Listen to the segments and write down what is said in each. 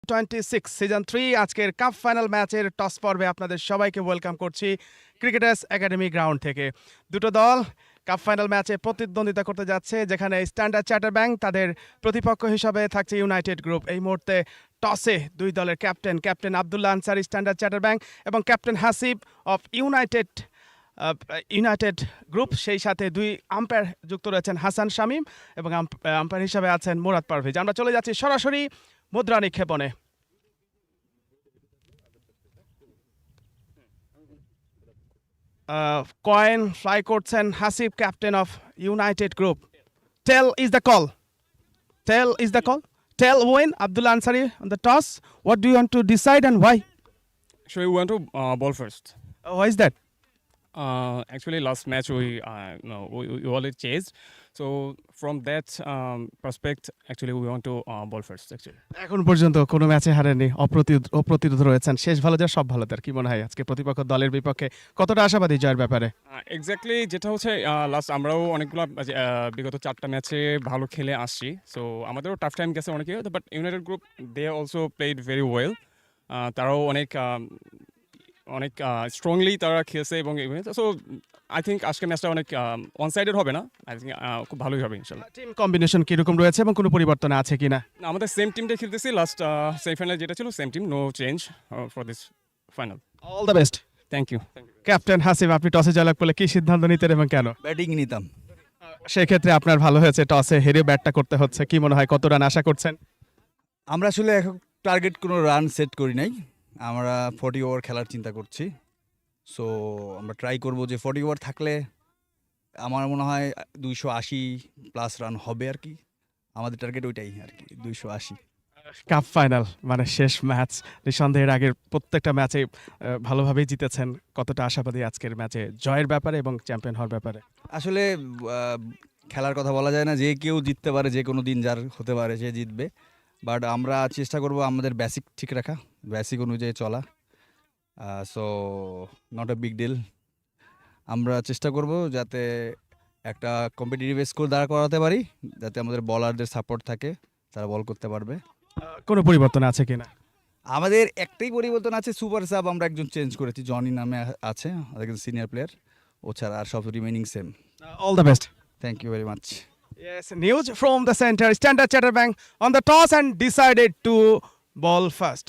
26 season 3 আজকের cup final ম্যাচের toss পর্বে আপনাদের সবাইকে ওয়েলকাম করছি ক্রিকেটার্স একাডেমি গ্রাউন্ড থেকে। দুটো দল কাপ ফাইনাল ম্যাচে প্রতিদ্বন্দ্বিতা করতে যাচ্ছে, যেখানে স্ট্যান্ডার্ড চার্টার ব্যাংক তাদের প্রতিপক্ষ হিসাবে থাকছে ইউনাইটেড গ্রুপ। এই মুহূর্তে টসে দুই দলের captain Abdullah Ansari Standard charter Bank এবং captain Hasib of United Group, সেই সাথে দুই আম্পায়ার যুক্ত রয়েছেন হাসান শামীম এবং আম্পায়ার হিসাবে আছেন মুরাদ পারভেজ। আমরা চলে যাচ্ছি সরাসরি মুদ্রা নিক্ষেপণে। কয়েন ফ্লাই করছেন Hasib, captain of United group. Tail is the call, tail when Abdullah Ansari on the toss. What do you want to decide and why? Actually, we want to ball first. Why is that? Actually, last match we already chased. So from that prospect, actually we want to ball first. Actually, এখন পর্যন্ত কোনো ম্যাচে হারেননি, অপ্রতিরোধ রয়েছেন। শেষ ভালো যার সব ভালো তার। কি মনে হয় আজকে প্রতিপক্ষ দলের বিপক্ষে কতটা আশাবাদী জয়ের ব্যাপারে? এক্স্যাক্টলি যেটা হচ্ছে লাস্ট আমরাও অনেকগুলো বিগত 4টা ম্যাচে ভালো খেলে আসছি। সো আমাদেরও টাফ টাইম গেছে অনেকে, but united group they also played very well. তারাও অনেক স্ট্রংলি তারা খেলছে এবং সো আই থিঙ্ক আজকের ম্যাচটা অনেক ওয়ান সাইডেড হবে না। আই থিঙ্ক খুব ভালোই হবে ইনশাল্লাহ। টিম কম্বিনেশন কিরকম রয়েছে এবং কোনো পরিবর্তন আছে কিনা? আমাদের সেম টিমটা খেলতেছি, লাস্ট সেমিফাইনাল যেটা ছিল same team, no change for this final. All the best. Thank you. Captain Hasib, আপনি টসে জয়লাভ করলে কি সিদ্ধান্ত নিতেন এবং কেন? ব্যাটিং নিতাম। সেক্ষেত্রে আপনার ভালো হয়েছে, টসে হেরে ব্যাটটা করতে হচ্ছে। কি মনে হয় কত রান আশা করছেন? আমরা আসলে এখন টার্গেট কোনো রান সেট করি নাই, আমরা 40 ওভার খেলার চিন্তা করছি। সো আমরা ট্রাই করব যে 40 ওভার থাকলে আমার মনে হয় 280 প্লাস রান হবে আর কি। আমাদের টার্গেট ওইটাই আর কি, 280। কাপ ফাইনাল মানে শেষ ম্যাচ, নিঃসন্দেহের আগের প্রত্যেকটা ম্যাচে ভালোভাবেই জিতেছেন। কতটা আশাবাদী আজকের ম্যাচে জয়ের ব্যাপারে এবং চ্যাম্পিয়ন হওয়ার ব্যাপারে? আসলে খেলার কথা বলা যায় না, যে কেউ জিততে পারে, যে কোনো দিন যার হতে পারে সে জিতবে। বাট আমরা চেষ্টা করব আমাদের বেসিক ঠিক রাখা, বেসিক অনুযায়ী চলা। So not a big deal. আমরা চেষ্টা করব যাতে একটা কম্পিটিটিভ স্কোর দাঁড় করাতে পারি, যাতে আমাদের বলারদের সাপোর্ট থাকে, তারা বল করতে পারবে। কোনো পরিবর্তন আছে কিনা? আমাদের একটাই পরিবর্তন আছে, সুপার সাব আমরা একজন চেঞ্জ করেছি, জনি নামে আছে, একজন সিনিয়র প্লেয়ার। ও ছাড়া আর সব remaining same. All the best. Thank you very much. Yes, news from the center. Standard Chartered Bank on the toss and decided to ball first.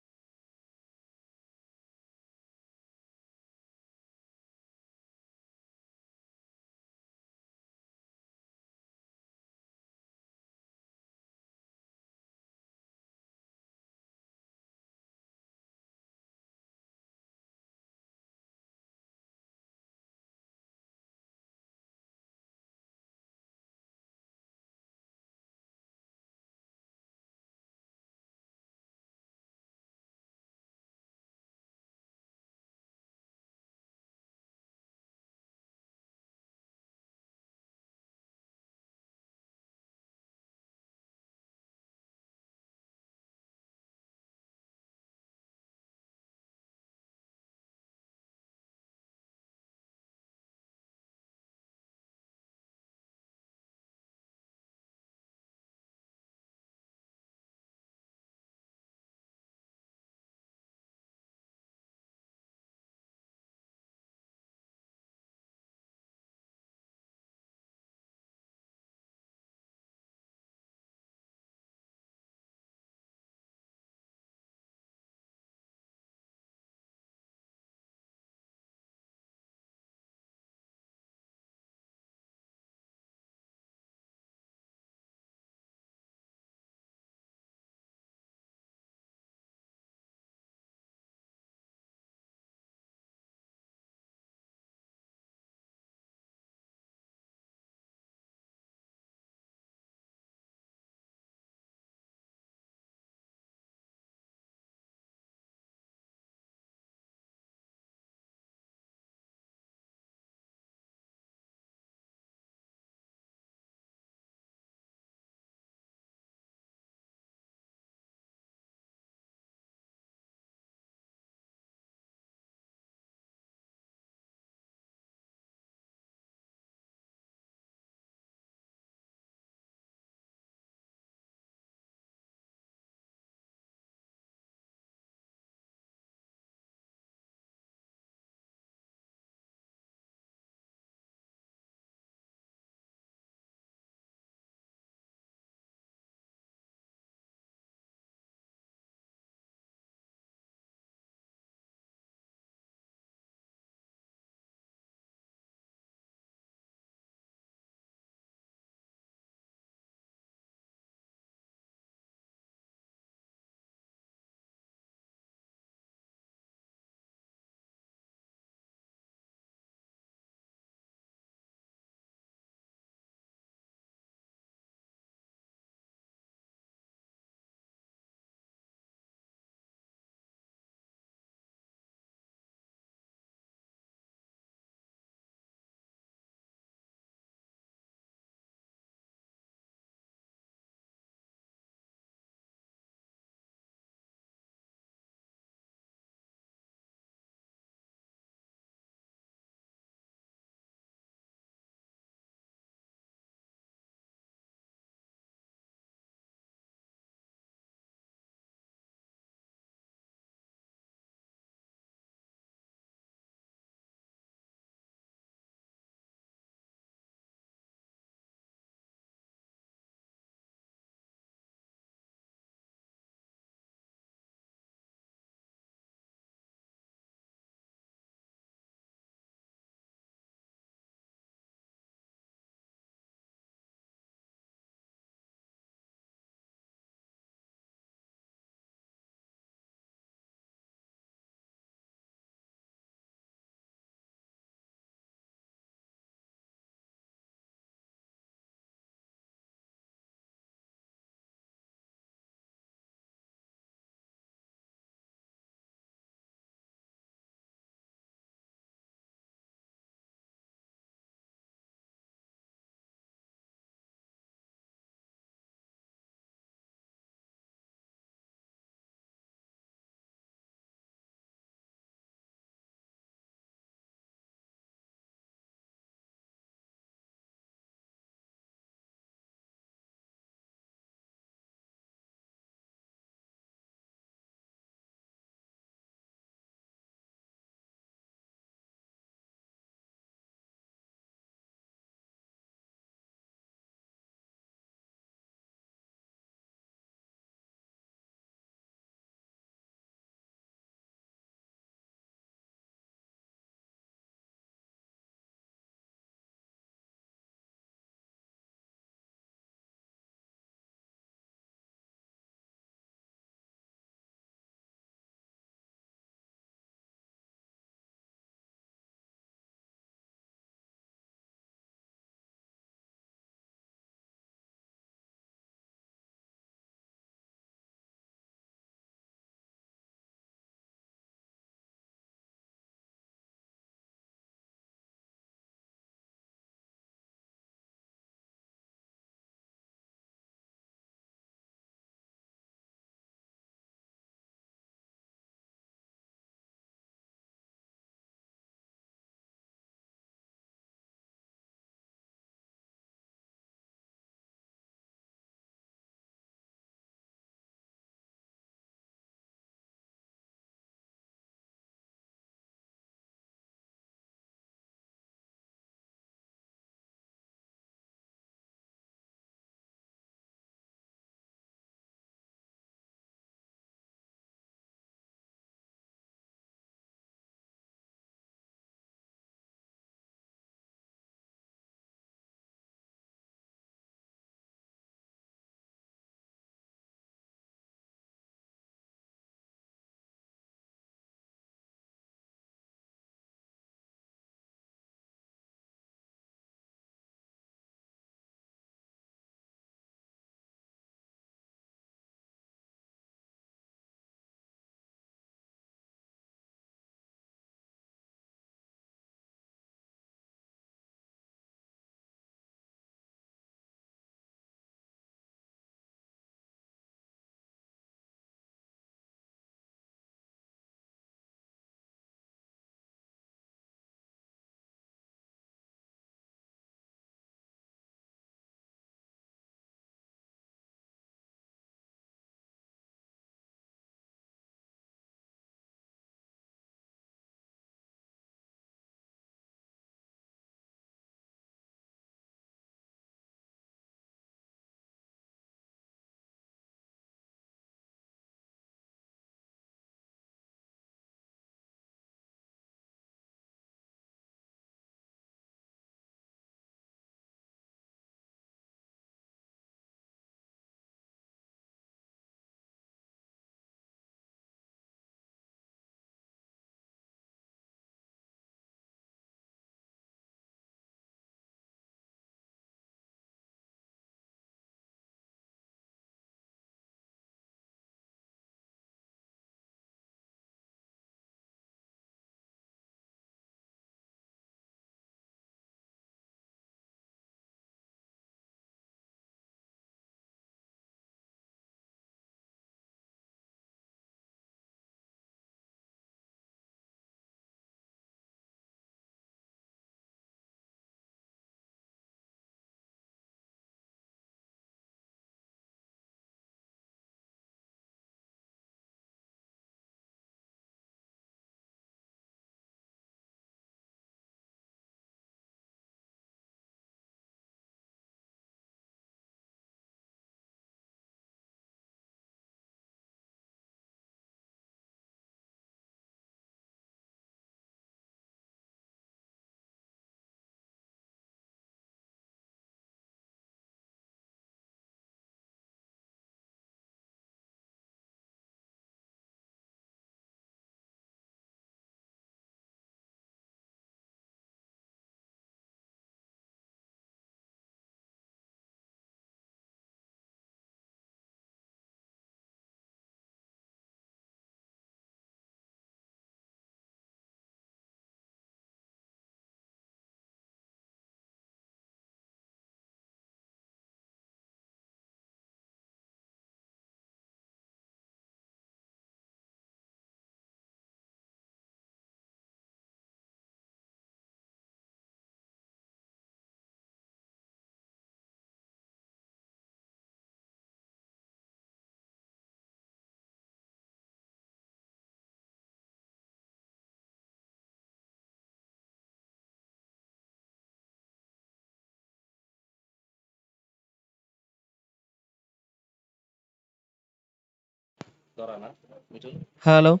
Hello.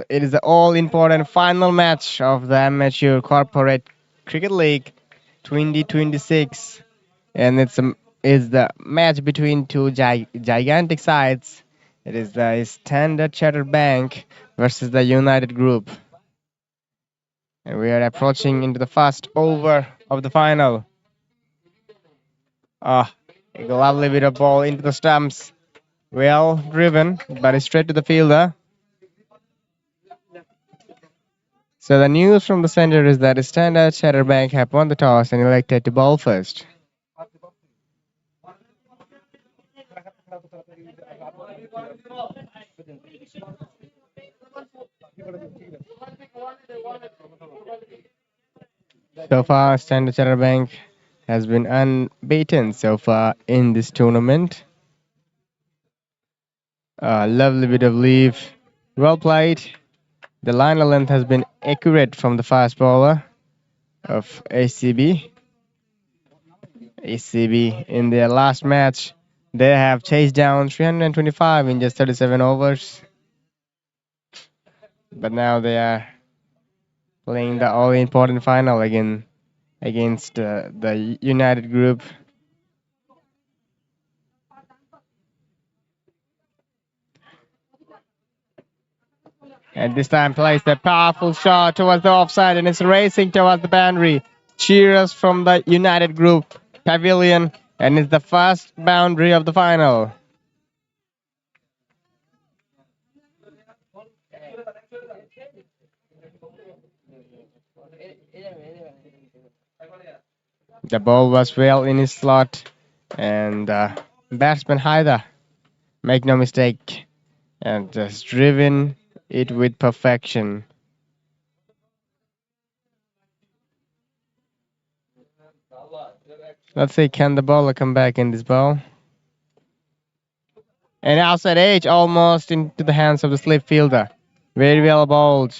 It is the all-important final match of the Amateur Corporate Cricket League 2026, and is the match between two gigantic sides. It is the Standard Chartered Bank versus the United Group, and we are approaching into the first over of the final. A lovely bit of ball into the stumps. Well driven, but it's straight to the fielder. So the news from the center is that Standard Chartered Bank have won the toss and elected to bowl first. So far, Standard Chartered Bank has been unbeaten so far in this tournament. A lovely bit of leave. Well played. The line length has been accurate from the fast bowler of ACB. ACB in their last match, they have chased down 325 in just 37 overs. But now they are playing the all-important final again against the United Group. And this time plays a powerful shot towards the offside and it's racing towards the boundary. Cheers from the United Group pavilion, and it's the first boundary of the final. The ball was well in his slot, and batsman Haida, make no mistake, and just driven it with perfection. Let's see, can the bowler come back in this ball? And outside edge, almost into the hands of the slip fielder. Very well bowled.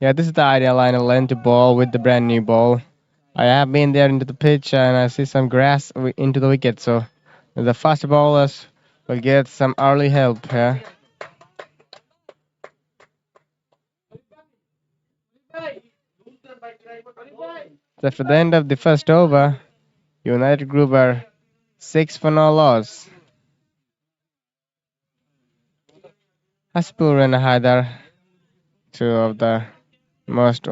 Yeah, this is the ideal line of length to bowl with the brand new ball. I have been there into the pitch and I see some grass into the wicket, so the fast bowlers will get some early help here. So for the end of the first over, United Group are 6 for no loss. Haspur and Haidar, two of the most,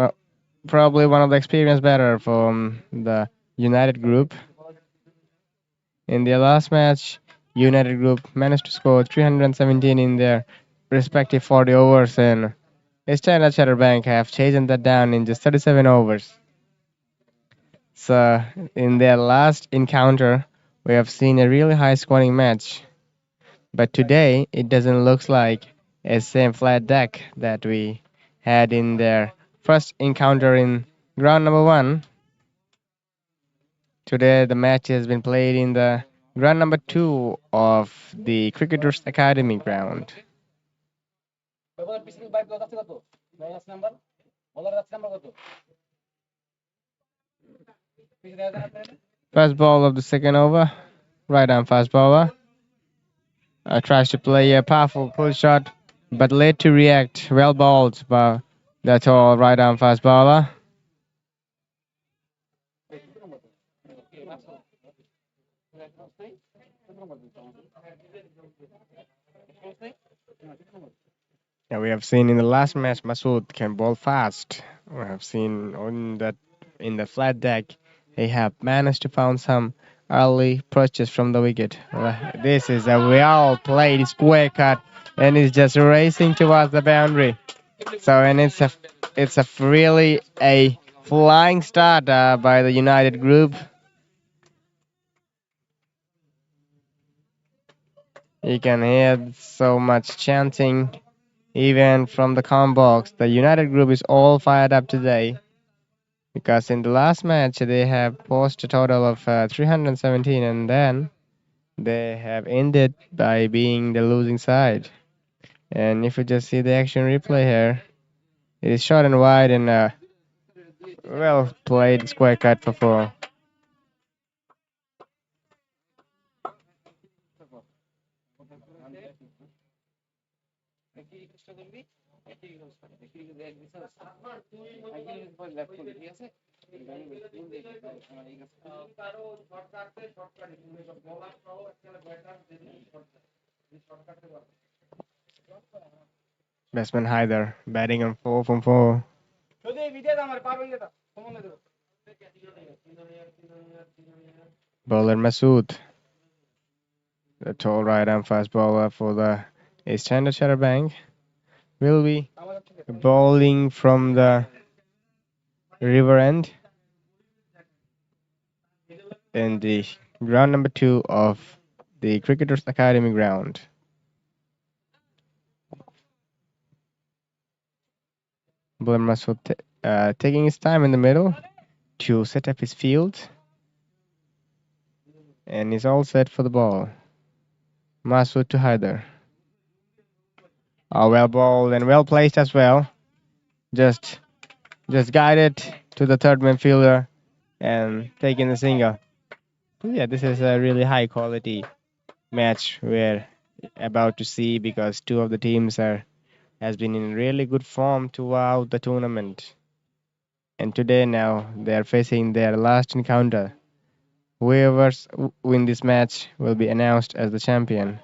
probably one of the experienced batter from the United Group. In their last match, United Group managed to score 317 in their respective 40 overs, and Standard Chartered Bank have chasen that down in just 37 overs. So in their last encounter, we have seen a really high scoring match. But today, it doesn't look like a same flat deck that we had in their first encounter in ground number 1. Today, the match has been played in the ground number 2 of the Cricketers Academy ground. First ball of the second over, right arm fast bowler. Tries to play a powerful pull shot, but late to react. Well bowled by the tall right arm fast bowler. Yeah, we have seen in the last match Masood can bowl fast. We have seen in the flat deck he have managed to find some early purchase from the wicket. This is a well played square cut and he's just racing towards the boundary. So and it's a really a flying start by the United Group. You can hear so much chanting even from the comm box. The United Group is all fired up today because in the last match they have posted a total of 317 and then they have ended by being the losing side. And if you just see the action replay here, it is short and wide and well played square cut for 4. Batsman Haider batting on 4 from 4. Bowler Masood, the tall right arm fast bowler for the Standard Chartered Bank, will be bowling from the river end in the ground number 2 of the Cricketers Academy ground. Bowler Masood taking his time in the middle to set up his field, and he's all set for the ball. Masood to Haider. Well bowled and well placed as well. Just guided to the third man fielder and taking the single. Yeah, this is a really high quality match we're about to see because two of the teams has been in really good form throughout the tournament. And today now they're facing their last encounter. Whoever's win this match will be announced as the champion.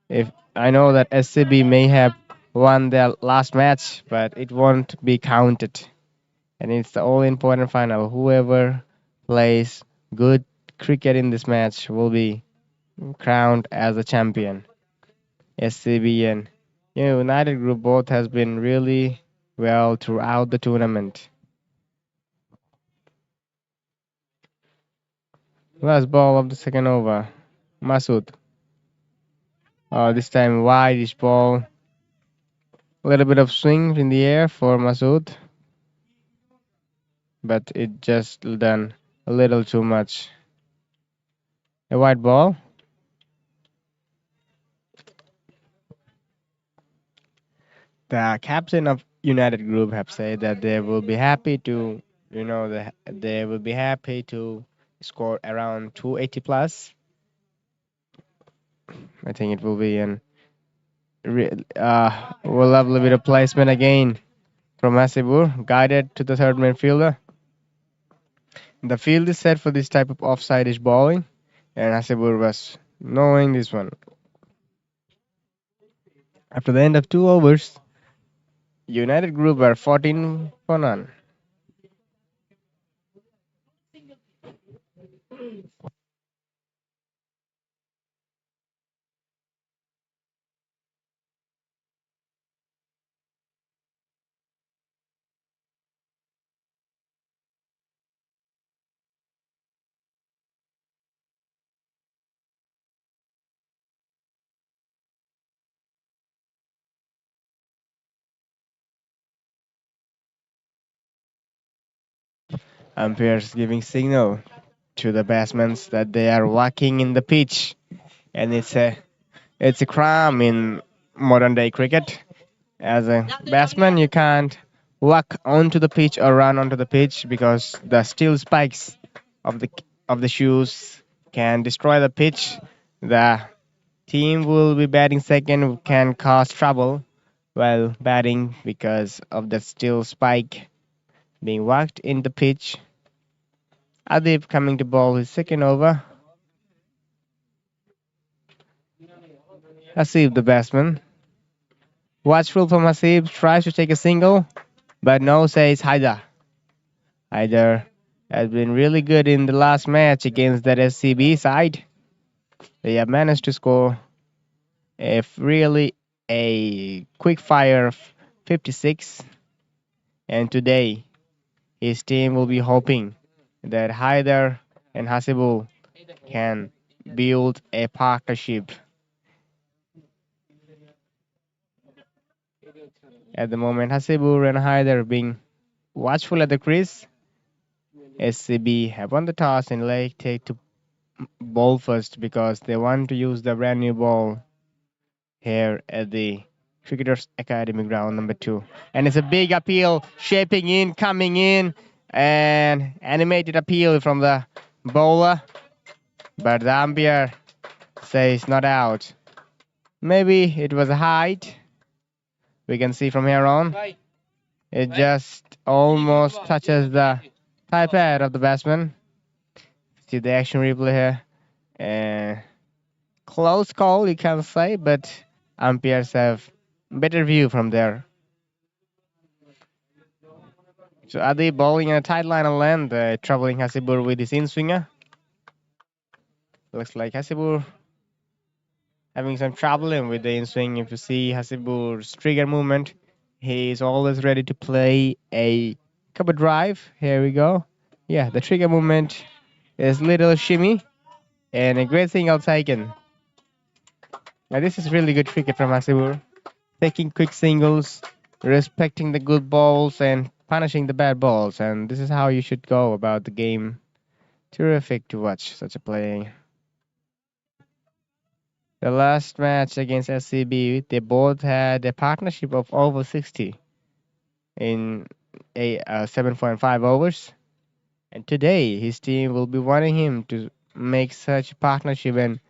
If I know that SCB may have won their last match, but it won't be counted. And it's the all important final. Whoever plays good cricket in this match will be crowned as a champion. SCB and United Group both has been really well throughout the tournament. Last ball of the second over. Masood. This time wide-ish ball. A little bit of swing in the air for Masood. But it just done a little too much. A white ball. The captain of United Group have said that they will be happy to, they will be happy to score around 280 plus. I think it will be a lovely bit of placement again from Hasibur, guided to the third man fielder. The field is set for this type of offside-ish bowling, and Hasibur was knowing this one. After the end of 2 overs, United Group were 14 for none. Umpires giving signal to the batsmen that they are walking in the pitch, and it's a crime in modern day cricket. As a batsman, you can't walk onto the pitch or run onto the pitch because the steel spikes of the shoes can destroy the pitch. The team will be batting second can cause trouble while batting because of the steel spike being walked in the pitch. Adib coming to bowl his second over. Hasib, the batsman. Watchful from Hasib, tries to take a single, but no, says Haider. Haider has been really good in the last match against that SCB side. They have managed to score a quick fire of 56. And today, his team will be hoping that Haider and Hasibul can build a partnership. At the moment, Hasibur and Haider being watchful at the crease. SCB have won the toss and take to bowl first because they want to use the brand new ball here at the Cricketers Academy ground number 2. And it's a big appeal shaping in, coming in, and animated appeal from the bowler. But the umpire says not out. Maybe it was a height. We can see from here on, it just almost touches the thigh pad of the batsman. See the action replay here. Close call, you can say, but umpires have better view from there. So Adi bowling in a tight line on land, troubling Hasibur with his in-swinger. Looks like Hasibur having some trouble with the in-swing. If you see Hasibur's trigger movement, he is always ready to play a cover drive. Here we go. Yeah, the trigger movement is little shimmy and a great single taken. Now this is really good cricket from Hasibur. Taking quick singles, respecting the good balls and punishing the bad balls. And this is how you should go about the game. Terrific to watch such a play. The last match against SCB, they both had a partnership of over 60 in 7.5 overs. And today, his team will be wanting him to make such a partnership and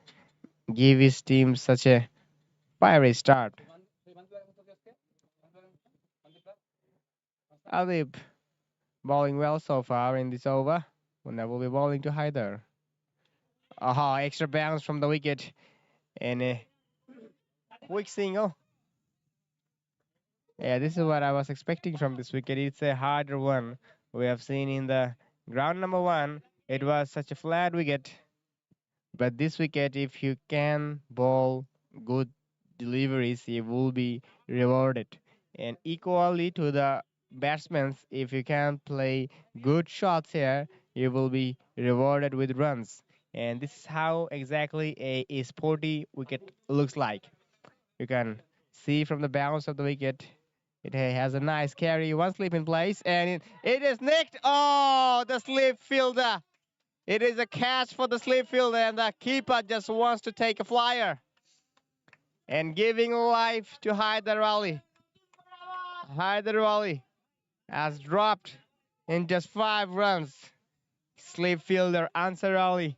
give his team such a fiery start. Adib bowling well so far in this over. Wanda will be bowling to Haider. Aha, extra bounce from the wicket and a quick single. Yeah, this is what I was expecting from this wicket. It's a harder one. We have seen in the ground number 1, it was such a flat wicket. But this wicket, if you can bowl good deliveries, you will be rewarded. And equally to the batsmen, if you can play good shots here, you will be rewarded with runs. And this is how exactly a sporty wicket looks like. You can see from the bounce of the wicket, it has a nice carry, one slip in place, and it is nicked. Oh, the slip fielder. It is a catch for the slip fielder, and the keeper just wants to take a flyer. And giving life to Haider Ali. Haider Ali has dropped in just 5 runs. Slip fielder Ansar Ali.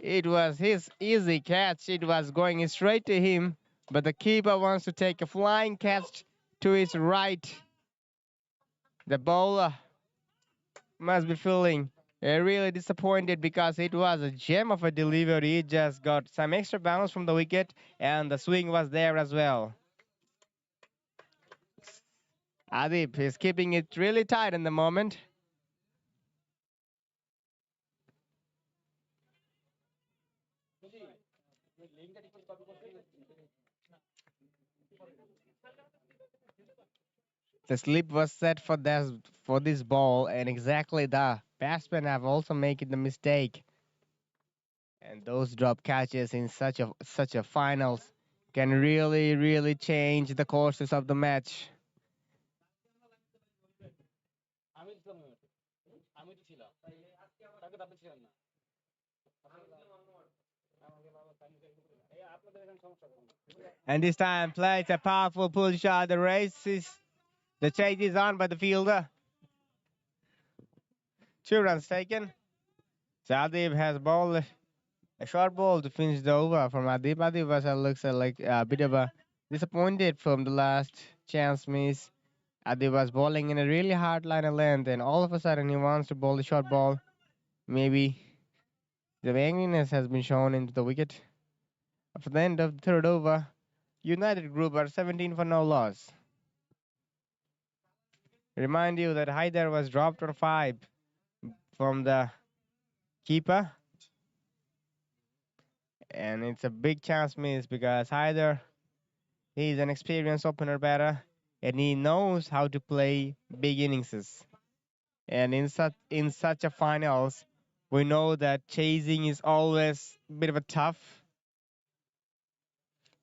It was his easy catch. It was going straight to him, but the keeper wants to take a flying catch to his right. The bowler must be feeling really disappointed because it was a gem of a delivery. It just got some extra bounce from the wicket and the swing was there as well. Adib is keeping it really tight in the moment. The slip was set for this ball, and exactly the batsmen have also made the mistake. And those drop catches in such a finals can really change the courses of the match. And this time plays a powerful pull shot. The chase is on by the fielder. 2 runs taken. Sadib has bowled a short ball to finish the over from Adib. Adib looks like a bit of a disappointed from the last chance miss. Adib was bowling in a really hard line of length, and all of a sudden he wants to bowl the short ball. Maybe the angriness has been shown into the wicket. After the end of the 3rd over, United Group are 17 for no loss. Remind you that Haider was dropped on 5 from the keeper. And it's a big chance miss because Haider, he's an experienced opener batter and he knows how to play big innings. And in such a finals, we know that chasing is always a bit of a tough.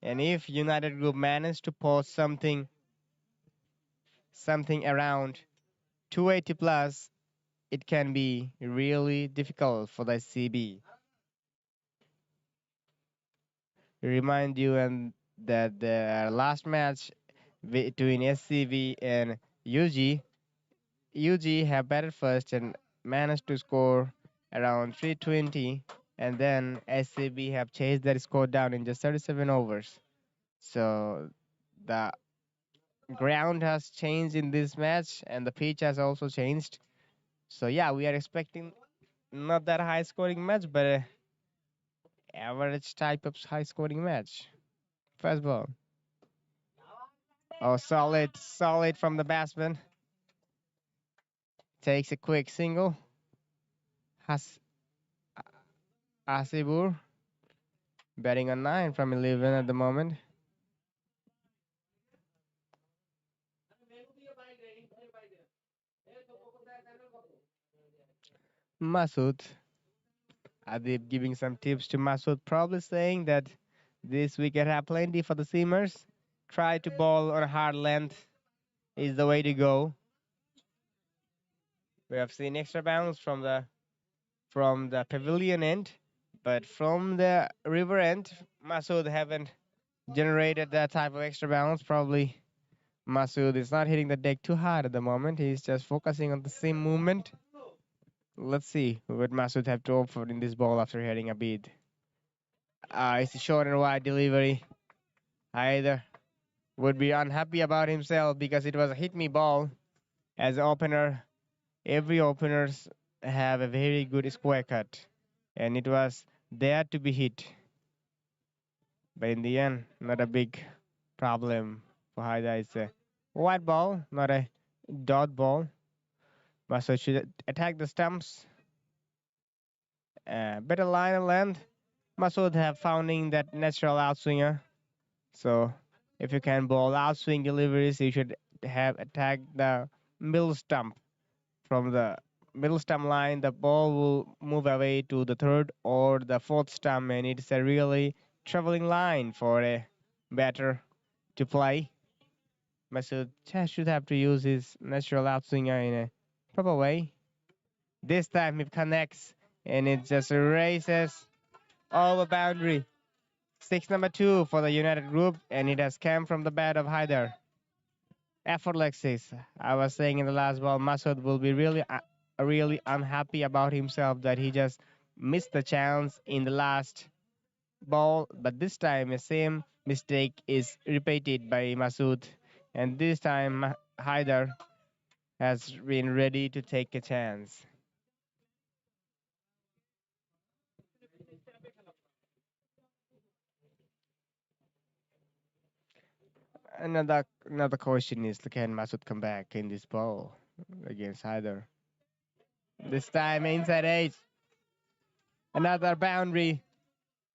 And if United Group managed to post something around 280 plus, it can be really difficult for the CB. Remind you and that the last match between SCV and UG have batted first and managed to score around 320, and then SCB have chased that score down in just 37 overs. So the ground has changed in this match, and the pitch has also changed. So yeah, we are expecting not that high scoring match, but a average type of high scoring match. First ball. Oh, solid from the batsman. Takes a quick single. Has Asibur batting on 9 from 11 at the moment. Masood. Adib giving some tips to Masood, probably saying that this wicket have plenty for the seamers. Try to bowl on a hard length is the way to go. We have seen extra bounce from the pavilion end, but from the river end, Masood haven't generated that type of extra bounce. Probably Masood is not hitting the deck too hard at the moment. He's just focusing on the same movement. Let's see what Masood have to offer in this ball after hitting a beat. It's a short and wide delivery. Either would be unhappy about himself because it was a hit me ball. As an opener, every openers have a very good square cut, and it was there to be hit. But in the end, not a big problem for Haida. It's a white ball, not a dot ball. Masood should attack the stumps. Better line and length. Masood have founding that natural outswinger. So if you can bowl outswing deliveries, you should have attacked the middle stump. From the middle stump line, the ball will move away to the third or the fourth stump, and it's a really traveling line for a batter to play. Masood should have to use his natural outswinger in a proper way. This time it connects and it just erases all the boundary. Six number 2 for the United Group, and it has come from the bat of Haider. Effortless. I was saying in the last ball, Masood will be really unhappy about himself that he just missed the chance in the last ball. But this time, the same mistake is repeated by Masood, and this time Haider has been ready to take a chance. Another question is, can Masood come back in this ball against Haider? This time inside edge. Another boundary.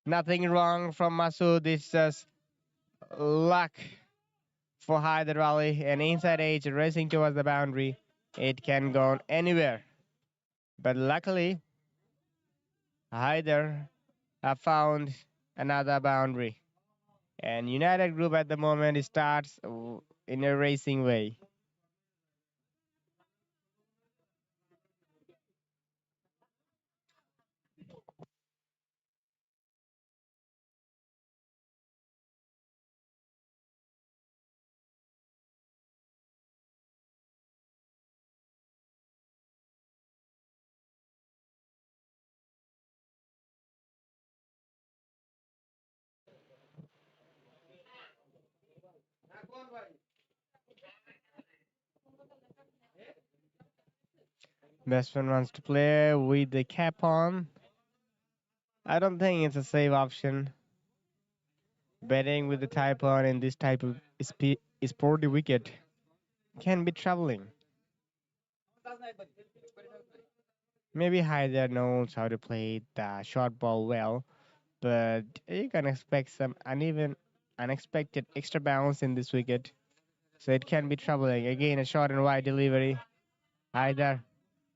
Nothing wrong from Masood. It's just luck for Hyder Ali. And inside edge racing towards the boundary. It can go anywhere. But luckily, Hyder have found another boundary. And United Group at the moment starts in a racing way. Batsman wants to play with the cap on. I don't think it's a safe option. Betting with the type on in this type of sporty wicket can be troubling. Maybe Hyder knows how to play the short ball well, but you can expect some unexpected extra bounce in this wicket. So it can be troubling. Again, a short and wide delivery. Hyder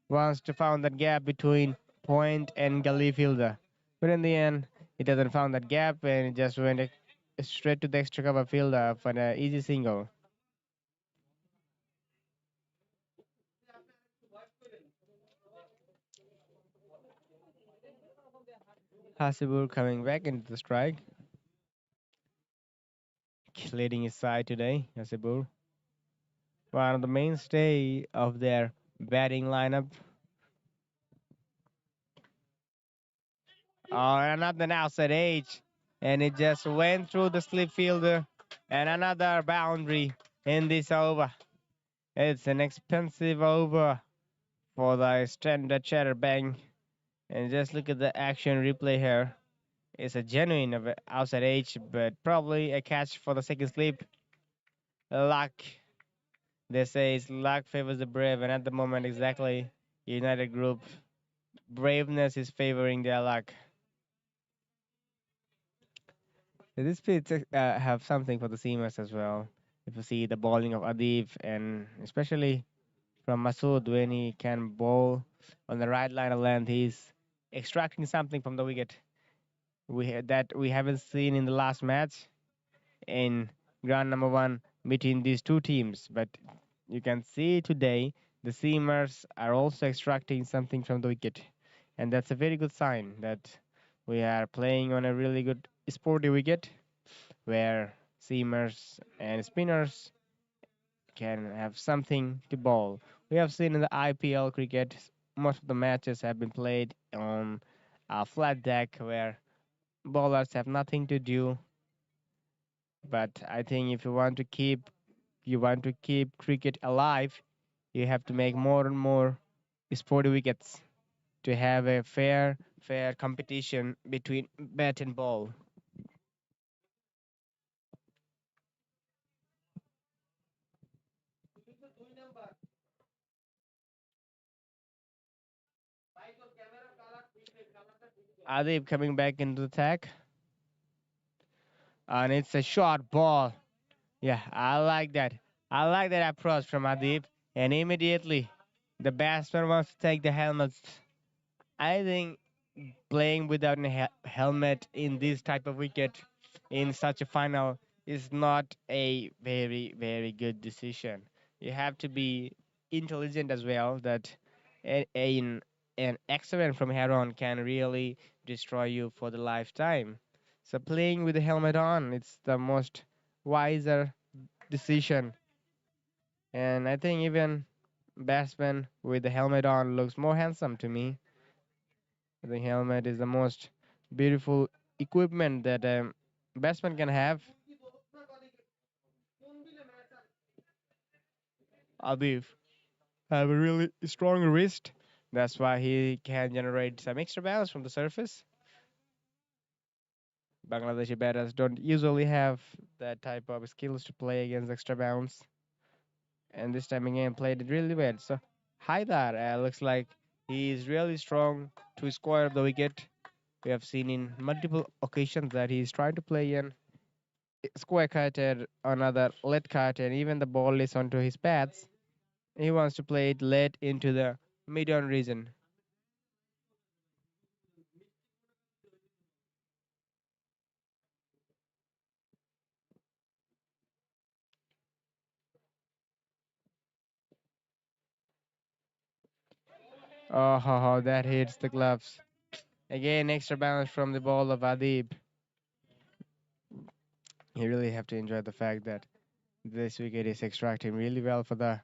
wants to find that gap between point and gully fielder. But in the end, it doesn't find that gap and it just went straight to the extra cover fielder for an easy single. Hasibur coming back into the strike. Leading his side today, Hasibur. One of the mainstay of their batting lineup. Oh, another outside edge. And it just went through the slip fielder. And another boundary. in this over. It's an expensive over for the standard Chatterbang. And just look at the action replay here. It's a genuine of outside edge, but probably a catch for the second slip. Luck. They say it's luck favors the brave, and at the moment, exactly, United Group braveness is favoring their luck. This pitch have something for the seamers as well. If you see the bowling of Adib and especially from Masood when he can bowl on the right line of length, he's extracting something from the wicket. That we haven't seen in the last match in ground number one between these two teams. But you can see today the seamers are also extracting something from the wicket, and that's a very good sign that we are playing on a really good sporty wicket where seamers and spinners can have something to bowl. We have seen in the IPL cricket, most of the matches have been played on a flat deck where bowlers have nothing to do. But I think if you want to keep cricket alive, you have to make more and more sporty wickets to have a fair competition between bat and ball. Adib coming back into the attack, and it's a short ball. Yeah, I like that. I like that approach from Adib, and immediately the batsman wants to take the helmets. I think playing without a helmet in this type of wicket in such a final is not a very good decision. You have to be intelligent as well that an accident from here on can really destroy you for the lifetime. So playing with the helmet on, it's the most wiser decision. And I think even batsman with the helmet on looks more handsome to me. The helmet is the most beautiful equipment that a batsman can have. Adif have a really strong wrist. That's why he can generate some extra bounce from the surface. Bangladeshi batters don't usually have that type of skills to play against extra bounce. And this time again played it really well. So Haidar looks like he is really strong to square the wicket. We have seen in multiple occasions that he is trying to play in square cutted, another late cut, and even the ball is onto his pads. He wants to play it late into the mid-on region. Oh, that hits the gloves. Again, extra bounce from the ball of Adib. You really have to enjoy the fact that this wicket is extracting really well for the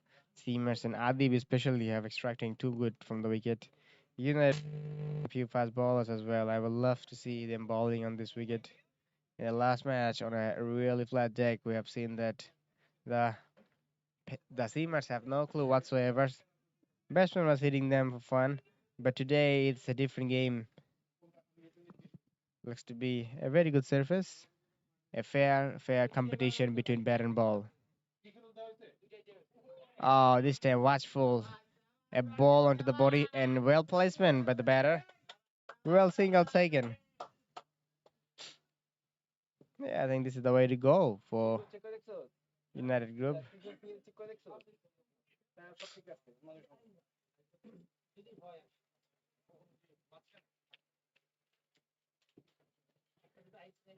seamers, and Adib especially have extracting too good from the wicket. You know, a few fast bowlers as well. I would love to see them bowling on this wicket. In the last match on a really flat deck, we have seen that the the seamers have no clue whatsoever. Batsman was hitting them for fun, but today it's a different game. Looks to be a very good surface, a fair competition between bat and ball. Oh, this time watchful, a ball onto the body and well placement by the batter. Well single taken. Yeah, I think this is the way to go for United Group.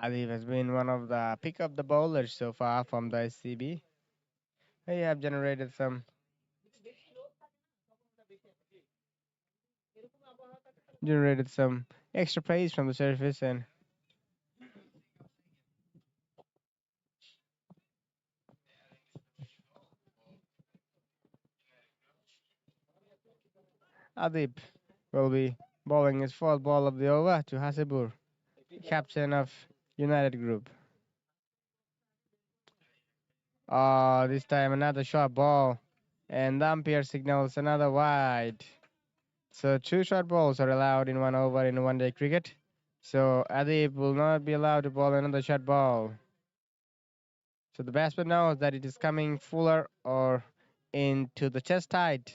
Adib has been one of the pick up the bowlers so far from the SCB. They have generated some extra praise from the surface, and Adib will be bowling his fourth ball of the over to Hasibur, captain of United Group. This time another short ball, and the umpire signals another wide. So two short balls are allowed in 1 over in one-day cricket. So Adib will not be allowed to bowl another short ball. So the batsman knows that it is coming fuller or into the chest height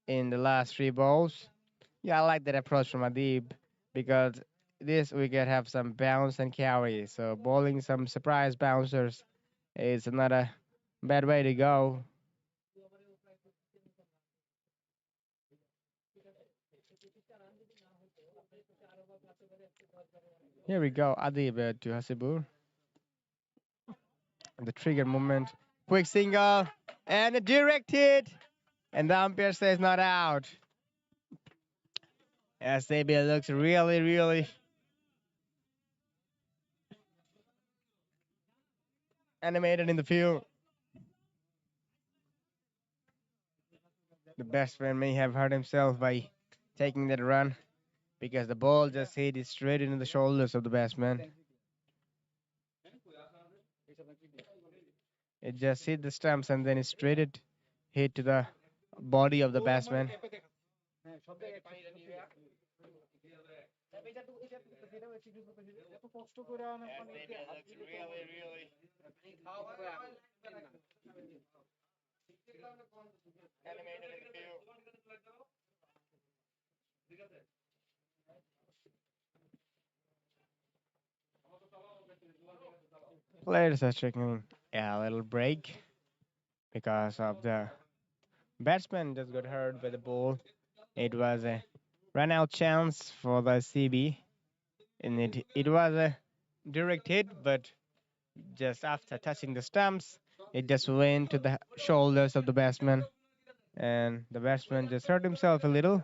in the last three balls. Yeah, I like that approach from Adib because this wicket have some bounce and carry. So bowling some surprise bouncers is not a bad way to go. Here we go, Adib to Hasibur. The trigger movement, quick single, and a direct hit. And the umpire says not out. SAB looks really, really animated in the field. The batsman may have hurt himself by taking that run because the ball just hit it straight into the shoulders of the batsman. It just hit the stumps and then it straight hit to the body of the batsman. Players are taking a little break because of the batsman just got hurt by the ball. It was a run out chance for the CB, and it was a direct hit, but just after touching the stumps, it just went to the shoulders of the batsman, and the batsman just hurt himself a little.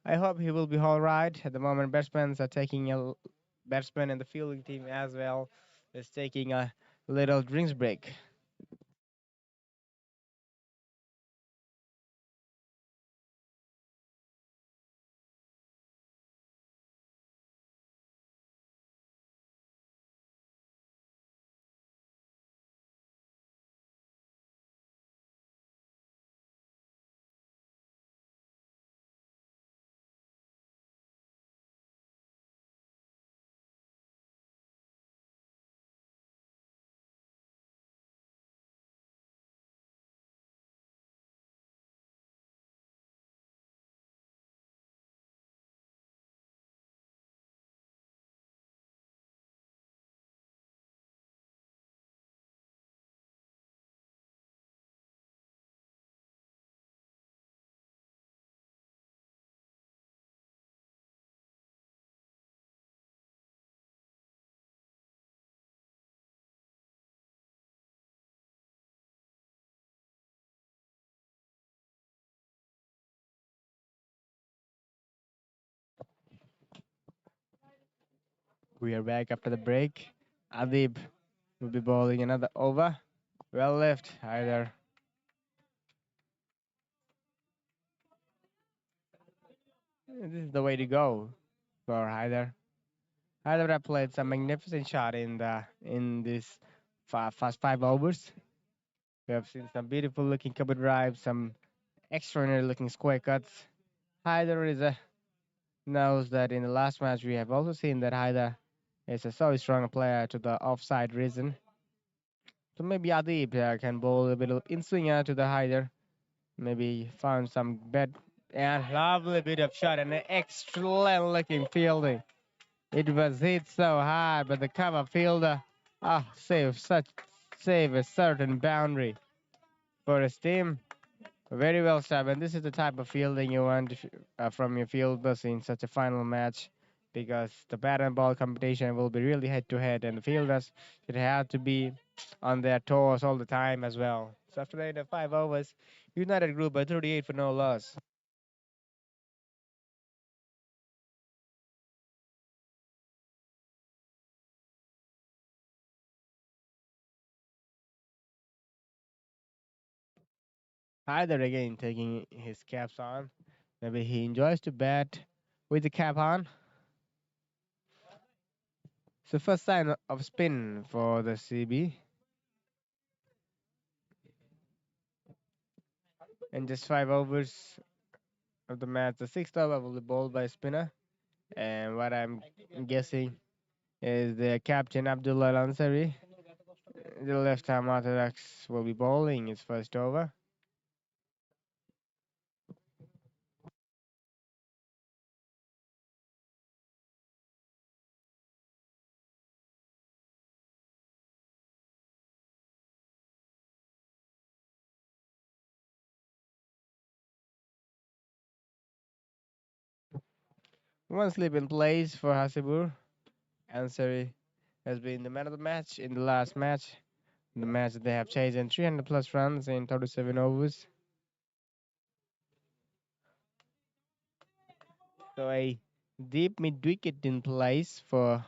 I hope he will be all right. At the moment, batsmen are taking batsman and the fielding team as well is taking a little drinks break. We are back after the break. Adib will be bowling another over. Well left, either. This is the way to go for Hyder. Hyder have played some magnificent shot in this first 5 overs. We have seen some beautiful looking cover drives, some extraordinary looking square cuts. Hyder is a knows that in the last match we have also seen that Hyder is a so strong player to the offside reason. So maybe Adib can bowl a bit of in swinger to the Hyder. Maybe found some bad and lovely bit of shot and an excellent looking fielding. It was hit so hard, but the cover fielder save a certain boundary for his team. Very well, Stab. And this is the type of fielding you want from your fielders in such a final match, because the bat and ball competition will be really head to head, and the fielders should have to be on their toes all the time as well. So after the end of 5 overs, United grew by 38 for no loss. Hyder again taking his caps on. Maybe he enjoys to bat with the cap on. So first sign of spin for the CB. In just 5 overs of the match, the sixth over will be bowled by spinner. And what I'm guessing is the captain Abdullah Ansari. The left-arm orthodox will be bowling his first over. One slip in place for Hasibur. Ansari has been the man of the match in the last match. The match they have chased 300 plus runs in 37 overs. So a deep mid wicket in place for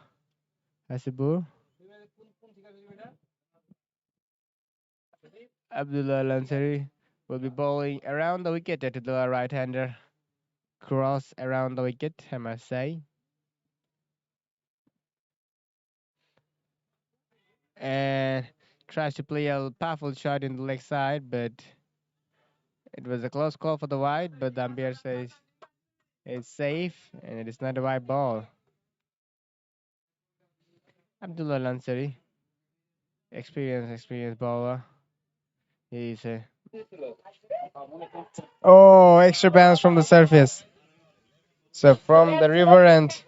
Hasibur. Abdullah Lansari will be bowling around the wicket at the right-hander. Cross around the wicket, I must say. And tries to play a powerful shot in the leg side, but it was a close call for the wide, but the umpire says it's safe and it is not a wide ball. Abdullah Lansari, experienced bowler. He's a extra bounce from the surface. So from the river end,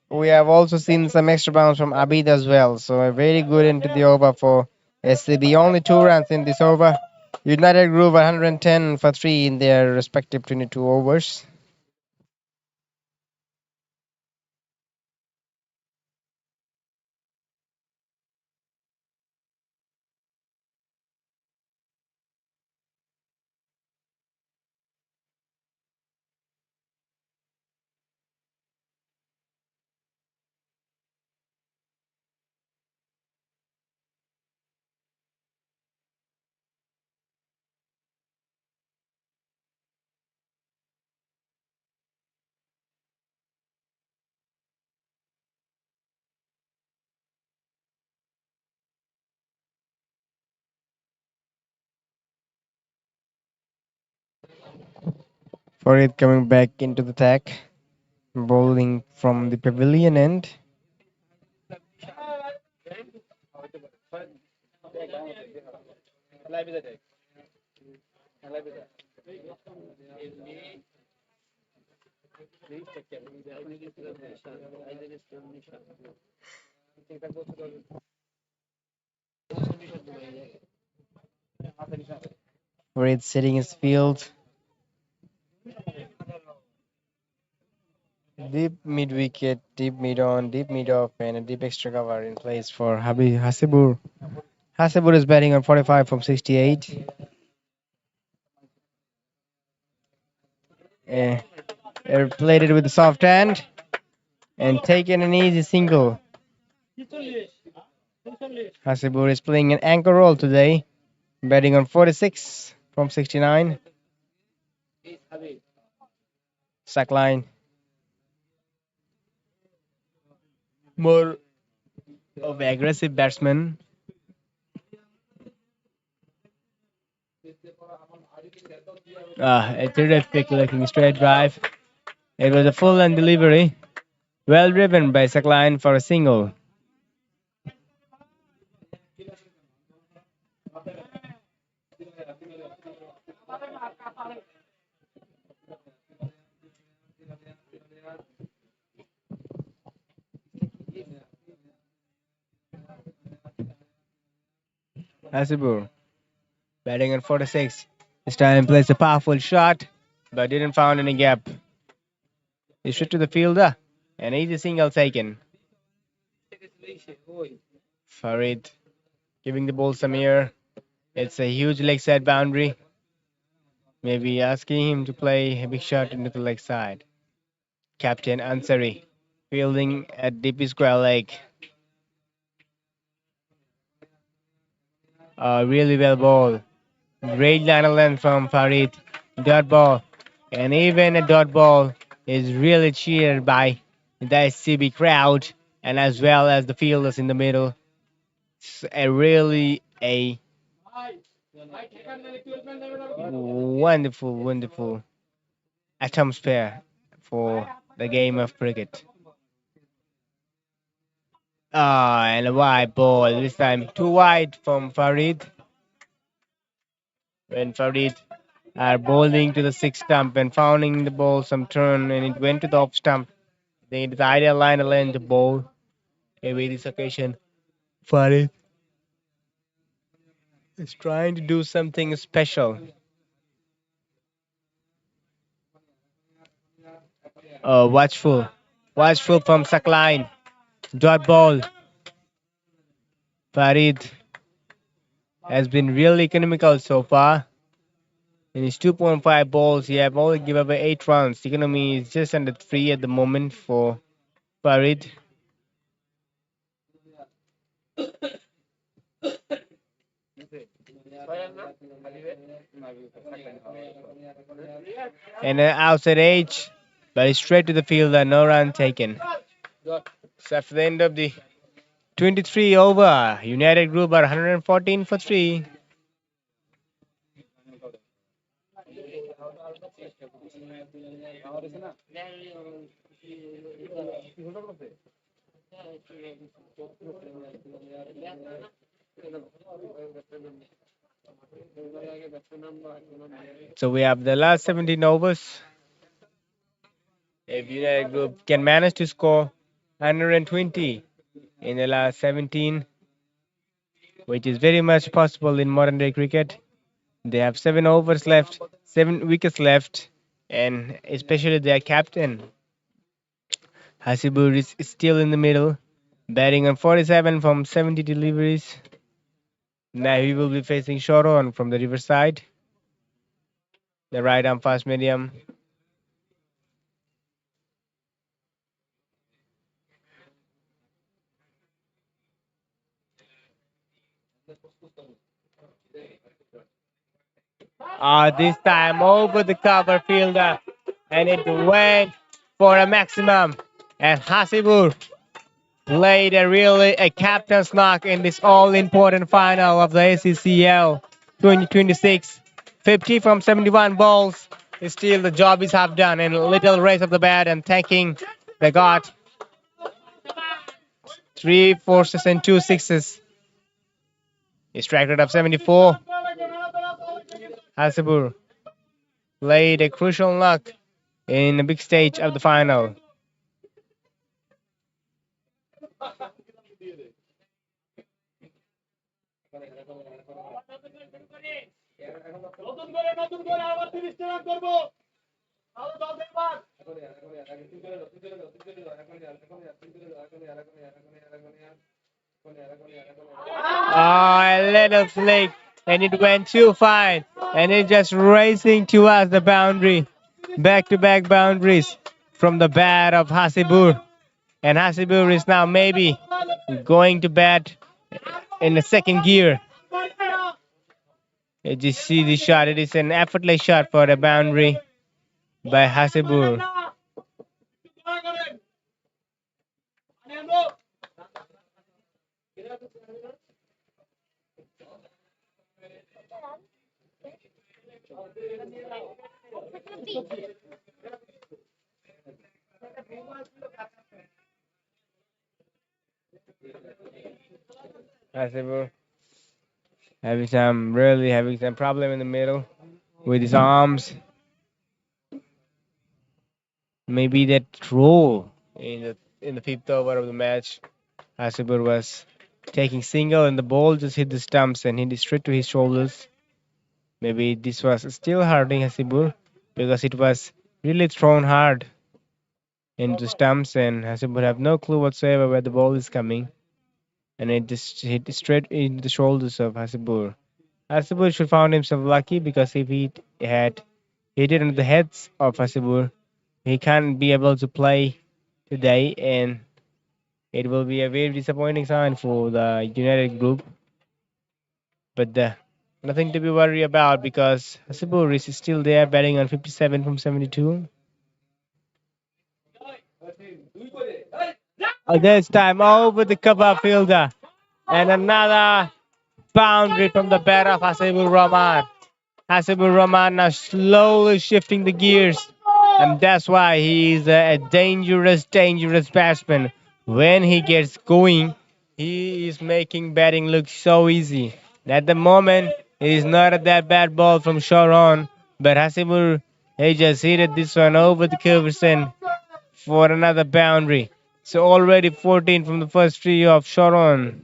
we have also seen some extra bounce from Abid as well. So a very good into the over for SCB. Only 2 runs in this over. United grew 110 for 3 in their respective 22 overs. For it coming back into the attack, bowling from the pavilion end. For it setting his field. Deep mid wicket, deep mid on, deep mid off, and a deep extra cover in place for Hasibur. Hasibur is batting on 45 from 68. Eh, played it with the soft hand and taken an easy single. Hasibur is playing an anchor role today, batting on 46 from 69. Sackline. More of an aggressive batsman. A terrific looking straight drive. It was a full and delivery. Well driven by Sackline for a single. Hasibur batting on 46. This time plays a powerful shot, but didn't find any gap. He shoot to the fielder. An easy single taken. Farid giving the ball some air. It's a huge leg side boundary. Maybe asking him to play a big shot into the leg side. Captain Ansari fielding at deep square leg. Really well ball. Great line of length from Farid. Dot ball. And even a dot ball is really cheered by the SCB crowd and as well as the fielders in the middle. It's a really a wonderful, wonderful atmosphere for the game of cricket. And a wide ball this time, too wide from Farid. When Farid are bowling to the sixth stump and finding the ball some turn, and it went to the off stump. They the ideal line to land the ball. Maybe this occasion, Farid is trying to do something special. Watchful from Sakline. Dot ball. Farid has been really economical so far. In his 2.5 balls, he have only given away 8 runs. The economy is just under 3 at the moment for Farid. And an outside edge, but it's straight to the fielder, no run taken. So after the end of the 23 over, United Group are 114 for 3. So we have the last 17 overs. If United Group can manage to score 120 in the last 17, which is very much possible in modern day cricket, they have 7 overs left, 7 wickets left, and especially their captain, Hasibur, is still in the middle, batting on 47 from 70 deliveries. Now he will be facing short on from the riverside, the right arm fast medium. This time over the cover fielder, and it went for a maximum. And Hasibur played a captain's knock in this all-important final of the ACCL 2026. 50 from 71 balls. Still, the job is half done, and a little raise of the bat and thanking the God. 3 fours and 2 sixes. His strike rate of 74. Hasibur played a crucial knock in the big stage of the final. A little flick, and it went too fine, and it just racing towards the boundary. Back-to-back boundaries from the bat of Hasibur. And Hasibur is now maybe going to bat in the second gear. You just see the shot. It is an effortless shot for the boundary by Hasibur. Hasibur having some problem in the middle with his arms. Maybe that role in the fifth over of the match, Hasibur was taking single and the ball just hit the stumps and hit it straight to his shoulders. Maybe this was still hurting Hasibur because it was really thrown hard into stumps, and Hasibur have no clue whatsoever where the ball is coming, and it just hit straight into the shoulders of Hasibur. Hasibur should found himself lucky, because if he had hit it on the heads of Hasibur, he can't be able to play today, and it will be a very disappointing sign for the United Group. But nothing to be worried about, because Hasibur is still there batting on 57 from 72. This time over the cover fielder, and another boundary from the bat of Hasibur Rahman. Hasibur Rahman now slowly shifting the gears. And that's why he is a dangerous, dangerous batsman. When he gets going, he is making batting look so easy. At the moment, it is not a that bad ball from Sharon, but Hasibur, he just hit this one over the Curverson for another boundary. So already 14 from the first tee of Sharon.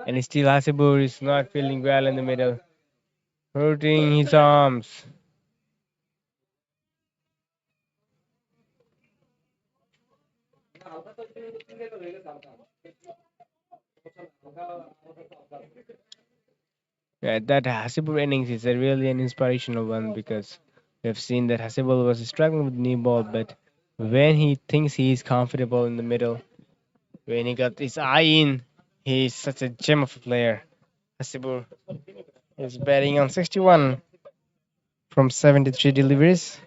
And still Hasibur is not feeling well in the middle, hurting his arms. Yeah, that Hasibur innings is a really an inspirational one because we've seen that Hasibur was struggling with knee ball, but when he thinks he is comfortable in the middle, when he got his eye in, he is such a gem of a player. Hasibur is batting on 61 from 73 deliveries.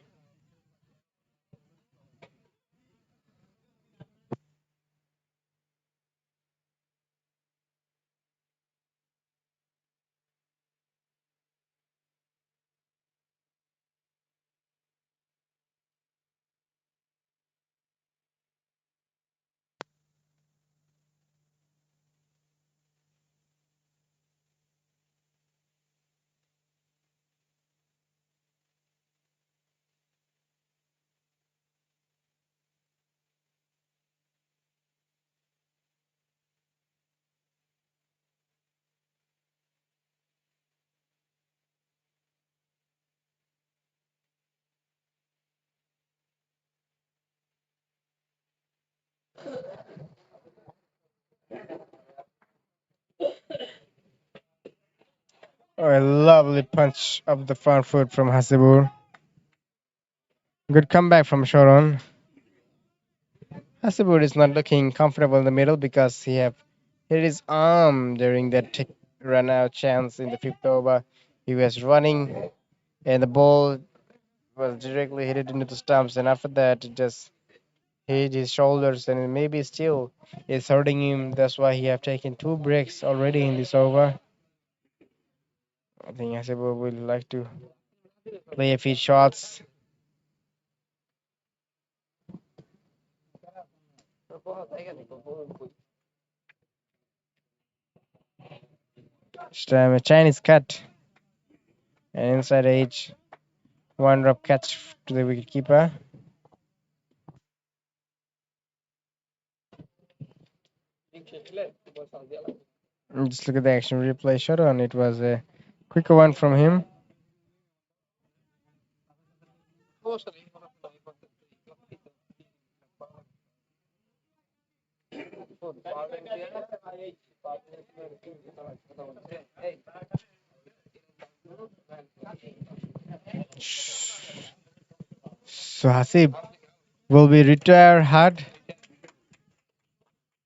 Oh, a lovely punch of the front foot from Hasibur. Good comeback from Sharon. Hasibur is not looking comfortable in the middle because he have hit his arm during that run out chance in the fifth over. He was running and the ball was directly hit into the stumps, and after that it just hit his shoulders, and maybe still it's hurting him. That's why he have taken two breaks already in this over. I think Hasibur will like to play a few shots. A Chinese cut and inside edge. One drop catch to the wicketkeeper. Just look at the action replay shot on. It was a quicker one from him. So Hasib will be retired hard.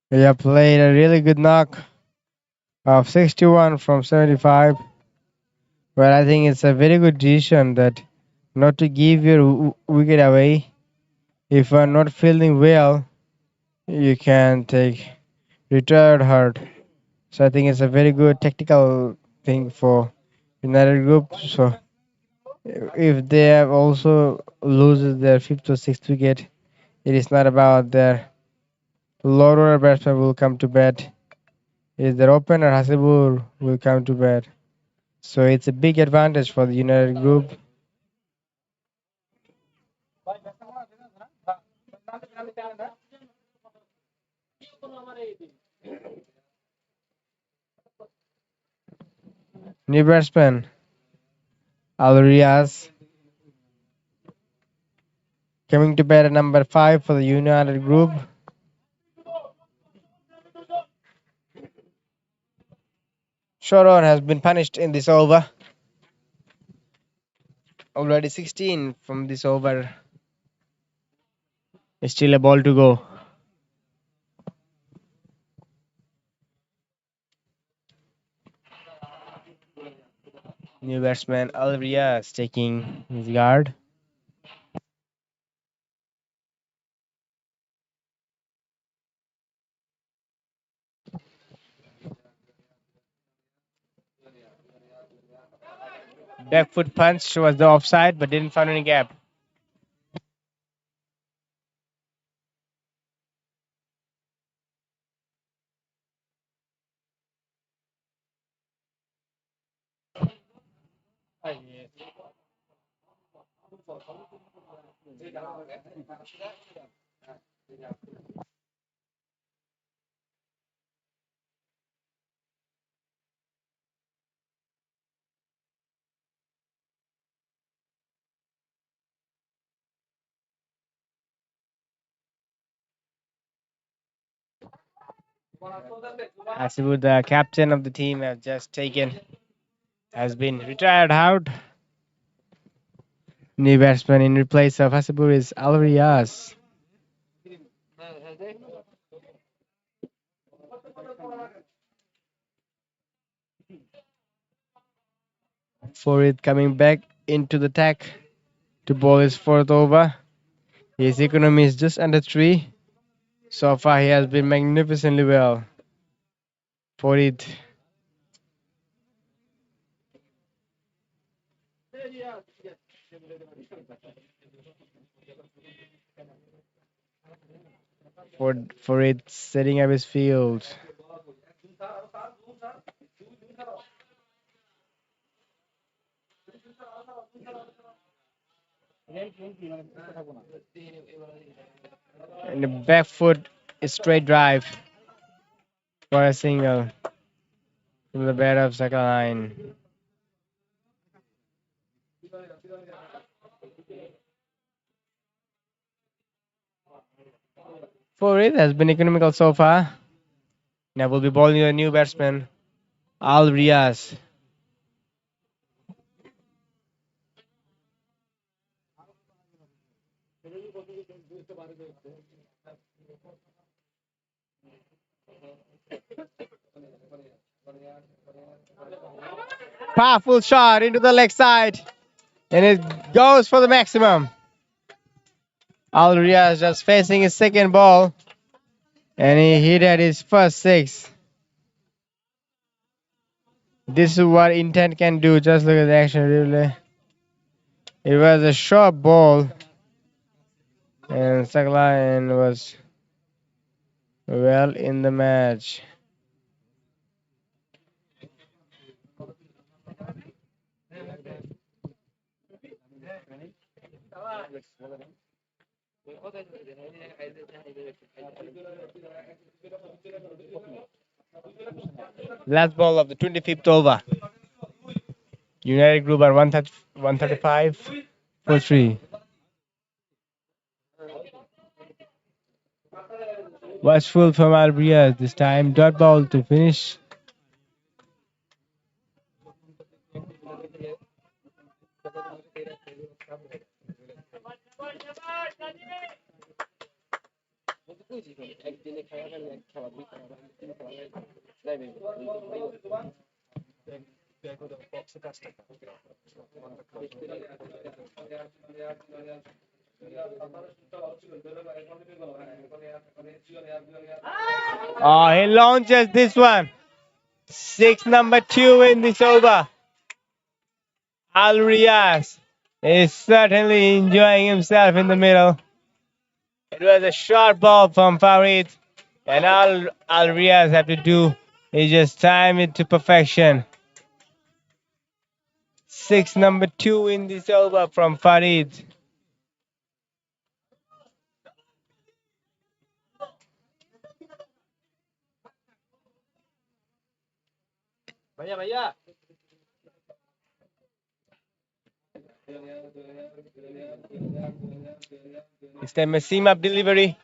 He have played a really good knock of 61 from 75. Well, I think it's a very good decision that not to give your wicket away. If you are not feeling well, you can take retired hard. So I think it's a very good tactical thing for United Group. So if they have also loses their fifth or sixth wicket, it is not about their lower batsman will come to bat. It is their opener Hasibur will come to bat. So it's a big advantage for the United Group. New batsman Al Riaz coming to bat at number 5 for the United Group. Sharon has been punished in this over. Already 16 from this over. Still a ball to go. New batsman Al Riaz taking his guard. Back foot punch was the offside, but didn't find any gap. Asibu, the captain of the team, has been retired out. New batsman in replace of Hasibu is Alrias. Farid coming back into the attack to bowl his fourth over. His economy is just under 3. So far, he has been magnificently well. Farid. Farid setting up his field. And the back foot is straight drive for a single from the bat of second line. Farid has been economical so far. Now will be bowling a new batsman, Al Riaz. Powerful shot into the leg side, and it goes for the maximum. Al Riaz just facing his second ball, and he hit at his first 6. This is what intent can do. Just look at the action replay. It was a short ball, and Sakline was well in the match. Last ball of the 25th over. United Group are 135 for 3. Watchful from Albrias this time. Dot ball to finish. Oh, he launches this one. 6 number 2 in this over. Al Riaz is certainly enjoying himself in the middle. It was a short ball from Farid, and all Al Riaz have to do is just time it to perfection. 6 number 2 in this over from Farid. It's the seam up delivery.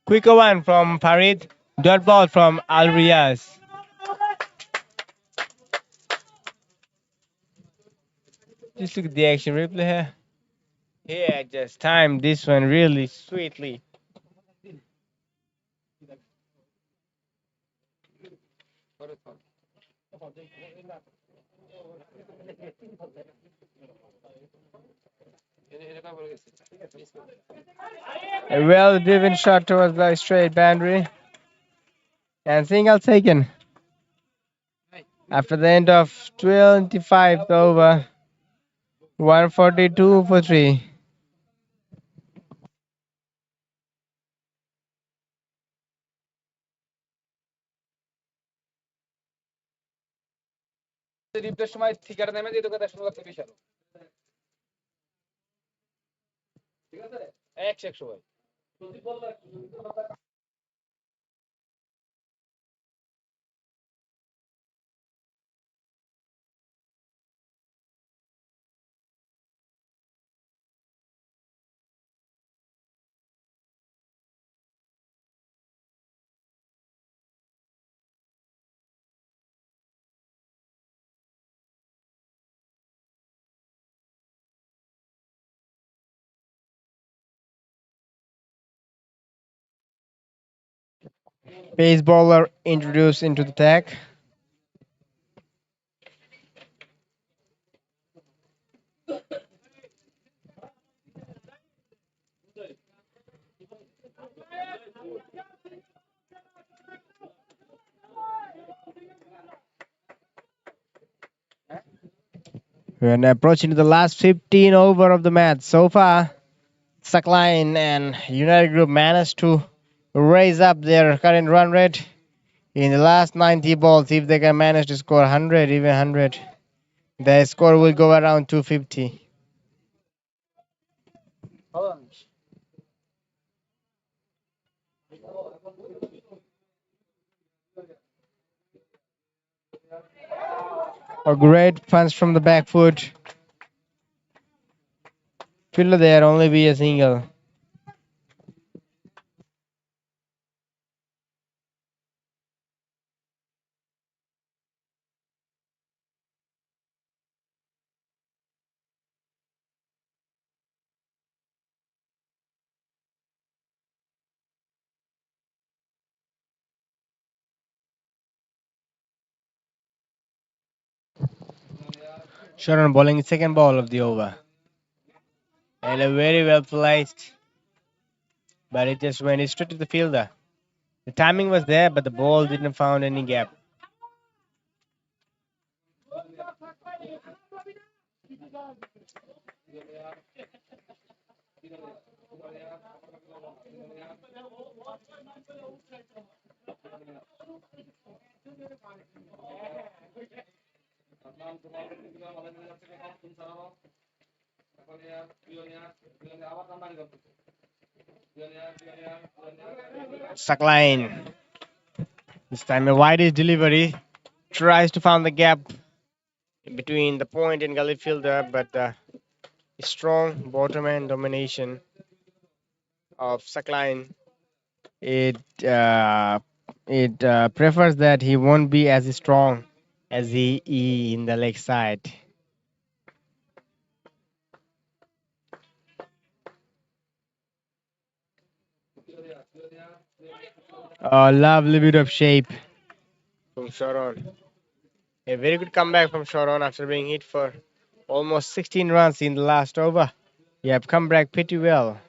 Quicker one from Farid. Dot ball from Al Riaz. Just look at the action replay here. Yeah, just timed this one really sweetly. A well-driven shot towards the straight boundary. And single taken. After the end of 25th over, 142 for 3. রিপ্লের সময় ঠিকাটা নেমে যেত কথা শুনলাম বিশাল ঠিক আছে 100 ভাই Pace bowler introduced into the deck. We are now approaching to the last 15 over of the match. So far, Sackline and United Group managed to raise up their current run rate in the last 90 balls. If they can manage to score 100, even 100, their score will go around 250. A great punch from the back foot. Fielder there, only be a single. Sharon bowling his second ball of the over. And a very well placed, but it just went straight to the fielder. The timing was there, but the ball didn't found any gap. Sackline. This time a wide delivery. Tries to find the gap between the point and gully fielder, but strong bottom end domination of Sackline. It prefers that he won't be as strong as he is in the leg side. A lovely bit of shape from Sharon. A very good comeback from Sharon after being hit for almost 16 runs in the last over. You have come back pretty well.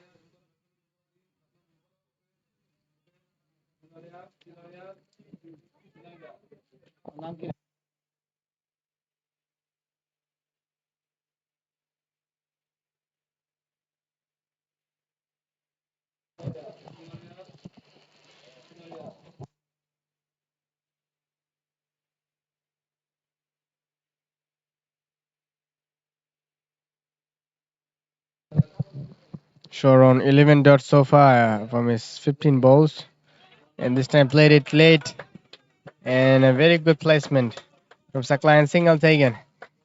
Sharon 11 dots so far from his 15 balls, and this time played it late, and a very good placement from Sackline. Single taken.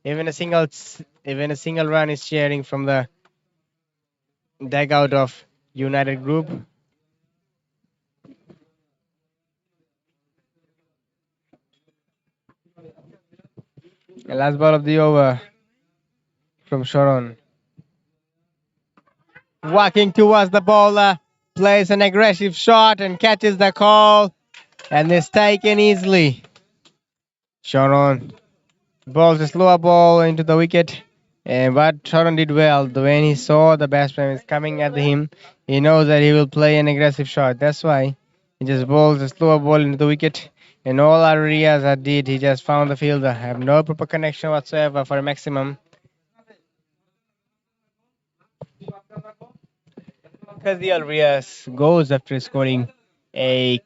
Even a single run is sharing from the dugout of United Group. The last ball of the over from Sharon. Walking towards the bowler, plays an aggressive shot and catches the call, and is taken easily. Sharon bowls a slower ball into the wicket, but Sharon did well. When he saw the batsman is coming at him, he knows that he will play an aggressive shot. That's why he just bowls a slower ball into the wicket. And all areas that did, he just found the fielder. Have no proper connection whatsoever for a maximum. Kaziel Rios goes after scoring a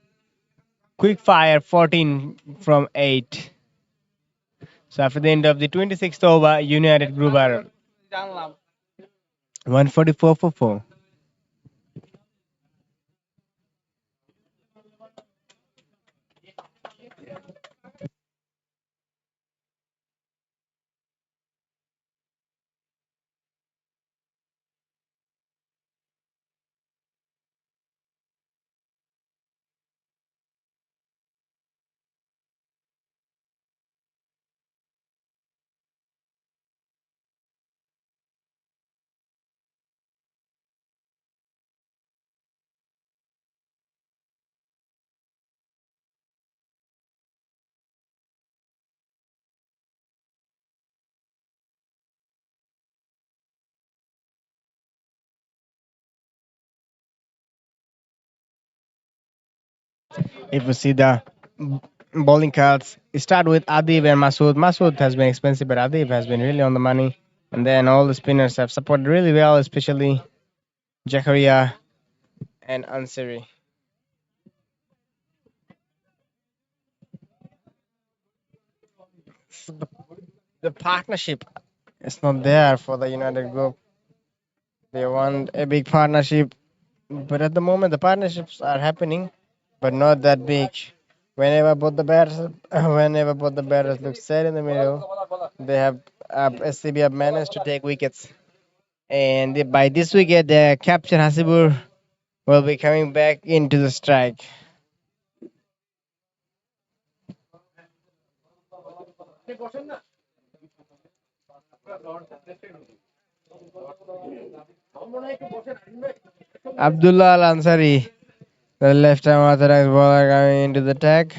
quick fire 14 from 8. So after the end of the 26th over, United Group are 144 for 4. If you see the bowling cards, start with Adib and Masood. Masood has been expensive, but Adib has been really on the money. And then all the spinners have supported really well, especially Jakaria and Ansari. So the partnership is not there for the United Group. They want a big partnership, but at the moment the partnerships are happening, but not that big. Whenever both the batters look set in the middle, they have SCB have managed to take wickets. And by this wicket, the captain Hasibur will be coming back into the strike. Abdullah Al Ansari, the left-arm orthodox bowler coming into the tag.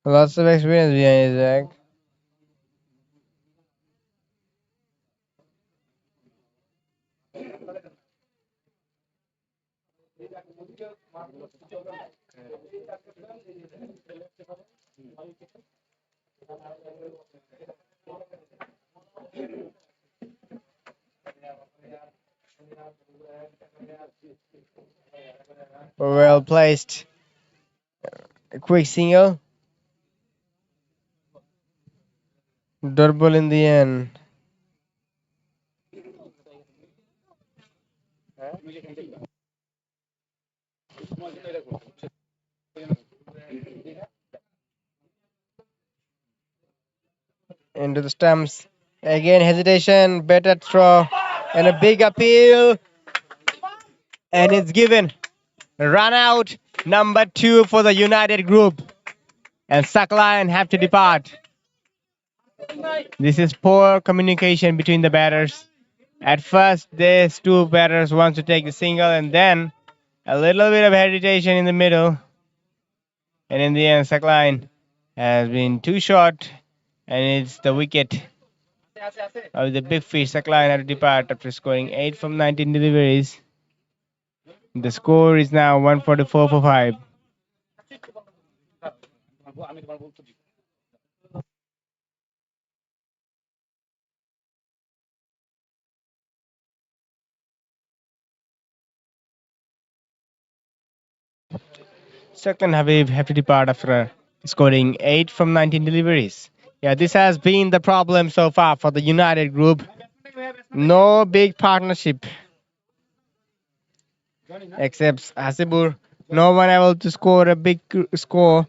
Lots of experience behind his back. Well placed. A quick single. Dot ball in the end. Into the stumps. Again, hesitation, better throw, and a big appeal. And it's given. Run out number 2 for the United Group. And Saklion have to depart. This is poor communication between the batters. At first, these two batters want to take the single, and then a little bit of hesitation in the middle. And in the end, Saklion has been too short, and it's the wicket of the big fish. Saklion had to depart after scoring 8 from 19 deliveries. The score is now 144 for 5. Saklan Habib have to depart after scoring 8 from 19 deliveries. Yeah, this has been the problem so far for the United Group. No big partnership except Hasibur. No one able to score a big score.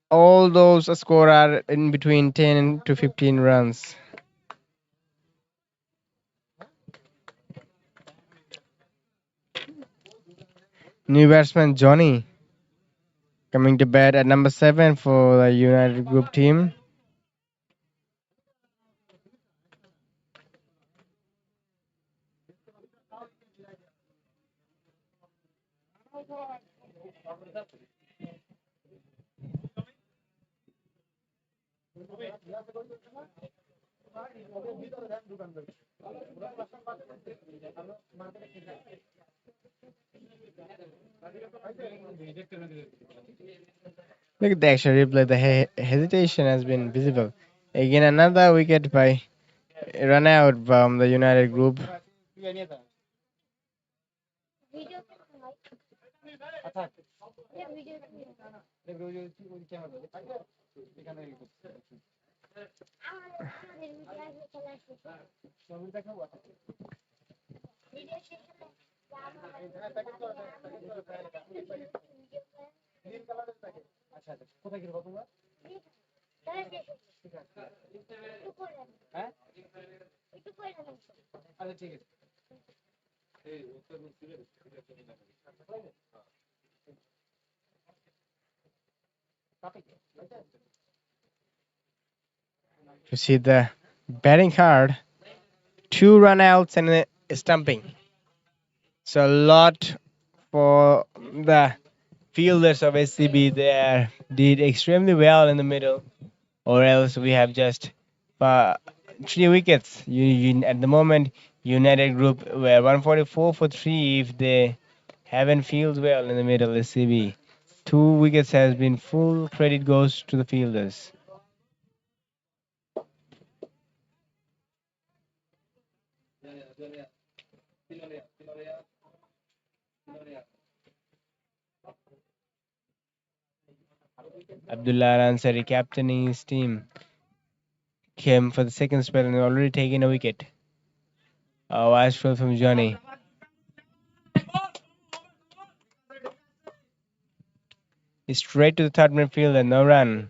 All those score are in between 10 to 15 runs. New batsman Johnny coming to bat at number 7 for the United Group team. Look at the action replay. The hesitation has been visible. Again, another wicket by run out from the United Group. You see the batting card, 2 run outs and a stumping. So a lot for the fielders of SCB there. Did extremely well in the middle, or else we have just uh, 3 wickets. At the moment, United Group were 144 for 3 if they haven't fielded well in the middle SCB. 2 wickets has been full credit goes to the fielders. Abdullah Ansari captaining his team came for the second spell and already taken a wicket. A wise throw from Johnny. Straight to the third man fielder, no run.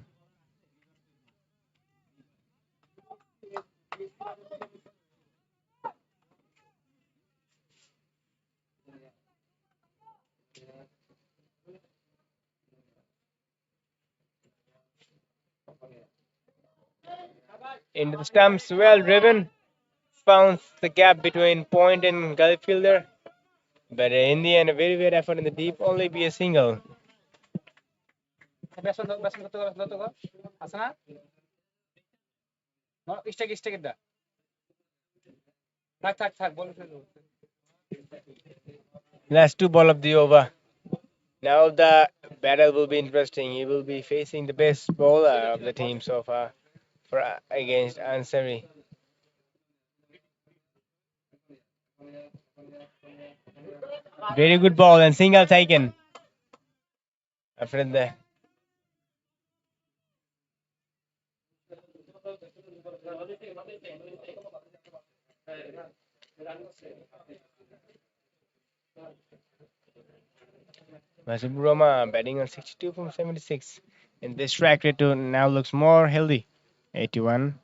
Into the stumps, well driven. Found the gap between point and gully fielder. But in the end, a very good effort in the deep, only be a single. Last 2 ball of the over. Now the battle will be interesting. He will be facing the best bowler of the team so far for against Ansari. Very good ball and single taken. After the Masud Roma batting on 62 from 76. And this strike rate now looks more healthy. 81.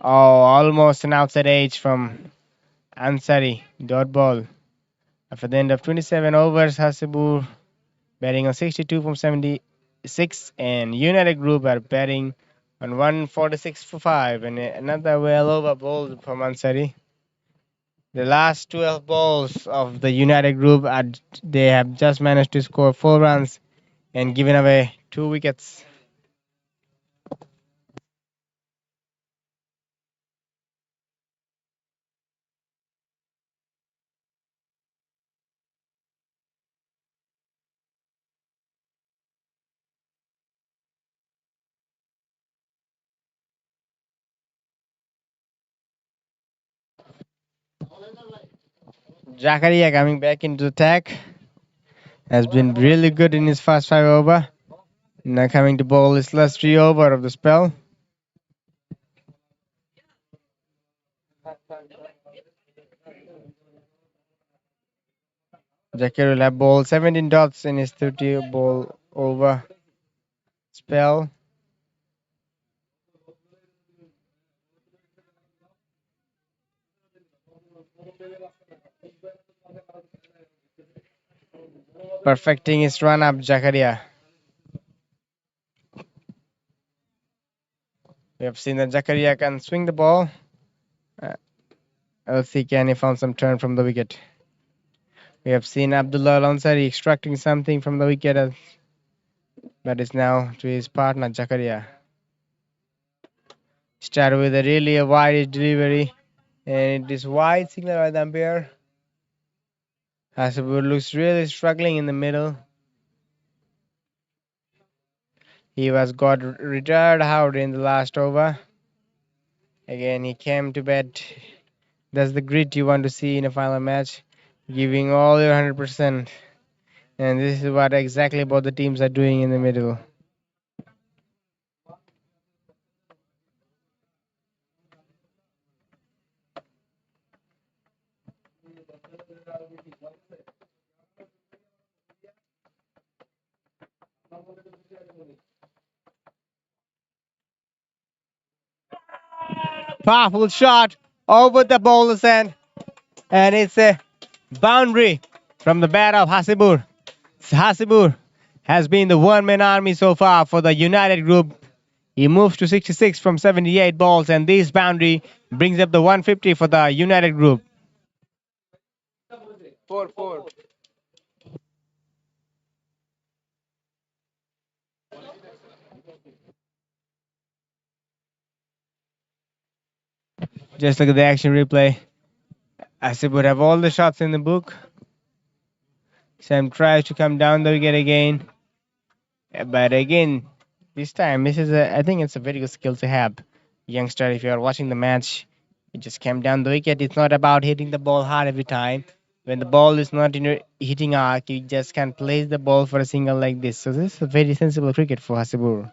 Oh, almost an outside edge from Ansari. Dot ball. After the end of 27 overs, Hasibur batting on 62 from 76. And United Group are batting on 146 for 5. And another well over ball from Ansari. The last 12 balls of the United Group, they have just managed to score 4 runs and given away 2 wickets. Zakaria coming back into the attack has been really good in his first 5 over. Now coming to bowl his last 3 over of the spell. Zakaria will have bowled 17 dots in his 30 ball over spell. Perfecting his run up, Zakaria. We have seen that Zakaria can swing the ball. Let's see, can he found some turn from the wicket. We have seen Abdullah Ansari extracting something from the wicket that is now to his partner Zakaria. Start with a really wide delivery, and it is wide signal by the umpire. Hasibur looks really struggling in the middle. He was got retired out in the last over. Again, he came to bat That's the grit you want to see in a final match, giving all your 100%. And this is what exactly both the teams are doing in the middle. Powerful shot over the bowler's end, and it's a boundary from the bat of Hasibur. Hasibur has been the one-man army so far for the United group. He moves to 66 from 78 balls, and this boundary brings up the 150 for the United group. 4-4. Just look at the action replay. Hasibur have all the shots in the book. Sam tries to come down the wicket again. But again, this time, I think it's a very good skill to have. Youngster, if you are watching the match, you just came down the wicket. It's not about hitting the ball hard every time. When the ball is not in your hitting arc, you just can't place the ball for a single like this. So this is a very sensible cricket for Hasibur.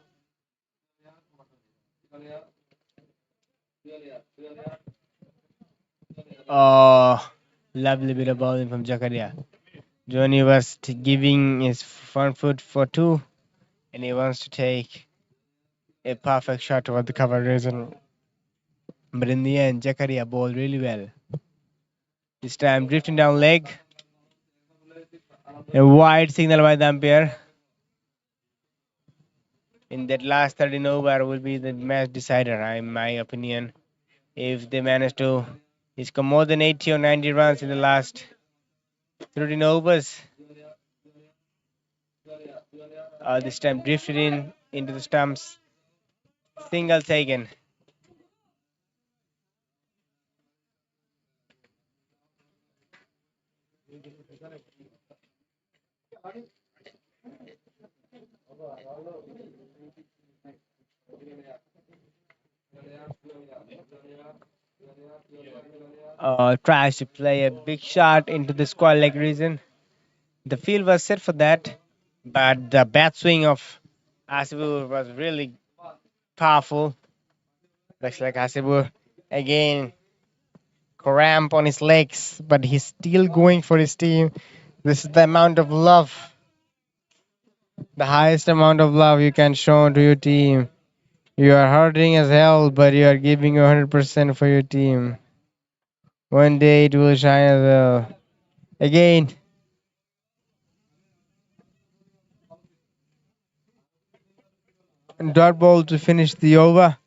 Oh, lovely bit of bowling from Jakaria. Johnny was giving his front foot for two, and he wants to take a perfect shot toward the cover reason. But in the end, Jakaria bowled really well. This time drifting down leg. A wide signal by the umpire. In that last 13 over will be the match decider, in my opinion. If they manage to score more than 80 or 90 runs in the last 13 overs, this time drifted into the stumps. Single taken. Tries to play a big shot into the square leg region. The field was set for that, but the bat swing of Asibur was really powerful. Looks like Asibur again cramp on his legs, but he's still going for his team. This is the amount of love, the highest amount of love you can show to your team. You are hurting as hell, but you are giving 100% for your team. One day it will shine as well. Again, dot ball to finish the over.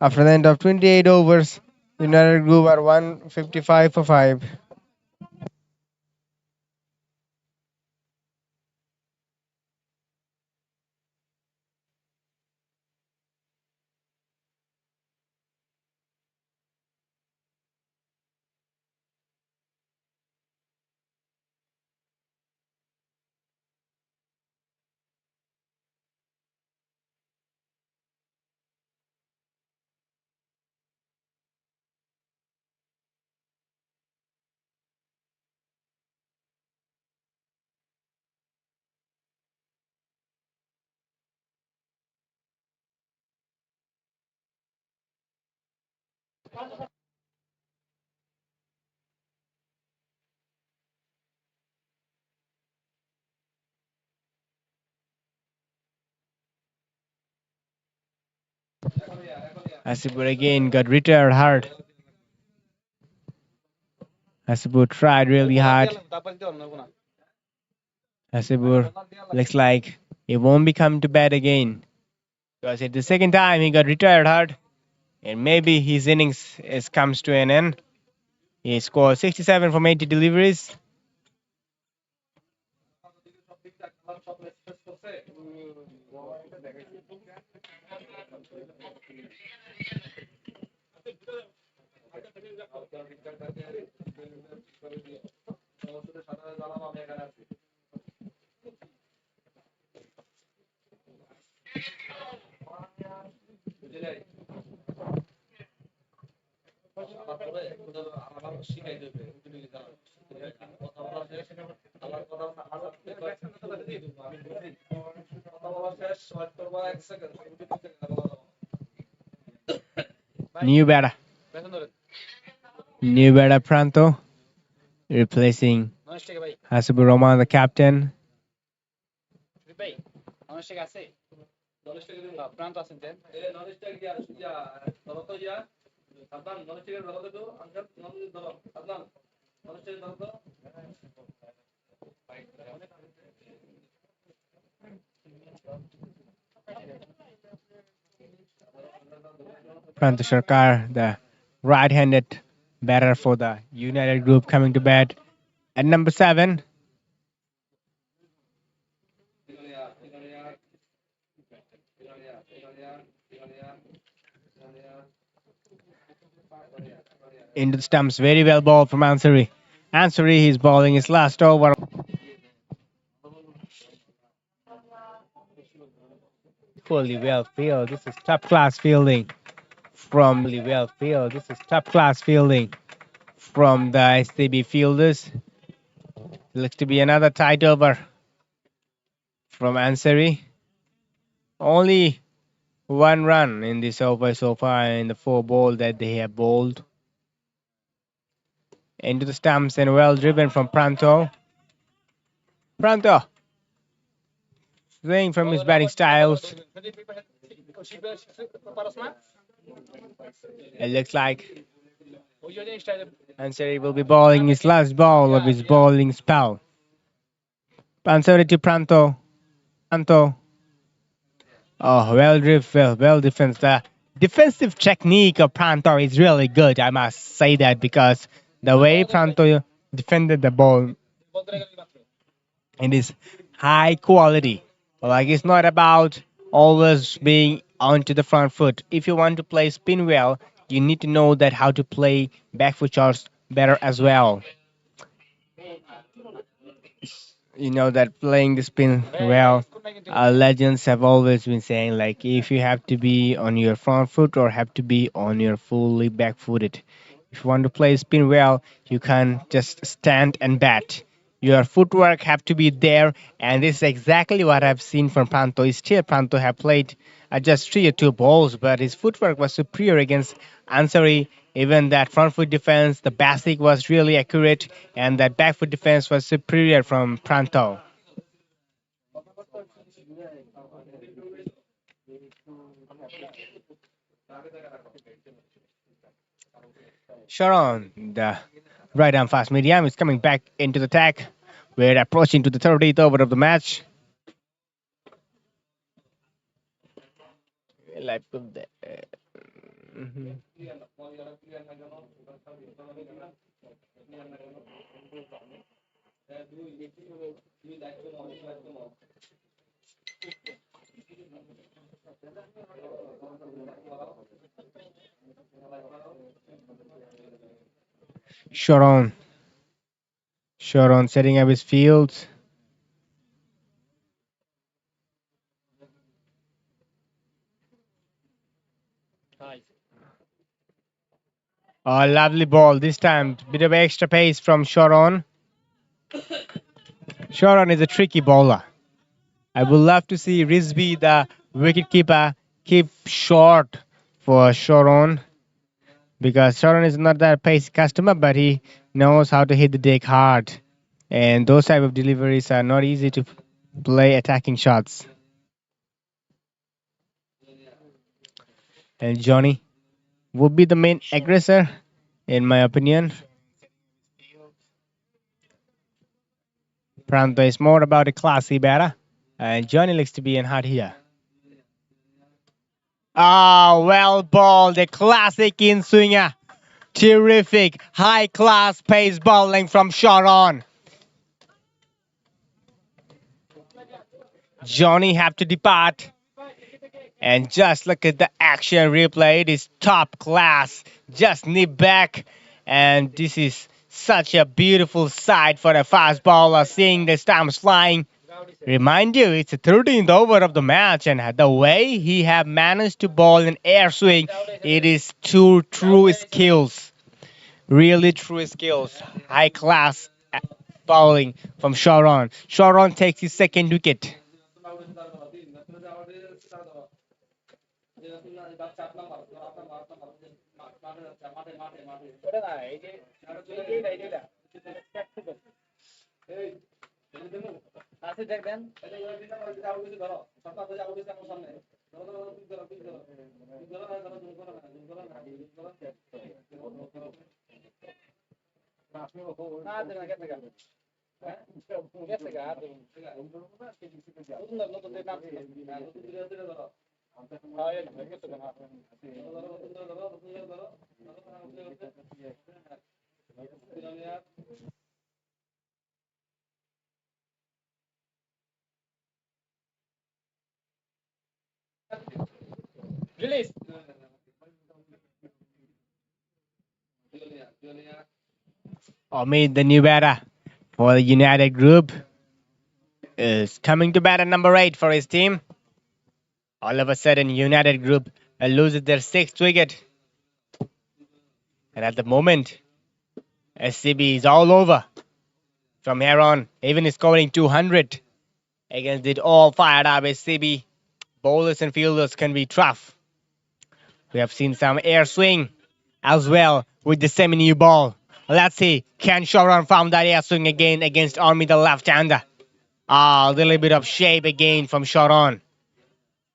After the end of 28 overs, United Group are 155 for 5. Hasibur again got retired hard. Hasibur tried really hard. Hasibur looks like he won't be coming to bat again. Because it's the second time he got retired hard. And maybe his innings comes to an end. He scored 67 from 80 deliveries. New batter. New batter Pranto replacing Hasibu Rahman, the captain. Pranto Sarkar, the right-handed batter for the United group, coming to bat at number 7. Into the stumps, very well ball from Ansari. Ansari is bowling his last over. Fully well field. This is top class fielding from the SCB fielders. Looks to be another tight over from Ansari. Only 1 run in this over so far in the 4 ball that they have bowled. Into the stumps and well driven from Pranto. Pranto swing from his batting styles. It looks like Ansari will be bowling his last ball of his bowling spell. Ansari to Pranto. Oh, well driven, well defense. The defensive technique of Pranto is really good, I must say that, because the way Pranto defended the ball, it is high quality. Like, it's not about always being onto the front foot. If you want to play spin well, you need to know that how to play back foot shots better as well. You know that playing the spin well, our legends have always been saying, like, if you have to be on your front foot or have to be on your fully back footed. If you want to play spin well, you can't just stand and bat. Your footwork have to be there, and this is exactly what I've seen from Pranto. Still, Pranto have played just 3 or 2 balls, but his footwork was superior against Ansari. Even that front foot defense, the basic was really accurate, and that back foot defense was superior from Pranto. Sharon, the right arm fast medium, is coming back into the attack. We're approaching to the 30th over of the match. Sharon setting up his fields. Oh, lovely ball. This time, bit of extra pace from Sharon. Sharon is a tricky bowler. I would love to see Rizvi, the wicketkeeper, keep short for Sharon, because Sharon is not that pace customer, but he knows how to hit the deck hard. And those type of deliveries are not easy to play attacking shots. And Johnny would be the main aggressor, in my opinion. Pranto is more about a classy batter, and Johnny looks to be in hot here. Ah, well bowled, a classic in swinger. Terrific, high class pace bowling from Sharon. Johnny have to depart. And just look at the action replay. It is top class. Just nip back. And this is such a beautiful sight for a fast bowler, seeing the stumps flying. Remind you, it's the 13th over of the match, and the way he have managed to bowl an air swing, it is two true skills. Really true skills. High class bowling from Sharon. Sharon takes his second wicket. Omid, the new batter for the United Group, is coming to bat at number 8 for his team. All of a sudden, United Group loses their 6th wicket. And at the moment, SCB is all over. From here on, even scoring 200 against it all fired up SCB, bowlers and fielders can be tough. We have seen some air swing as well with the semi-new ball. Let's see, can Sharon found that air swing again against Army, the left-hander? A little bit of shape again from Sharon.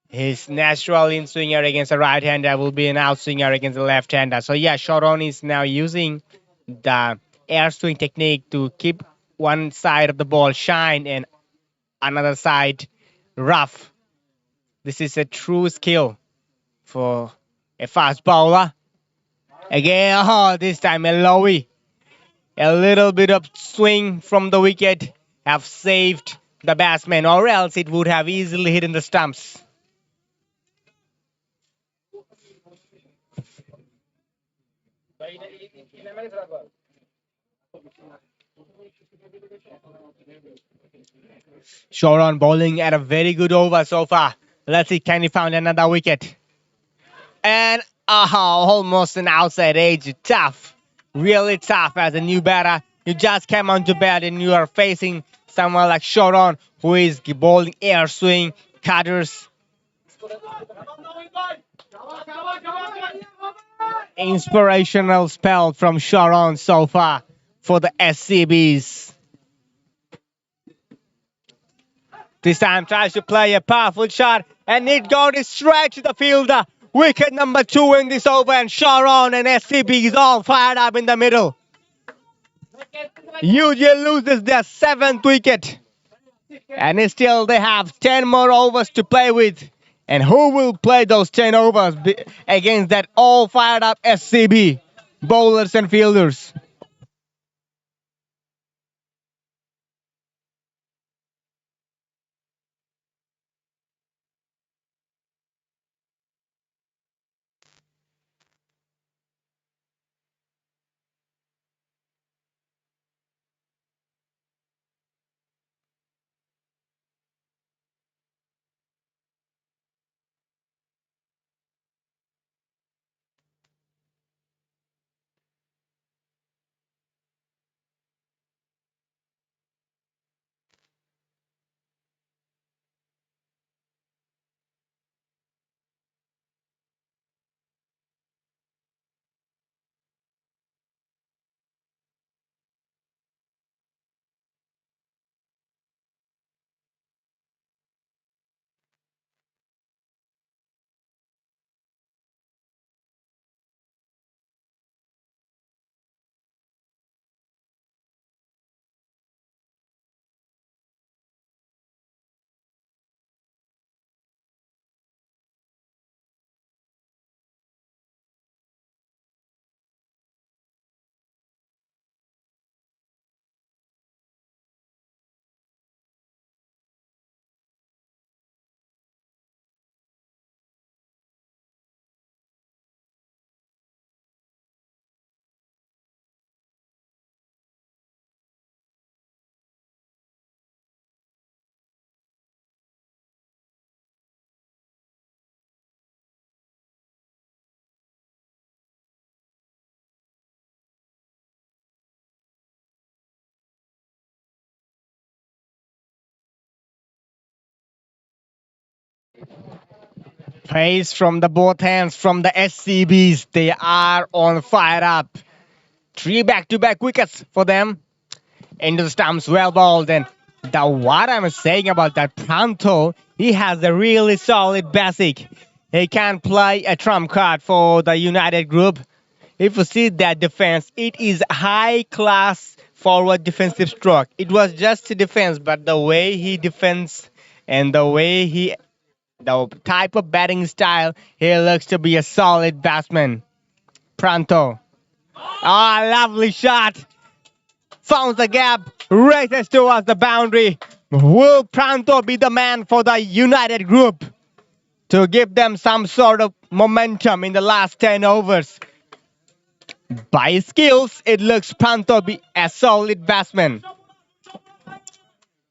His natural in-swinger against a right-hander will be an out-swinger against a left-hander. So yeah, Sharon is now using the air swing technique to keep one side of the ball shine and another side rough. This is a true skill for a fast bowler. Again, this time a lowy. A little bit of swing from the wicket have saved the batsman, or else it would have easily hit in the stumps. Sharon bowling at a very good over so far. Let's see, can he find another wicket? And almost an outside edge. Tough. Really tough as a new batter. You just came onto bat and you are facing someone like Sharon who is bowling air swing, cutters. Inspirational spell from Sharon so far for the SCBs. This time tries to play a powerful shot and it goes straight to the fielder. Wicket number 2 in this over and Sharon and SCB is all fired up in the middle. UGL loses their 7th wicket. And still they have 10 more overs to play with. And who will play those 10 overs against that all fired up SCB bowlers and fielders? Pace from the both hands from the SCBs. They are on fire up. 3 back-to-back wickets for them. Into the stumps, well balled. And what I'm saying about that Pranto, he has a really solid basic. He can play a trump card for the United group. If you see that defense, it is high class forward defensive stroke. It was just a defense, but the way he defends and the type of batting style, he looks to be a solid batsman. Pranto. Ah, lovely shot. Found the gap, races towards the boundary. Will Pranto be the man for the United group to give them some sort of momentum in the last 10 overs? By his skills, it looks Pranto be a solid batsman.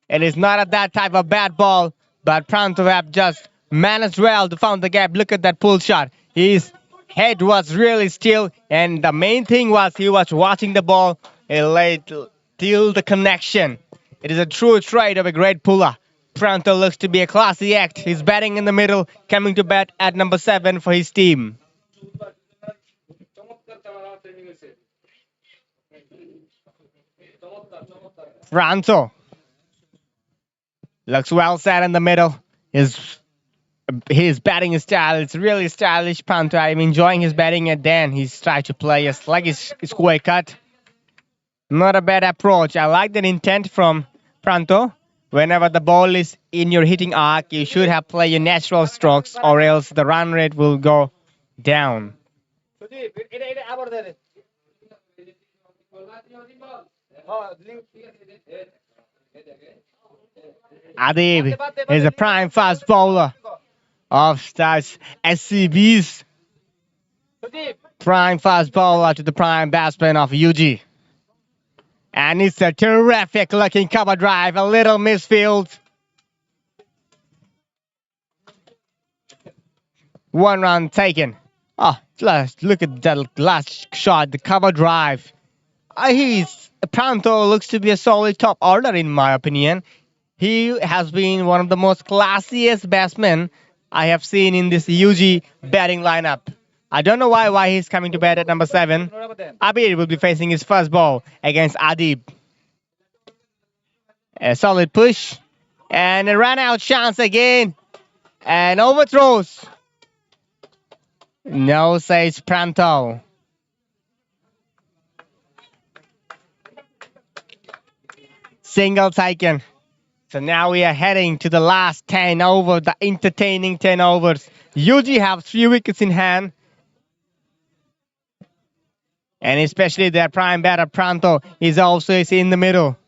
It is not that type of bad ball, but Pranto have just managed well to find the gap. Look at that pull shot. His head was really still, and the main thing was he was watching the ball till the connection. It is a true trait of a great puller. Pranto looks to be a classy act. He's batting in the middle, coming to bat at number 7 for his team. Pranto looks well set in the middle. His batting style, it's really stylish. Pranto, I'm enjoying his batting, and then he's trying to play a sluggish square cut. Not a bad approach. I like that intent from Pranto. Whenever the ball is in your hitting arc, you should have play your natural strokes, or else the run rate will go down. Adib is a prime fast bowler of stars SCBs. Prime fast bowler to the prime batsman of UG. And it's a terrific looking cover drive, a little misfield. 1 run taken. Oh, look at that last shot, the cover drive. Pranto looks to be a solid top order in my opinion. He has been one of the most classiest batsmen I have seen in this UG batting lineup. I don't know why he's coming to bat at number 7. Abir will be facing his first ball against Adib. A solid push. And a run out chance again. And overthrows. No, says Pranto. Single taken. So now we are heading to the last 10 overs, the entertaining 10 overs. UG have 3 wickets in hand. And especially their prime batter, Pranto, is also in the middle.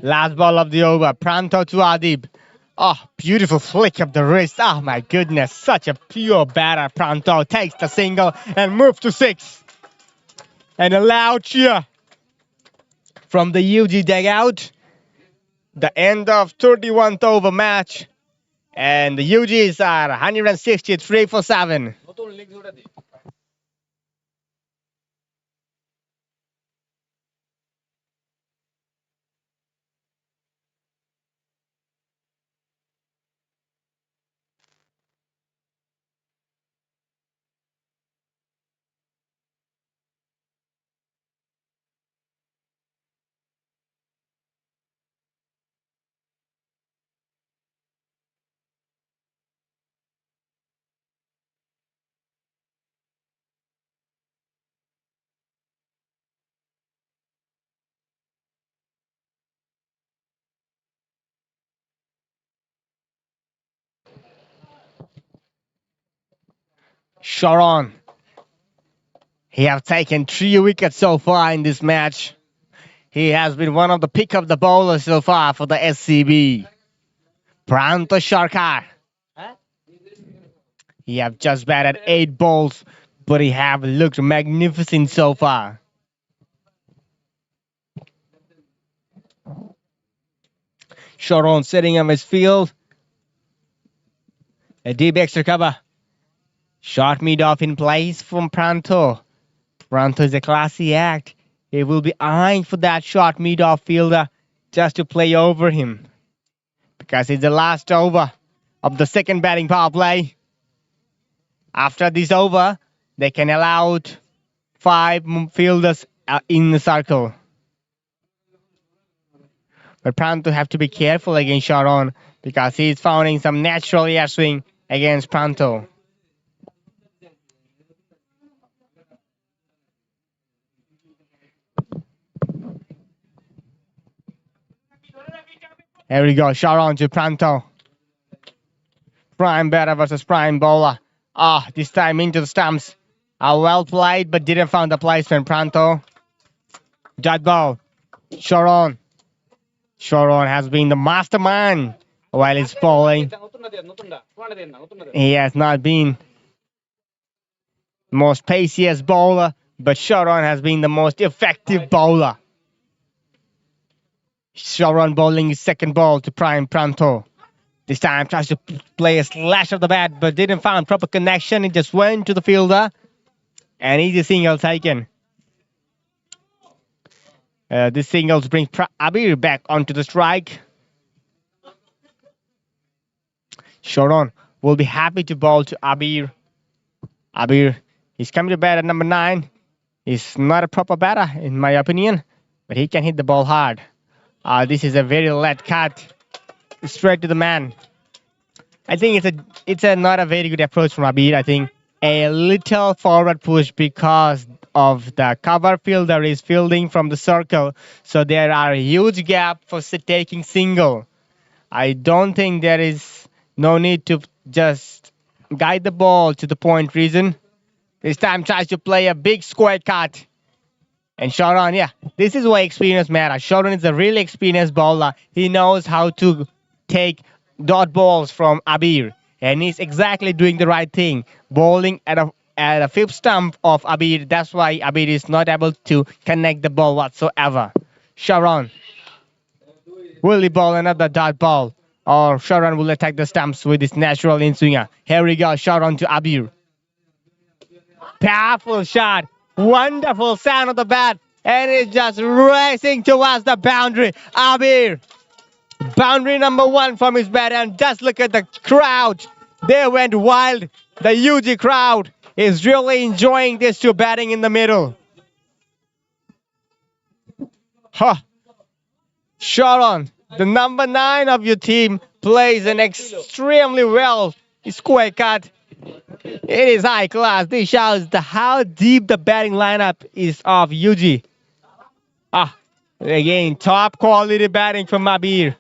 Last ball of the over, Pranto to Adib. Oh, beautiful flick of the wrist. Oh my goodness, such a pure batter. Pranto takes the single and moves to 6. And a loud cheer from the UG dugout. The end of 31th over match. And the UGs are 163 for 7. Sharon. He has taken 3 wickets so far in this match. He has been one of the pick of the bowlers so far for the SCB. Pranto Sharkar. He have just batted 8 balls, but he have looked magnificent so far. Sharon sitting on his field. A deep extra cover. Shot mid off in place from Pranto. Pranto is a classy act. He will be eyeing for that short mid-off fielder just to play over him. Because it's the last over of the second batting power play. After this over, they can allow 5 fielders in the circle. But Pranto have to be careful against Sharon because he's finding some natural air swing against Pranto. Here we go, Sharon to Pranto. Prime batter versus prime bowler. This time into the stumps. Well played, but didn't find the placement. Pranto. Dot ball. Sharon. Sharon has been the mastermind while he's bowling. He has not been the most paciest bowler, but Sharon has been the most effective bowler. Sharon bowling his second ball to prime Pranto. This time tries to play a slash of the bat, but didn't find proper connection. It just went to the fielder. And easy single taken. This singles brings Abir back onto the strike. Sharon will be happy to bowl to Abir. Abir is coming to bat at number 9. He's not a proper batter, in my opinion, but he can hit the ball hard. This is a very late cut, straight to the man. I think it's not a very good approach from Abir. I think a little forward push because of the cover fielder is fielding from the circle, so there are a huge gap for taking single. I don't think there is no need to just guide the ball to the point region. This time tries to play a big square cut. And Sharon, this is why experience matters. Sharon is a really experienced bowler. He knows how to take dot balls from Abir. And he's exactly doing the right thing. Bowling at a fifth stump of Abir. That's why Abir is not able to connect the ball whatsoever. Sharon. Will he bowl another dot ball? Or Sharon will attack the stumps with his natural in-swinger. Here we go. Sharon to Abir. Powerful shot. Wonderful sound of the bat. And it's just racing towards the boundary. Abir. Boundary number 1 from his bat. And just look at the crowd. They went wild. The UG crowd is really enjoying this two batting in the middle. Sharon, the number 9 of your team, plays an extremely well square cut. It is high class. This shows how deep the batting lineup is of UG. Again, top quality batting from Abir.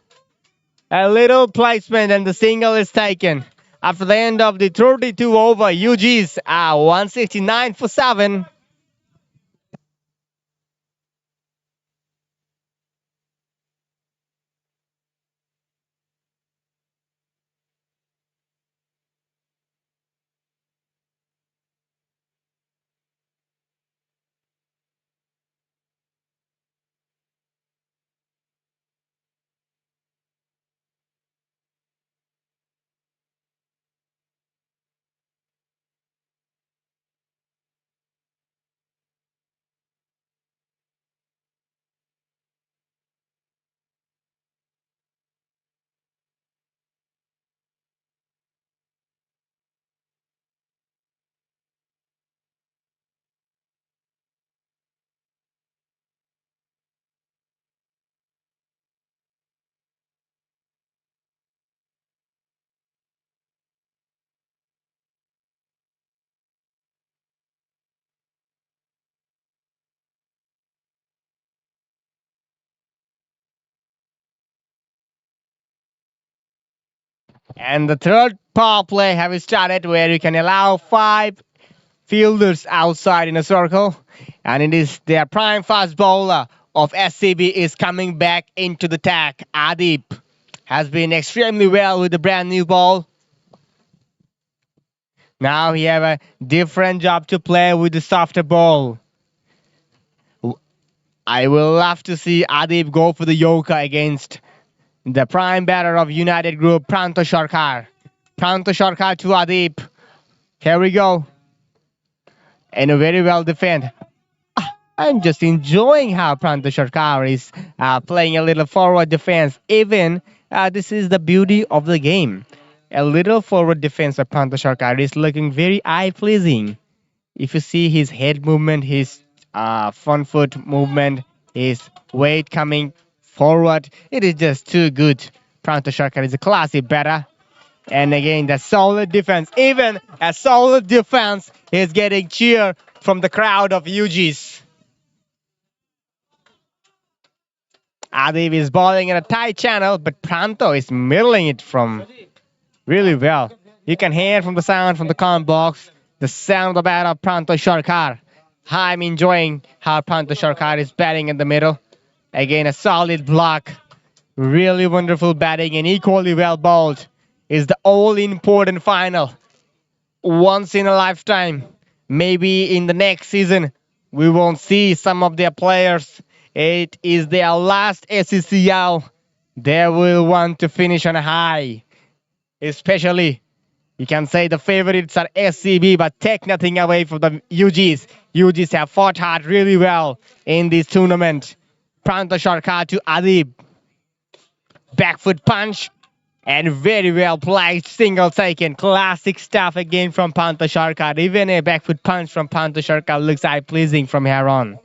A little placement and the single is taken. After the end of the 32 over, UG's 169 for 7. And the third power play have started where you can allow 5 fielders outside in a circle. And it is their prime fast bowler of SCB is coming back into the attack. Adib has been extremely well with the brand new ball. Now he have a different job to play with the softer ball. I will love to see Adib go for the Yoka against the prime batter of United Group, Pranto Sarkar. Pranto Sarkar to Adib. Here we go. And a very well defend. I'm just enjoying how Pranto Sarkar is playing a little forward defense. Even this is the beauty of the game. A little forward defense of Pranto Sarkar is looking very eye pleasing. If you see his head movement, his front foot movement, his weight coming forward, it is just too good. Pranto Sarkar is a classy batter. And again, the solid defense, even a solid defense is getting cheer from the crowd of UGs. Adib is bowling in a tight channel, but Pranto is middling it from really well. You can hear from the sound from the comment box, the sound of the bat of Pranto Sarkar. I'm enjoying how Pranto Sarkar is batting in the middle. Again, a solid block. Really wonderful batting and equally well bowled. Is the all-important final. Once in a lifetime. Maybe in the next season, we won't see some of their players. It is their last SCCL. They will want to finish on a high. Especially, you can say the favorites are SCB, but take nothing away from the UGs. UGs have fought hard really well in this tournament. Pranto Sarkar to Adib. Back foot punch. And very well played, single taken. Classic stuff again from Pranto Sarkar. Even a back foot punch from Pranto Sarkar looks eye pleasing from here on.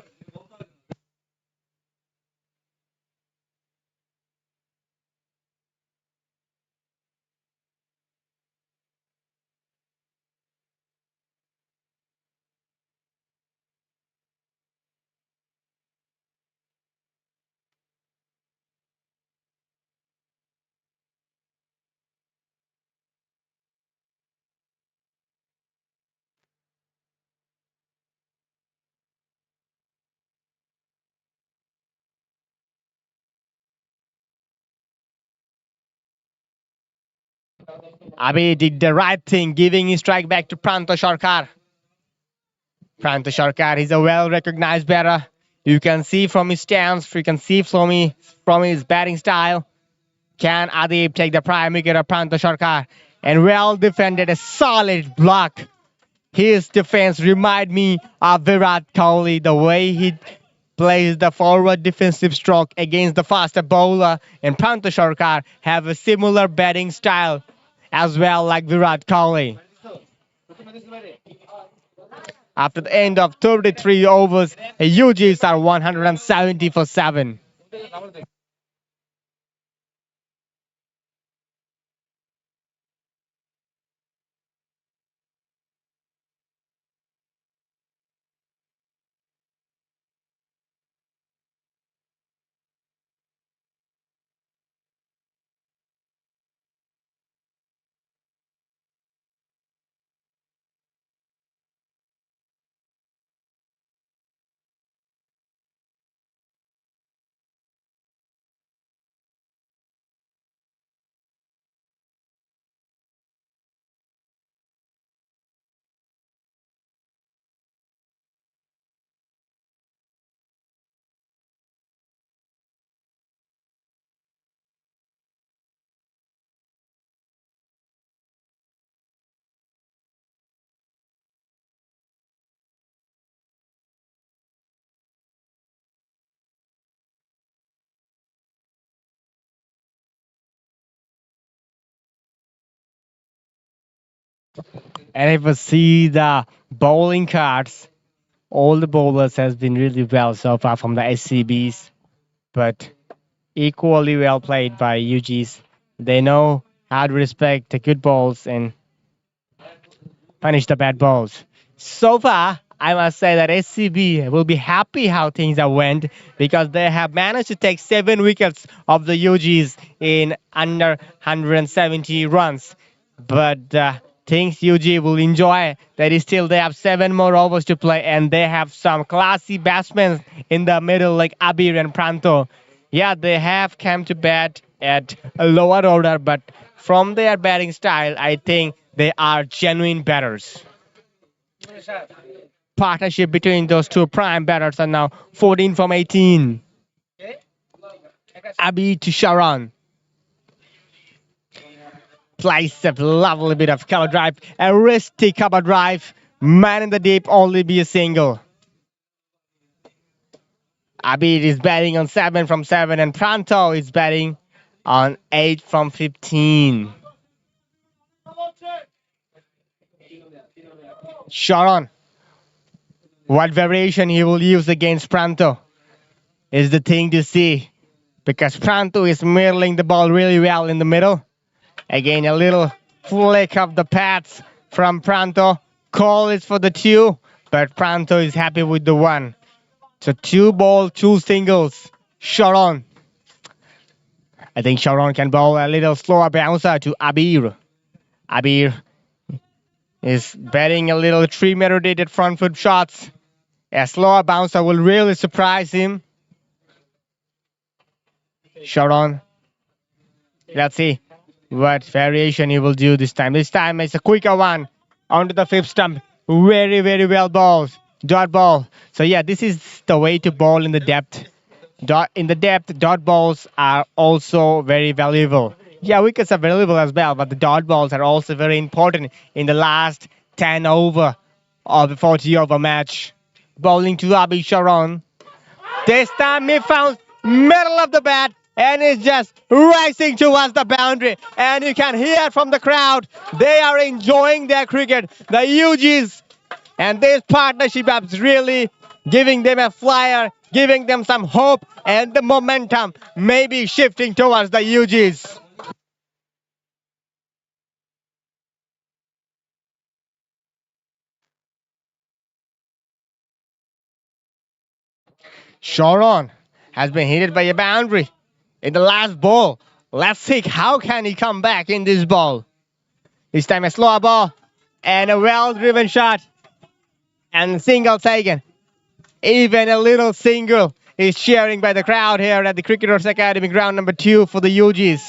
Abi did the right thing, giving his strike back to Pranto Sarkar. Pranto Sarkar is a well-recognized batter. You can see from his stance, you can see from his batting style. Can Adib take the prime wicket of Pranto Sarkar? And well defended, a solid block. His defense remind me of Virat Kohli, the way he plays the forward defensive stroke against the faster bowler, and Pranto Sarkar have a similar batting style as well like Virat Kohli. After the end of 33 overs, the UGs are 170 for 7. And if you see the bowling cards, all the bowlers has been really well so far from the SCBs, but equally well played by UGs. They know how to respect the good balls and punish the bad balls. So far, I must say that SCB will be happy how things have went because they have managed to take 7 wickets of the UGs in under 170 runs. But things UG will enjoy that is still they have 7 more overs to play and they have some classy batsmen in the middle like Abir and Pranto. Yeah, they have come to bat at a lower order, but from their batting style, I think they are genuine batters. Partnership between those two prime batters are now 14 from 18. Abi to Sharon. Plays a lovely bit of cover drive. A risky cover drive. Man in the deep, only be a single. Abid is batting on 7 from 7, and Pranto is batting on 8 from 15. Sharon, what variation he will use against Pranto is the thing to see, because Pranto is mirroring the ball really well in the middle. Again, a little flick of the pads from Pranto. Call is for the 2, but Pranto is happy with the 1. So 2 ball, 2 singles. Sharon. I think Sharon can bowl a little slower bouncer to Abir. Abir is batting a little 3-meter dated front foot shots. A slower bouncer will really surprise him. Sharon. Let's see what variation he will do this time. This time it's a quicker one. Onto the 5th stump. Very, very well bowled. Dot ball. So yeah, this is the way to bowl in the depth. In the depth, dot balls are also very valuable. Yeah, wickets are valuable as well, but the dot balls are also very important in the last 10 over of the 40 over match. Bowling to Abhi Sharon. This time he found middle of the bat and is just racing towards the boundary. And you can hear from the crowd, they are enjoying their cricket. The UGs and this partnership is really giving them a flyer, giving them some hope, and the momentum may be shifting towards the UGs. Sharon has been hit by a boundary in the last ball. Let's see how can he come back in this ball. This time a slower ball and a well-driven shot and single taken. Even a little single is cheering by the crowd here at the Cricketers Academy ground number 2 for the UGs.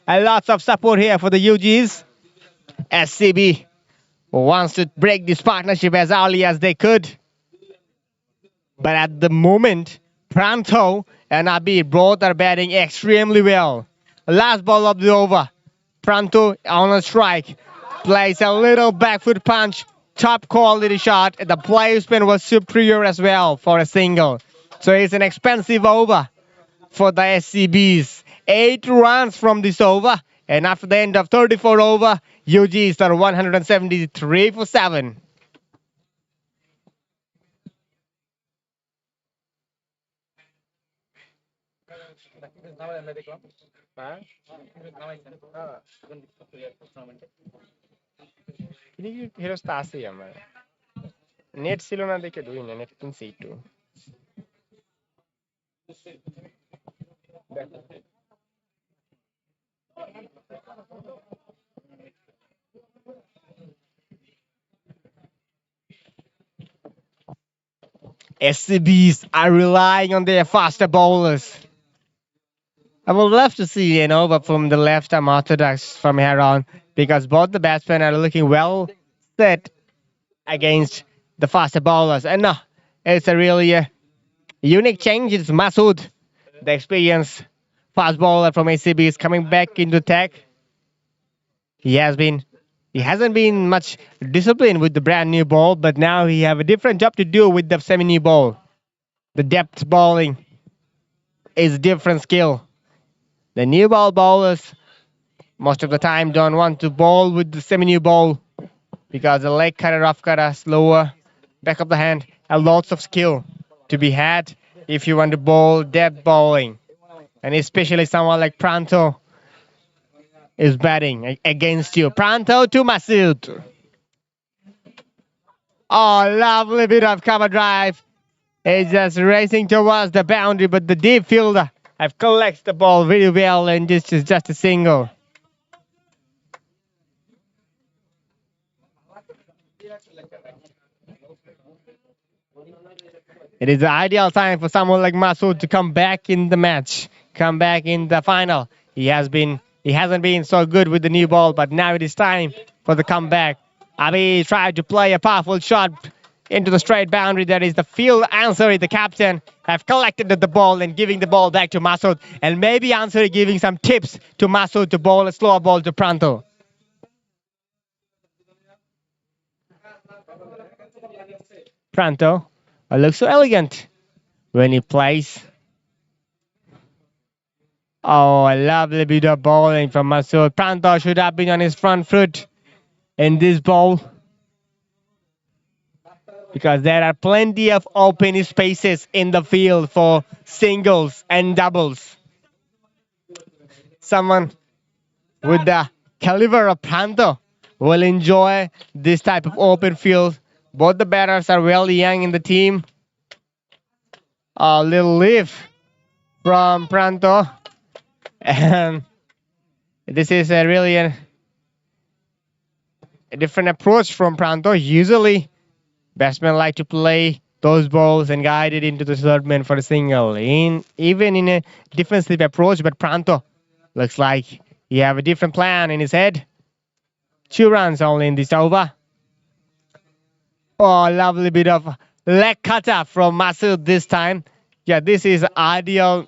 And lots of support here for the UGs. SCB wants to break this partnership as early as they could. But at the moment, Pranto and Abir both are batting extremely well. Last ball of the over. Pranto on a strike. Plays a little back foot punch. Top quality shot. The placement was superior as well for a single. So it's an expensive over for the SCBs. 8 runs from this over. And after the end of 34 over, UGs are 173 for 7. Net ছিল না দেখে ধুই না, net কিনছি একটু। SCBs are relying on their faster bowlers. I would love to see an over from the left-arm orthodox from here on, because both the batsmen are looking well set against the faster bowlers. And no, it's a really unique change. It's Masood, the experienced fast bowler from ACB, is coming back into attack. He hasn't been much disciplined with the brand new ball, but now he have a different job to do with the semi-new ball. The depth bowling is different skill. The new ball bowlers most of the time don't want to bowl with the semi-new ball because the leg cutter, off cutter, slower, back of the hand, have lots of skill to be had if you want to bowl depth bowling. And especially someone like Pranto is batting against you. Pranto to Masood. Oh, lovely bit of cover drive. He's just racing towards the boundary, but the deep fielder have collected the ball very well, and this is just a single. It is the ideal time for someone like Masood to come back in the match, come back in the final. He hasn't been so good with the new ball, but now it is time for the comeback. Abi tried to play a powerful shot into the straight boundary. That is the field Ansari, the captain, have collected the ball and giving the ball back to Masood. And maybe Ansari giving some tips to Masood to bowl a slower ball to Pranto. Pranto looks so elegant when he plays. Oh, a lovely bit of bowling from Masood. Pranto should have been on his front foot in this ball because there are plenty of open spaces in the field for singles and doubles. Someone with the caliber of Pranto will enjoy this type of open field. Both the batters are well young in the team. A little leaf from Pranto. And this is a different approach from Pranto. Usually, batsmen like to play those balls and guide it into the third man for a single. Even in a defensive approach, but Pranto looks like he have a different plan in his head. 2 runs only in this over. Oh, lovely bit of leg cutter from Masood this time. Yeah, this is ideal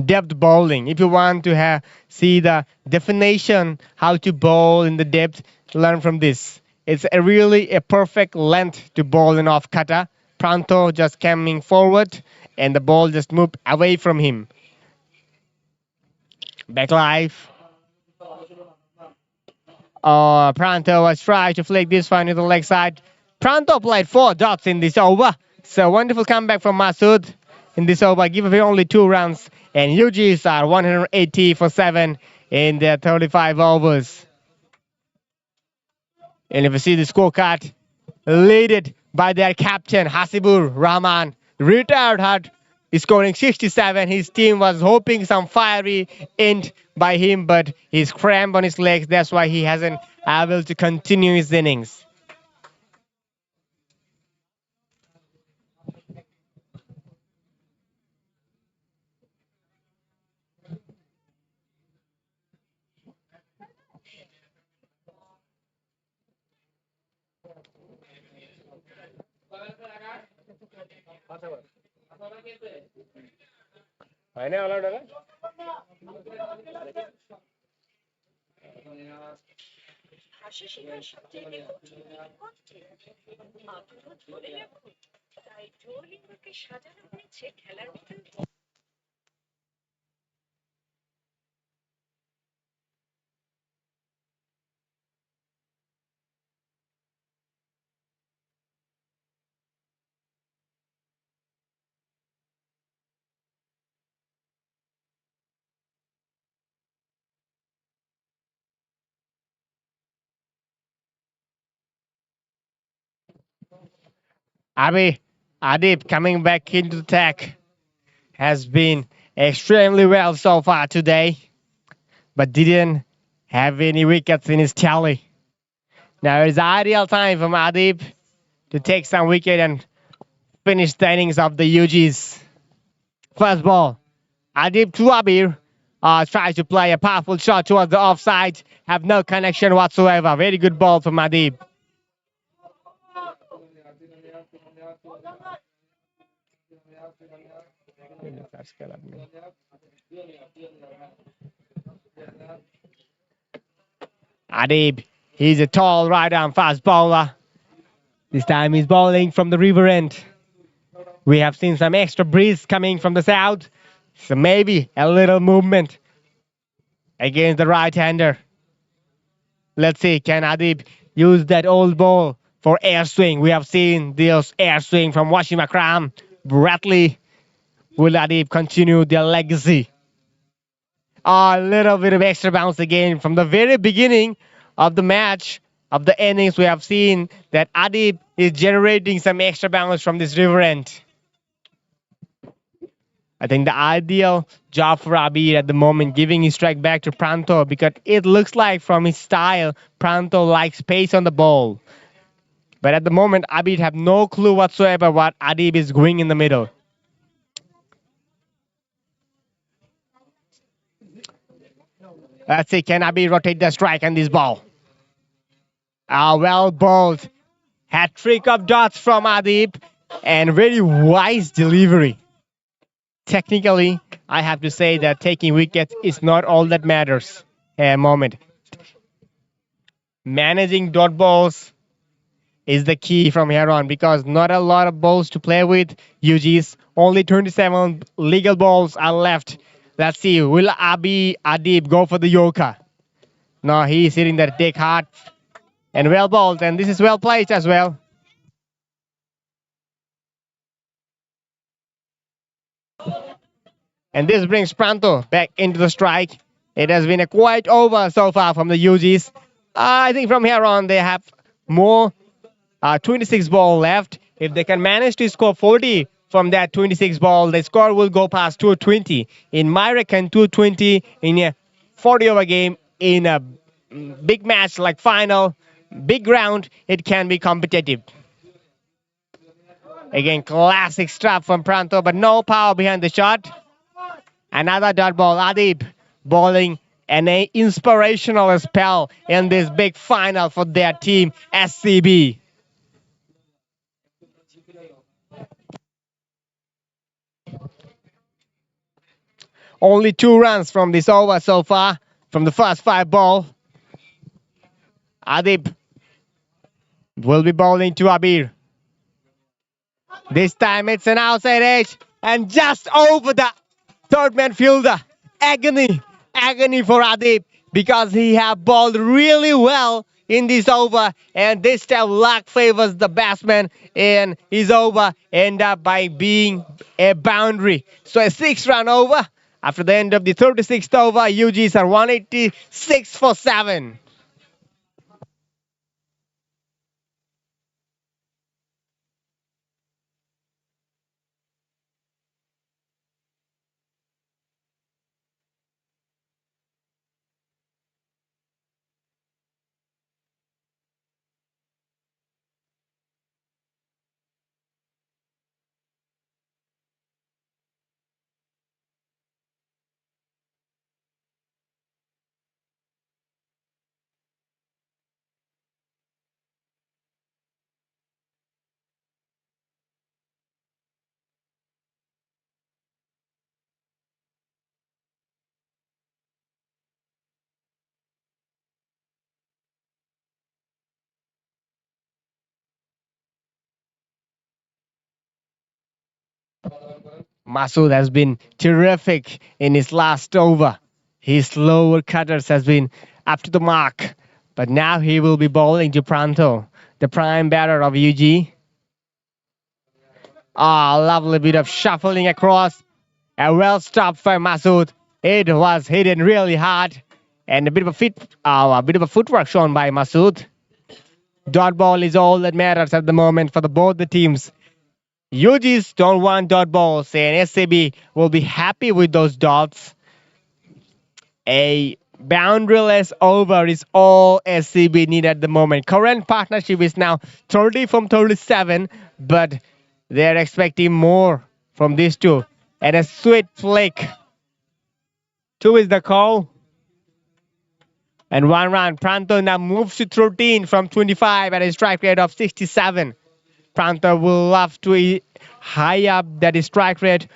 depth bowling. If you want to see the definition how to bowl in the depth, learn from this. It's really a perfect length to bowl an off cutter. Pranto just coming forward and the ball just moved away from him. Back live. Oh, Pranto was trying to flick this one to the leg side. Pranto played 4 dots in this over. So wonderful comeback from Masood in this over. Give away only 2 runs. And UGs are 180 for 7 in their 35 overs. And if you see the scorecard, led by their captain, Hasibur Rahman, retired hard, scoring 67. His team was hoping some fiery end by him, but he's cramped on his legs. That's why he hasn't able to continue his innings. হাসি শেখার সবচেয়ে নিখুঁত পদ্ধতি আগ্রহ ধরে রাখুন তাই ডুওলিঙ্গোকে সাজানো হয়েছে খেলার মতন Adib coming back into the attack has been extremely well so far today, but didn't have any wickets in his tally. Now it's ideal time for Adib to take some wicket and finish the innings of the UGs. First ball, Adib to Abir. Tries to play a powerful shot towards the offside. Have no connection whatsoever. Very good ball from Adib. Adib, he's a tall right-arm fast bowler. This time he's bowling from the river end. We have seen some extra breeze coming from the south, so maybe a little movement against the right-hander. Let's see, can Adib use that old ball for air swing? We have seen this air swing from Washim Akram. Bradley, will Adib continue their legacy? A little bit of extra bounce again from the very beginning of the match, of the innings. We have seen that Adib is generating some extra bounce from this river end. I think the ideal job for Abir at the moment, giving his strike back to Pranto, because it looks like from his style, Pranto likes pace on the ball. But at the moment, Abir have no clue whatsoever what Adib is going in the middle. Let's see, can Abir rotate the strike on this ball? Well bowled. Hat-trick of dots from Adib and very wise delivery. Technically, I have to say that taking wickets is not all that matters at the moment. Managing dot balls is the key from here on because not a lot of balls to play with. UG's only 27 legal balls are left. Let's see, will Adib go for the Yorker? No, he's hitting that take hard and well bowled, and this is well played as well. And this brings Pranto back into the strike. It has been a quiet over so far from the UGs. I think from here on they have more 26 ball left. If they can manage to score 40 from that 26 ball, the score will go past 220. In my reckon, 220 in a 40 over game in a big match like final, big round, it can be competitive. Again, classic strap from Pranto, but no power behind the shot. Another dot ball. Adib bowling an inspirational spell in this big final for their team, SCB. Only 2 runs from this over so far, from the first 5 ball. Adib will be bowling to Abir. This time it's an outside edge and just over the third man fielder. Agony for Adib because he have bowled really well in this over, and this time luck favors the batsman, and his over end up by being a boundary. So a 6-run over. After the end of the 36th over, UGs are 186 for 7. Masood has been terrific in his last over. His lower cutters has been up to the mark. But now he will be bowling to Pranto, the prime batter of UG. Lovely bit of shuffling across. A well stopped by Masood. It was hidden really hard. And a bit of a footwork shown by Masood. Dot ball is all that matters at the moment for both the teams. UGs don't want dot balls, and SCB will be happy with those dots. A boundaryless over is all SCB need at the moment. Current partnership is now 30 from 37, but they're expecting more from these two. And a sweet flick. 2 is the call. And 1 run. Pranto now moves to 13 from 25 at a strike rate of 67. Pranto will love to high up that strike rate,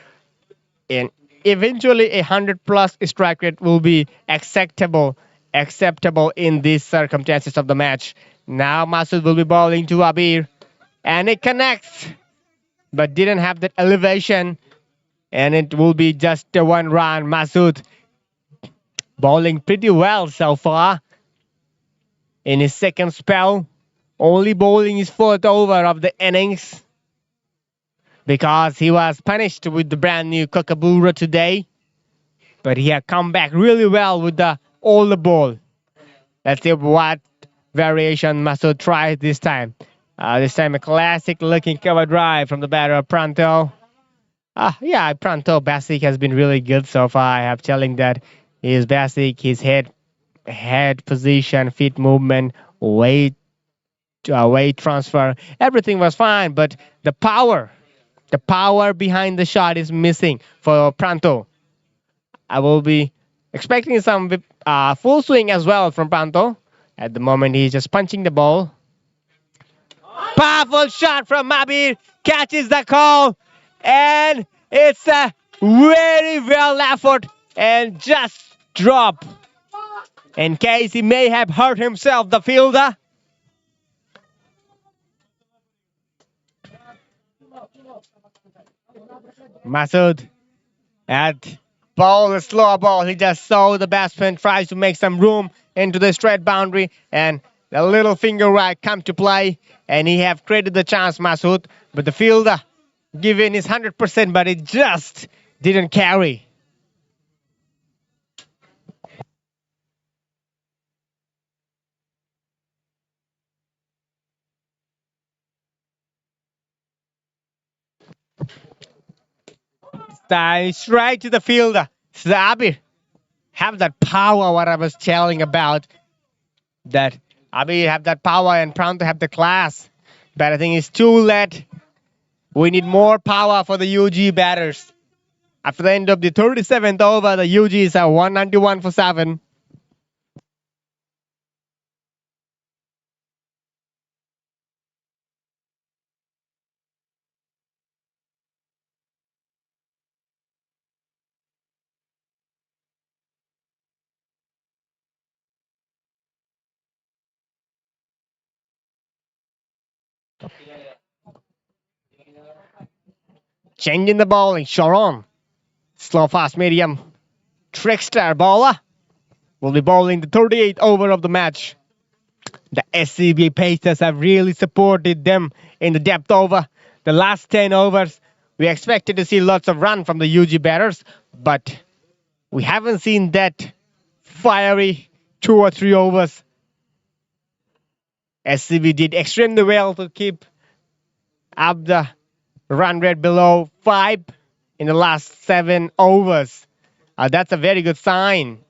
and eventually a 100 plus strike rate will be acceptable in these circumstances of the match. Now Masood will be bowling to Abir, and it connects but didn't have that elevation, and it will be just a 1 run. Masood bowling pretty well so far in his second spell, only bowling his 4th over of the innings because he was punished with the brand new Kookaburra today. But he had come back really well with the older ball. Let's see what variation Masood tries this time. This time a classic looking cover drive from the batter of Pranto. Pranto basic has been really good so far. I have telling that his basic, his head position, feet movement, weight transfer, everything was fine, but the power behind the shot is missing for Pranto. I will be expecting some full swing as well from Pranto. At the moment, he's just punching the ball. Powerful shot from Mabir, catches the call, and it's a very well effort and just drop. In case he may have hurt himself, the fielder. Masood at ball, a slower ball. He just saw the batsman tries to make some room into the straight boundary, and the little finger right come to play, and he have created the chance, Masood. But the fielder giving his 100%, but it just didn't carry. Straight to the fielder. Abir have that power, what I was telling about. That Abir have that power and Pranto have the class. But I think it's too late. We need more power for the UG batters. After the end of the 37th over, the UG is at 191 for 7. Changing the bowling, Sharon. Slow, fast, medium. Trickster bowler will be bowling the 38th over of the match. The SCB Pacers have really supported them in the depth over. The last 10 overs, we expected to see lots of run from the UG batters, but we haven't seen that fiery 2 or 3 overs. SCB did extremely well to keep up the run rate below 5 in the last 7 overs. That's a very good sign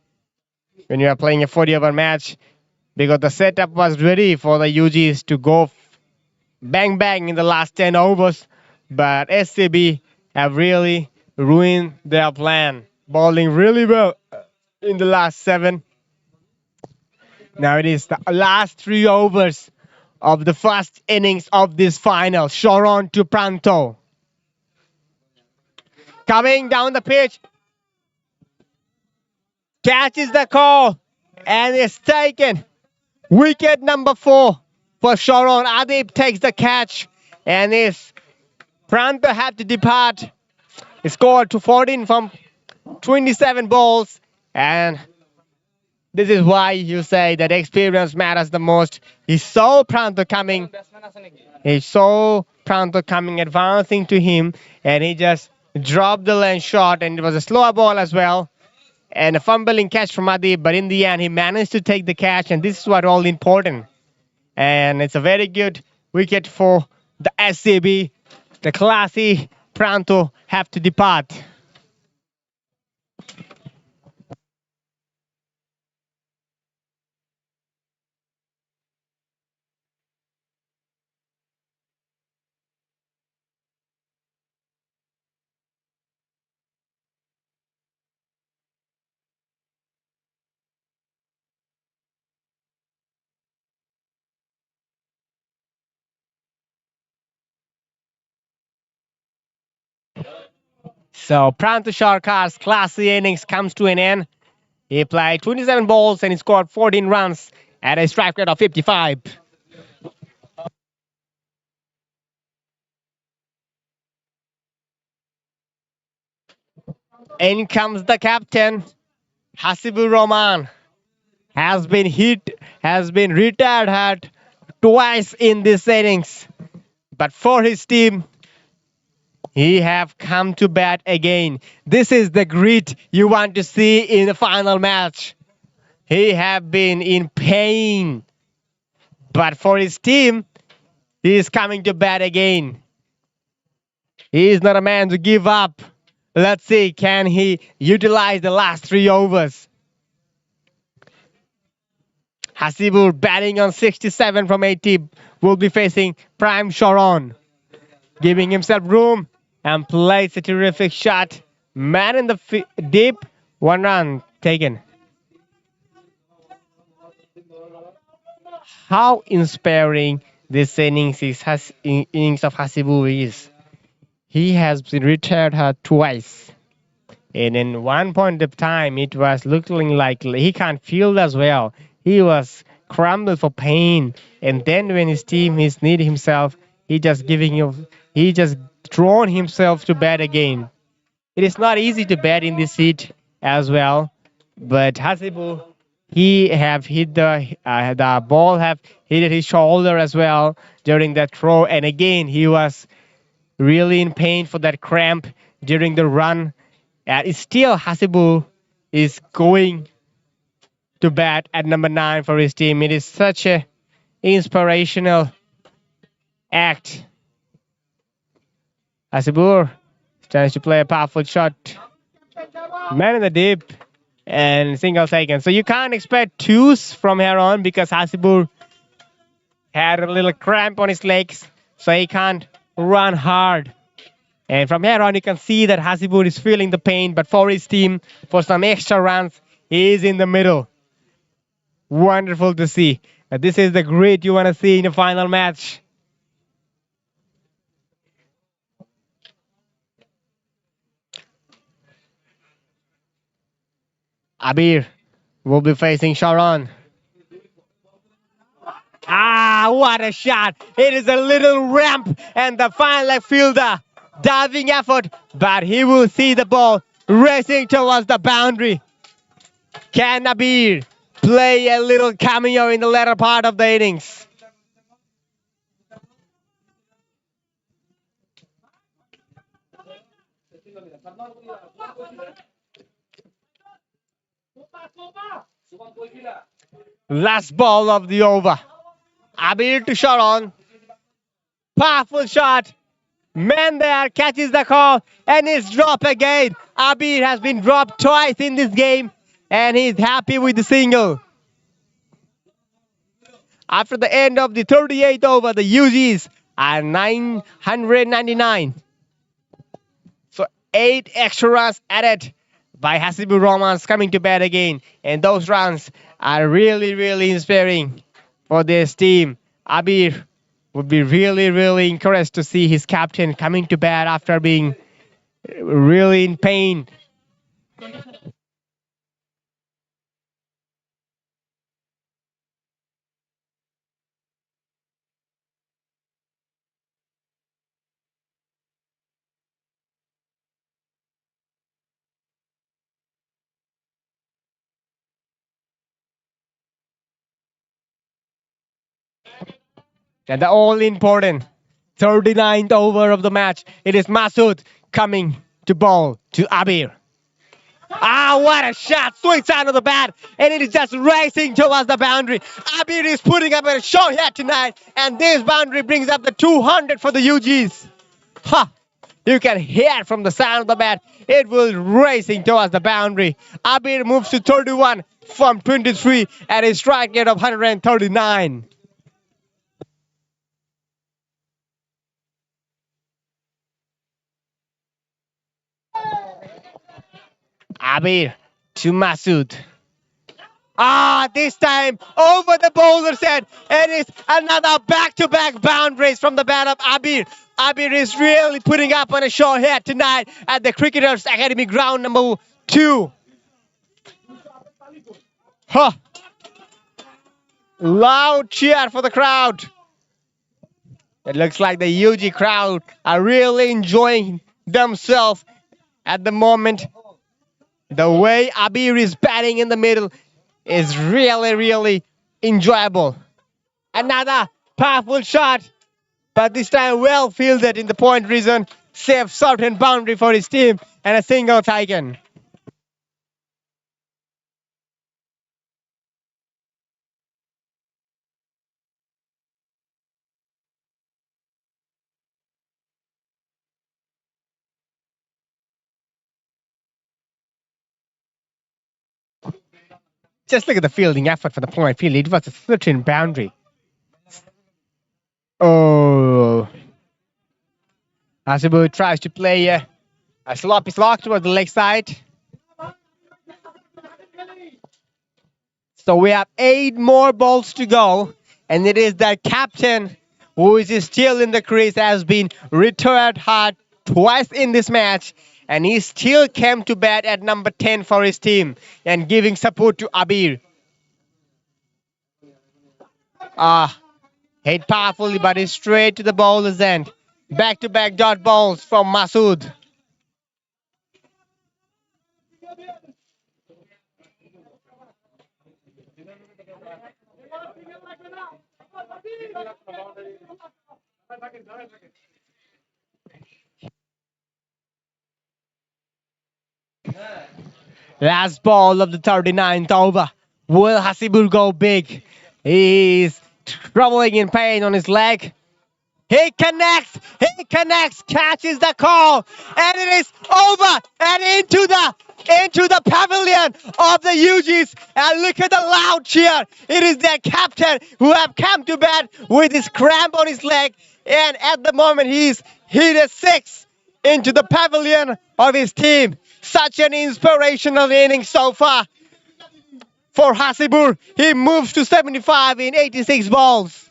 when you are playing a 40-over match, because the setup was ready for the UGs to go bang bang in the last 10 overs, but SCB have really ruined their plan, bowling really well in the last 7. Now it is the last 3 overs of the first innings of this final. Sharon to Pranto. Coming down the pitch. Catches the call and is taken. Wicket number 4 for Sharon. Adib takes the catch and is Pranto had to depart. He scored to 14 from 27 balls, and this is why you say that experience matters the most. He saw Pranto coming. Advancing to him, and he just dropped the lane shot, and it was a slower ball as well. And a fumbling catch from Adib, but in the end, he managed to take the catch, and this is what all important. And it's a very good wicket for the SCB. The classy Pranto have to depart. So Pranto Sharkar's classy innings comes to an end. He played 27 balls and he scored 14 runs at a strike rate of 55. In comes the captain, Hasibur Rahman. Has been retired twice in this innings. But for his team, he have come to bat again. This is the grit you want to see in the final match. He have been in pain, but for his team, he is coming to bat again. He is not a man to give up. Let's see, can he utilize the last 3 overs? Hasibur batting on 67 from 80 will be facing Prime Sharon, giving himself room and plays a terrific shot. Man in the deep, 1 run taken. How inspiring this innings of Hasibur is. He has been retired twice. And in one point of time, it was looking like he can't field as well. He was crumbled for pain. And then when his team is needing himself, he just thrown himself to bat again. It is not easy to bat in this heat as well, but Hasibu, he have hit the ball have hit his shoulder as well during that throw, and again he was really in pain for that cramp during the run. And still Hasibu is going to bat at number 9 for his team. It is such a inspirational act. Hasibu tries to play a powerful shot. Man in the deep and single taken. So you can't expect twos from here on because Hasibur had a little cramp on his legs, so he can't run hard. And from here on, you can see that Hasibur is feeling the pain, but for his team, for some extra runs, he is in the middle. Wonderful to see. This is the grit you want to see in the final match. Abir will be facing Sharon. What a shot. It is a little ramp and the fine left fielder diving effort, but he will see the ball racing towards the boundary. Can Abir play a little cameo in the latter part of the innings? Last ball of the over. Abir to Sharon. Powerful shot. Man there catches the call and is dropped again. Abir has been dropped twice in this game and he's happy with the single. After the end of the 38th over, the UGs are 999. So 8 extra runs added by Hasibu Romans coming to bat again. And those runs are really, really inspiring for this team. Abir would be really, really encouraged to see his captain coming to bat after being really in pain. And the all-important 39th over of the match. It is Masood coming to bowl to Abir. What a shot! Swings out of the bat, and it is just racing towards the boundary. Abir is putting up a show here tonight, and this boundary brings up the 200 for the UGs. You can hear from the sound of the bat. It was racing towards the boundary. Abir moves to 31 from 23 at a strike rate of 139. Abir to Masood. This time over the bowler's head. It is another back-to-back boundaries from the bat of Abir. Abir is really putting up on a show here tonight at the Cricketers Academy ground number 2. Loud cheer for the crowd. It looks like the UG crowd are really enjoying themselves at the moment. The way Abir is batting in the middle is really, really enjoyable. Another powerful shot, but this time well fielded in the point region. Safe certain boundary for his team and a single taken. Just look at the fielding effort for the point field. It was a certain boundary. Hasibu tries to play a sloppy slog towards the leg side. So we have 8 more balls to go. And it is the captain who is still in the crease, has been retired hard twice in this match. And he still came to bat at number 10 for his team and giving support to Abir. Hit powerfully, but it's straight to the bowler's end. Back-to-back dot balls from Masood. Last ball of the 39th over. Will Hasibur go big? He's troubling in pain on his leg. He connects, catches the call, and it is over and into the pavilion of the UGs. And look at the loud cheer. It is their captain who have come to bat with his cramp on his leg, and at the moment he's hit a six into the pavilion of his team. Such an inspirational inning so far for Hasibur. He moves to 75 in 86 balls.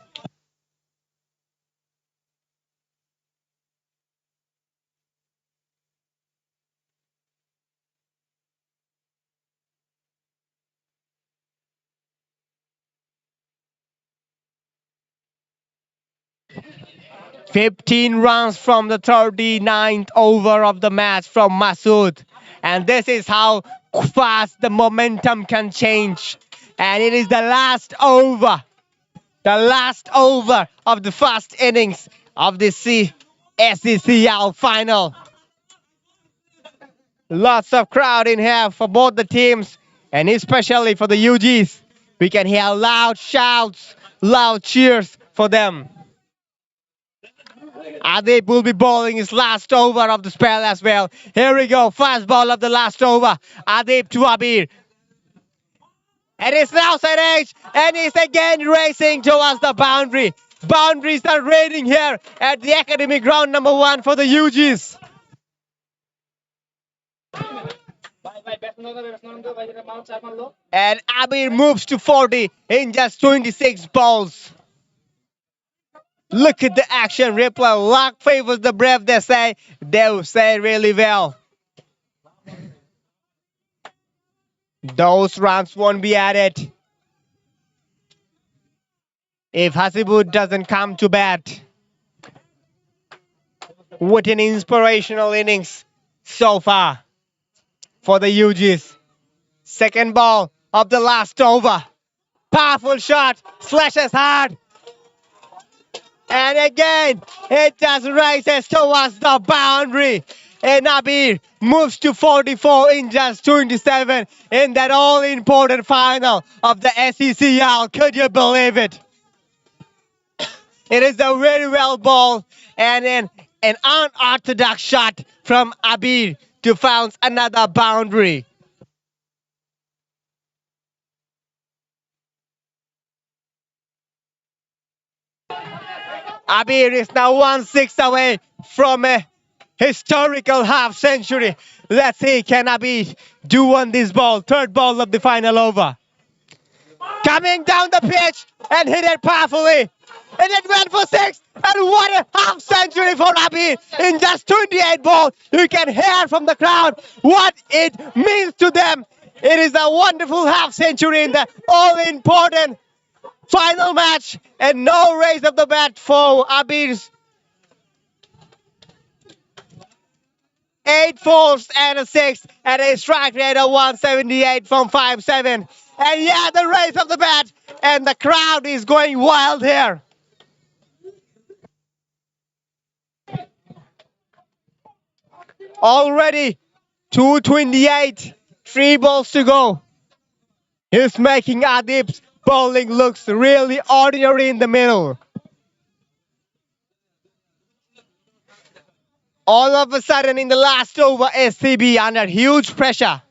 15 runs from the 39th over of the match from Masood. And this is how fast the momentum can change. And it is the last over of the first innings of the SCCL final. Lots of crowd in here for both the teams, and especially for the UGs. We can hear loud shouts, loud cheers for them. Adib will be bowling his last over of the spell as well. Here we go, fast ball of the last over. Adib to Abir. And it's now outside edge, and he's again racing towards the boundary. Boundaries are raining here at the Academy Ground number 1 for the UGs. And Abir moves to 40 in just 26 balls. Look at the action replay. Luck favors the brave, they say. They say really well. Those runs won't be added if Hasibur doesn't come to bat. What an inspirational innings so far for the UGs. Second ball of the last over. Powerful shot, slashes hard. And again, it just races towards the boundary. And Abir moves to 44 in just 27 in that all-important final of the SCCL. Could you believe it? It is a very well ball and an unorthodox shot from Abir to found another boundary. Abir is now 1-6 away from a historical half century. Let's see, can Abir do on this ball? Third ball of the final over. Coming down the pitch and hit it powerfully. And it went for 6. And what a half century for Abir in just 28 balls. You can hear from the crowd what it means to them. It is a wonderful half century in the all-important final match, and no raise of the bat for Abir's 8 fours and a 6 and a strike rate of 178 from 5-7. And yeah, the raise of the bat, and the crowd is going wild here. Already 228, 3 balls to go. He's making Adib's bowling looks really ordinary in the middle. All of a sudden in the last over, SCB under huge pressure.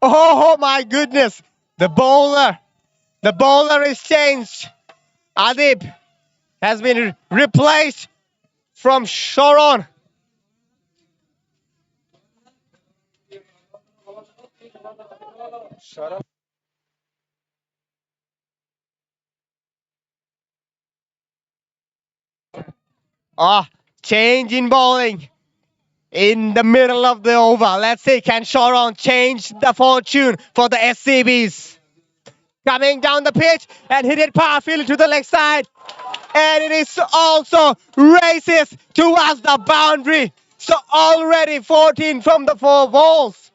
Oh my goodness, the bowler is changed. Adib has been replaced from Sharon. Change in bowling. in the middle of the over. Let's see, can Sharon change the fortune for the SCBs? Coming down the pitch and hit it powerfully to the leg side. And it is also races towards the boundary. So already 14 from the 4 balls.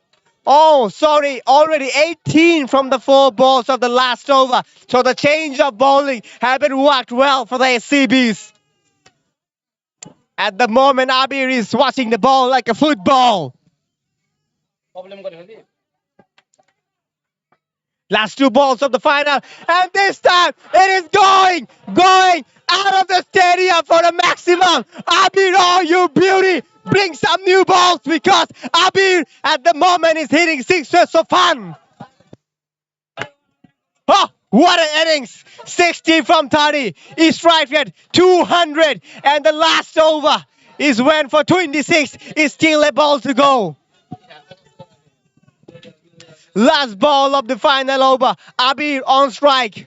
Oh, sorry, already 18 from the 4 balls of the last over. So the change of bowling haven't worked well for the SCBs. At the moment, Abir is watching the ball like a football. Last 2 balls of the final, and this time it is going out of the stadium for the maximum. Abir, oh you beauty, bring some new balls because Abir at the moment is hitting sixes for fun. Oh, what an innings! 60 from 30. He strikes at 200, and the last over is went for 26. Is still a ball to go. Last ball of the final over. Abir on strike.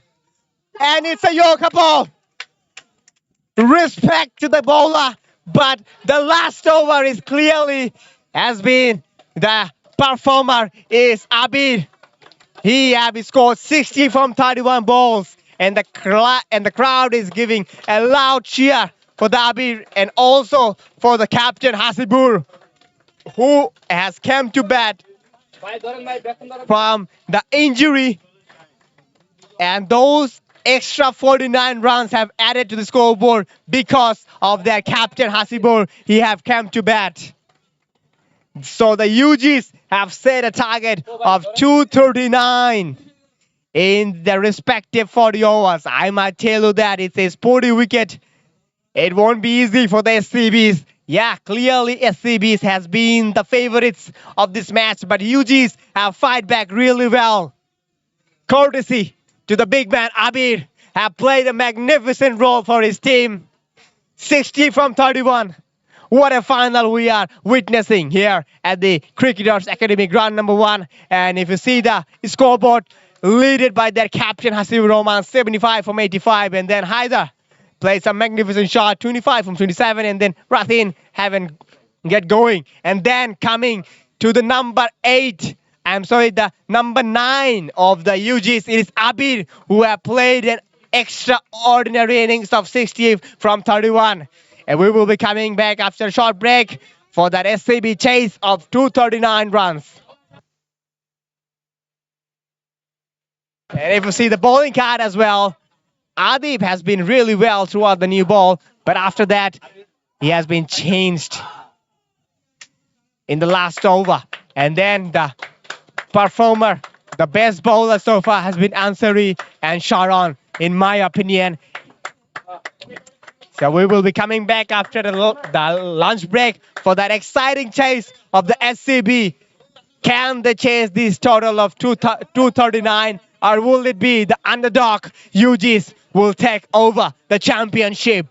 And it's a Yorker ball. Respect to the bowler. But the last over is clearly has been the performer is Abir. He has scored 60 from 31 balls. And the crowd is giving a loud cheer for the Abir and also for the captain Hasibur, who has come to bat from the injury, and those extra 49 runs have added to the scoreboard because of their captain Hasibur. He have come to bat. So the UGs have set a target of 239 in the respective 40 overs. I might tell you that it's a Sporty wicket. It won't be easy for the SCBs. Yeah, clearly SCBs has been the favorites of this match, but UGs have fight back really well. Courtesy to the big man Abir, have played a magnificent role for his team. 60 from 31. What a final we are witnessing here at the Cricketers Academy Ground number 1. And if you see the scoreboard, leaded by their captain Hasib Roman, 75 from 85, and then Haider plays a magnificent shot, 25 from 27, and then Rathin haven't get going. And then coming to the number 8, the number 9 of the UGs, it is Abir, who have played an extraordinary innings of 60 from 31. And we will be coming back after a short break for that SCB chase of 239 runs. And if you see the bowling card as well, Adib has been really well throughout the new ball, but after that, he has been changed in the last over. And then the performer, the best bowler so far has been Ansari and Sharon, in my opinion. So we will be coming back after the lunch break for that exciting chase of the SCB. Can they chase this total of 239, or will it be the underdog UGs will take over the championship?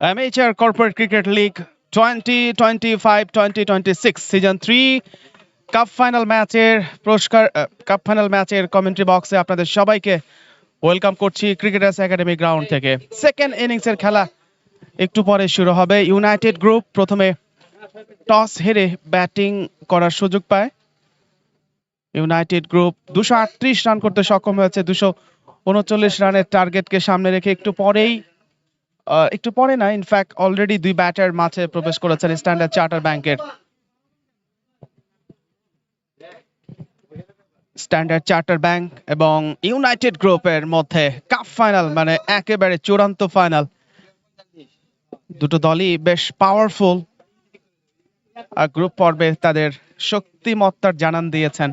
Amateur Corporate Cricket League 2025-2026 season 3 cup final ম্যাচের পুরস্কার cup final ম্যাচের commentary বক্সে আপনাদের সবাইকে welcome করছি cricketers academy ground থেকে। Second ইনিংসের খেলা একটু পরে শুরু হবে। ইউনাইটেড গ্রুপ প্রথমে টস হেরে ব্যাটিং করার সুযোগ পায়। ইউনাইটেড গ্রুপ 238 রান করতে সক্ষম হয়েছে 239 রানের টার্গেটকে সামনে রেখে একটু পরে না, ইনফ্যাক্ট অলরেডি দুই ব্যাটার মাঠে প্রবেশ করেছেন স্ট্যান্ডার্ড চার্টার ব্যাংকের। স্ট্যান্ডার্ড চার্টার ব্যাংক এবং ইউনাইটেড গ্রুপের মধ্যে কাপ ফাইনাল, মানে একেবারে চূড়ান্ত ফাইনাল। দুটো দলই বেশ পাওয়ারফুল। গ্রুপ পর্বে তাদের শক্তিমত্তার জানান দিয়েছেন।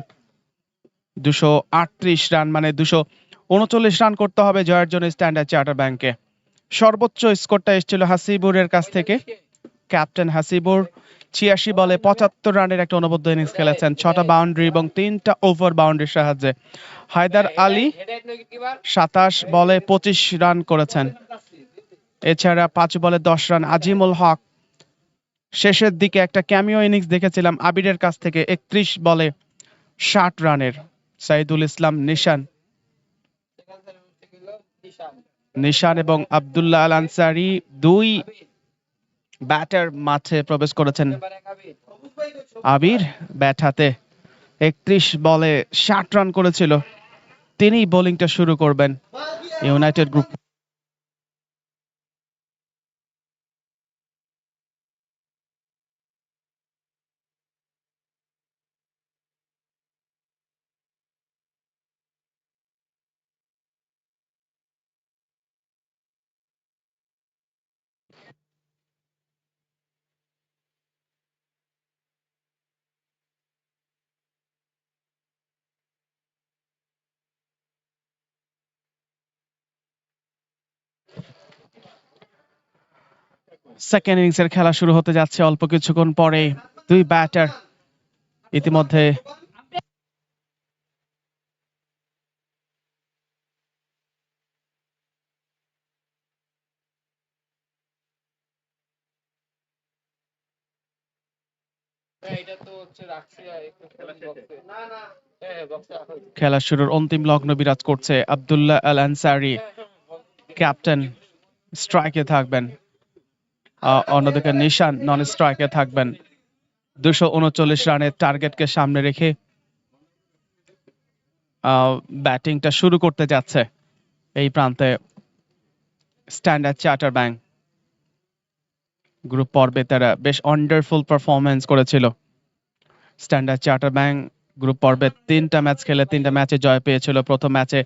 238 রান মানে 239 রান করতে হবে জয়ের জন্য স্ট্যান্ডার্ড চার্টার ব্যাংকে। সর্বোচ্চ স্কোরটা এসেছিল হাসিবুরের কাছ থেকে। ক্যাপ্টেন হাসিবুর 86 বলে 75 রানের একটা অনবদ্য ইনিংস খেলেছেন, 6টা বাউন্ডারি এবং 3টা ওভার বাউন্ডারির সাহায্যে। হায়দার আলী 27 বলে 25 রান করেছেন। এছাড়া 5 বলে 10 রান আজিমুল হক। শেষের দিকে একটা ক্যামিও ইনিংস দেখেছিলাম আবিরের কাছ থেকে 31 বলে 60 রানের। সাইদুল ইসলাম নিশান এবং আব্দুল্লাহ আল আনসারি দুই ব্যাটার মাঠে প্রবেশ করেছেন। আবির ব্যাট হাতে 31 বলে 60 রান করেছিল, তিনি বোলিংটা শুরু করবেন। ইউনাইটেড গ্রুপ সেকেন্ড ইনিংসের খেলা শুরু হতে যাচ্ছে অল্প কিছুক্ষণ পরে। দুই ব্যাটার ইতিমধ্যে খেলা শুরুর অন্তিম লগ্ন বিরাজ করছে। আব্দুল্লাহ আল আনসারি ক্যাপ্টেন স্ট্রাইকে থাকবেন, অন্যদিকে নিশান নন স্ট্রাইকে থাকবেন। 239 রানের টার্গেটকে সামনে রেখে ব্যাটিংটা শুরু করতে যাচ্ছে এই প্রান্তে স্ট্যান্ডার্ড চার্টার ব্যাংক। গ্রুপ পর্বে তারা বেশ ওয়ান্ডারফুল পারফরমেন্স করেছিল। স্ট্যান্ডার্ড চার্টার ব্যাংক গ্রুপ পর্বে 3টা ম্যাচ খেলে 3টা ম্যাচে জয় পেয়েছিল। প্রথম ম্যাচে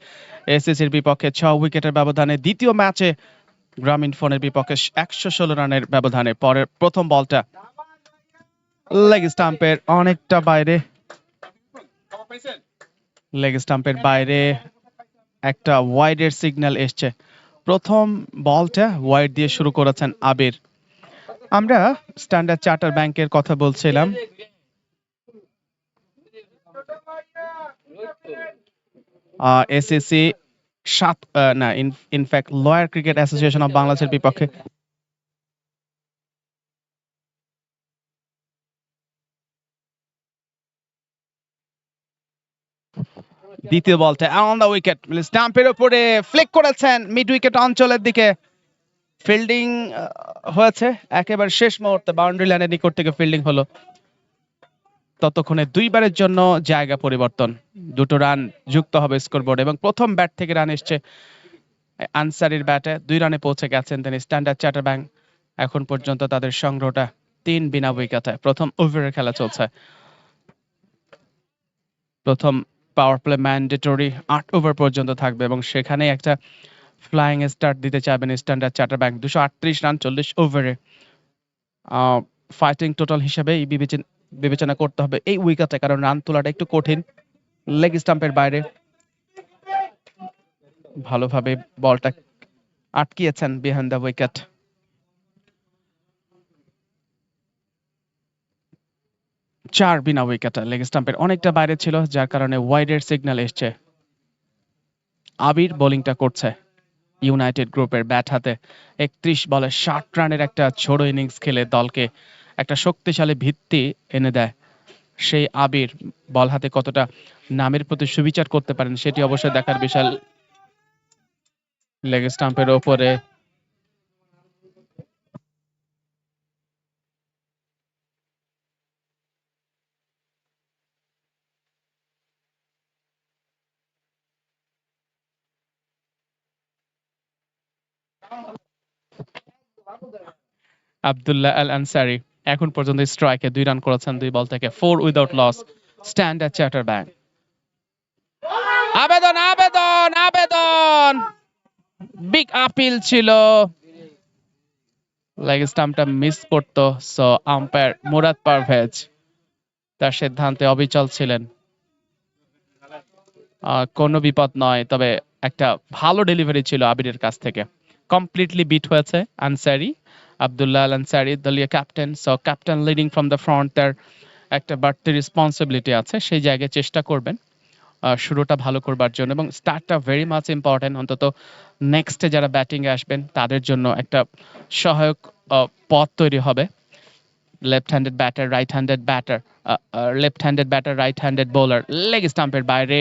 এসএসির বিপক্ষে 6 উইকেটের ব্যবধানে, দ্বিতীয় ম্যাচে গ্রামীণ ফোনের বিপক্ষে 116 রানের ব্যবধানে। পরের প্রথম বলটা লেগ স্টাম্পের অনেকটা বাইরে, লেগ স্টাম্পের বাইরে একটা ওয়াইডের সিগন্যাল এসছে। প্রথম বলটা ওয়াইড দিয়ে শুরু করেছেন আবির। আমরা স্ট্যান্ডার্ড চার্টার ব্যাংকের কথা বলছিলাম। SSC in fact lawyer cricket association of বাংলাদেশের বিপক্ষে দ্বিতীয় বলটা অন দ্য উইকেট, স্টাম্পের উপরে ফ্লিক করেছেন মিড উইকেট অঞ্চলের দিকে। ফিল্ডিং হয়েছে একেবারে শেষ মুহূর্তে, বাউন্ডারি লাইনের নিকট থেকে ফিল্ডিং হলো। ততক্ষণে দুইবারের জন্য জায়গা পরিবর্তন, 2টো রান যুক্ত হবে স্কোরবোর্ড এবং প্রথম ব্যাট থেকে রান এসছে আনসারির ব্যাটে। 2 রানে পৌঁছে গেছেন তিনি। স্ট্যান্ডার্ড চার্টার ব্যাংক এখন পর্যন্ত তাদের সংগ্রহটা 3 বিনা উইকেটে। প্রথম ওভারের খেলা চলছে। প্রথম পাওয়ার প্লে ম্যান্ডেটরি 8 ওভার পর্যন্ত থাকবে এবং সেখানে একটা ফ্লাইং স্টার্ট দিতে চাইবেন স্ট্যান্ডার্ড চার্টার ব্যাংক। 238 রান 40 ওভারে ফাইটিং টোটাল হিসেবে বিবেচনা করতে হবে এই উইকেটে, কারণ রান তোলাটা একটু কঠিন। লেগ স্টাম্পের বাইরে ভালোভাবে বলটা আটকিয়েছেন বিহাইন্ড দ্য উইকেট। চার বিনা উইকেটে, লেগ স্টাম্পের অনেকটা বাইরে ছিল, যার কারণে ওয়াইডের সিগন্যাল এসছে। আবির বোলিংটা করছে ইউনাইটেড গ্রুপের ব্যাট হাতে। 31 বলে 60 রানের একটা ছোড়ো ইনিংস খেলে দলকে একটা শক্তিশালী ভিত্তি এনে দেয়। সেই আবির বল হাতে কতটা নামের প্রতি সুবিচার করতে পারেন সেটি অবশ্যই দেখার বিষয়। লেগ স্টাম্পের ওপরে আব্দুল্লাহ আল আনসারি এখন পর্যন্ত স্ট্রাইকে 2 রান করেছেন 2 বল থেকে, 4 without loss. Standard Charter Bank. আবেদন আবেদন আবেদন, বিগ আপিল ছিল, লেগ স্টাম্পটা মিস করতো। সো আম্পায়ার মুরাদ পারভেজ তার সিদ্ধান্তে অবিচল ছিলেন। কোনো বিপদ নয়, তবে একটা ভালো ডেলিভারি ছিল আবিরের কাছ থেকে। কমপ্লিটলি বিট হয়েছে আনসারি, আব্দুল্লাহ আল আনসারি দলীয় captain. So captain leading from the front, তার একটা বাড়তি রেসপন্সিবিলিটি আছে, সেই জায়গায় চেষ্টা করবেন শুরুটা ভালো করবার জন্য, এবং স্টার্টটা ভেরি মাচ ইম্পর্টেন্ট। অন্তত নেক্সটে যারা ব্যাটিংয়ে আসবেন তাদের জন্য একটা সহায়ক পথ তৈরি হবে। Left handed batter, right handed batter, left handed batter, right handed bowler, leg স্টাম্পের বাইরে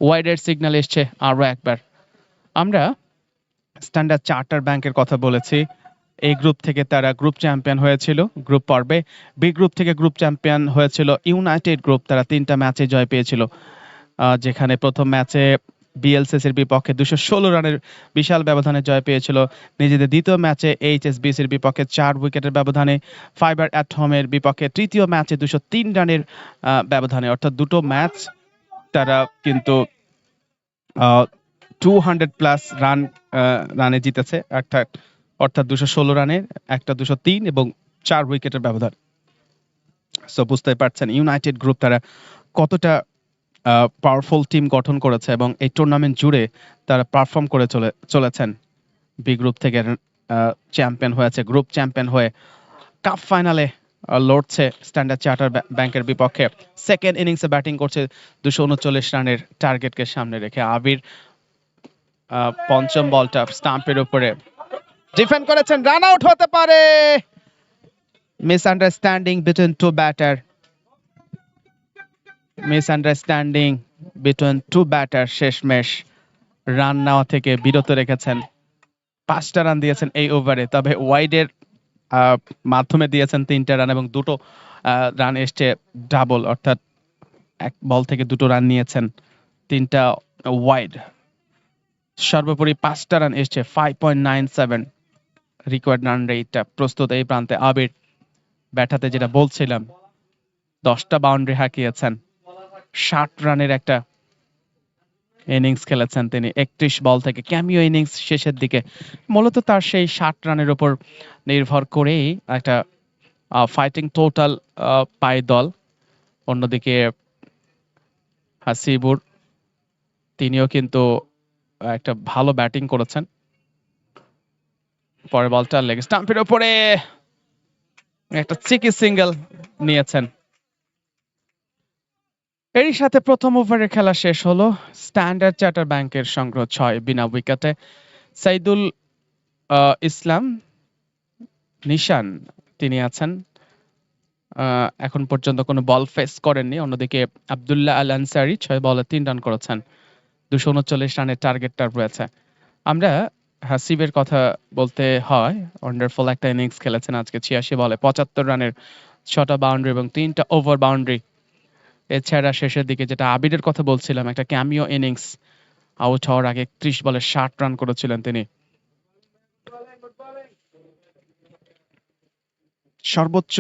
ওয়াইডের সিগন্যাল এসছে আরো একবার। আমরা স্ট্যান্ডার্ড চার্টার ব্যাংকের কথা বলেছি। এই গ্রুপ থেকে তারা গ্রুপ চ্যাম্পিয়ন হয়েছিল গ্রুপ পর্বে। বি গ্রুপ থেকে গ্রুপ চ্যাম্পিয়ন হয়েছিল ইউনাইটেড গ্রুপ, তারা 3টা ম্যাচে জয় পেয়েছিল। যেখানে প্রথম ম্যাচে বিএলসিসির বিপক্ষে 216 রানের বিশাল ব্যবধানে জয় পেয়েছিল। নিজেদের দ্বিতীয় ম্যাচে এইচএসবিসির বিপক্ষে 4 উইকেটের ব্যবধানে, ফাইবার অ্যাট হোমের বিপক্ষে তৃতীয় ম্যাচে 203 রানের ব্যবধানে, অর্থাৎ দুটো ম্যাচ তারা কিন্তু 200 প্লাস রানে জিতেছে, অর্থাৎ 216 রানের, একটা 203 এবং 4 উইকেটের ব্যবধান। সো বুঝতেই পারছেন ইউনাইটেড গ্রুপ তারা কতটা পাওয়ারফুল টিম গঠন করেছে, এবং এই টুর্নামেন্ট জুড়ে তারা পারফর্ম করে চলেছেন। বি গ্রুপ থেকে চ্যাম্পিয়ন হয়েছে, গ্রুপ চ্যাম্পিয়ন হয়ে কাপ ফাইনালে লড়ছে স্ট্যান্ডার্ড চার্টার ব্যাংকের বিপক্ষে। সেকেন্ড ইনিংসে ব্যাটিং করছে 239 রানের টার্গেটকে সামনে রেখে। আবির পঞ্চম বলটা স্টাম্পের উপরে ডিফেন্ড করেছেন, রান আউট হতে পারে। Misunderstanding between two batter, misunderstanding between two batter শেষমেশ রান নেওয়া থেকে বিরত রেখেছেন। 5টা রান দিয়েছেন এই ওভারে, তবে ওয়াইডের মাধ্যমে দিয়েছেন 3টা রান, এবং 2টো রান এসছে ডাবল, অর্থাৎ এক বল থেকে 2টো রান নিয়েছেন, 3টা ওয়াইড। সর্বোপরি 5টা রান এসছে, 5.97 রিকোয়ার্ড রান রেটটা। প্রস্তুত এই প্রান্তে আবির ব্যাট হাতে, যেটা বলছিলাম 10টা বাউন্ডারি হাঁকিয়েছেন, 60 রানের একটা ইনিংস খেলেছেন তিনি 31 বল থেকে। ক্যামিও ইনিংস শেষের দিকে মূলত তার সেই 60 রানের উপর নির্ভর করেই একটা ফাইটিং টোটাল পায় দল। অন্যদিকে হাসিবুর তিনিও কিন্তু একটা ভালো ব্যাটিং করেছেন। পরের বলটা লেগ স্টাম্পের উপরে একটা চিকি সিঙ্গেল নিয়েছেন। এরই সাথে প্রথম ওভারের খেলা শেষ হলো। স্ট্যান্ডার্ড চার্টার ব্যাংকের সংগ্রহ 6 বিনা উইকেটে। সাইদুল ইসলাম নিশান তিনি আছেন, এখন পর্যন্ত কোনো বল ফেস করেননি। অন্যদিকে আব্দুল্লাহ আল আনসারি 6 বলে 3 রান করেছেন, 239 রানের টার্গেটটা রয়েছে। আমরা হাসিবের কথা বলতে হয়, ওয়ান্ডারফুল একটা ইনিংস খেলেছেন আজকে। 86 বলে 75 রানের 6টা বাউন্ডারি এবং 3টা ওভার বাউন্ডারি। এছাড়া শেষের দিকে যেটা আবিরের কথা বলছিলাম, একটা ক্যামিও ইনিংস, আউট হওয়ার আগে 31 বলে 60 রান করেছিলেন তিনি। সর্বোচ্চ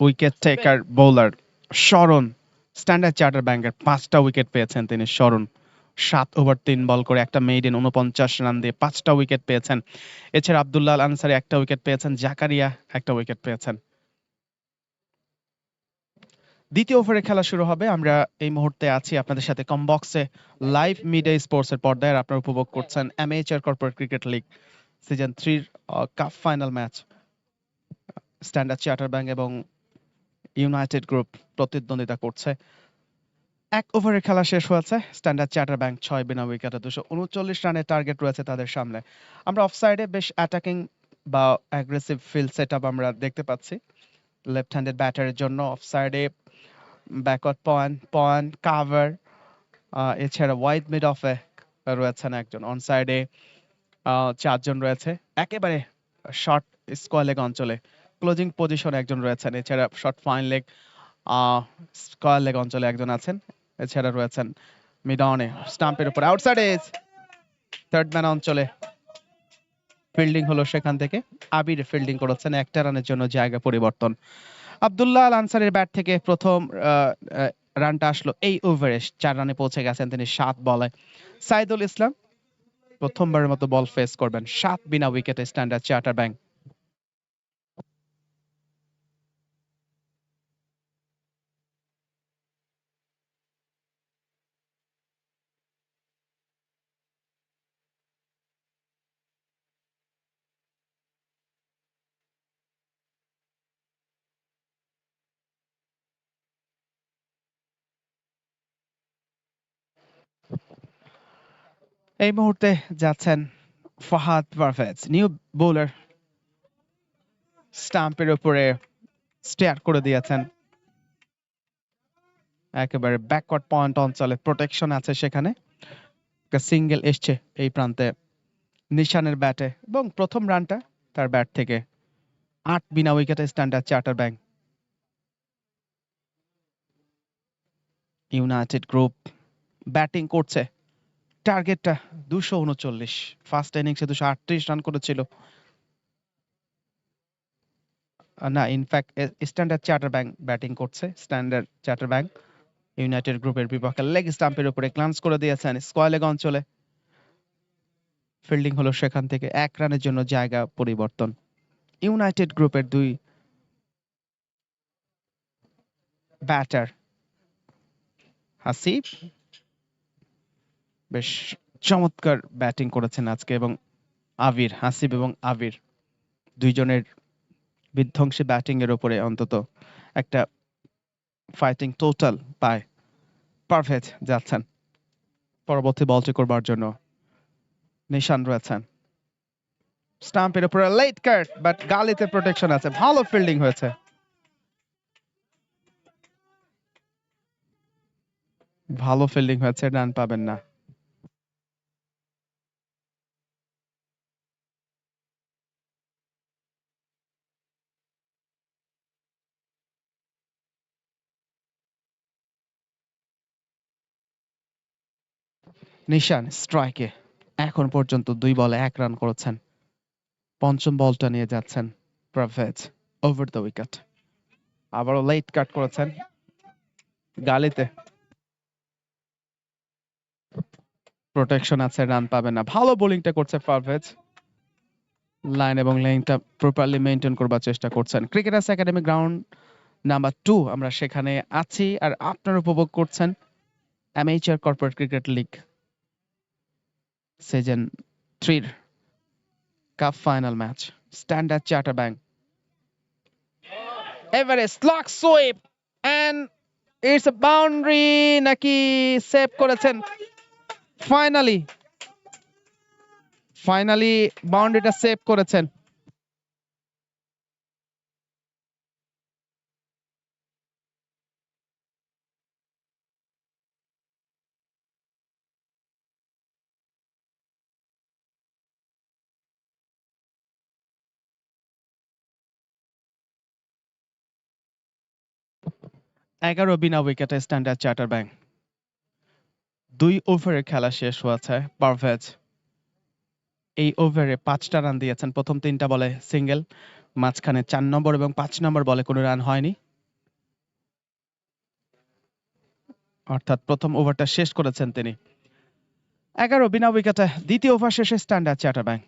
উইকেট টেকার বোলার শরণ, স্ট্যান্ডার্ড চার্টার ব্যাংকের 5টা উইকেট পেয়েছেন তিনি। শরণ 7 ওভার 3 বল করে একটা মেইডেন 49 রান দিয়ে 5টা উইকেট পেয়েছেন। এছাড়া আব্দুল্লাহ আল আনসারি একটা উইকেট পেয়েছেন, জাকারিয়া একটা উইকেট পেয়েছেন। দ্বিতীয় ওভারে খেলা শুরু হবে। আমরা এই মুহূর্তে আছি আপনাদের সাথে কমবক্সে লাইভ মিডিয়া স্পোর্টসের পর্দায়, আর আপনারা উপভোগ করছেন amateur corporate cricket league season 3 cup final match. Standard charter Bank এবং ইউনাইটেড গ্রুপ প্রতিদ্বন্দ্বিতা করছে। এক ওভারের খেলা শেষ হয়েছে। স্ট্যান্ডার্ড চার্টার ব্যাংক 6 বিনা উইকেটে 239 রানের টার্গেট রয়েছে তাদের সামনে। আমরা অফসাইডে বেশ অ্যাটাকিং বা অ্যাগ্রেসিভ ফিল্ড সেটআপ আমরা দেখতে পাচ্ছি লেফট হ্যান্ডেড ব্যাটারের জন্য। অফসাইডে ব্যাকওয়ার্ড পয়েন্ট কাভার, এছাড়া ওয়াইড মিড অফে রয়েছেন একজন। অন সাইডে 4 জন রয়েছে। একেবারে শর্ট স্কোয়ার লেগ অঞ্চলে ক্লোজিং পজিশনে একজন রয়েছেন। এছাড়া short fine leg square leg অঞ্চলে একজন আছেন। এছাড়া রয়েছেন মিড অনে স্টাম্পের উপর আউটসাইডে থার্ড ম্যান অঞ্চলে ফিল্ডিং হলো সেখান থেকে। আবির ফিল্ডিং করেছেন, একটা রানের জন্য জায়গা পরিবর্তন। আব্দুল্লাহ আল আনসারের ব্যাট থেকে প্রথম রানটা আসলো এই ওভারে। 4 রানে পৌঁছে গেছেন তিনি 7 বলে। সাইদুল ইসলাম প্রথমবারের মতো বল ফেস করবেন 7 বিনা উইকেটে স্ট্যান্ডার্ড চার্টার ব্যাংক। এই মুহূর্তে যাচ্ছেন ফাহাদ পারভেজ, নিউ বোলার। স্টাম্পের উপরে স্টেয়ার করে দিয়েছেন। একেবারে ব্যাকওয়ার্ড পয়েন্ট অঞ্চলে প্রোটেকশন আছে সেখানে। সিঙ্গেল এসছে এই প্রান্তে নিশানের ব্যাটে এবং প্রথম রানটা তার ব্যাট থেকে। 8 বিনা উইকেটে Standard charter bank. United group batting করছে। টার্গেটটা 239। ফার্স্ট ইনিংসে 238 রান করেছিল। না, in fact standard charter bank batting করছে। স্ট্যান্ডার্ড চার্টার ব্যাংক ইউনাইটেড গ্রুপের বিপক্ষে লেগ স্টাম্পের উপরে গ্লান্স করে দিয়েছেন স্কোয়ার লেগ অঞ্চলে। ফিল্ডিং হলো সেখান থেকে, 1 রানের জন্য জায়গা পরিবর্তন। ইউনাইটেড গ্রুপের 2 ব্যাটার হাসিব বেশ চমৎকার ব্যাটিং করেছেন আজকে, এবং আবির, হাসিব এবং আবির দুইজনের বিধ্বংসী ব্যাটিং এর উপরে অন্তত একটা ফাইটিং টোটাল পায়। পারফেক্ট যাচ্ছেন পরবর্তী বলটি করবার জন্য। নিশান রয়েছেন স্টাম্পের উপরে লেট কাট, বাট গালিতে প্রোটেকশন আছে। ভালো ফিল্ডিং হয়েছে, ভালো ফিল্ডিং হয়েছে, রান পাবেন না। নিশান স্ট্রাইকে এখন পর্যন্ত 2 বলে 1 রান করেছেন। পঞ্চম বলটা নিয়ে যাচ্ছেন পারভেজ ওভার দ্য উইকেট। আবারও লেট কাট করেছেন গালিতে, প্রোটেকশন আছে, রান পাবেন না। ভালো বোলিংটা করছে পারভেজ, লাইন এবং লেনটা প্রপারলি মেইনটেইন করবার চেষ্টা করছেন। ক্রিকেটার্স একাডেমি গ্রাউন্ড নাম্বার 2 আমরা সেখানে আছি, আর আপনারা উপভোগ করছেন amateur corporate cricket league season 3 cup final match. Standard charter Bank এভারে slog sweep and it's a boundary, নাকি সেভ করেছেন? ফাইনালি বাউন্ডারিটা সেভ করেছেন। এগারো বিনা উইকেটে স্ট্যান্ডার্ড চার্টার ব্যাংক। 2 ওভারের খেলা শেষ হয়েছে। পারভেজ এই ওভারে 5টা রান দিয়েছেন। প্রথম 3টা বলে সিঙ্গেল, মাঝখানে 4 নম্বর এবং 5 নম্বর বলে কোনো রান হয়নি, অর্থাৎ প্রথম ওভারটা শেষ করেছেন তিনি। 11 বিনা উইকেটে দ্বিতীয় ওভার শেষে স্ট্যান্ডার্ড চার্টার ব্যাংক।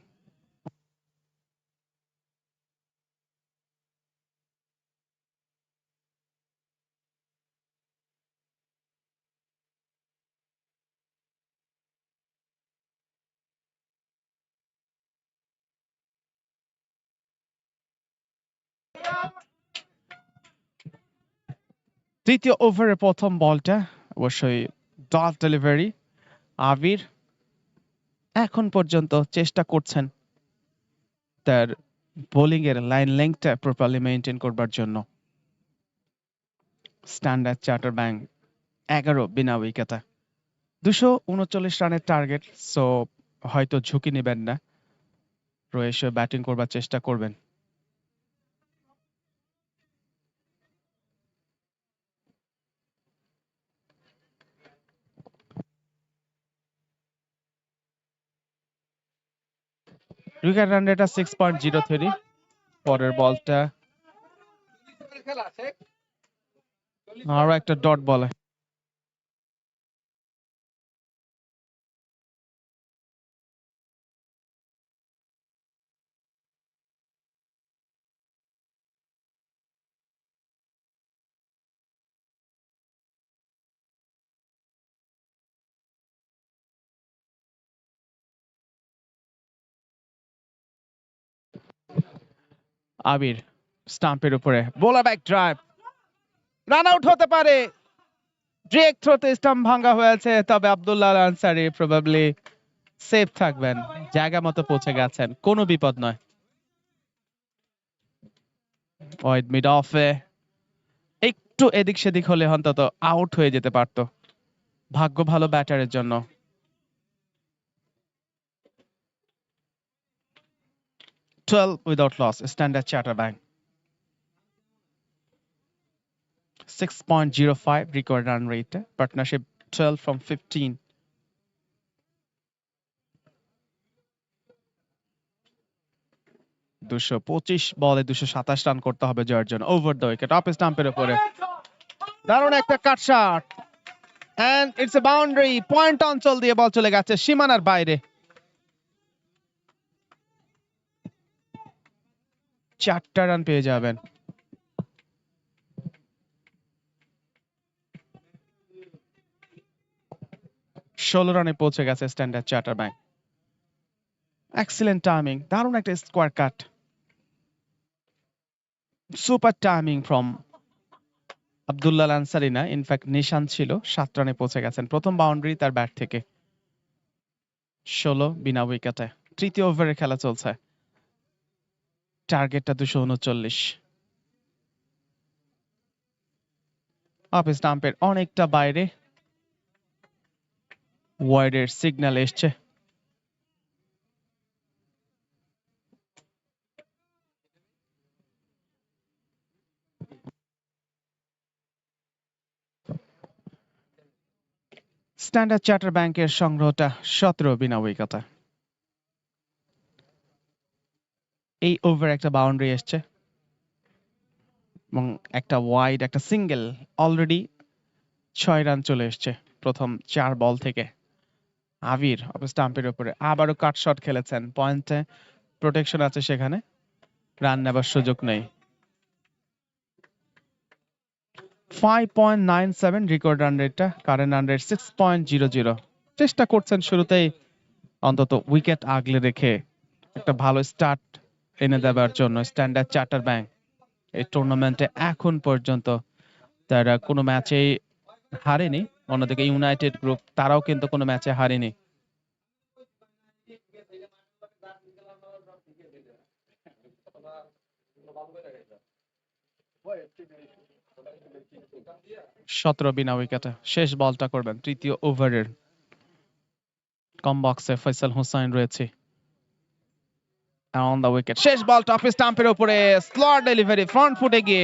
তৃতীয় ওভারের প্রথম বলটা অবশ্যই ডট ডেলিভারি। আবির এখন পর্যন্ত চেষ্টা করছেন তার বোলিং এর লাইন লেংথটা প্রপারলি মেইনটেইন করবার জন্য। স্ট্যান্ডার্ড চার্টার ব্যাংক 11 বিনা উইকেটে, 239 রানের টার্গেট। সো হয়তো ঝুঁকি নেবেন না, রয়েছে ব্যাটিং করবার চেষ্টা করবেন। Wicket run rate 6.03। পরের বলটা আরো একটা ডট বলে। আবির স্টাম্পের উপরে bowler back drive, run out হতে পারে। ডিরেক্ট থ্রোতে স্টাম্প ভাঙা হয়েছে, তবে আব্দুল্লাহ আল আনসারি প্রবাবলি সেফ থাকবেন, জায়গা মতো পৌঁছে গেছেন, কোনো বিপদ নয়। ওয়াইড মিড অফে একটু এদিক সেদিক হলে অন্তত আউট হয়ে যেতে পারতো, ভাগ্য ভালো ব্যাটারের জন্য। 12 without loss, Standard charter Bank 6.05 record run rate, partnership 12 from 15. দুশো 25 বলে 227 রান করতে হবে জয়ের জন্য। ওভার দ্য উইকেট, অফ স্টাম্পের উপরে দারুণ একটা cut shot, and it's a boundary. Point অঞ্চল দিয়ে বল চলে গেছে সীমানার বাইরে। 4টা রান পেয়ে যাবেন। ষোলো রানে পৌঁছে গেছে Standard charter Bank. Excellent timing, দারুণ একটা square cut, super timing from Abdullah Al Ansari না, ইনফ্যাক্ট নিশান ছিল। 7 রানে পৌঁছে গেছেন, প্রথম বাউন্ডারি তার ব্যাট থেকে। 16 বিনা উইকেটে, তৃতীয় ওভারে খেলা চলছে, টার্গেটটা 239। অফ স্টাম্পের অনেকটা বাইরে, ওয়াইডের সিগন্যাল এসছে। স্ট্যান্ডার্ড চার্টার ব্যাংকের সংগ্রহটা 17 বিনা উইকেটে। এই ওভার একটা বাউন্ডারি এসছে এবং একটা ওয়াইড, একটা সিঙ্গেল। অলরেডি 6 রান চলে এসছে প্রথম 4 বল থেকে। আবির অফ স্টাম্পের উপরে আবারও কাট শট খেলেছেন, পয়েন্টে প্রোটেকশন আছে, সেখানে রান নেবার সুযোগ নেই। 5.97 রেকর্ড রান রেটটা, কারেন্ট রান রেট 6.00। চেষ্টা করছেন শুরুতেই অন্তত উইকেট আগলে রেখে একটা ভালো স্টার্ট এনে দেওয়ার জন্য। স্ট্যান্ডার্ড চার্টার ব্যাংক এই টুর্নামেন্টে এখন পর্যন্ত তারা কোনো ম্যাচেই হারেনি। অন্যদিকে ইউনাইটেড গ্রুপ, তারাও কিন্তু কোনো ম্যাচে হারেনি। সতেরো বিনা উইকেটে, শেষ বলটা করবেন তৃতীয় ওভারের। কম বক্সে ফয়সাল হোসাইন রয়েছে। অন দ্য উইকেট, শেষ বলটা অফ স্টাম্পের উপরে, স্লট ডেলিভারি, ফ্রন্ট ফুটে গিয়ে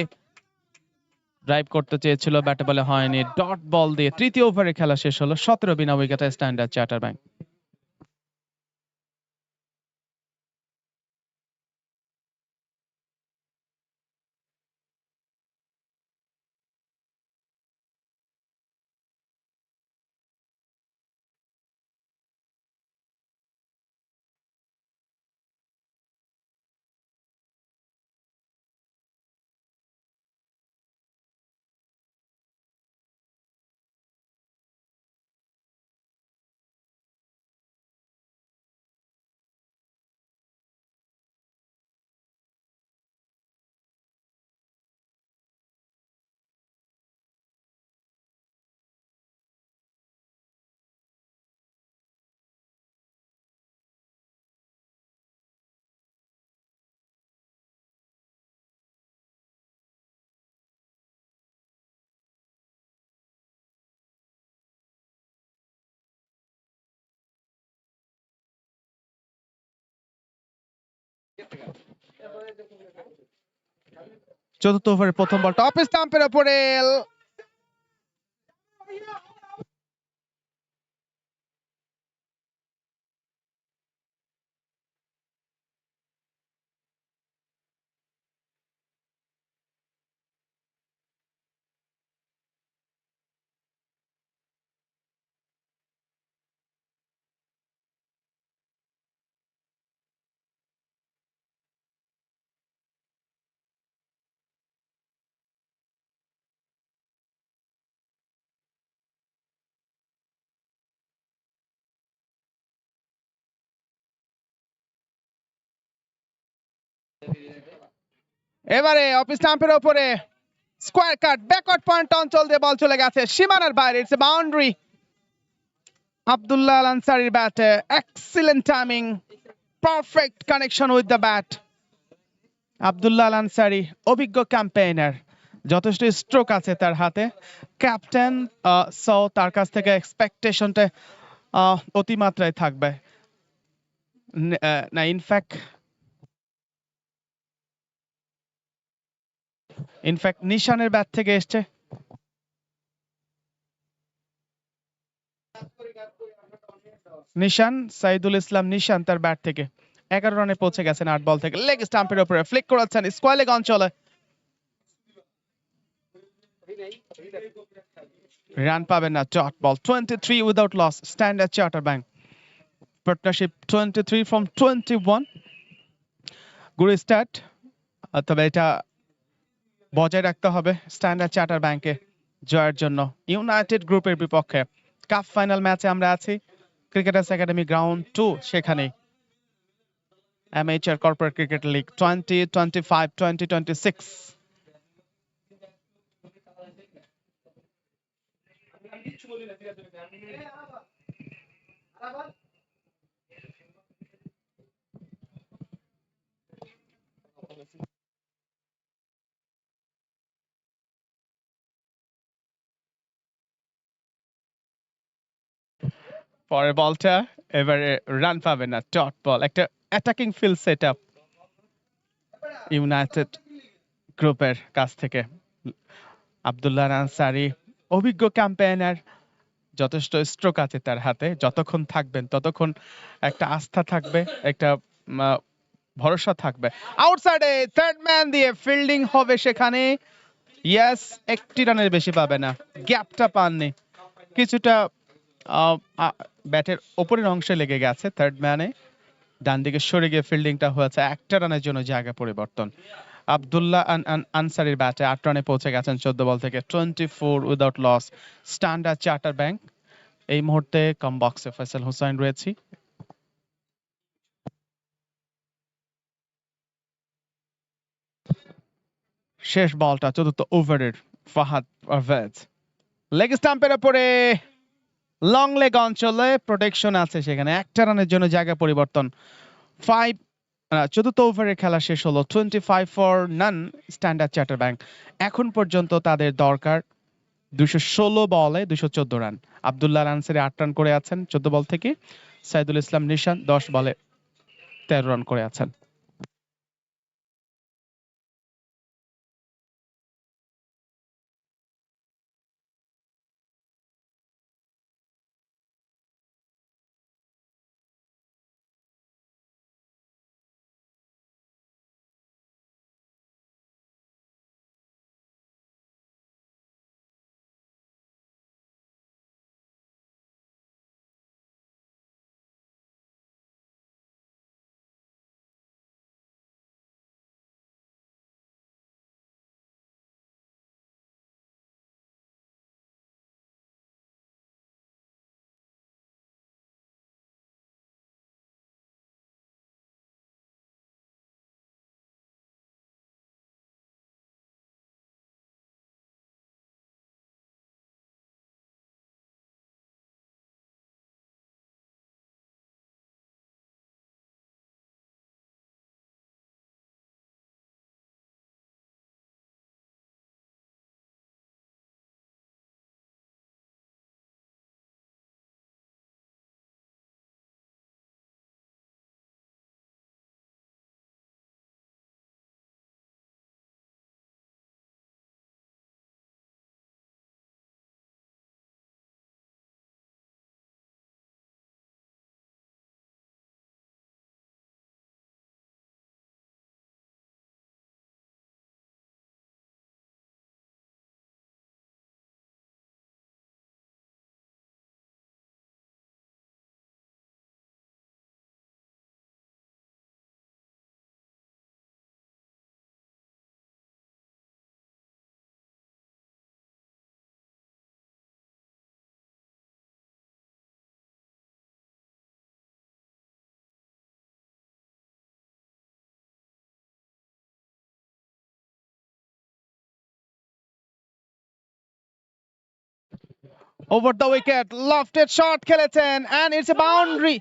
ড্রাইভ করতে চেয়েছিল, ব্যাটে বলে হয়নি। ডট বল দিয়ে তৃতীয় ওভারে খেলা শেষ হলো 17 বিনা উইকেটে স্ট্যান্ডার্ড চার্টার ব্যাংক। চতুর্থ ওভারের প্রথম বল টপ স্টাম্পের উপরে এবারে অফ স্টাম্পের উপরে স্কোয়ার কাট ব্যাকওয়ার্ড পয়েন্ট অঞ্চল দিয়ে বল চলে গেছে সীমানার বাইরে it's a boundary Abdullah Al আনসারির ব্যাটে excellent timing perfect connection with the bat Abdullah Al Ansari অভিজ্ঞ ক্যাম্পেইনার যথেষ্ট স্ট্রোক আছে তার হাতে ক্যাপ্টেন সো তার কাছ থেকে এক্সপেকটেশনটা অতিমাত্রায় থাকবে না ইনফ্যাক্ট নিশানের ব্যাট থেকে এসছে নিশান সাইদুল ইসলাম নিশান তার ব্যাট থেকে 11 রানে পৌঁছে গেছেন 8 বল থেকে লেগ স্টাম্পের উপরে ফ্লিক করেছেন স্কোয়ার লেগ অঞ্চলে রান পাবেন না dot ball 23 without loss Standard charter Bank partnership 23 from 21 good start তবে এটা বজায় রাখতে হবে স্ট্যান্ডার্ড চার্টার ব্যাংকে জয়ের জন্য ইউনাইটেড গ্রুপের বিপক্ষে কাপ ফাইনাল ম্যাচে আমরা আছি ক্রিকেটার্স একাডেমি গ্রাউন্ড 2 সেখানে অ্যামেচার কর্পোরেট ক্রিকেট লিগ 2025-2026 পরের বলটা এবারে রান পাবে না ডট বল একটা অ্যাটাকিং ফিল্ড সেটআপ ইউনাইটেড গ্রুপের কাছ থেকে আব্দুল্লাহ আনসারি অভিজ্ঞ ক্যাম্পেইনার যথেষ্ট স্ট্রোক আছে তার হাতে যতক্ষণ থাকবেন ততক্ষণ একটা আস্থা থাকবে একটা ভরসা থাকবে আউটসাইডে থার্ড ম্যান দিয়ে ফিল্ডিং হবে সেখানে ইয়েস একটি রানের বেশি পাবে না গ্যাপটা পাননি কিছুটা ব্যাটের উপরের অংশে লেগে গেছে থার্ড ম্যানে ডান দিকে সরে গিয়ে ফিল্ডিংটা হয়েছে একটা রানের জন্য জায়গা পরিবর্তন আব্দুল্লাহ আনসারির ব্যাটে 8 রানে পৌঁছে গেছেন 14 বল থেকে 24 without loss Standard charter Bank এই মুহূর্তে কম বক্সে ফয়সাল হোসেন রয়েছে শেষ বলটা চতুর্থ ওভারের ফাহাদ পারভেজ লেগ স্টাম্পের উপরে লং লেগ অঞ্চলে প্রোটেকশন আছে সেখানে একটা রানের জন্য জায়গা পরিবর্তন 5 চতুর্থ ওভারের খেলা শেষ হলো 25 for none standard charter bank এখন পর্যন্ত তাদের দরকার 216 বলে 214 রান আব্দুল্লাহ আনসারি 8 রান করে আছেন 14 বল থেকে সাইদুল ইসলাম নিশান 10 বলে 13 রান করে আছেন over the wicket, lofted shot খেলেছেন এন্ড ইটস এ বাউন্ডারি।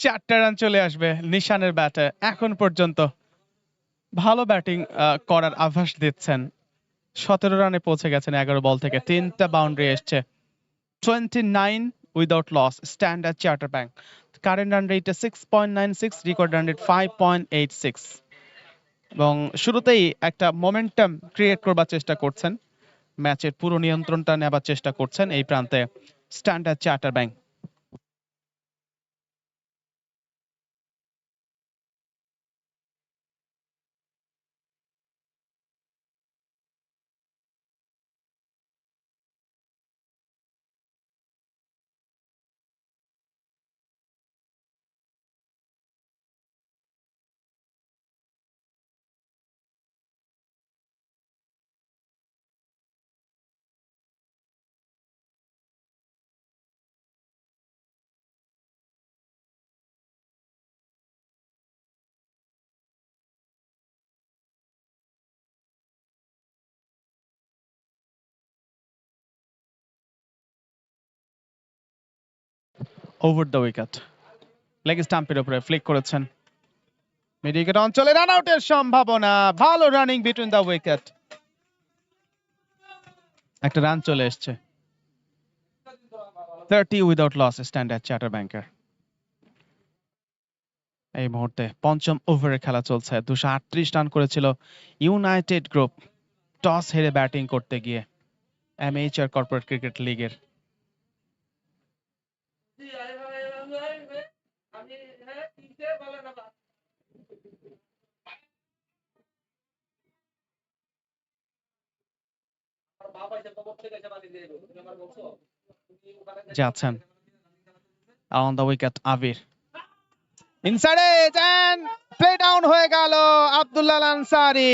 চারটা রান চলে আসবে নিশানের ব্যাটে। এখন পর্যন্ত ভালো ব্যাটিং করার আভাস দিচ্ছেন। 17 রানে পৌঁছে গেছেন 11 বল থেকে, 3টা বাউন্ডারি এসছে। 29 without loss Standard charter Bank. Current run rate 6.96, record run rate 5.86 এবং শুরুতেই একটা মোমেন্টাম ক্রিয়েট করবার চেষ্টা করছেন, ম্যাচের পুরো নিয়ন্ত্রণটা নেবার চেষ্টা করছেন এই প্রান্তে Standard charter Bank. Over the wicket, leg স্টাম্পের উপরে ফ্লিক করেছেন। মিড উইকেট অঞ্চলে রান আউটের সম্ভাবনা, ভালো রানিং বিটুইন দ্য উইকেট। একটা রান চলে এসছে। 30 উইদাউট লস স্ট্যান্ডার্ড চার্টার ব্যাংকের। এই মুহূর্তে পঞ্চম ওভারের খেলা চলছে। 238 রান করেছিল ইউনাইটেড গ্রুপ টস হেরে ব্যাটিং করতে গিয়ে এমএইচআর কর্পোরেট ক্রিকেট লিগের। যাচ্ছেন on the wicket Abir, inside edge and play down হয়ে গেল আব্দুল্লাহ আল আনসারী।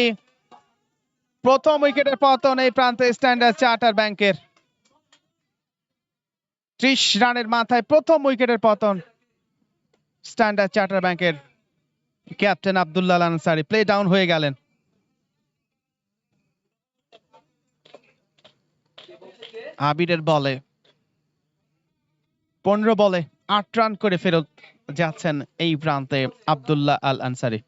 প্রথম উইকেটের পতন এই প্রান্তে স্ট্যান্ডার্ড চার্টার ব্যাংকের। 30 রানের মাথায় প্রথম উইকেটের পতন স্ট্যান্ডার্ড চার্টার ব্যাংকের। Captain Abdullah Al Ansari play down হয়ে গেলেন। আবিরের বলে 15 বলে 8 রান করে ফেরত যাচ্ছেন এই প্রান্তে আব্দুল্লাহ আল আনসারী।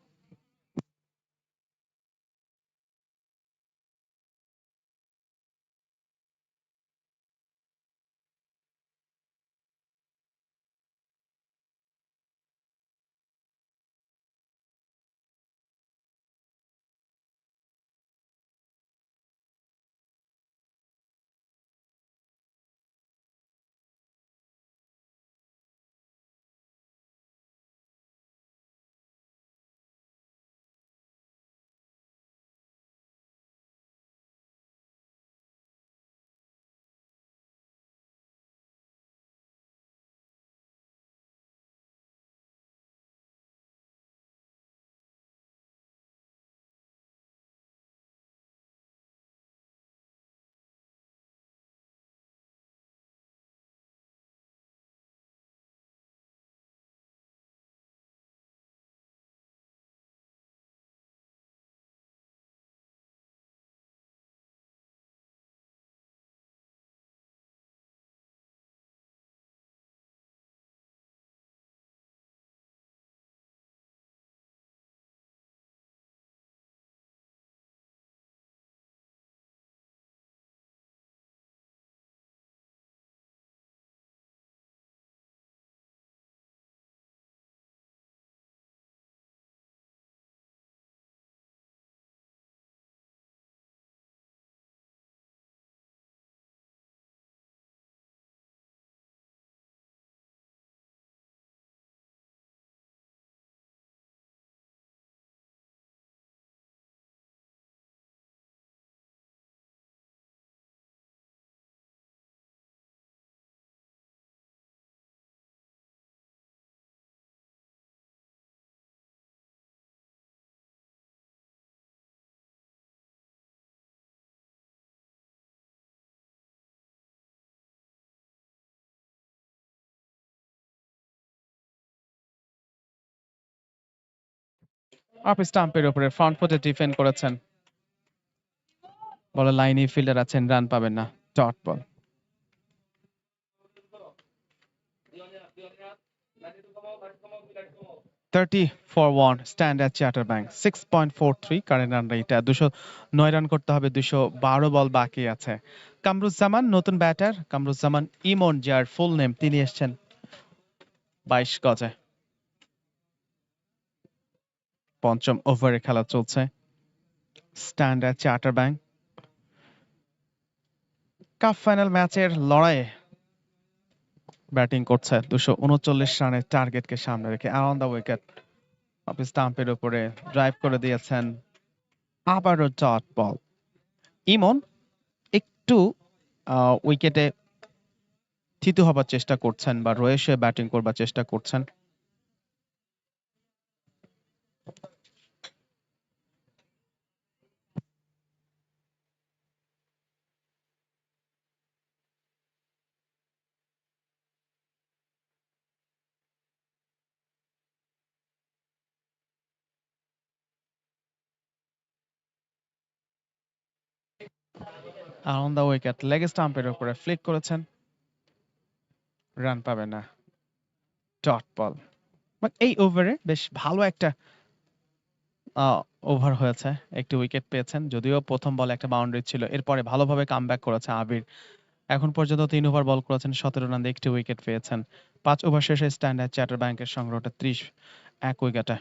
অফ স্টাম্পের উপরে ফ্রন্ট ফুটে ডিফেন্ড করেছেন। বলে লাইনে ফিল্ডার আছেন, রান পাবেন না। Dot ball. $30 for 1 stand at Chatterbank 6.43 current run rate. 209 run করতে হবে, 212 বল বাকি আছে। কামরুজ্জামান নতুন ব্যাটার, কামরুজ্জামান ইমন যার ফুল নেম, তিনি এসেছেন 22 গজে। পঞ্চম ওভারে খেলা চলছে স্ট্যান্ড অ্যাট চার্টারব্যাংক কাপ ফাইনাল ম্যাচের লড়াইয়ে। ব্যাটিং করছে 239 রানের টার্গেটকে সামনে রেখে। অ্যারাউন্ড দ্য উইকেট অফ স্টাম্পের উপরে ড্রাইভ করে দিয়েছেন, আবারও ডট বল। ইমন একটু উইকেটে থিতু হবার চেষ্টা করছেন বা রয়েছে ব্যাটিং করবার চেষ্টা করছেন। অন দ্য উইকেট লেগ স্টাম্পের উপরে ফ্লিক করেছেন, রান পাবে না। ডট বল। এই ওভারে বেশ ভালো একটা ওভার হয়েছে, একটি উইকেট পেয়েছেন, যদিও প্রথম বলে একটা বাউন্ডারি ছিল, এরপরে ভালোভাবে কামব্যাক করেছে আবির। এখন পর্যন্ত 3 ওভার বল করেছেন, 17 রান দিয়ে একটি উইকেট পেয়েছেন। 5 ওভার শেষে স্ট্যান্ড অ্যাট চ্যাটারব্যাংকের সংগ্রহটা 30, 1 উইকেটে।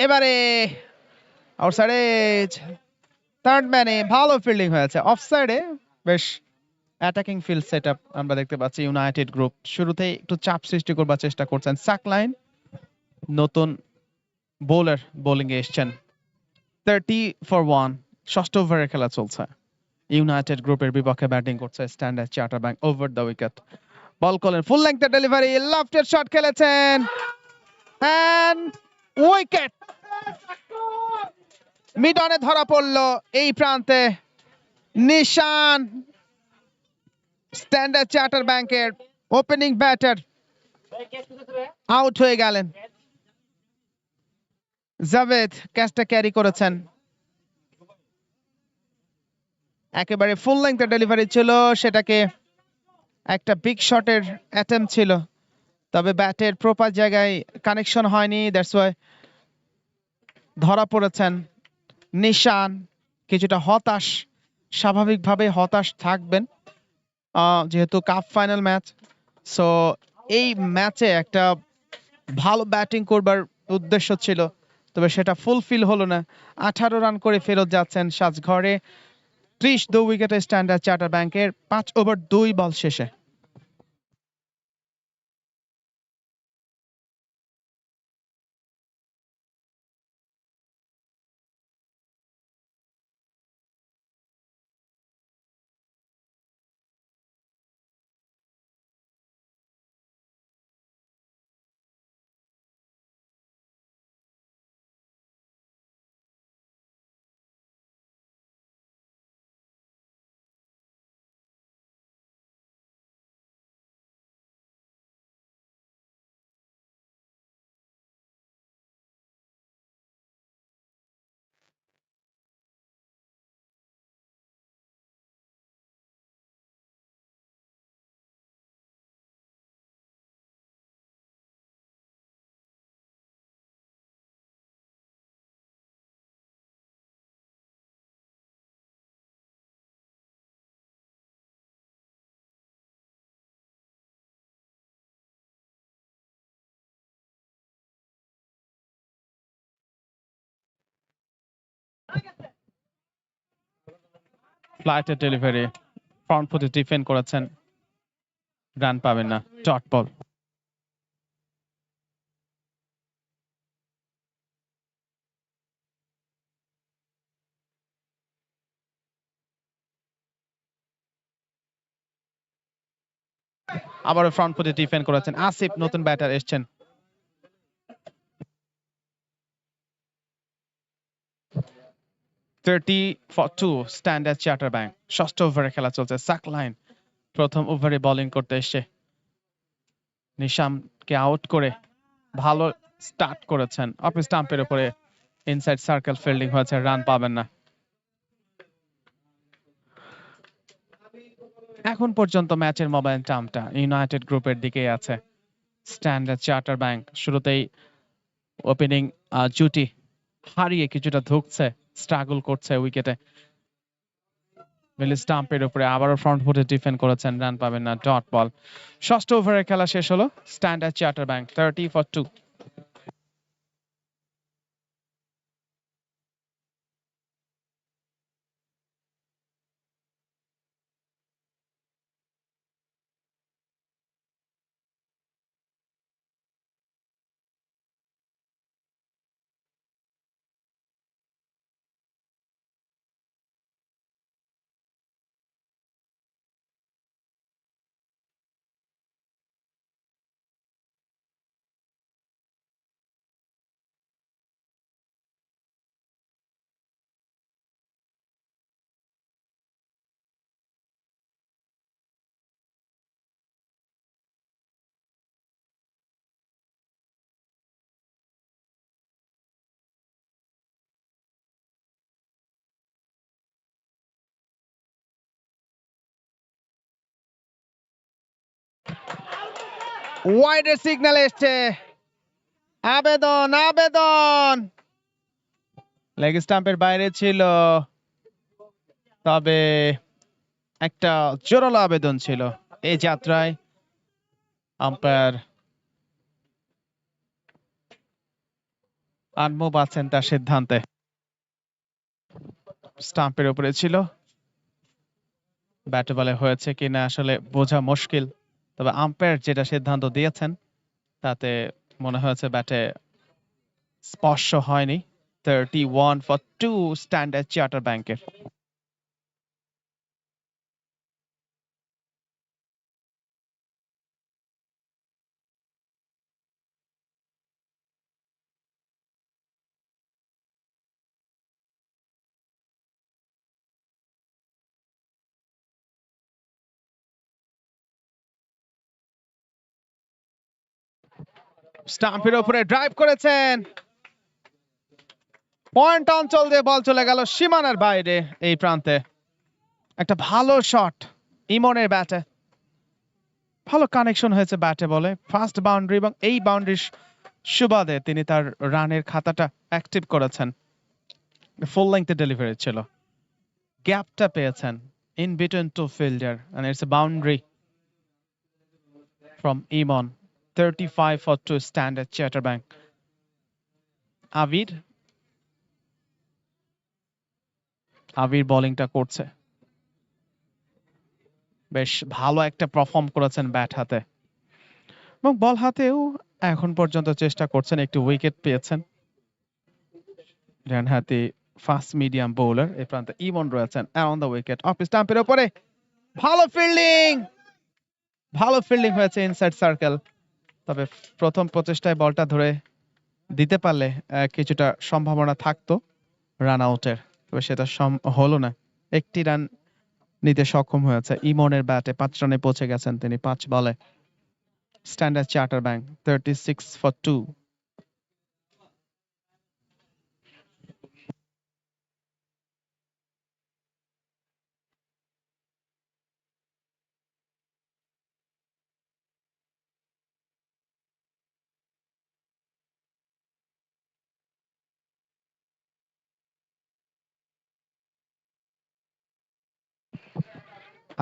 এবারে আউটসাইডে থার্ড ম্যানে ভালো ফিল্ডিং হয়েছে, অফসাইডে বেশ অ্যাটাকিং ফিল্ড সেটআপ আমরা দেখতে পাচ্ছি। ইউনাইটেড গ্রুপ শুরুতেই একটু চাপ সৃষ্টি করবার চেষ্টা করছেন। সাকলাইন নতুন বোলার বোলিং এ এসেছেন। 30 for 1 ষষ্ঠ ওভারে খেলা চলছে। ইউনাইটেড গ্রুপের বিপক্ষে ব্যাটিং করছে Standard Chartered Bank. Over the wicket ball করলেন, ফুল লেংথের ডেলিভারি, লেফটের শট খেলেছেন এন্ড উইকেট। মিড অনে ধরা পড়লো এই প্রান্তে নিশান, স্ট্যান্ড অ্যাট চার্টারব্যাংকের ওপেনিং ব্যাটার আউট হয়ে গেলেন। জাভেদ ক্যাচটা ক্যারি করেছেন, একেবারে ফুল লেংথের ডেলিভারি ছিল, সেটাকে একটা বিগ শটের অ্যাটেম্প ছিল, তবে ব্যাটের প্রপার জায়গায় কানেকশন হয়নি, দ্যাটস ওয়াই ধরা পড়েছেন নিশান। কিছুটা হতাশ, স্বাভাবিকভাবে হতাশ থাকবেন, যেহেতু কাপ ফাইনাল ম্যাচ। সো এই ম্যাচে একটা ভালো ব্যাটিং করবার উদ্দেশ্য ছিল, তবে সেটা ফুলফিল হলো না। 18 রান করে ফেরত যাচ্ছেন সাজঘরে। 32 উইকেটে স্ট্যান্ড অ্যাট চার্টারব্যাংকের 5 ওভার 2 বল শেষে। ফ্লাইটের ডেলিভারি, ফ্রন্ট ফুটে ডিফেন্ড করেছেন, রান পাবেন না, ডট বল। আবারও ফ্রন্ট ফুটে ডিফেন্ড করেছেন আসিফ, নতুন ব্যাটার এসছেন। স্ট্যান্ডার্ড চার্টার ব্যাংক, ষষ্ঠ ওভারে খেলা চলছে। সাকলাইন প্রথম ওভারে বোলিং করতে এসছে, নিশামকে আউট করে ভালো স্টার্ট করেছেন। অফ স্টাম্পের উপরে ইনসাইড সার্কেল ফিল্ডিং হয়েছে, রান পাবেন না। এখন পর্যন্ত ম্যাচের মোমেন্টামটা ইউনাইটেড গ্রুপের দিকেই আছে। স্ট্যান্ডার্ড চার্টার ব্যাংক শুরুতেই ওপেনিং জুটি হারিয়ে কিছুটা ধুকছে, স্ট্রাগল করছে উইকেটে। মিডল স্টাম্পের উপরে আবারও ফ্রন্ট ফুটে ডিফেন্ড করেছেন, রান পাবেন না, ডট বল। ষষ্ঠ ওভারের খেলা শেষ হলো। Standard charter Bank 30 for 2। ওয়াইডের সিগন্যাল এসছে, আবেদন আবেদন। লেগ স্টাম্পের বাইরে ছিল, তবে একটা জোরালো আবেদন ছিল। এই যাত্রায় আম্পায়ার আনমুভ আছেন তার সিদ্ধান্তে। স্টাম্পের উপরে ছিল, ব্যাটে বলে হয়েছে কিনা আসলে বোঝা মুশকিল, তবে আম্পায়ার যেটা সিদ্ধান্ত দিয়েছেন তাতে মনে হয়েছে ব্যাটে স্পর্শ হয়নি। 31 for 2 স্ট্যান্ডার্ড চার্টার ব্যাংকের। স্টাম্পের উপরে ড্রাইভ করেছেন, পয়েন্ট অঞ্চল দিয়ে বল চলে গেল সীমানার বাইরে। এই প্রান্তে একটা ভালো শট ইমনের ব্যাটে, ভালো কানেকশন হয়েছে ব্যাটে বলে। ফার্স্ট বাউন্ডারি এবং এই বাউন্ডারির সুবাদে তিনি তার রানের খাতাটা অ্যাক্টিভ করেছেন। ফুল লেংথে ডেলিভারি ছিল, গ্যাপটা পেয়েছেন in between two fielder, and it's a boundary from Emon. 35 for 2 Standard charter Bank. Abir বোলিংটা করছে, বেশ ভালো একটা পারফর্ম করেছেন ব্যাট হাতে এবং বল হাতেও এখন পর্যন্ত চেষ্টা করছেন। একটু উইকেট পেয়েছেন। ডানহাতি ফাস্ট মিডিয়াম বোলার এই প্রান্তে ইমন রয়েছেন অন দ্য উইকেট। অফ স্টাম্পের উপরে ভালো ফিল্ডিং হয়েছে ইনসাইড সার্কেল, তবে প্রথম প্রচেষ্টায় বলটা ধরে দিতে পারলে কিছুটা সম্ভাবনা থাকতো রান আউটের, তবে সেটা হলো না। একটি রান নিতে সক্ষম হয়েছে ইমনের ব্যাটে। 5 রানে পৌঁছে গেছেন তিনি 5 বলে। Standard charter bank 36 for 2।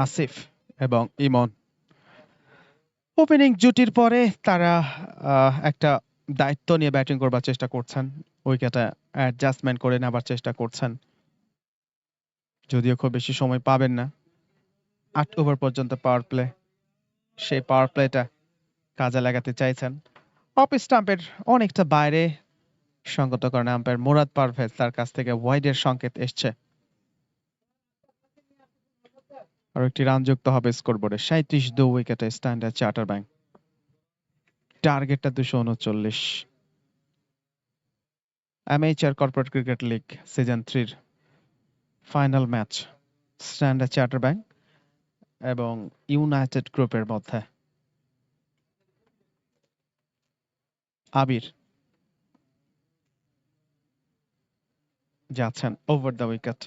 Asif এবং ইমন ওপেনিং জুটির পরে তারা একটা দায়িত্ব নিয়ে ব্যাটিং করবার চেষ্টা করছেন, উইকেটে অ্যাডজাস্টমেন্ট করে নেবার চেষ্টা করছেন। যদিও খুব বেশি সময় পাবেন না, 8 ওভার পর্যন্ত পাওয়ার প্লে, সেই পাওয়ার প্লেটা কাজে লাগাতে চাইছেন। অফ স্টাম্পের অনেকটা বাইরে, সঙ্গত কারণে আম্পায়ার মুরাদ পারভেজ তার কাছ থেকে ওয়াইডের সংকেত এসছে। আর একটি রান যুক্ত হবে স্কোরবোর্ডে। 37 উইকেটে স্ট্যান্ডার্ড চার্টার ব্যাংক, টার্গেটটা 239। Amateur corporate cricket league season 3 final match Standard charter Bank এবং ইউনাইটেড গ্রুপের মধ্যে। আবির যাচ্ছেন ওভার দ্য উইকেট,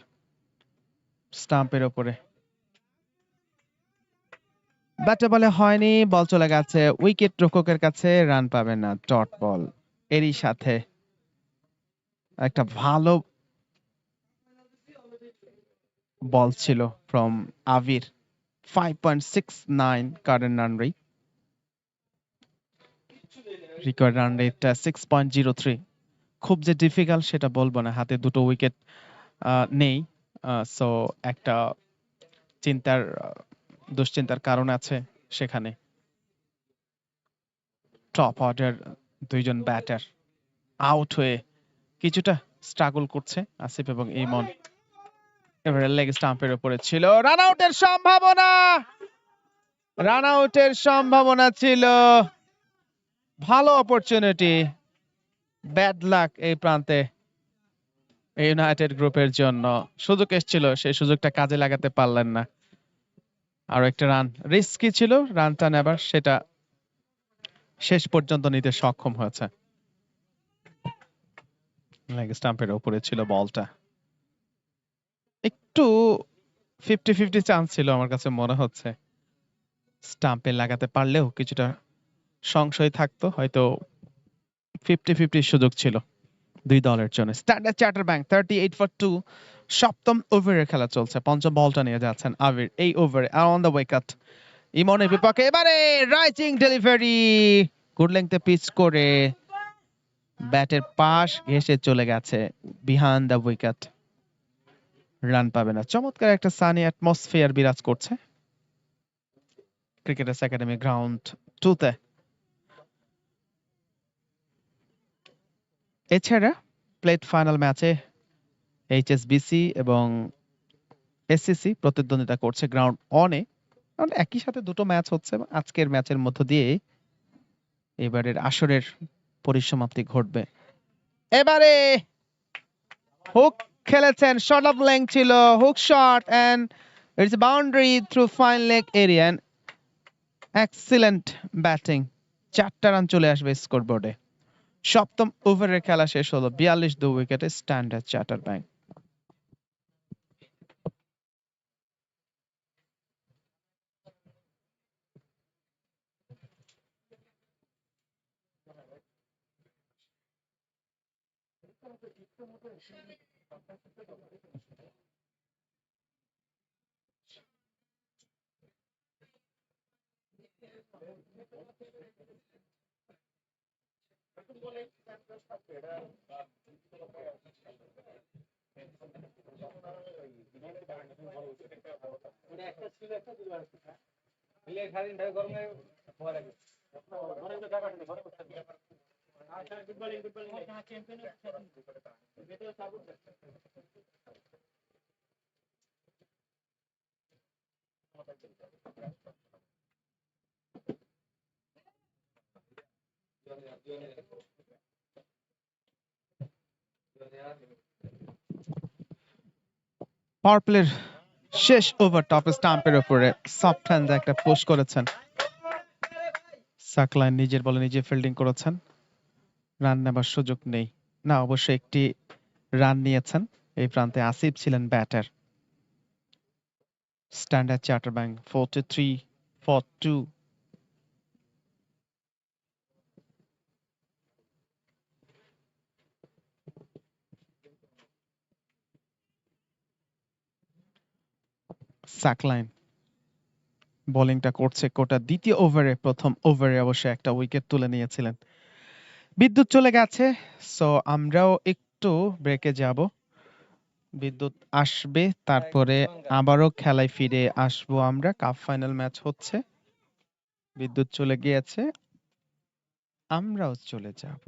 স্টাম্পের ওপরে ব্যাটে বলে হয়নি, বল চলে গেছে উইকেট রক্ষকের কাছে, রান পাবেন না, ডট বল। এরই সাথে একটা ভালো বল ছিল from Abir, 5.69 current run rate, required run রেটটা 6.03। খুব যে ডিফিকাল্ট সেটা বলবো না, হাতে দুটো উইকেট নেই, সো একটা দুশ্চিন্তার কারণ আছে সেখানে। টপ অর্ডার দুইজন ব্যাটার আউট হয়ে কিছুটা স্ট্রাগল করছে আসিফ এবং ইমন। এবারে লেগ স্টাম্পের উপরে ছিল, রান আউটের সম্ভাবনা, রান আউটের সম্ভাবনা ছিল, ভালো অপরচুনিটি, ব্যাড লাক এই প্রান্তে ইউনাইটেড গ্রুপের জন্য। সুযোগ এসেছিল, সেই সুযোগটা কাজে লাগাতে পারলেন না। আরো একটা রান রিস্কি ছিল, রানটা নেবার সেটা শেষ পর্যন্ত নিতে সক্ষম হয়েছে। লেগ স্টাম্পের উপরে ছিল বলটা, একটু 50-50 চান্স ছিল আমার কাছে মনে হচ্ছে, স্টাম্পে লাগাতে পারলেও কিছুটা সংশয় থাকতো, হয়তো 50-50 সুযোগ ছিল দুই দলের জন্য। স্ট্যান্ডার্ড চার্টার ব্যাংক 38 ফর 2, সপ্তম ওভারের খেলা চলছে, পঞ্চম বলটা নিয়ে যাচ্ছেন আবির এই ওভারে। অন দ্য উইকেট ইমনের বিপক্ষে, এবারে রাইটিং ডেলিভারি, গুড লেংথে পিচ করে ব্যাটের পাশ ঘেঁষে চলে গেছে বিহাইন্ড দ্য উইকেট, রান পাবে না। চমৎকার একটা সানি অ্যাটমসফিয়ার বিরাজ করছে ক্রিকেটার্স একাডেমি গ্রাউন্ড 2 তে। এছাড়া প্লেট ফাইনাল ম্যাচে এইচএসবিসি এবং এসসিসি প্রতিদ্বন্দ্বিতা করছে গ্রাউন্ড অনে, কারণ একই সাথে দুটো ম্যাচ হচ্ছে। আজকের ম্যাচের মধ্য দিয়ে এবারের আসরের পরিসমাপ্তি ঘটবে। এবারে হুক খেলেছেন, শর্ট অফ লেংথ ছিল, hook shot and it's boundary through fine leg area. Excellent batting, 4টা রান চলে আসবে স্কোরবোর্ডে। সপ্তম ওভারের খেলা শেষ হলো 42 উইকেটে স্ট্যান্ডার্ড চার্টার ব্যাংক। পাওয়ার প্লের শেষ ওভার, টপ স্টাম্পের উপরে সফট হ্যান্ড একটা পুশ করেছেন সাকলাইন, নিজের বলে নিজে ফিল্ডিং করেছেন, রান নেবার সুযোগ নেই। না, অবশ্যই একটি রান নিয়েছেন। এই প্রান্তে আসিফ ছিলেন batter. Standard charter Bank 43 for 2। Saklain বোলিংটা করছে কোটা দ্বিতীয় ওভারে, প্রথম ওভারে অবশ্যই একটা উইকেট তুলে নিয়েছিলেন। বিদ্যুৎ চলে গেছে, সো আমরাও একটু ব্রেকে যাব। বিদ্যুৎ আসবে, তারপরে আবারও খেলায় ফিরে আসবো আমরা। কাপ ফাইনাল ম্যাচ হচ্ছে, বিদ্যুৎ চলে গিয়েছে, আমরাও চলে যাব।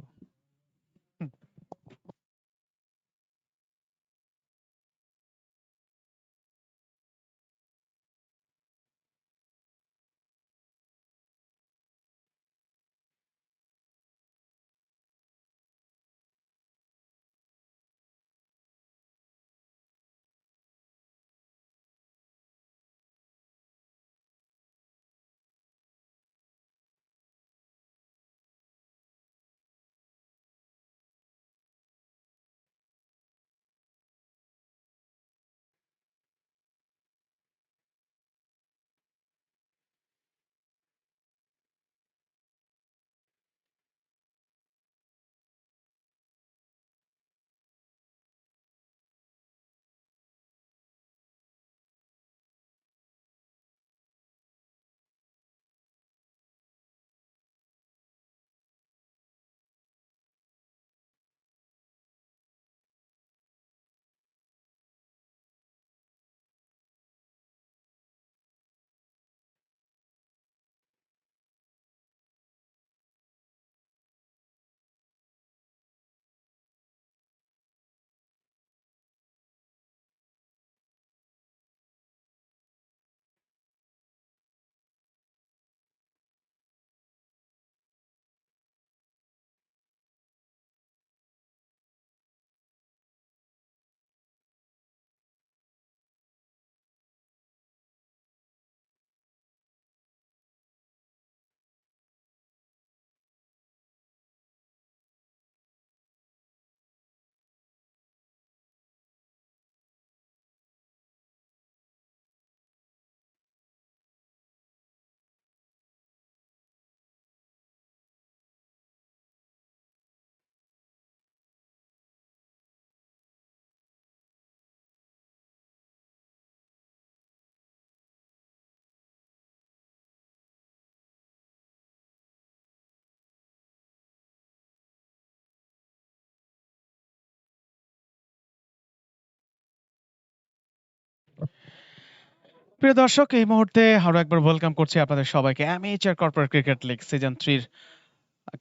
প্রিয় দর্শক, এই মুহূর্তে আরো একবার ওয়েলকাম করছি আপনাদের সবাইকে amateur corporate cricket league season 3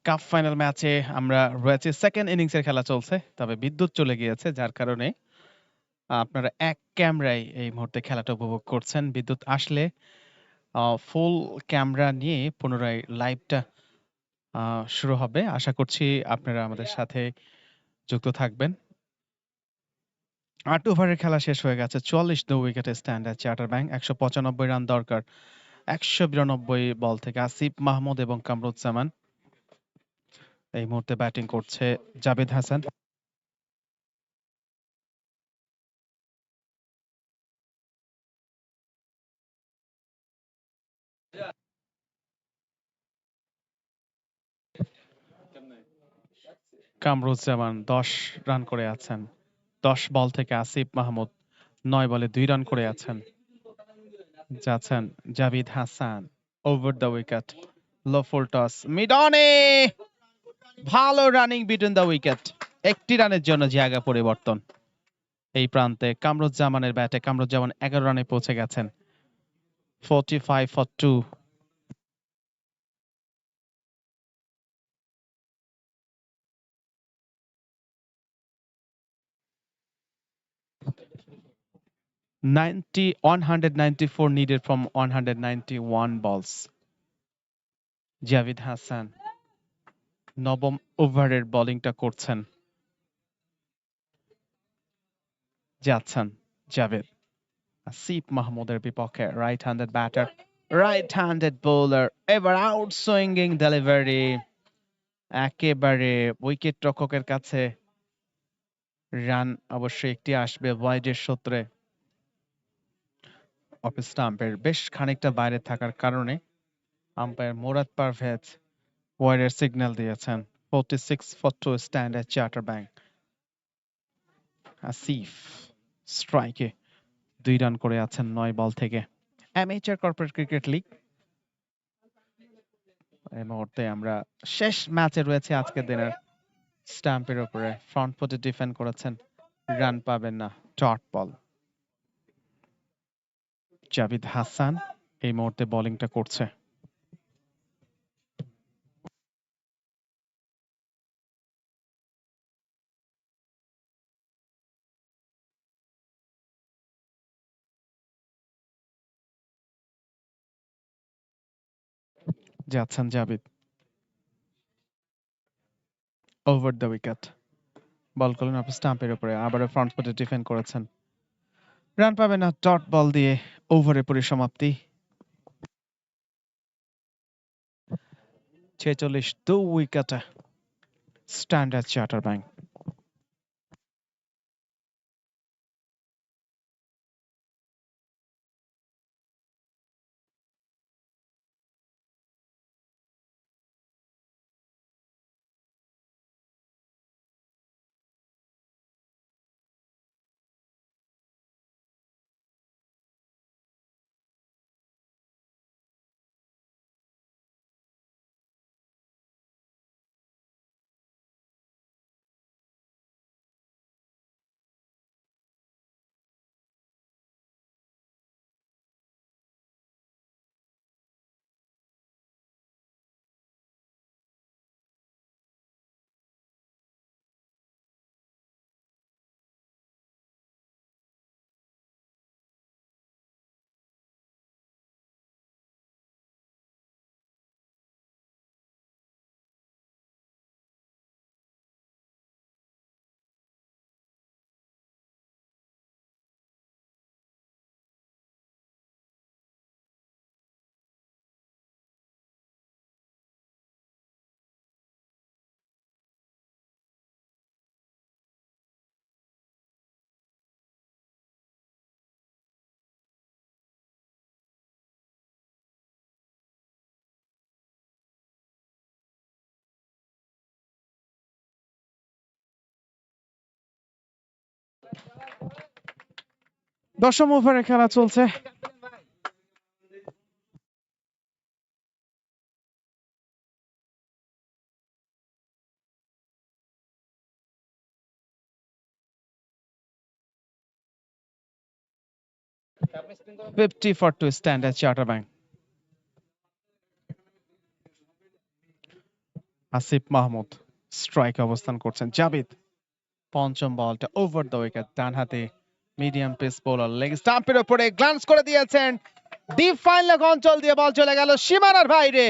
cup final ম্যাচে। আমরা রয়েছে সেকেন্ড ইনিংসের খেলা চলছে, তবে বিদ্যুৎ চলে গিয়েছে, যার কারণে আপনারা এক ক্যামেরায় এই মুহূর্তে খেলাটা উপভোগ করছেন। বিদ্যুৎ আসলে ফুল ক্যামেরা নিয়ে পুনরায় লাইভটা শুরু হবে। আশা করছি আপনারা আমাদের সাথে যুক্ত থাকবেন। ৮ ওভারের খেলা শেষ হয়ে গেছে, ৪৪ উইকেটে স্ট্যান্ড আছে চার্টার ব্যাংক। ১৯৫ রান দরকার ১৯২ বল থেকে। আসিফ মাহমুদ এবং কামরুজ্জামান। এই মুহূর্তে ব্যাটিং করছে জাবেদ হাসান। কামরুজ্জামান ১০ রান করে আছেন। ১০ বল থেকে আসিফ মাহমুদ ৯ বলে ২ রান করে আছেন। যাচ্ছেন Jabid Hasan over the wicket, low full toss, mid অনে, ভালো রানিং বিটুইন দ্য উইকেট। একটি রানের জন্য জায়গা পরিবর্তন। এই প্রান্তে কামরুজ্জামানের ব্যাটে কামরুজ্জামান ১১ রানে পৌঁছে গেছেন। 45 for 2। Ninety 194 needed from 191 balls. Javid Hasan নবম ওভারের বোলিংটা করছেন। যাচ্ছেন জাভেদ। আসিফ মাহমুদের বিপক্ষে right handed batter, right handed bowler, এবার আউট সুইঙ্গিং ডেলিভারি, একেবারে উইকেট রক্ষকের কাছে। রান অবশ্যই একটি আসবে ওয়াইডের সূত্রে। অফ স্টাম্পের বেশ খানিকটা বাইরে থাকার কারণে আম্পায়ার মুরাদ পারভেজ ওয়াইডের সিগন্যাল দিয়েছেন। 46 for 2 Standard Chartered Bank. Asif স্ট্রাইকে ২ রান করে আছেন ৯ বল থেকে। অ্যামেচার কর্পোরেট ক্রিকেট লিগ, এই মুহূর্তে আমরা শেষ ম্যাচে রয়েছে আজকের দিনের। স্ট্যাম্পের উপরে ফ্রন্ট ফুটে ডিফেন্ড করেছেন রান পাবেন না, ডট বল। জাভিদ হাসান এই মুহূর্তে বোলিংটা করছে। যাচ্ছেন Javid, over the wicket. Ball করলেন অফ স্টাম্পের উপরে, আবারও ফ্রন্ট ফুটে ডিফেন্ড করেছেন। রান পাবে না, ডট বল দিয়ে ওভারের পরিসমাপ্তি। 46 2 উইকেটে স্ট্যান্ডার্ড চার্টার ব্যাংক। দশম ওভারে খেলা চলছে। Fifty for two Standard charter Bank. Asif Mahmud strike অবস্থান করছেন। জাভিদ পঞ্চম বলটা ওভার দ্য উইকেট, ডান হাতে মিডিয়াম পেস বোলার, লেগ স্টাম্পের উপরে গ্লান্স করে দিয়েছেন। ডিপ ফাইন লেগ অঞ্চল দিয়ে বল চলে গেল সীমানার বাইরে।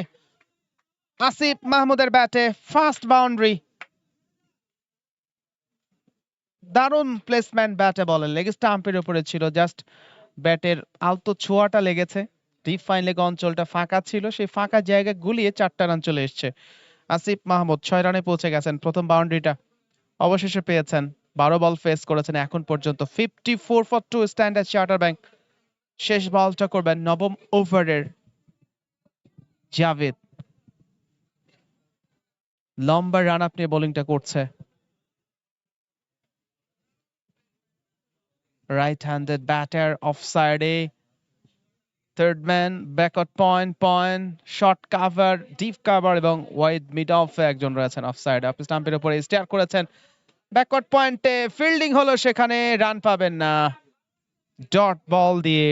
আসিফ মাহমুদের ব্যাটে ফার্স্ট বাউন্ডারি। দারুণ প্লেসমেন্ট ব্যাটে বলে, লেগ স্টাম্পের উপরে ছিল, জাস্ট ব্যাটের আলতো ছোঁয়াটা লেগেছে। ডিপ ফাইন লেগ অঞ্চলটা ফাঁকা ছিল, সেই ফাঁকা জায়গা গুলিয়ে 4টা রান চলে এসছে। আসিফ মাহমুদ 6 রানে পৌঁছে গেছেন, প্রথম বাউন্ডারিটা অবশেষে পেয়েছেন। 12 বল ফেস করেছেন এখন পর্যন্ত। 54 ফর 2 স্ট্যান্ডার্ড চার্টার ব্যাংক। শেষ বলটা করবেন নবম ওভারের জাভেদ। লম্বা রান আপ নিয়ে বোলিংটা করছে। রাইট হ্যান্ডেড ব্যাটার, অফ সাইডে, third man, backward point, short cover, deep cover এবং ওয়াইড মিড অফে একজন রয়েছেন অফ সাইড। আপনি স্টাম্পের উপরে স্টেয়ার করেছেন, ব্যাকওয়ার্ড পয়েন্টে ফিল্ডিং হলো, সেখানে রান পাবেন না, ডট বল দিয়ে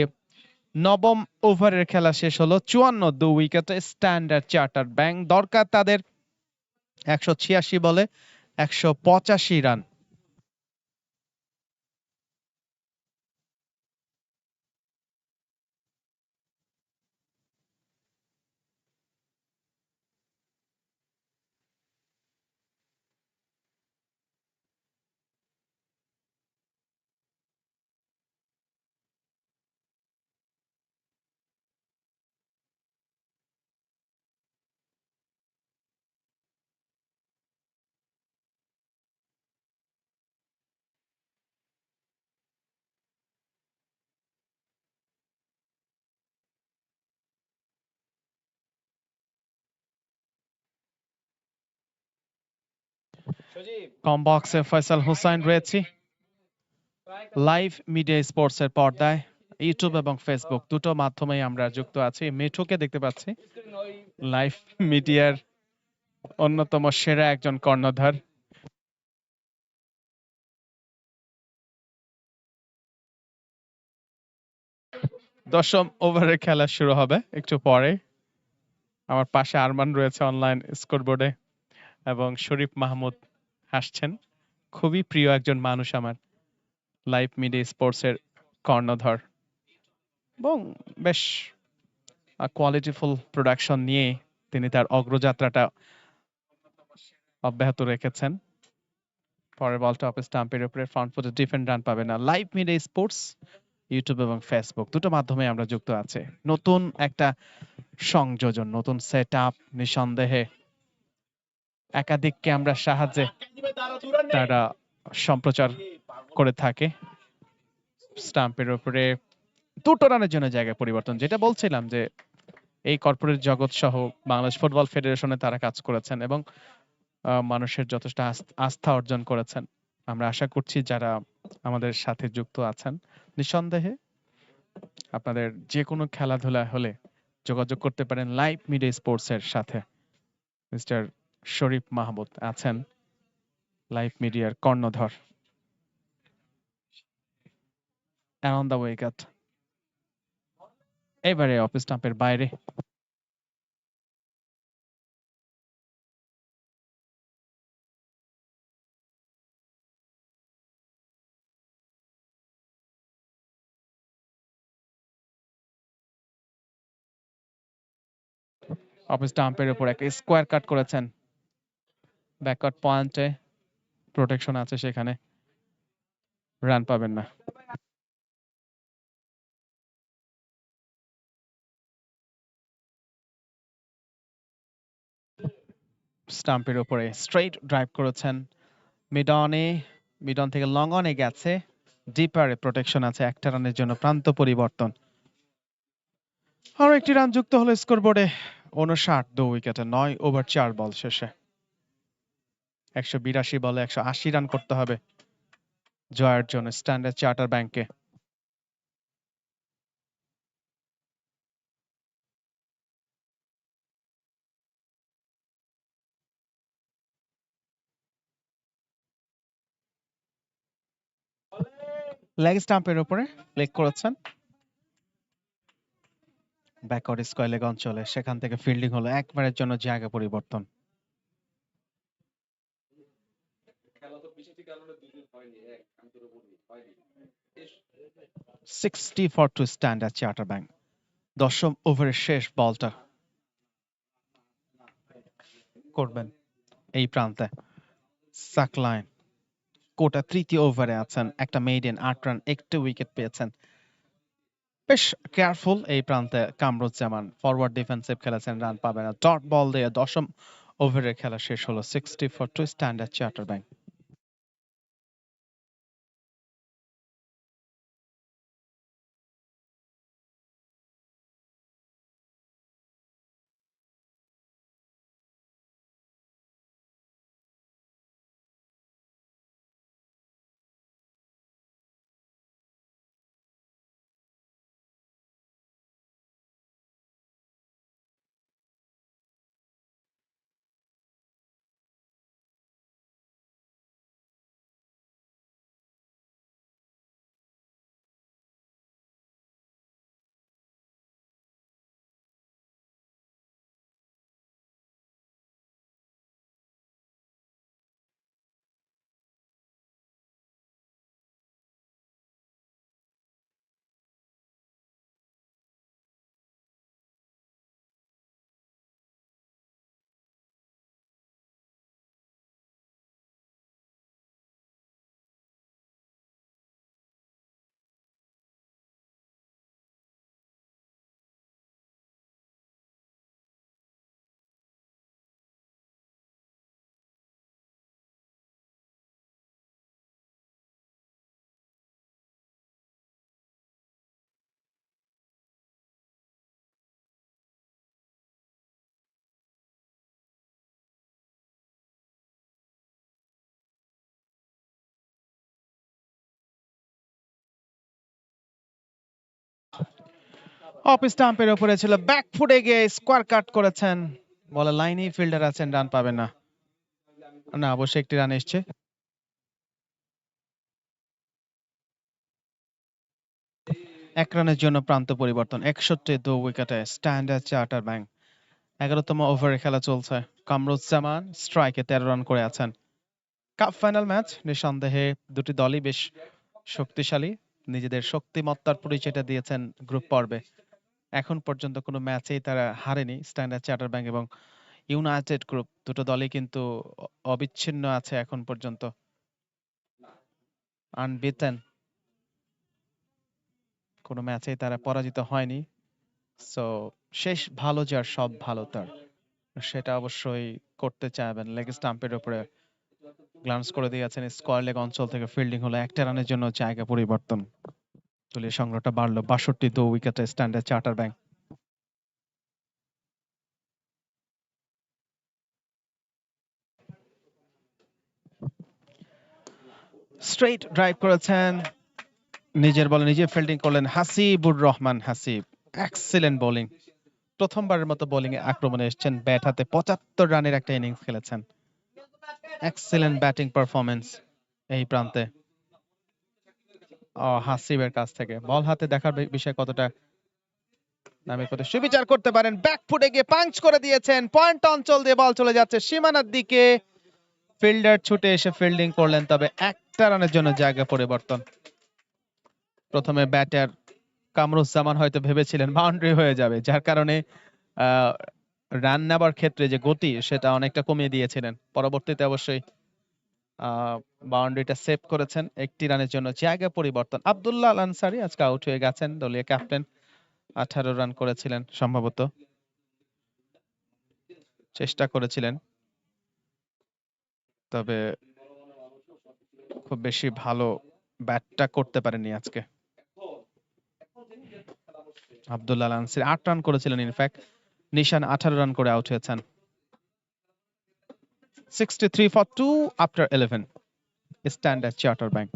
নবম ওভারের খেলা শেষ হলো। 54 2 উইকেটে স্ট্যান্ডার্ড চার্টার ব্যাংক। দরকার তাদের 186 বলে 185 রান। কম বক্সে ফয়সাল হোসাইন রয়েছে। লাইভ মিডিয়া স্পোর্টস এর পর্দায় ইউটিউব এবং ফেসবুক দুটো মাধ্যমেই আমরা যুক্ত আছি। মিঠুকে দেখতে পাচ্ছি, লাইভ মিডিয়ার অন্যতম সেরা একজন কর্ণধার। 10ম ওভারের খেলা শুরু হবে একটু পরে। আমার পাশে আরমান রয়েছে অনলাইন স্কোরবোর্ডে এবং শরীফ মাহমুদ হাসছেন। খুবই প্রিয় একজন মানুষ আমার, লাইভ মিডিয়া স্পোর্টস এর কর্ণধর এবং বেশ কোয়ালিটিফুল প্রোডাকশন নিয়ে তিনি তার অগ্রযাত্রাটা অব্যাহত রেখেছেন। পরের বলটা অফ স্টাম্পের উপরে ফ্রন্ট ফুটে ডিফেন্ড রান পাবে না। লাইভ মিডিয়া স্পোর্টস ইউটিউব এবং ফেসবুক দুটো মাধ্যমে আমরা যুক্ত আছে। নতুন একটা সংযোজন, নতুন সেট আপ, নিঃসন্দেহে একাধিক ক্যামেরার সাহায্যে তারা সম্প্রচার করে থাকে। স্টাম্পের উপরে 2টো রানের জন্য জায়গা পরিবর্তন, যেটা বলছিলাম যে এই কর্পোরেট জগৎ সহ বাংলাদেশ ফুটবল ফেডারেশনে তারা কাজ করেছেন এবং মানুষের যথেষ্ট আস্থা অর্জন করেছেন। আমরা আশা করছি যারা আমাদের সাথে যুক্ত আছেন, নিঃসন্দেহে আপনাদের যে কোনো খেলাধুলা হলে যোগাযোগ করতে পারেন লাইভ মিডিয়া স্পোর্টস এর সাথে। মিস্টার শরীফ মাহমুদ আছেন লাইভ মিডিয়ার কর্ণধর। অ্যারাউন্ড দ্য উইকেট, এবারে অফ স্টাম্পের বাইরে। অফ স্টাম্পের উপর একটা স্কোয়ার কাট করেছেন, ব্যাকওয়ার্ড পয়েন্টে প্রোটেকশন আছে, সেখানে রান পাবেন না। স্টাম্পের উপরে স্ট্রেইট ড্রাইভ করেছেন, মিডন থেকে লং অনে গেছে, ডিপারে প্রোটেকশন আছে, একটা রানের জন্য প্রান্ত পরিবর্তন। আরো একটি রান যুক্ত হলো স্কোরবোর্ডে। 59 2 উইকেটে 9 ওভার 4 বল শেষে 182 বলে 180 রান করতে হবে জয়ের জন্য স্ট্যান্ডার্ড চার্টার ব্যাংকে। লেগ স্টাম্পের উপরে লেগ করেছেন, ব্যাকওয়ার্ড স্কয়ার লেগ অঞ্চলে, সেখান থেকে ফিল্ডিং হলো, একবারের জন্য জায়গা পরিবর্তন। 60 for two Standard charter Bank. 10ম ওভারের শেষ বলটা করবেন এই প্রান্তে সাকলাইন। কোটা তৃতীয় ওভারে আছেন, একটা মেইডেন, 8 রান, একটা উইকেট পেয়েছেন। বেশ কেয়ারফুল এই প্রান্তে কামরুজ্জামান, ফরওয়ার্ড ডিফেন্সিভ খেলেছেন, রান পাবে না। ডট বল দিয়ে 10ম ওভারের খেলা শেষ হলো। 60 for two Standard charter Bank. Off স্টাম্পের উপরে ছিল, ব্যাক ফুটে গিয়ে স্কোয়ার কাট করেছেন, বলে লাইনে ফিল্ডার আছেন, রান পাবেন না। না, অবশ্যই একটি রান এসছে। 1 রানের জন্য প্রান্ত পরিবর্তন 61 উইকেটে স্ট্যান্ডার্ড চার্টার ব্যাংক। 11তম ওভারে খেলা চলছে। কামরুজ্জামান স্ট্রাইকে 13 রান করে আছেন। কাপ ফাইনাল ম্যাচ, নিঃসন্দেহে দুটি দলই বেশ শক্তিশালী, নিজেদের শক্তিমত্তার পরিচয়টা দিয়েছেন গ্রুপ পর্বে। এখন পর্যন্ত কোনো ম্যাচেই তারা হারেনি স্ট্যান্ডার্ড চার্টার ব্যাংক এবং ইউনাইটেড গ্রুপ। দুটো দলই কিন্তু অবিচ্ছিন্ন আছে এখন পর্যন্ত, আনবিটেন, কোনো ম্যাচেই তারা পরাজিত হয়নি। সো শেষ ভালো যার সব ভালো তার, সেটা অবশ্যই করতে চাইবেন। লেগ স্টাম্পের উপরে গ্লান্স করে দিয়েছেন স্কয়ার লেগ অঞ্চল থেকে, ফিল্ডিং হলো 1টা রানের জন্য জায়গা পরিবর্তন। দলীয় সংগ্রহটা বাড়লো 62 উইকেটে Standard charter Bank. Straight drive করেছেন, নিজের বলে নিজে ফিল্ডিং করলেন হাসিবুর রহমান হাসিব। এক্সিলেন্ট বোলিং, প্রথমবারের মতো বোলিং এ আক্রমণে এসেছেন ব্যাট হাতে। 75 রানের একটা ইনিংস খেলেছেন। এক্সিলেন্ট ব্যাটিং পারফরম্যান্স এই প্রান্তে হাসিবের কাছ থেকে। বল হাতে দেখার বিষয় কতটা নামে কত সুবিচার করতে পারেন। ব্যাক ফুটে গিয়ে পাঞ্চ করে দিয়েছেন, পয়েন্ট অঞ্চল দিয়ে বল চলে যাচ্ছে সীমানার দিকে। ফিল্ডার ছুটে এসে ফিল্ডিং করলেন, তবে 1টা রানের জন্য জায়গা পরিবর্তন। প্রথমে ব্যাটার কামরুজ্জামান হয়তো ভেবেছিলেন বাউন্ডারি হয়ে যাবে, যার কারণে রান নেবার ক্ষেত্রে যে গতি সেটা অনেকটা কমিয়ে দিয়েছিলেন। পরবর্তীতে অবশ্যই বাউন্ডারিটা সেভ করেছেন। 1টি রানের জন্য জায়গা পরিবর্তন। আব্দুল্লাহ আল আনসারী আজকে আউট হয়ে গেছেন, দলীয় ক্যাপ্টেন। 18 রান করেছিলেন সম্ভবত, চেষ্টা করেছিলেন, তবে খুব বেশি ভালো ব্যাটটা করতে পারেননি আজকে। আব্দুল্লাহ আল আনসারী 8 রান করেছিলেন ইনফ্যাক্ট। নিশান 18 রান করে আউট হয়েছেন। 63 for 2 after 11 standard charter bank.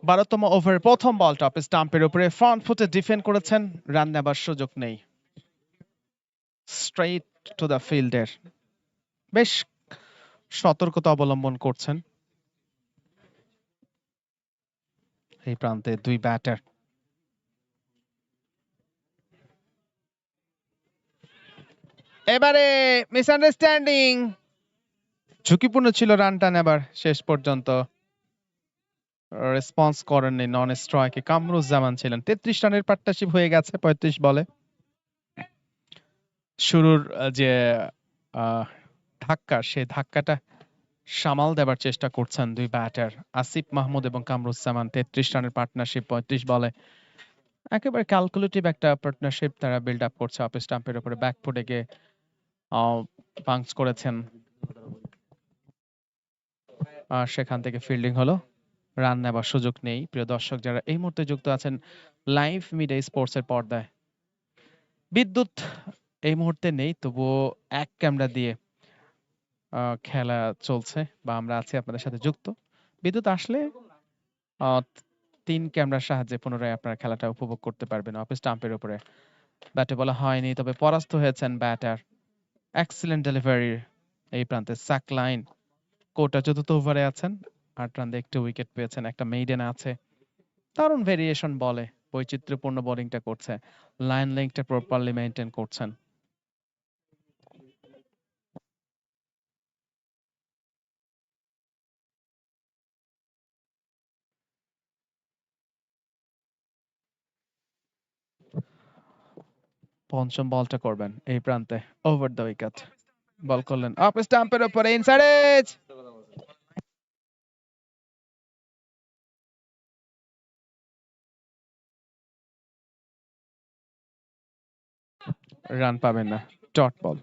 বারোতম ওভারের প্রথম বল টপ স্টাম্পের উপরে ফ্রন্ট ফুটে ডিফেন্ড করেছেন, রান নেবার সুযোগ নেই। স্ট্রেইট টু দ্য ফিল্ডার, বেশ সতর্কতা অবলম্বন করছেন এই প্রান্তে দুই ব্যাটার। এবারে মিসআন্ডারস্ট্যান্ডিং, ঝুঁকিপূর্ণ ছিল রানটা নেবার, শেষ পর্যন্ত রেসপন্স করেননি নন স্ট্রাইকে কামরুজ্জামান ছিলেন। 33 রানের পার্টনারশিপ হয়ে গেছে 35 বলে। শুরুর যে ধাক্কা, সেই ধাক্কাটা সামাল দেবার চেষ্টা করছেন দুই ব্যাটার আসিফ মাহমুদ এবং কামরুজ্জামান। 33 রানের পার্টনারশিপ 35 বলে, একেবারে ক্যালকুলেটিভ একটা পার্টনারশিপ তারা বিল্ড আপ করছে। অফ স্টাম্পের উপরে ব্যাকফুটে গিয়ে পাঞ্চ করেছেন, আর সেখান থেকে ফিল্ডিং হলো, রান নেবার সুযোগ নেই। প্রিয় দর্শক যারা এই মুহূর্তে যুক্ত আছেন লাইভ মিডিয়া স্পোর্টস এর পর্দায়, বিদ্যুৎ এই মুহূর্তে নেই, তবুও এক ক্যামেরা দিয়ে খেলা চলছে বা আমরা আছি আপনাদের সাথে যুক্ত। বিদ্যুৎ আসলে 3 ক্যামেরার সাহায্যে পুনরায় আপনারা খেলাটা উপভোগ করতে পারবেন। অফ স্টাম্পের উপরে ব্যাটে বলা হয়নি, তবে পরাস্ত হয়েছেন ব্যাটার। এক্সিলেন্ট ডেলিভারি এই প্রান্তে সাকলাইন। কোটা চতুর্থ ওভারে আছেন, 8 রান দিয়ে একটি উইকেট পেয়েছেন, একটা মেইডেন আছে। দারুণ ভেরিয়েশন বলে বৈচিত্র্যপূর্ণ বোলিংটা করছে, লাইন লেংথটা প্রপারলি মেইনটেইন করছেন। পঞ্চম বলটা করবেন এই প্রান্তে, ওভার দ্য উইকেট বল করলেন অফ স্টাম্পের উপরে, ইনসাইড এজ। রান পাবেন না, ডট বল।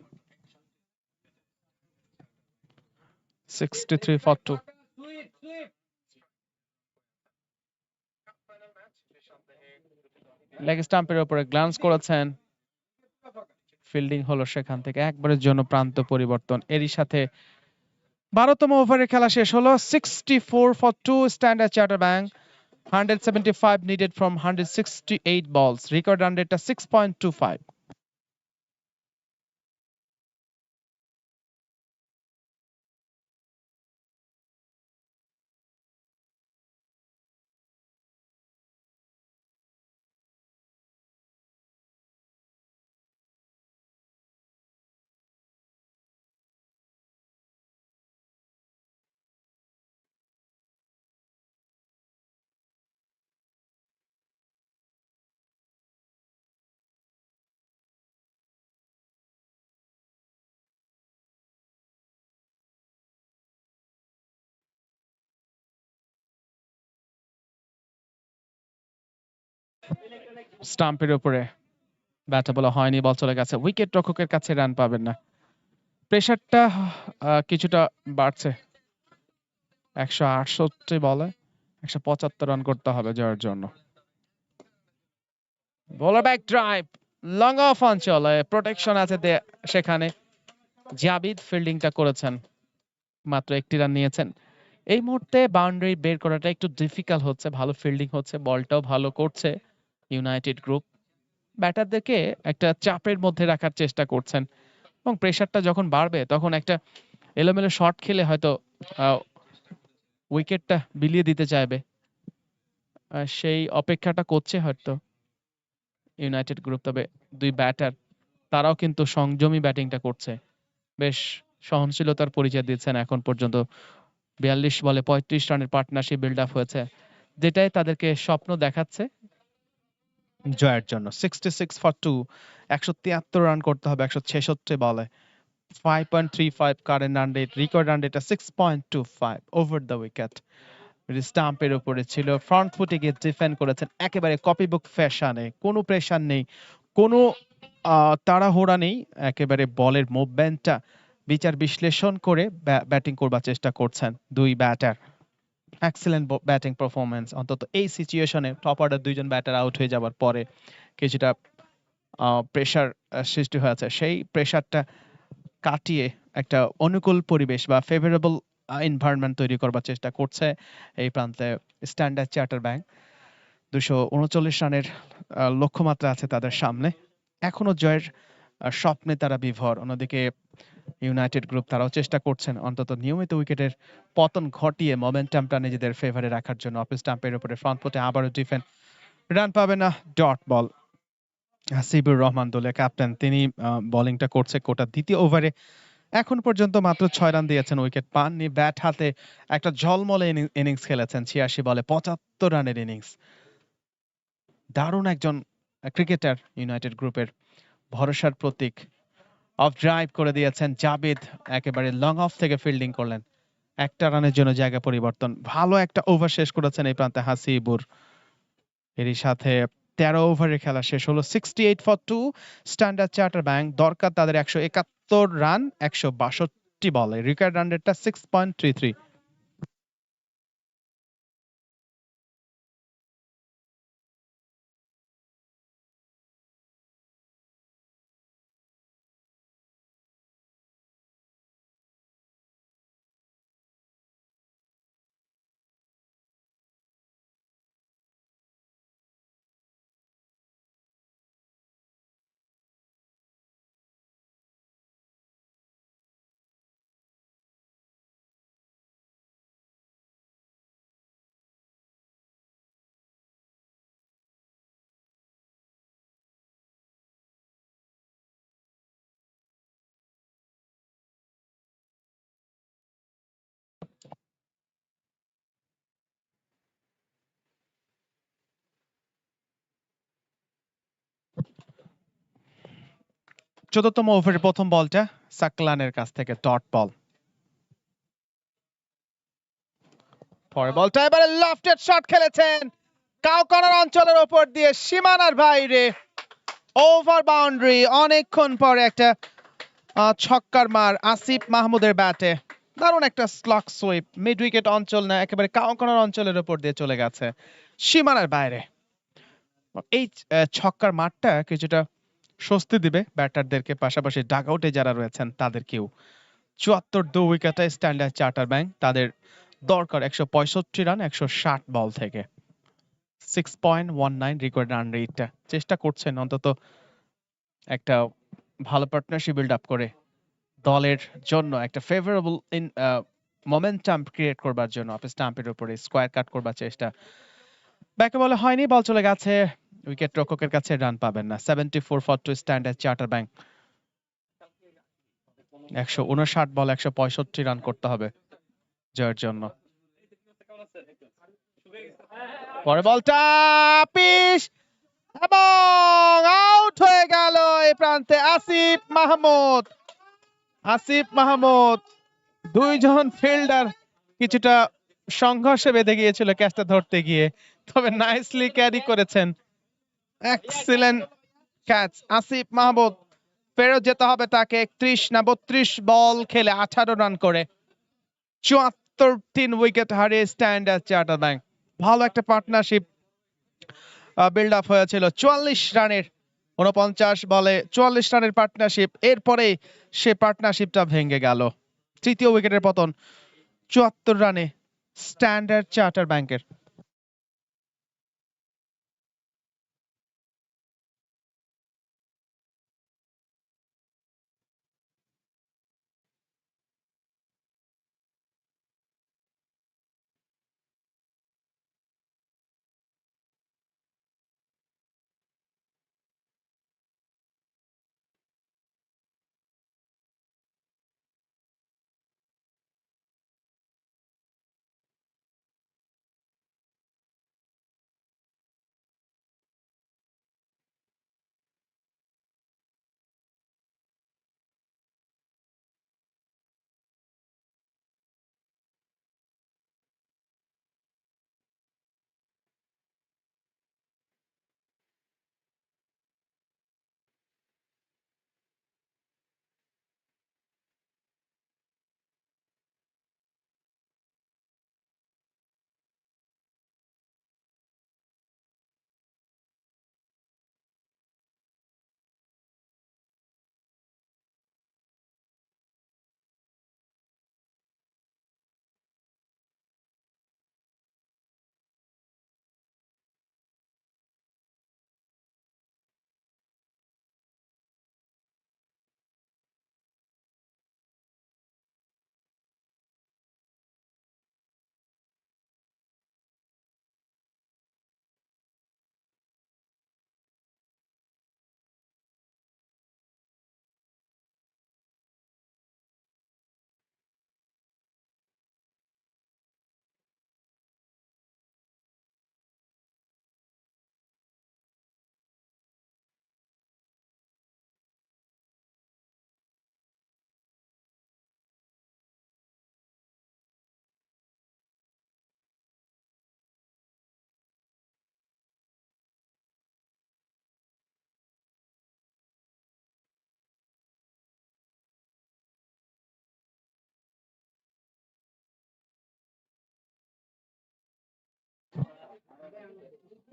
63 for 2। লেগ স্টাম্পের উপরে গ্ল্যান্স করেছেন, ফিল্ডিং হলো সেখান থেকে একবারের জন্য প্রান্ত পরিবর্তন। এরই সাথে 12তম ওভারের খেলা শেষ হলো। 64 for 2 Standard charter bank, 175 needed from 168 balls, record run রেটটা 6.25। স্টাম্পের উপরে ব্যাটে বলা হয়নি, বল চলে গেছে উইকেট রক্ষকের কাছে, রান পাবেন না। প্রেসারটা কিছুটা বাড়ছে, 168 বলে 175 রান করতে হবে জয়ের জন্য। Bowler back drive, long of অঞ্চলে প্রোটেকশন আছে সেখানে। জাবিদ ফিল্ডিংটা করেছেন, মাত্র একটি রান নিয়েছেন। এই মুহূর্তে বাউন্ডারি বের করাটা একটু ডিফিকাল্ট হচ্ছে, ভালো ফিল্ডিং হচ্ছে, বলটাও ভালো করছে ইউনাইটেড গ্রুপ। ব্যাটারদেরকে একটা চাপের মধ্যে রাখার চেষ্টা করছেন, এবং প্রেসারটা যখন বাড়বে তখন একটা এলোমেলো শট খেলে হয়তো উইকেটটা বিলিয়ে দিতে চাইবে, সেই অপেক্ষাটা করছে হয়তো ইউনাইটেড গ্রুপ। তবে দুই ব্যাটার তারাও কিন্তু সংযমী ব্যাটিংটা করছে, বেশ সহনশীলতার পরিচয় দিচ্ছেন এখন পর্যন্ত। 42 বলে 35 রানের পার্টনারশিপ বিল্ড আপ হয়েছে, যেটাই তাদেরকে স্বপ্ন দেখাচ্ছে জয়ের জন্য। 66 for 2, 173 রান করতে হবে 166 বলে। 5.35 current run rate, record run রেটটা 6.25, ওভার দ্য উইকেট। স্টাম্পের উপরে ছিল, ফ্রন্ট ফুটে গিয়ে ডিফেন্ড করেছেন একেবারে কপি বুক ফ্যাশনে, কোনো প্রেশার নেই, কোনো তাড়াহুড়া নেই, একেবারে বলের মুভমেন্টটা বিচার বিশ্লেষণ করে ব্যাটিং করবার চেষ্টা করছেন দুই ব্যাটার। এক্সেলেন্ট ব্যাটিং পারফরম্যান্স, অন্তত এই সিচুয়েশনে টপ অর্ডার দুইজন ব্যাটার আউট হয়ে যাওয়ার পরে কিছুটা প্রেশার সৃষ্টি হয়েছে, সেই প্রেশারটা কাটিয়ে একটা অনুকূল পরিবেশ বা ফেভারেবল এনভায়রনমেন্ট তৈরি করবার চেষ্টা করছে এই প্রান্তে স্ট্যান্ডার্ড চার্টার ব্যাংক। 239 রানের লক্ষ্যমাত্রা আছে তাদের সামনে, এখনো জয়ের স্বপ্নে তারা বিভোর। অন্যদিকে ইউনাইটেড গ্রুপ তারাও চেষ্টা করছেন অন্তত নিয়মিত উইকেটের পতন ঘটিয়ে মোমেন্টামটা নিজেদের ফেভারে রাখার জন্য। অফ স্টাম্পের উপরে ফ্রন্ট ফুটে আবারও ডিফেন্ড, রান পাবে না, ডট বল। হাসিবুর রহমান দলের ক্যাপ্টেন, তিনি বোলিংটা করছে কোটা দ্বিতীয় ওভারে। এখন পর্যন্ত মাত্র 6 রান দিয়েছেন, উইকেট পাননি। ব্যাট হাতে একটা ঝলমলে ইনিংস খেলেছেন, 86 বলে 75 রানের ইনিংস। দারুণ একজন ক্রিকেটার, ইউনাইটেড গ্রুপের ভরসার প্রতীক। অফ ড্রাইভ করে দিয়েছেন জাবিদ, একেবারে লং অফ থেকে ফিল্ডিং করলেন, একটা রানের জন্য জায়গা পরিবর্তন। ভালো একটা ওভার শেষ করেছেন এই প্রান্তে হাসিবুর। এরই সাথে 13 ওভারের খেলা শেষ হলো। 68 ফর 2। স্ট্যান্ডার্ড চার্টার ব্যাংক দরকার তাদের 171 রান 162 বলে। রিকোয়ার্ড রান রেটটা 6.33। চতুর্থতম ওভারের প্রথম বলটা সাকলানের কাছ থেকে ডট বল। পরের বলটা এবারে লফটেড শট খেলেছেন কাউকনার অঞ্চলের উপর দিয়ে, সীমানার বাইরে, ওভার বাউন্ডারি। অনেকক্ষণ পরে একটা ছক্কার মার আসিফ মাহমুদের ব্যাটে। দারুণ একটা স্লক সুইপ, মিড উইকেট অঞ্চল না, একেবারে কাউকনার অঞ্চলের উপর দিয়ে চলে গেছে সীমানার বাইরে। এই ছক্কার মারটা কিছুটা স্বস্তি দিবে ব্যাটারদেরকে, পাশাপাশি ডাগ আউটে যারা রয়েছেন তাদেরকেও। 74 উইকেটে স্ট্যান্ডার্ড চার্টার ব্যাংক, তাদের দরকার 165 রান 160 বল থেকে। 6.19 রিকোয়ার্ড রান রেটটা। চেষ্টা করছেন অন্তত একটা ভালো পার্টনারশিপ বিল্ড আপ করে দলের জন্য একটা ফেভারেবল মোমেন্টাম ক্রিয়েট করবার জন্য অফ স্টাম্পের উপরে স্কোয়ার কাট করবার চেষ্টা। ব্যাকে বলে হয়নি, বল চলে গেছে উইকেট রক্ষকের কাছে, রান পাবেন না। 74 for 2 Standard charter bank. 159 ball 165 run করতে হবে জয়ের জন্য। পরে বলটা পিস এবং আউট হয়ে গেল এই প্রান্তে আসিফ মাহমুদ। আসিফ মাহমুদ, দুইজন ফিল্ডার কিছুটা সংঘর্ষে বেঁধে গিয়েছিল ক্যাচটা ধরতে গিয়ে, তবে নাইসলি ক্যারি করেছেন। Excellent catch Asif Mahmud. ফেরত যেতে হবে তাকে 31 না 32 বল খেলে 18 রান করে 74 উইকেট হারিয়ে স্ট্যান্ডার্ড চার্টার ব্যাংক। ভালো একটা পার্টনারশিপ বিল্ড আপ হয়েছিল 44 রানের, 49 বলে 44 রানের পার্টনারশিপ। এরপরে সে পার্টনারশিপটা ভেঙে গেল। তৃতীয় উইকেটের পতন 74 রানে স্ট্যান্ডার্ড চার্টার ব্যাংকের।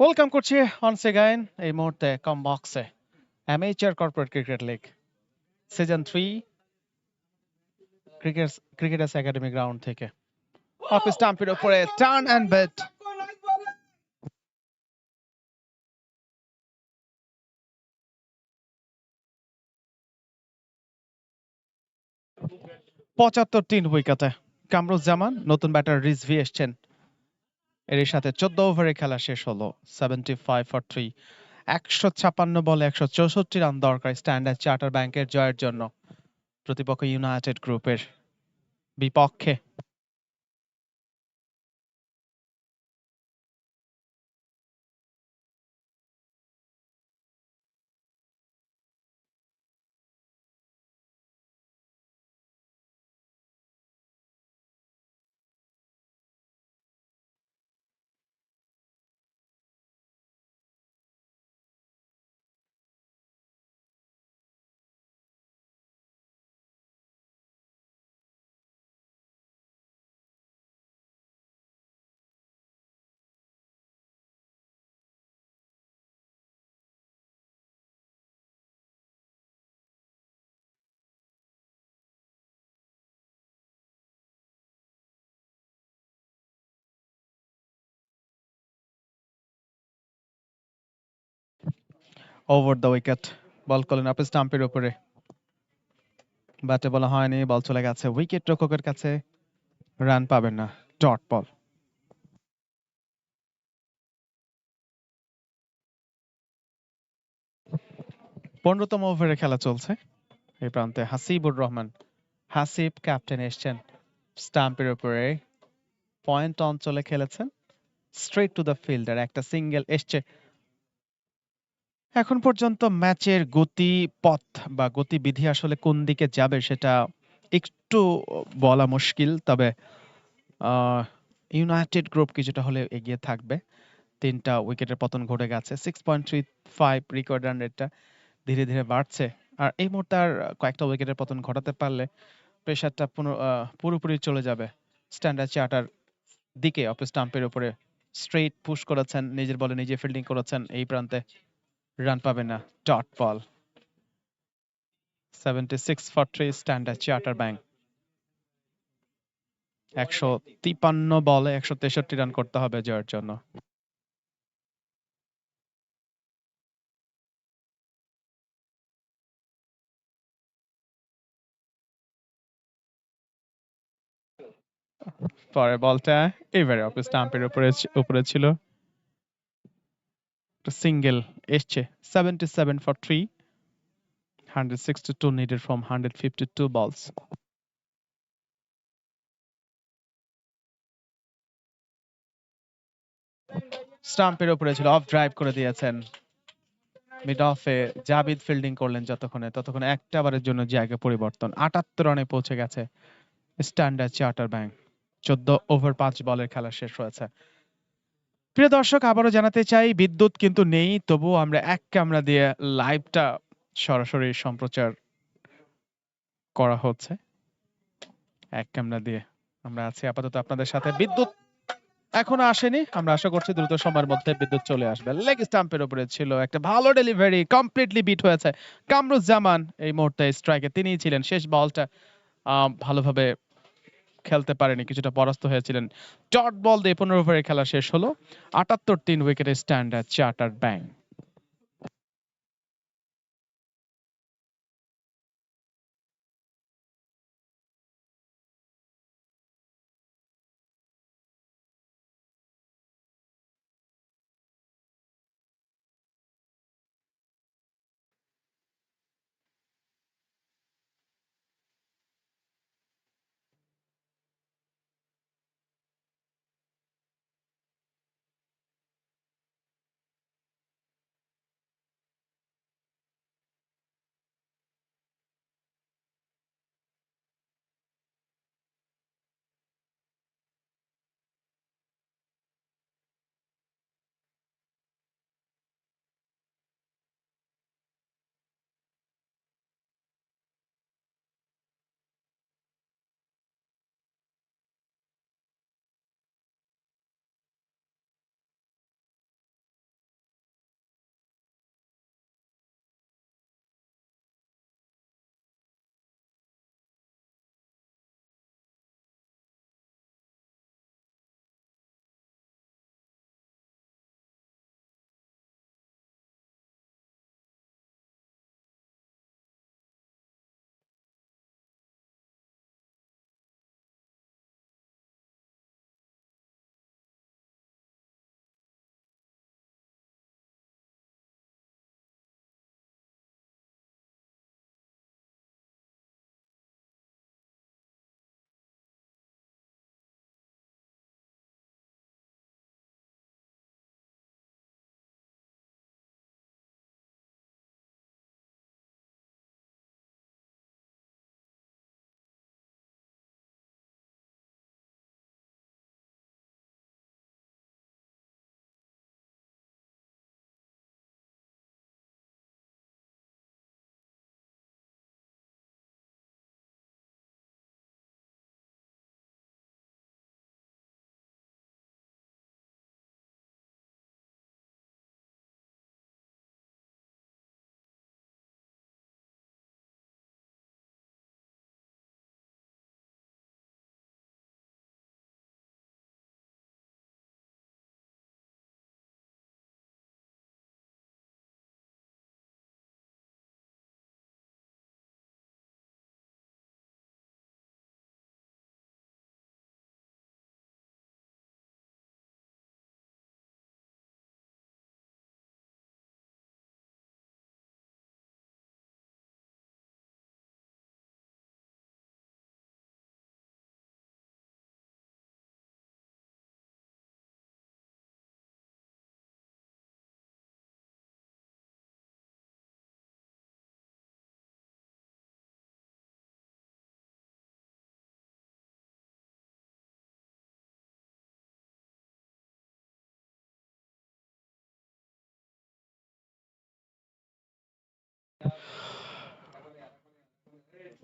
ওয়েলকাম করছি অনস এগেইন এই মুহূর্তে কম বক্সে amateur corporate cricket league season 3 cricketers academy ground থেকে অফ স্টাম্পের উপরে টার্ন এন্ড বেট 75 উইকেটে কামরুজ্জামান নতুন ব্যাটার রিজভি এসছেন এর সাথে 14 ওভারে খেলা শেষ হলো 75 ফর 3 156 বলে 164 রান দরকার স্ট্যান্ডার্ড চার্টার ব্যাংকের জয়ের জন্য প্রতিপক্ষ ইউনাইটেড গ্রুপের বিপক্ষে ওভার দ্য উইকেট বল করলেন অফ স্টাম্পের উপরে ব্যাটে বলা হয়নি বল চলে গেছে উইকেট রক্ষকের কাছে রান পাবেন না ডট বল 15তম ওভারে খেলা চলছে এই প্রান্তে হাসিবুর রহমান হাসিব ক্যাপ্টেন এসছেন স্টাম্পের উপরে পয়েন্ট অঞ্চলে খেলেছেন স্ট্রেট টু দ্য ফিল্ডার একটা সিঙ্গেল এসছে এখন পর্যন্ত ম্যাচের গতি পথ বা গতিবিধি আসলে কোন দিকে যাবে সেটা একটু বলা মুশকিল তবে ইউনাইটেড গ্রুপ কিছুটা হলে এগিয়ে থাকবে 3টা উইকেটের পতন ঘটে গেছে 6.35 রেকর্ড রান রেটটা ধীরে ধীরে বাড়ছে আর এই মুহূর্তে আর কয়েকটা উইকেটের পতন ঘটাতে পারলে প্রেসারটা পুরোপুরি চলে যাবে স্ট্যান্ডার্ড চার্টার দিকে অফ স্টাম্পের উপরে স্ট্রেট পুশ করেছেন নিজের বলে নিজে ফিল্ডিং করেছেন এই প্রান্তে রান পাবে না dot ball 76 for 3 standard charter bank 153 বলে 163 রান করতে হবে জয়ের জন্য পরের বলটা এবারে অফ স্টাম্পের উপরে ছিল সিঙ্গেল এসছে 77 ফর 3 162 needed from 152 balls স্টাম্পের উপরে ছিল অফ ড্রাইভ করে দিয়েছেন মিড অফে জাবিদ ফিল্ডিং করলেন ততক্ষণে একটা বারের জন্য জায়গা পরিবর্তন 78 রানে পৌঁছে গেছে স্ট্যান্ডার্ড চার্টার ব্যাংক 14 ওভার 5 বলের খেলা শেষ হয়েছে প্রিয় দর্শক আবারও জানাতে চাই বিদ্যুৎ কিন্তু নেই তবুও আমরা এক ক্যামেরা দিয়ে লাইভটা সরাসরি সম্প্রচার করা হচ্ছে এক ক্যামেরা দিয়ে আমরা আছি আপাতত আপনাদের সাথে বিদ্যুৎ এখনো আসেনি আমরা আশা করছি দ্রুত সময়ের মধ্যে বিদ্যুৎ চলে আসবে লেগ স্টাম্পের উপরে ছিল একটা ভালো ডেলিভারি কমপ্লিটলি বিট হয়েছে কামরুজ্জামান এই মুহূর্তে স্ট্রাইকে তিনিই ছিলেন শেষ বলটা ভালোভাবে খেলতে পারেনি কিছুটা পরাস্ত হয়েছিলেন ডট বল দিয়ে 15 ওভারের খেলা শেষ হলো 78 উইকেটের স্ট্যান্ডার্ড চার্টার ব্যাংক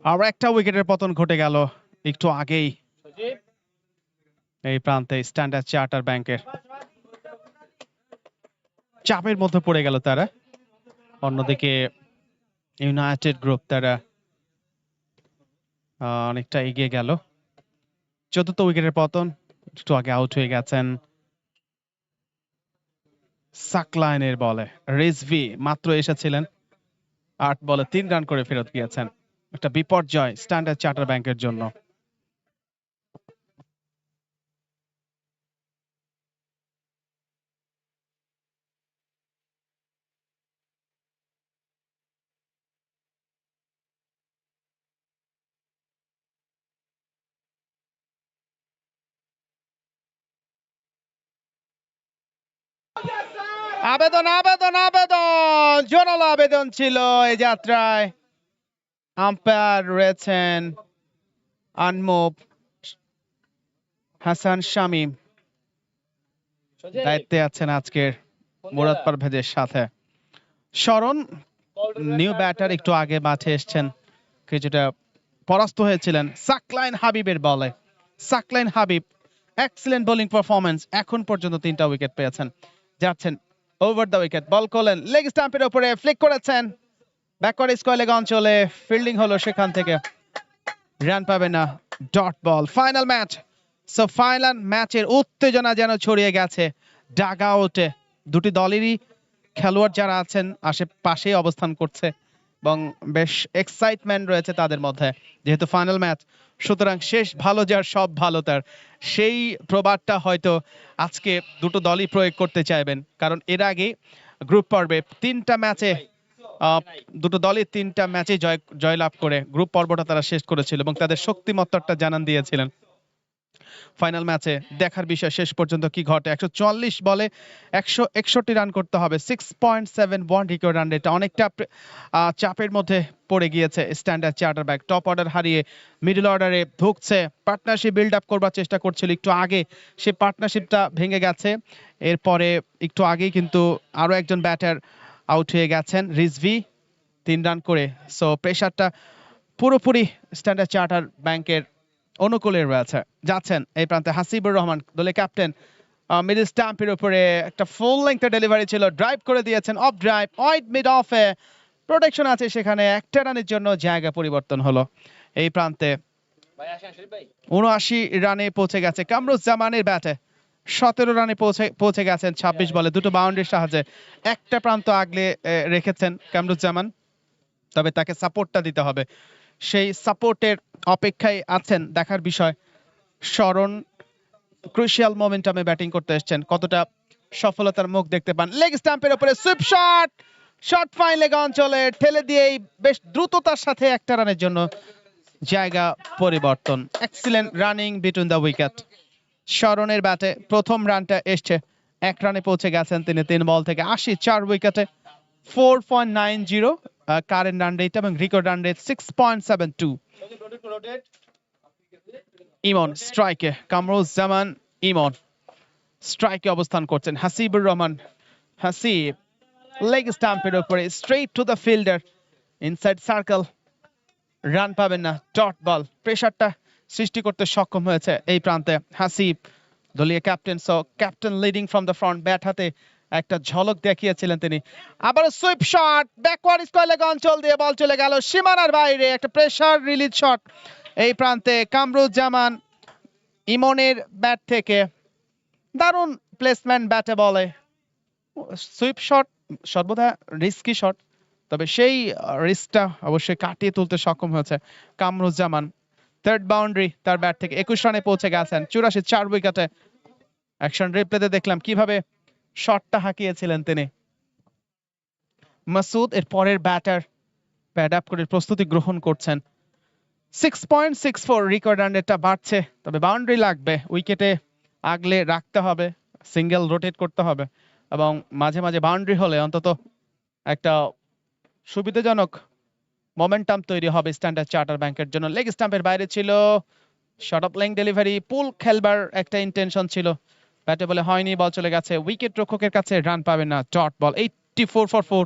আর একটা উইকেটের পতন ঘটে গেল একটু আগেই এই প্রান্তে স্ট্যান্ডার্ড চার্টার ব্যাংকের। চাপের মধ্যে পড়ে গেল তারা। অন্যদিকে ইউনাইটেড গ্রুপ তারা অনেকটা এগিয়ে গেল। চতুর্থ উইকেটের পতন, একটু আগে আউট হয়ে গেছেন সাকলাইনের বলে। রিজভি মাত্র এসেছিলেন, 8 বলে 3 রান করে ফেরত গিয়েছেন। একটা বিপর্যয় স্ট্যান্ডার্ড চার্টার ব্যাংকের জন্য। আবেদন আবেদন আবেদন, জোরালো আবেদন ছিল এই যাত্রায়। আম্পায়ার রয়েছেন আনমোব হাসান শামীম, দায়িত্বে আছেন আজকের মুরাদ পারভেজের সাথে। শরণ নিউ ব্যাটার, একটু আগে মাঠে এসছেন, কিছুটা পরাস্ত হয়েছিলেন সাকলাইন হাবিবের বলে। Saqlain Habib excellent bowling performance, এখন পর্যন্ত 3টা উইকেট পেয়েছেন। যাচ্ছেন ওভার দ্য উইকেট, বল করলেন লেগ স্টাম্পের উপরে, ফ্লিক করেছেন ব্যাকওয়ার্ড স্কয়ার লেগ অঞ্চলে, ফিল্ডিং হলো সেখান থেকে, রান পাবে না, ডট বল। Final match. সো ফাইনাল ম্যাচের উত্তেজনা যেন ছড়িয়ে গেছে ডাগ আউটে। দুটি দলেরই খেলোয়াড় যারা আছেন আশেপাশে অবস্থান করছে এবং বেশ এক্সাইটমেন্ট রয়েছে তাদের মধ্যে, যেহেতু ফাইনাল ম্যাচ। সুতরাং শেষ ভালো যার সব ভালো তার, সেই প্রবাদটা হয়তো আজকে দুটো দলই প্রয়োগ করতে চাইবেন। কারণ এর আগে গ্রুপ পর্বে 3টা ম্যাচে দুটো দলই 3টা ম্যাচে জয়লাভ করে গ্রুপ পর্বটা তারা শেষ করেছিল এবং তাদের শক্তিমত্তাটা জানান দিয়েছিলেন। ফাইনাল ম্যাচে দেখার বিষয় শেষ পর্যন্ত কি ঘটে। 144 বলে 161 রান করতে হবে, 6.71 রিকর্ড রান রেট। অনেকটা চাপের মধ্যে পড়ে গিয়েছে standard charter bank. Top order হারিয়ে মিডল অর্ডারে ঢুকছে, পার্টনারশিপ বিল্ড আপ করবার চেষ্টা করছিল একটু আগে, সে পার্টনারশিপটা ভেঙে গেছে। এরপরে একটু আগেই কিন্তু আরো একজন ব্যাটার আউট হয়ে গেছেন, রিজভি 3 রান করে। সো প্রেসারটা পুরোপুরি স্ট্যান্ডার্ড চার্টার ব্যাংকের অনুকূলে রয়েছে। যাচ্ছেন এই প্রান্তে হাসিবুর রহমান, দলের ক্যাপ্টেন, মিডল স্টাম্পের উপরে একটা ফুল লেংথের ডেলিভারি ছিল, ড্রাইভ করে দিয়েছেন, অফ ড্রাইভ, ওয়াইড মিড অফে প্রোটেকশন আছে সেখানে, একটা রানের জন্য জায়গা পরিবর্তন হলো। এই প্রান্তে 79 রানে পৌঁছে গেছে কামরুজ্জামানের ব্যাটে, 17 রানে পৌঁছে গেছেন 26 বলে, দুটো বাউন্ডারির সাহায্যে। একটা প্রান্ত আগলে রেখেছেন কামরুজ্জামান, তবে তাকে সাপোর্টটা দিতে হবে, সেই সাপোর্টের অপেক্ষায় আছেন। দেখার বিষয় শরণ ক্রুশিয়াল মোমেন্টামে ব্যাটিং করতে এসেছেন, কতটা সফলতার মুখ দেখতে পান। লেগ স্টাম্পের উপরে sweep shot, short fine leg অঞ্চলে ঠেলে দিয়েই বেশ দ্রুততার সাথে একটা রানের জন্য জায়গা পরিবর্তন। Excellent running between the wicket. শরণের ব্যাটে প্রথম রানটা এসছে, 1 রানে পৌঁছে গেছেন তিনি 3 বল থেকে 80, 4 উইকেটে, 4.90 কারেন্ট রান রেট এবং রিকর্ড রান রেট 6.72। ইমন স্ট্রাইকে, কামরুজ্জামান ইমন স্ট্রাইকে অবস্থান করছেন। হাসিবুর রহমান হাসিব লেগ স্টাম্পের উপরে straight to the fielder, inside circle, run পাবেন না, ডট বল। প্রেসারটা সৃষ্টি করতে সক্ষম হয়েছে এই প্রান্তে হাসিব, দলীয় captain. So captain leading from the front, bat হাতে একটা ঝলক দেখিয়েছিলেন তিনি। আবার sweep shot, backward square leg অঞ্চল দিয়ে বল চলে গেল সীমানার বাইরে, একটা প্রেসার রিলিজ শট এই প্রান্তে কামরুজ্জামান ইমনের ব্যাট থেকে। দারুণ প্লেসমেন্ট ব্যাটে বলে। সুইপ শট সর্বদা রিস্কি শট, তবে সেই রিস্কটা অবশ্যই কাটিয়ে তুলতে সক্ষম হয়েছে কামরুজ্জামান। থার্ড বাউন্ডারি তার ব্যাট থেকে, 21 রানে পৌঁছে গেছেন, 84, 4 উইকেটে। অ্যাকশন রিপ্লেতে দেখলাম কিভাবে শটটা হাঁকিয়েছিলেন তিনি। মাসুদ এর পরের ব্যাটার, প্যাড আপ করে প্রস্তুতি গ্রহণ করছেন। 6.64 রিকর্ড রান রেটটা বাড়ছে, তবে বাউন্ডারি লাগবে, উইকেটে আগলে রাখতে হবে, সিঙ্গেল রোটেট করতে হবে এবং মাঝে মাঝে বাউন্ডারি হলে অন্তত একটা সুবিধাজনক মোমেন্টাম তৈরি হবে স্ট্যান্ডার্ড চার্টার ব্যাংকের জন্য। লেগ স্টাম্পের বাইরে ছিল, শর্ট অফ লেং ডেলিভারি, পুল খেলবার একটা ইন্টেনশন ছিল, ব্যাটে বলে হয়নি, বল চলে গেছে উইকেট রক্ষকের কাছে, রান পাবে না, dot ball. 84 for 4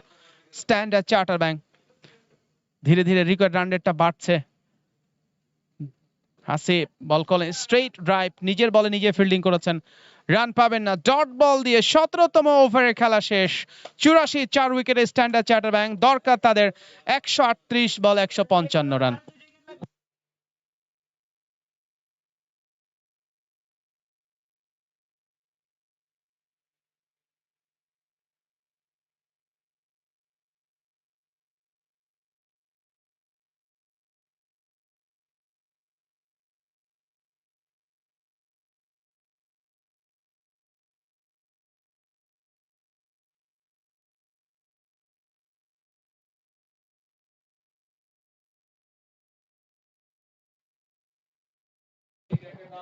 Standard charter bank. ধীরে ধীরে রিকর্ড রান রেটটা বাড়ছে, আসিফ বল করলেন স্ট্রেট ড্রাইভ, নিজের বলে নিজে ফিল্ডিং করেছেন, রান পাবেন না। ডট বল দিয়ে 17তম ওভারের খেলা শেষ। 84 4 উইকেটে স্ট্যান্ডার্ড চার্টার ব্যাংক, দরকার তাদের 138 বল 155 রান।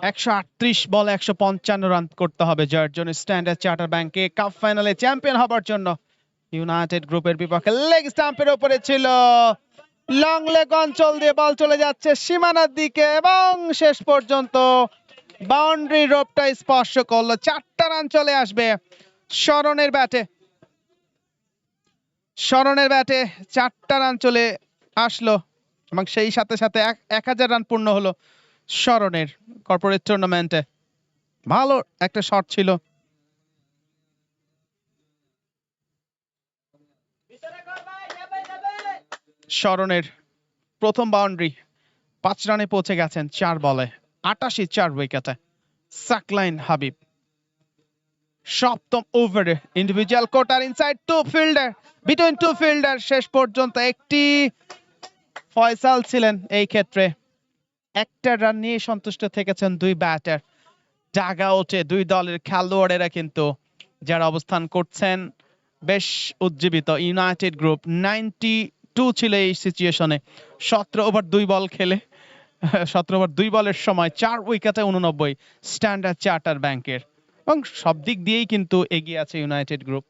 একশো বল 155 রান করতে হবে যার জন্য স্ট্যান্ডার্ড চার্টার ব্যাংকে কাপ ফাইনালে চ্যাম্পিয়ন হবার জন্য। ইউনাইটেড গ্রুপের বিপক্ষে লেগ স্টাম্পের উপরে ছিল, লং লেগ অঞ্চল দিয়ে বল চলে যাচ্ছে সীমানার দিকে এবং শেষ পর্যন্ত বাউন্ডারি রোপটা স্পর্শ করলো। 4টা রান চলে আসবে শরণের ব্যাটে। শরণের ব্যাটে 4টা রান চলে আসলো এবং সেই সাথে সাথে 1000 রান পূর্ণ হলো শরণের কর্পোরেট টুর্নামেন্টে। ভালো একটা শট ছিল। শরণের প্রথম বাউন্ডারি, 5 রানে পৌঁছে গেছেন 4 বলে 88 4 উইকেটে। সাকলাইন হাবিব 7ম ওভারে individual quota inside two fielder, between two fielder, শেষ পর্যন্ত একটি ফয়সাল ছিলেন এই ক্ষেত্রে। একটা রান নিয়ে সন্তুষ্ট থেকেছেন দুই ব্যাটার। ডাগ আউটে দুই দলের খেলোয়াড়েরা কিন্তু যারা অবস্থান করছেন বেশ উজ্জীবিত। ইউনাইটেড গ্রুপ 92 ছিল এই সিচুয়েশনে। 17 ওভার 2 বল খেলে 17 ওভার 2 বলের সময় 4 উইকেটে 89 স্ট্যান্ডার্ড চার্টার ব্যাংকের, এবং সব দিক দিয়েই কিন্তু এগিয়ে আছে ইউনাইটেড গ্রুপ।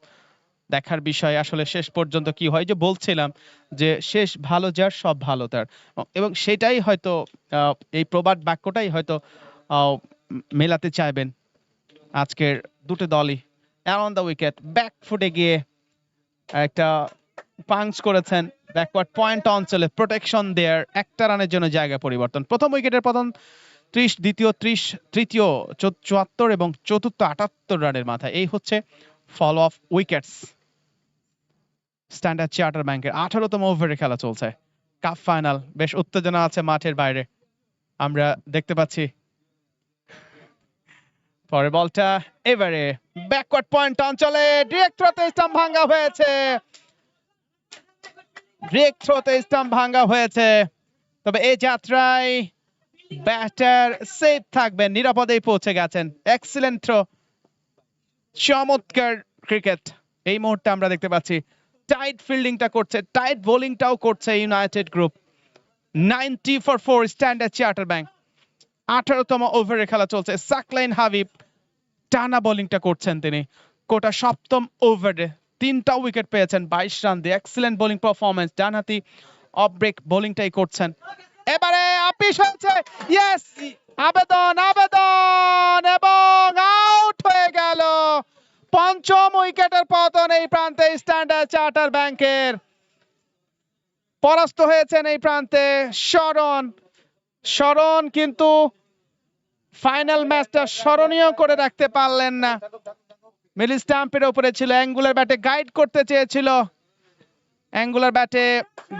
দেখার বিষয় আসলে শেষ পর্যন্ত কি হয়, যে বলছিলাম যে শেষ ভালো যার সব ভালো তার, এবং সেটাই হয়তো এই প্রবাদ বাক্যটাই হয়তো মেলাতে চাইবেন আজকের দুটো দলই। অ্যারাউন্ড দ্য উইকেট ব্যাক ফুটে গিয়ে একটা পাঞ্চ করেছেন ব্যাকওয়ার্ড পয়েন্ট অঞ্চলে, প্রোটেকশন দেয়ার, একটা রানের জন্য জায়গা পরিবর্তন। প্রথম উইকেটের প্রথম 30, দ্বিতীয় 30, তৃতীয় 74 এবং চতুর্থ 78 রানের মাথায়। এই হচ্ছে fall of wickets. Standard Charter ব্যাংকের 18তম ওভারে খেলা চলছে। কাপ ফাইনাল, বেশ উত্তেজনা আছে মাঠের বাইরে, আমরা দেখতে পাচ্ছি। পরের বলটা এবারে ব্যাকওয়ার্ড পয়েন্ট অঞ্চলে ডিরেক্ট থ্রোতে স্টাম্প ভাঙা হয়েছে, ডিরেক্ট থ্রোতে স্টাম্প ভাঙা হয়েছে। তবে এই যাত্রায় ব্যাটার সেফ থাকবেন, নিরাপদেই পৌঁছে গেছেন। এক্সিলেন্ট থ্রো, চমৎকার ক্রিকেট এই মুহূর্তে আমরা দেখতে পাচ্ছি। টাইট ফিল্ডিংটা করছে, টাইট বোলিংটাও করছে United Group. 90 for 4 Standard charter Bank. 18তম ওভারে খেলা চলছে। সাকলাইন হাবিব টানা বোলিংটা করছেন তিনি। কোটা 7ম ওভারে 3টা উইকেট পেয়েছেন 22 রান দিয়ে। এক্সিলেন্ট বোলিং পারফরম্যান্স, ডানহাতি অফ ব্রেক বোলিংটাই করছেন। এবারে আপিস হয়েছে, ইয়েস, আবেদন আবেদন, এবং আউট হয়ে গেল। 5ম উইকেটের পতন এই প্রান্তে স্ট্যান্ডার্ড চার্টার ব্যাংকের। পরাস্ত হয়েছেন এই প্রান্তে শরণ। শরণ কিন্তু ফাইনাল ম্যাচটা স্মরণীয় করে রাখতে পারলেন না। মিডল স্টাম্পের উপরে ছিল, অ্যাঙ্গুলার ব্যাটে গাইড করতে চেয়েছিল, অ্যাঙ্গুলার ব্যাটে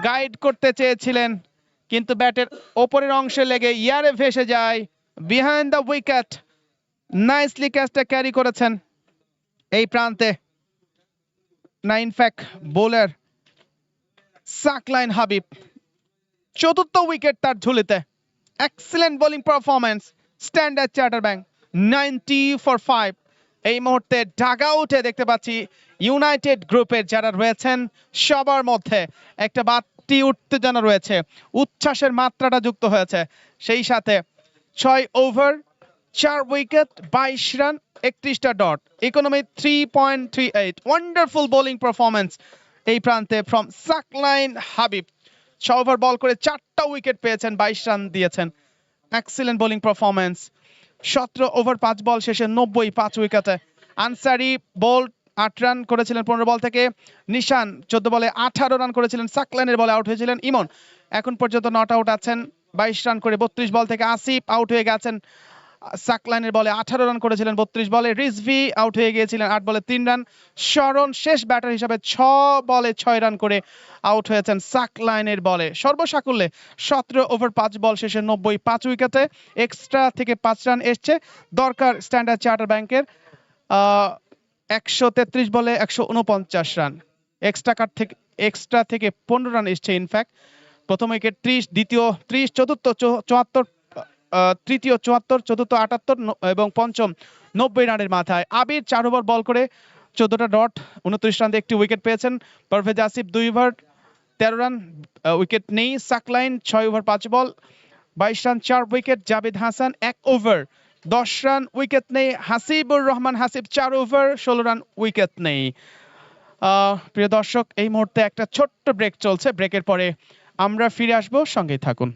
গাইড করতে চেয়েছিলেন, কিন্তু ব্যাটের ওপরের অংশে লেগে ইয়ারে ভেসে যায় বিহাইন্ড দ্য উইকেট। নাইসলি ক্যাচটা ক্যারি করেছেন এই প্রান্তে না, ইনফ্যাক্ট বোলার সাকলাইন হাবিব। 4র্থ উইকেট তার ঝুলিতে। Excellent bowling performance Standard charter Bank. 90 for 5। এই মুহূর্তে ডাগ আউটে দেখতে পাচ্ছি ইউনাইটেড গ্রুপের যারা রয়েছেন সবার মধ্যে একটা বাড়তি উত্তেজনা রয়েছে, উচ্ছ্বাসের মাত্রাটা যুক্ত হয়েছে। সেই সাথে 6 ওভার 4 উইকেট 22 রান 31টা dot, economy 3.38। Wonderful bowling performance এই প্রান্তে from Saklain Habib. 6 over ball করে 4টা উইকেট পেয়েছেন, 22 রান দিয়েছেন। Excellent bowling performance. 17 over 5 ball শেষে 90 5 উইকেটে। আনসারি বল 8 রান করেছিলেন 15 বল থেকে। নিশান 14 বলে 18 রান করেছিলেন। সাকলাইনের বলে আউট হয়েছিলেন ইমন। এখন পর্যন্ত নট আউট আছেন 22 রান করে 32 বল থেকে আসিফ আউট হয়ে গেছেন সাকলাইনের বলে 18 রান করেছিলেন 32 বলে। রিজভি আউট হয়ে গিয়েছিলেন 8 বলে 3 রান। শরণ শেষ ব্যাটার হিসাবে 6 বলে 6 রান করে আউট হয়েছেন সাকলাইনের বলে। সর্বসাকুল্যে 17 ওভার 5 বল শেষে 90 5 উইকেটে এক্সট্রা থেকে 5 রান এসছে। দরকার স্ট্যান্ডার্ড চার্টার ব্যাংকের 133 বলে 149 রান। এক্সট্রা থেকে 15 রান এসছে ইনফ্যাক্ট। প্রথম উইকেট 30, দ্বিতীয় 30, চতুর্থ 74, তৃতীয় 74, চতুর্থ 78 এবং পঞ্চম 90 রানের মাথায়। আবির 4 ওভার বল করে 14টা ডট 29 রান দিয়ে একটি উইকেট পেয়েছেন। Parvez Asif 2 over 13 run, wicket নেই। Saklain 6 over 5 ball 22 run 4 wicket. Javed Hasan 1 over 10 run, wicket নেই। Hasibur Rahman Hasib 4 over 16 run, wicket নেই। প্রিয় দর্শক, এই মুহূর্তে একটা ছোট্ট ব্রেক চলছে, ব্রেকের পরে আমরা ফিরে আসবো, সঙ্গেই থাকুন।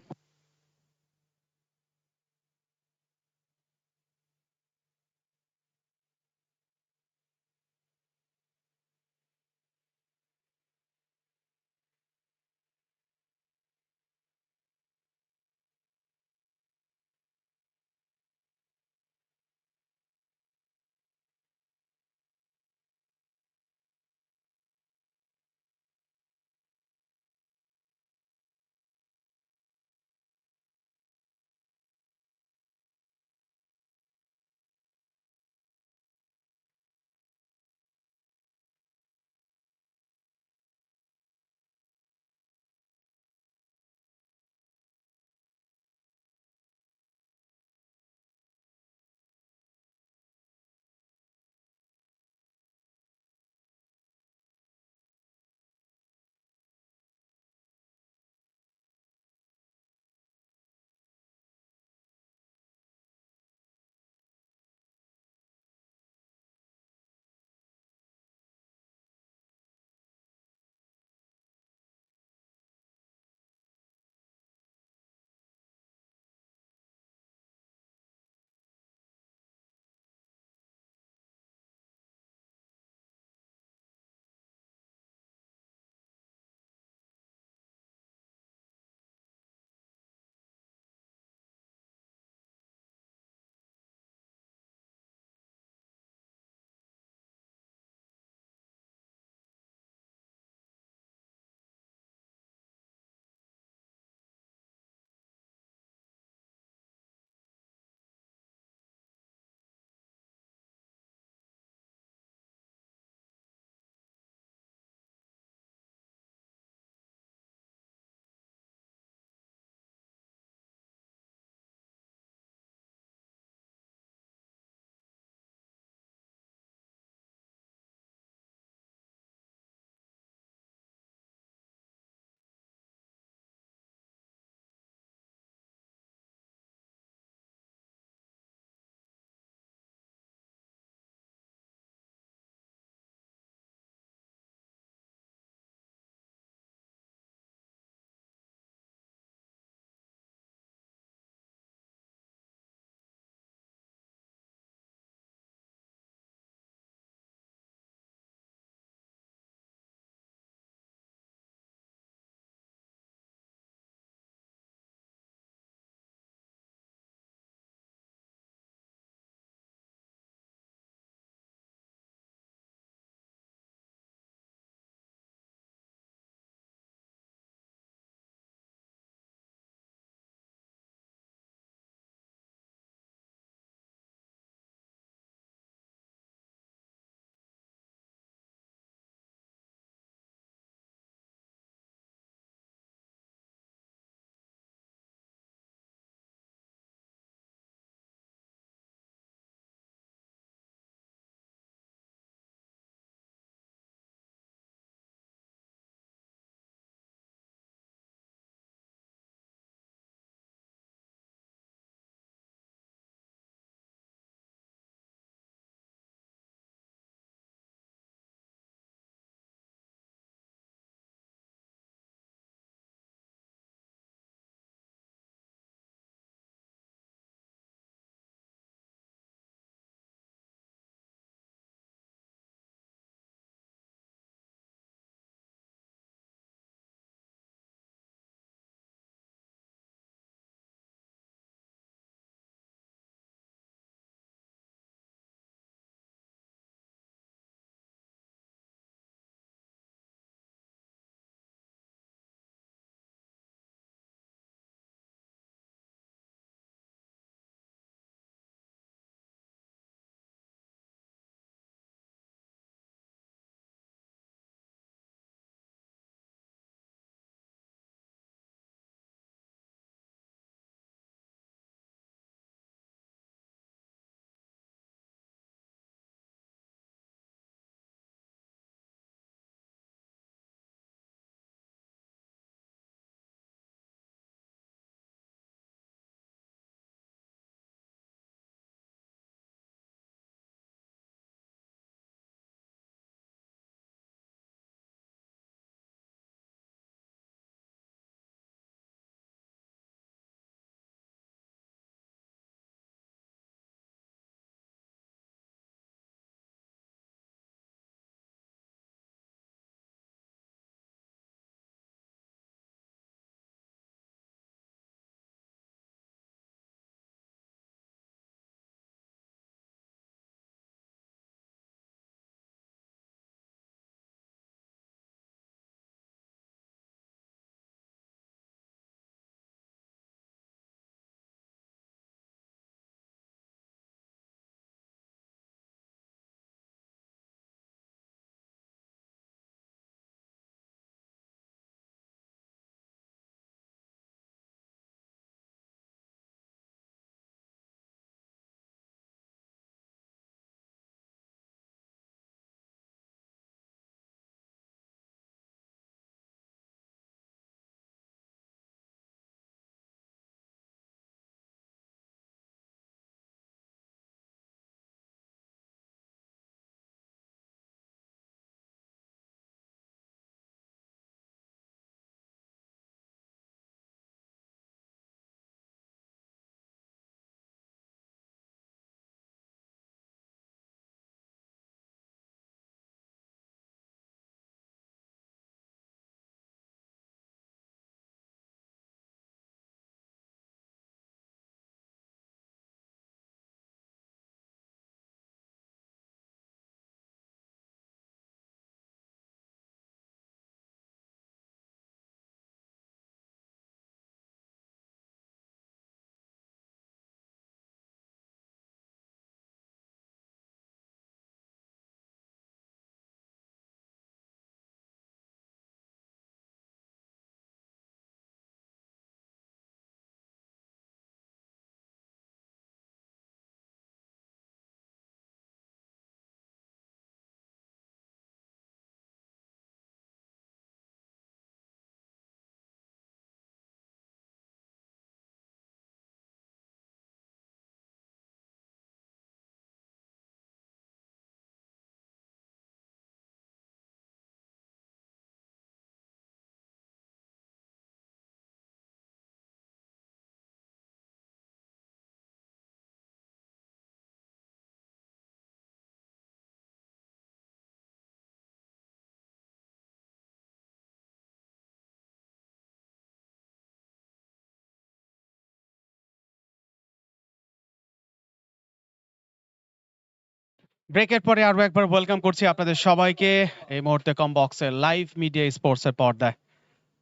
ব্রেকের পরে আরো একবার ওয়েলকাম করছি আপনাদের সবাইকে এই মুহূর্তে কম বক্সে লাইভ মিডিয়া স্পোর্টস এর পর্দায়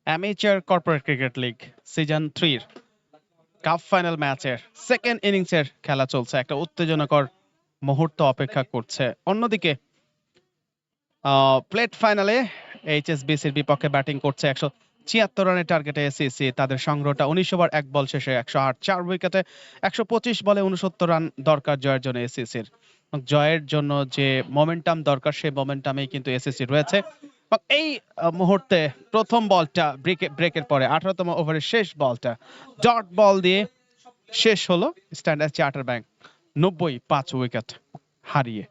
amateur corporate cricket league season 3 এর কাপ ফাইনাল ম্যাচের সেকেন্ড ইনিংসের খেলা চলছে, একটা উত্তেজনাকর মুহূর্ত অপেক্ষা করছে। অন্যদিকে প্লেট ফাইনালে এইচএসবিসির বিপক্ষে ব্যাটিং করছে 176 রানের টার্গেটে এসিসি। তাদের সংগ্রহটা 19 ওভার 1 বল শেষে 108, 4 উইকেটে 125 বলে 69 রান দরকার জয়ের জন্য এসিসির। জয়ের জন্য যে মোমেন্টাম দরকার সেই মোমেন্টামেই কিন্তু এসিসি রয়েছে। এবং এই মুহূর্তে প্রথম বলটা ব্রেকের পরে 18তম ওভারের শেষ বলটা ডট বল দিয়ে শেষ হলো স্ট্যান্ডার্ড চার্টার ব্যাংক 95 উইকেট হারিয়ে।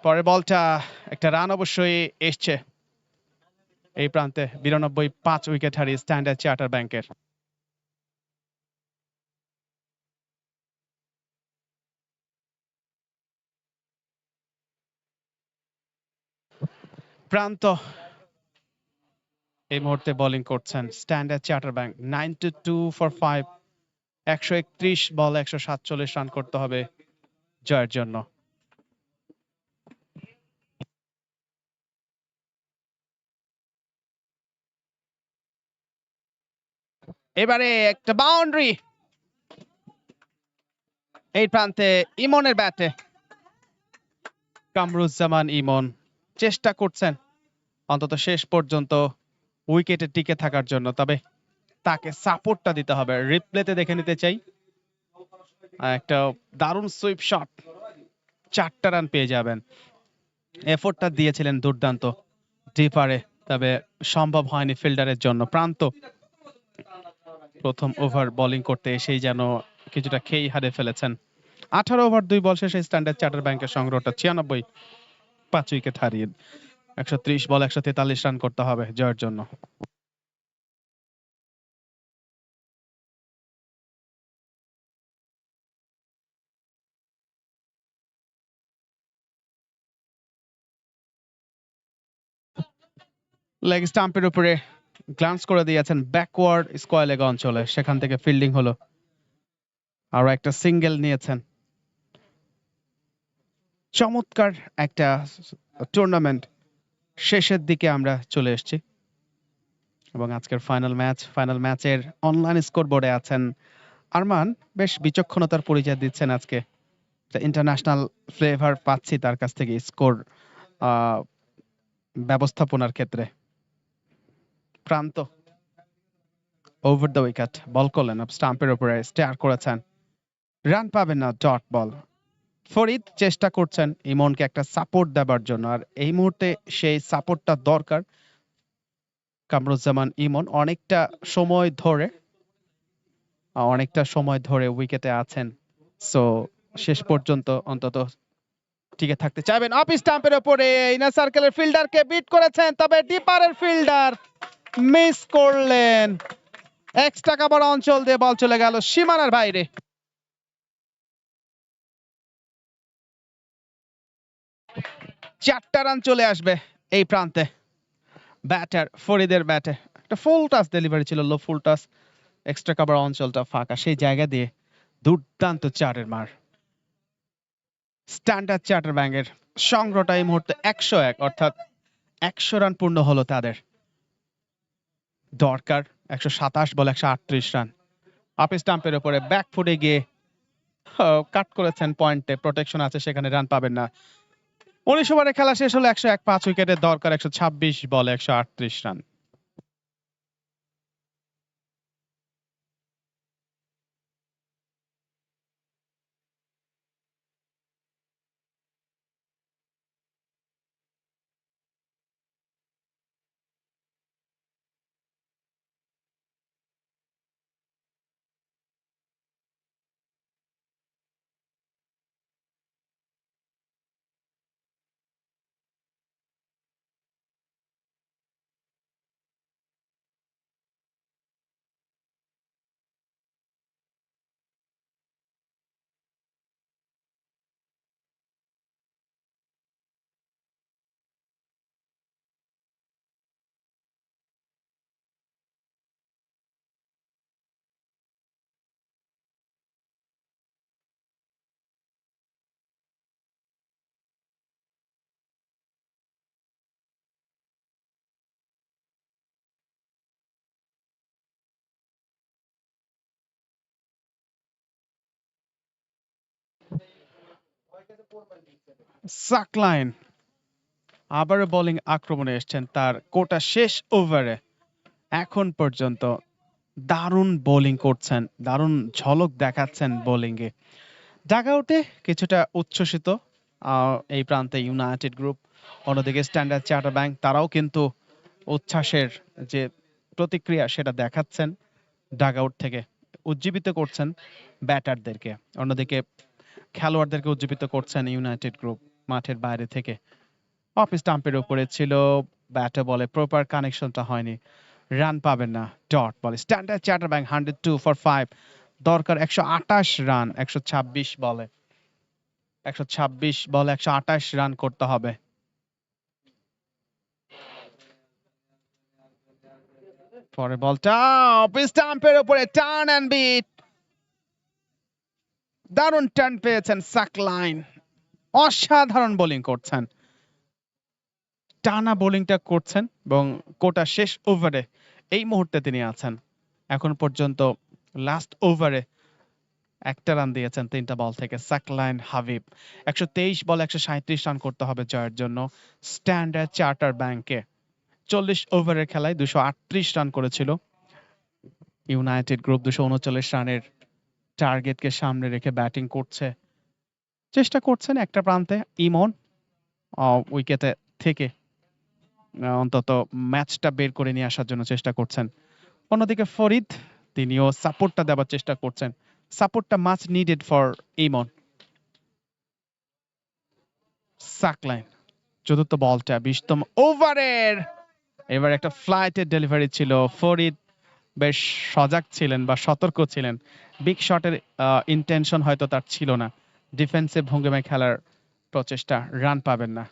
পরের বলটা একটা রান অবশ্যই এসছে এই প্রান্তে 92, 5 উইকেট হারিয়ে স্ট্যান্ডার্ড চার্টার ব্যাংকের। প্রান্ত এই মুহূর্তে বোলিং করছেন standard charter bank 92 for 5, 131 ball 147 run করতে হবে জয়ের জন্য। এবারে একটা বাউন্ডারি এই প্রান্তে ইমনের ব্যাটে। কামরুজ্জামান ইমন চেষ্টা করছেন অন্তত শেষ পর্যন্ত উইকেটে টিকে থাকার জন্য, তবে তাকে সাপোর্টটা দিতে হবে। রিপ্লেতে দেখে নিতে চাই, একটা দারুণ সুইপ শট, 4টা রান পেয়ে যাবেন। এফোর্টটা দিয়েছিলেন দুর্দান্ত ডিপারে, তবে সম্ভব হয়নি ফিল্ডারের জন্য। প্রান্ত প্রথম ওভার বোলিং করতে এসেই যেন কিছুটা খেই হারে ফেলেছেন। 18 ওভার 2 বল শেষে স্ট্যান্ডার্ড চার্টার ব্যাংকের সংগ্রহটা 96, 5 উইকেট হারিয়ে 130 বল 143 রান করতে হবে জয়ের জন্য। লেগ স্টাম্পের উপরে গ্লান্স করে দিয়েছেন ব্যাকওয়ার্ড স্কয়ার লেগ অঞ্চলে, সেখান থেকে ফিল্ডিং হলো, আরো একটা সিঙ্গেল নিয়েছেন। চমৎকার একটা টুর্নামেন্ট শেষের দিকে আমরা চলে এসেছি এবং আজকের ফাইনাল ম্যাচের অনলাইন স্কোর বোর্ডে আছেন আরমান। বেশ বিচক্ষণতার পরিচয় দিচ্ছেন আজকে, ইন্টারন্যাশনাল ফ্লেভার পাচ্ছি তার কাছ থেকে স্কোর ব্যবস্থাপনার ক্ষেত্রে। প্রান্ত ওভার দ্য উইকেট বল করলেন, স্টাম্পের উপরে স্টেয়ার করেছেন, রান পাবেন না, ডট বল। ফরিদ চেষ্টা করছেন ইমনকে একটা সাপোর্ট দেবার জন্য, আর এই মুহূর্তে সেই সাপোর্টটা দরকার। কামরুজ্জামান ইমন অনেকটা সময় ধরে উইকেটে আছেন, সো শেষ পর্যন্ত অন্তত টিকে থাকতে চাইবেন। অফ স্টাম্পের উপরে ইনার সার্কেলের ফিল্ডারকে বিট করেছেন, তবে ডিপারের ফিল্ডার মিস করলেন। এক্সট্রা কাভার অঞ্চল দিয়ে বল চলে গেল সীমানার বাইরে। চারটা রান চলে আসবে এই প্রান্তে ব্যাটার ফরিদের ব্যাটে। একটা ফুল টাচ ডেলিভারি ছিল, লো ফুল টাচ, এক্সট্রা কভার অঞ্চলটা ফাঁকা, সেই জায়গা দিয়ে দুর্দান্ত চারের মার। স্ট্যান্ডার্ড চার্টার ব্যাংকের সংগ্রহটা এই মুহূর্তে 101, অর্থাৎ 100 রান পূর্ণ হলো তাদের। দরকার 127 বলে 138 রান। অফ স্টাম্পের উপরে ব্যাক ফুটে গিয়ে কাট করেছেন পয়েন্টে, প্রোটেকশন আছে সেখানে, রান পাবেন না। 19 ওভারে খেলা শেষ হলো, 101 5 উইকেটের দরকার 126 বলে 138 রান। সাকলাইন আবারও বোলিং আক্রমণে এসেছেন তার কোটা শেষ ওভারে। এখন পর্যন্ত দারুণ বোলিং করছেন, দারুণ ঝলক দেখাচ্ছেন বোলিংয়ে। ডাগআউটে কিছুটা উচ্ছ্বসিত এই প্রান্তে ইউনাইটেড গ্রুপ, অন্যদিকে স্ট্যান্ডার্ড চার্টার ব্যাংক তারাও কিন্তু উচ্ছ্বাসের যে প্রতিক্রিয়া সেটা দেখাচ্ছেন, ডাগআউট থেকে উজ্জীবিত করছেন ব্যাটারদেরকে, অন্যদিকে খেলোয়াড়দেরকে উজ্জীবিত করছেন ইউনাইটেড গ্রুপ মাঠের বাইরে থেকে। অফ স্টাম্পের উপরে ছিল, ব্যাটে বলে প্রপার কানেকশনটা হয়নি, রান পাবেন না। ডট বলে স্ট্যান্ডার্ড চার্টার ব্যাংক 102 ফর 5, দরকার 128 রান 126 বলে। 126 বলে 128 রান করতে হবে। পরের বলটা অফ স্টাম্পের উপরে টার্ন এন্ড বিট, দারুণ টার্ন পেয়েছেন সাকলাইন, অসাধারণ বোলিং করছেন, টানা বোলিংটা করছেন এবং কোটা শেষ ওভারে এই মুহূর্তে তিনি আছেন। এখন পর্যন্ত লাস্ট ওভারে একটা রান দিয়েছেন 3টা বল থেকে সাকলাইন হাবিব। 123 বলে 137 রান করতে হবে জয়ের জন্য স্ট্যান্ডার্ড চার্টার ব্যাংকে। 40 ওভারের খেলায় 238 রান করেছিল ইউনাইটেড গ্রুপ। 239 রানের টার্গেটকে সামনে রেখে ব্যাটিং করছে, চেষ্টা করছেন একটা প্রান্তে ইমন উইকেটে থেকে অন্তত ম্যাচটা বের করে নিয়ে আসার জন্য চেষ্টা করছেন। অন্যদিকে ফরিদ, তিনিও সাপোর্টটা দেওয়ার চেষ্টা করছেন, সাপোর্টটা মাচ নিডেড ফর ইমন। সাকলাইন চতুর্থ বলটা 20তম ওভারের, এবার একটা ফ্লাইটের ডেলিভারি ছিল। ফরিদ বেশ সজাগ ছিলেন বা সতর্ক ছিলেন, বিগ শটের ইন্টেনশন হয়তো তার ছিল না, ডিফেন্সিভ ভঙ্গিমায় খেলার প্রচেষ্টা, রান পাবেন না।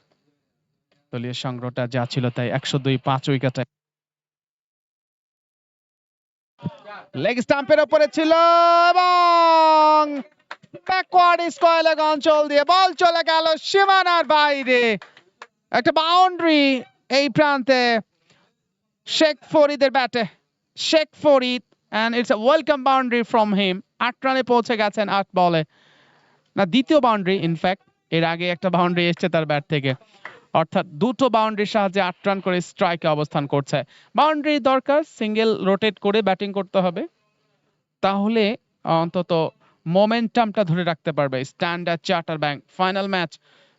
দলীয় সংগ্রহটা যা ছিল তাই 102 5 উইকেটে। লেগ স্টাম্পের উপরে ছিল এবং ব্যাকওয়ার্ড স্কয়ার লেগ অঞ্চল দিয়ে বল চলে গেল সীমানার বাইরে। একটা বাউন্ডারি এই প্রান্তে শেখ ফরিদের ব্যাটে, Sheikh Farid, and it's a welcome boundary from him। 8 রানে পৌঁছে গেছেন 8 বলে, না দ্বিতীয় বাউন্ডারি, ইনফ্যাক্ট এর আগে একটা বাউন্ডারি এসেছে তার ব্যাট থেকে, অর্থাৎ দুটো বাউন্ডারির সাহায্যে 8 রান করে স্ট্রাইকে অবস্থান করছে। বাউন্ডারি দরকার, সিঙ্গেল রোটেট করে ব্যাটিং করতে হবে, তাহলে অন্তত মোমেন্টামটা ধরে রাখতে পারবে standard charter bank. Final match,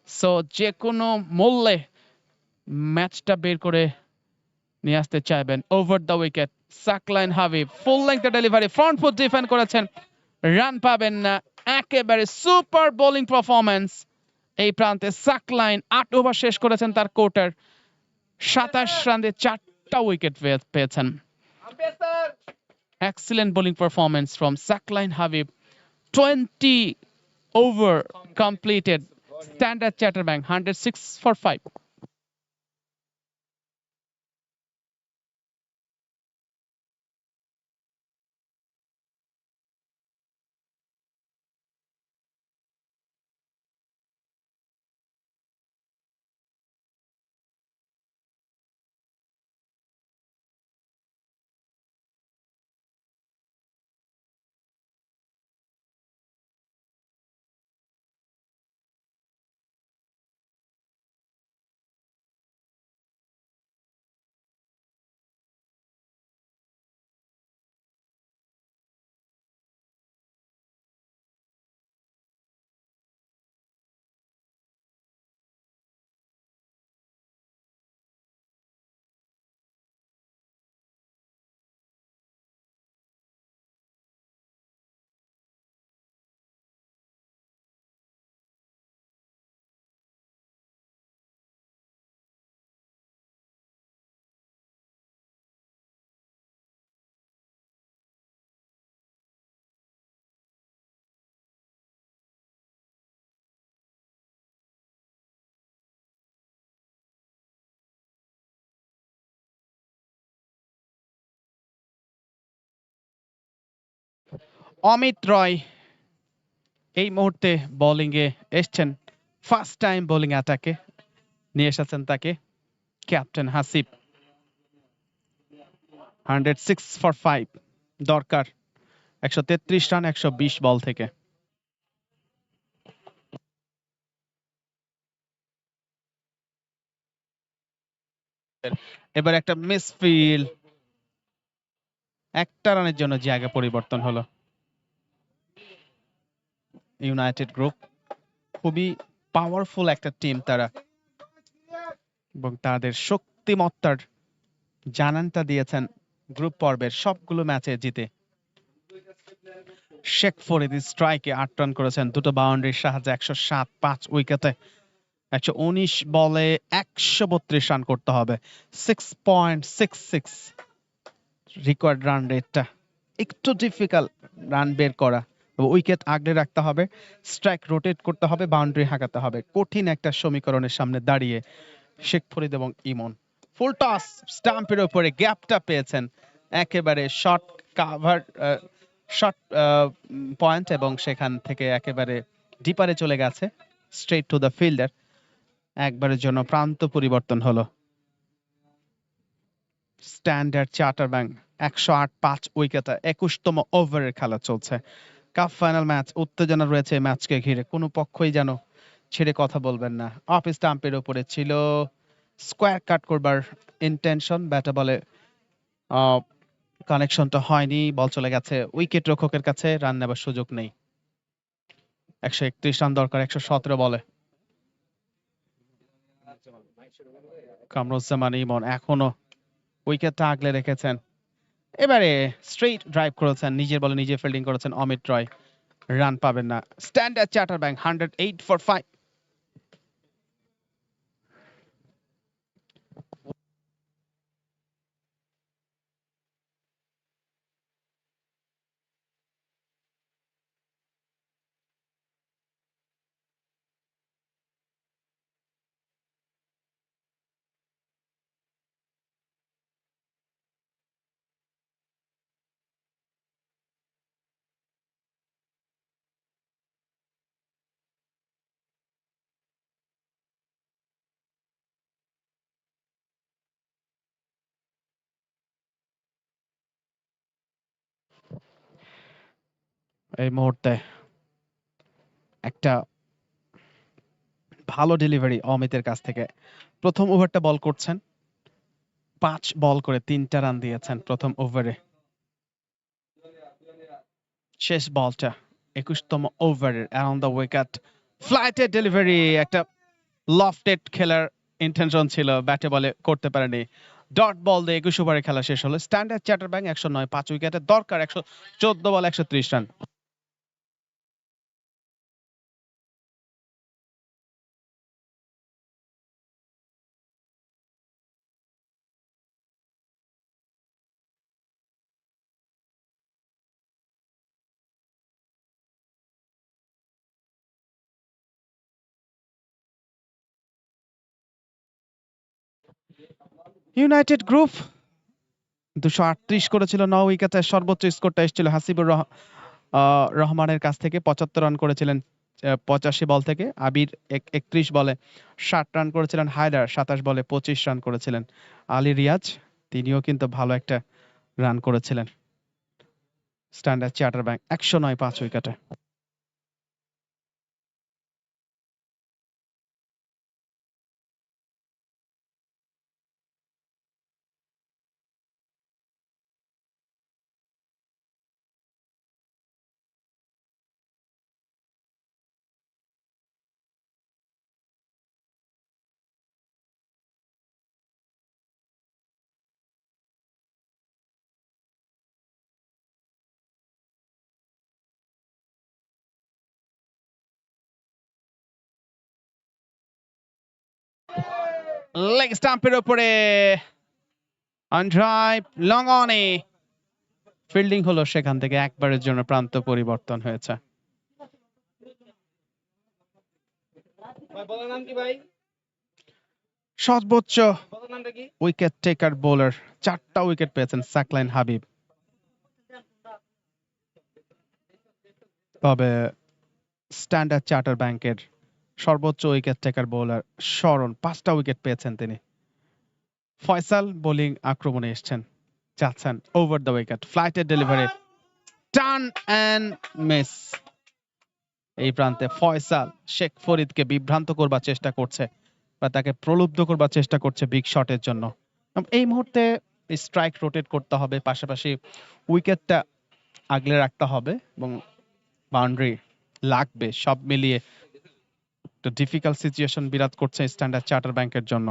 so যে কোনো মূল্যে ম্যাচটা বের করে নিয়ে আসতে চাইবেন। Over the wicket Saqlain Habib, full length delivery, front foot defend করেছেন, রান পাবেন না। একেবারে সুপার বোলিং পারফরম্যান্স এই প্রান্তে সাকলাইন। 8 ওভার শেষ করেছেন তার কোটার, 27 রানে 4টা উইকেট পেয়েছেন। Excellent bowling performance from Sakline Habib. 20 over completed. Standard Chatterbank 106 for 5. Amit রয় এই মুহূর্তে বোলিং এ এসছেন, ফার্স্ট টাইম বোলিং অ্যাটাকে নিয়ে এসেছেন তাকে ক্যাপ্টেন হাসিব। 106 ফর 5 দরকার 133 রান 120 বল থেকে। এবার একটা মিসফিল, একটা রানের জন্য জায়গা পরিবর্তন হলো। ইউনাইটেড গ্রুপ খুবই পাওয়ারফুল একটা টিম তারা, এবং তাদের শক্তিমত্তার জানানটা দিয়েছেন গ্রুপ পর্বের সবগুলো ম্যাচে জিতে। শেখ ফরিদ স্ট্রাইকে 8 রান করেছেন, দুটো বাউন্ডারির সাহায্যে 107, 5 উইকেটে 119 বলে 132 রান করতে হবে। 6.66 রিকোয়ার্ড রান রেটটা, একটু ডিফিকাল্ট রান বের করা। উইকেট আগলে রাখতে হবে, স্ট্রাইক রোটেট করতে হবে, বাউন্ডারি হাঁকাতে হবে। কঠিন একটা সমীকরণের সামনে দাঁড়িয়ে শেখ ফরিদ এবং ইমন ফুল টস স্টাম্পের উপরে গ্যাপটা পেয়েছেন, একেবারে শর্ট কাভার শর্ট পয়েন্ট, এবং সেখান থেকে একেবারে ডিপারে চলে গেছে স্ট্রেট টু দ্য ফিল্ডার। একবারের জন্য প্রান্ত পরিবর্তন হলো। স্ট্যান্ডার্ড চার্টার ব্যাংক 108, 5 উইকেটে 21তম ওভারের খেলা চলছে। কাপ ফাইনাল ম্যাচ, উত্তেজনা রয়েছে ম্যাচকে ঘিরে, কোনো পক্ষই যেন ছেড়ে কথা বলবেন না। অফ স্টাম্পের উপরে ছিল স্কোয়ার কাট করবার ইন্টেনশন, ব্যাটে বলে কানেকশনটা হয়নি, বল চলে গেছে উইকেট রক্ষকের কাছে, রান নেবার সুযোগ নেই। 131 রান দরকার 117 বলে। কামরুজ্জামান ইমন এখনো উইকেটটা আগলে রেখেছেন। এবারে স্ট্রেট ড্রাইভ করেছেন, নিজের বলে নিজে ফিল্ডিং করেছেন অমিত রয়, রান পাবেন না। Standard charter bank 108 for 5। এই মুহূর্তে একটা ভালো ডেলিভারি অমিতের কাছ থেকে। প্রথম ওভারটা বল করছেন, 5 বল করে 3টা রান দিয়েছেন প্রথম ওভারে। শেষ বলটা 21তম ওভারের অ্যারাউন্ড দ্য উইকেট, ফ্লাইটের ডেলিভারি, একটা লফটেড খেলার ইন্টেনশন ছিল, ব্যাটে বলে করতে পারেনি। ডট বল দিয়ে 21 ওভারে খেলা শেষ হলো। স্ট্যান্ডার্ড চার্টার ব্যাংক 109, 5 উইকেটে দরকার 114 বল 130 রান। ইউনাইটেড গ্রুপ 238 করেছিল 9 উইকেটে, সর্বোচ্চ স্কোরটা এসেছিল হাসিবুর রহমানের কাছ থেকে, 75 রান করেছিলেন 85 বল থেকে। আবির 31 বলে 60 রান করেছিলেন। হায়দার 27 বলে 25 রান করেছিলেন। আলী রিয়াজ তিনিও কিন্তু ভালো একটা রান করেছিলেন। স্ট্যান্ডার্ড চার্টার ব্যাংক 109, 5 উইকেটে। লেগ স্টাম্পের উপরে অন ড্রাইভ, লং অনে ফিল্ডিং হলো, সেখান থেকে একবারের জন্য প্রান্ত পরিবর্তন হয়েছে। সর্বোচ্চ উইকেট টেকার বোলার, 4টা উইকেট পেয়েছেন সাকলাইন হাবিব। তবে স্ট্যান্ডার্ড চার্টার ব্যাংকের সর্বোচ্চ উইকেট টেকার বোলার শরণ 5টা উইকেট পেয়েছেন তিনি। ফয়সাল বোলিং আক্রমণে এসেছেন, যাচ্ছেন ওভার দ্য উইকেট, ফ্লাইটের ডেলিভারি, টার্ন অ্যান্ড মিস। এই প্রান্তে ফয়সাল শেখ ফরিদকে বিভ্রান্ত করবার চেষ্টা করছে বা তাকে প্রলুব্ধ করবার চেষ্টা করছে বিগ শটের জন্য। এই মুহূর্তে স্ট্রাইক রোটেট করতে হবে, পাশাপাশি উইকেটটা আগলে রাখতে হবে এবং বাউন্ডারি লাগবে। সব মিলিয়ে একটা ডিফিকাল্ট সিচুয়েশন বিরাট করছে স্ট্যান্ডার্ড চার্টার ব্যাংকের জন্য।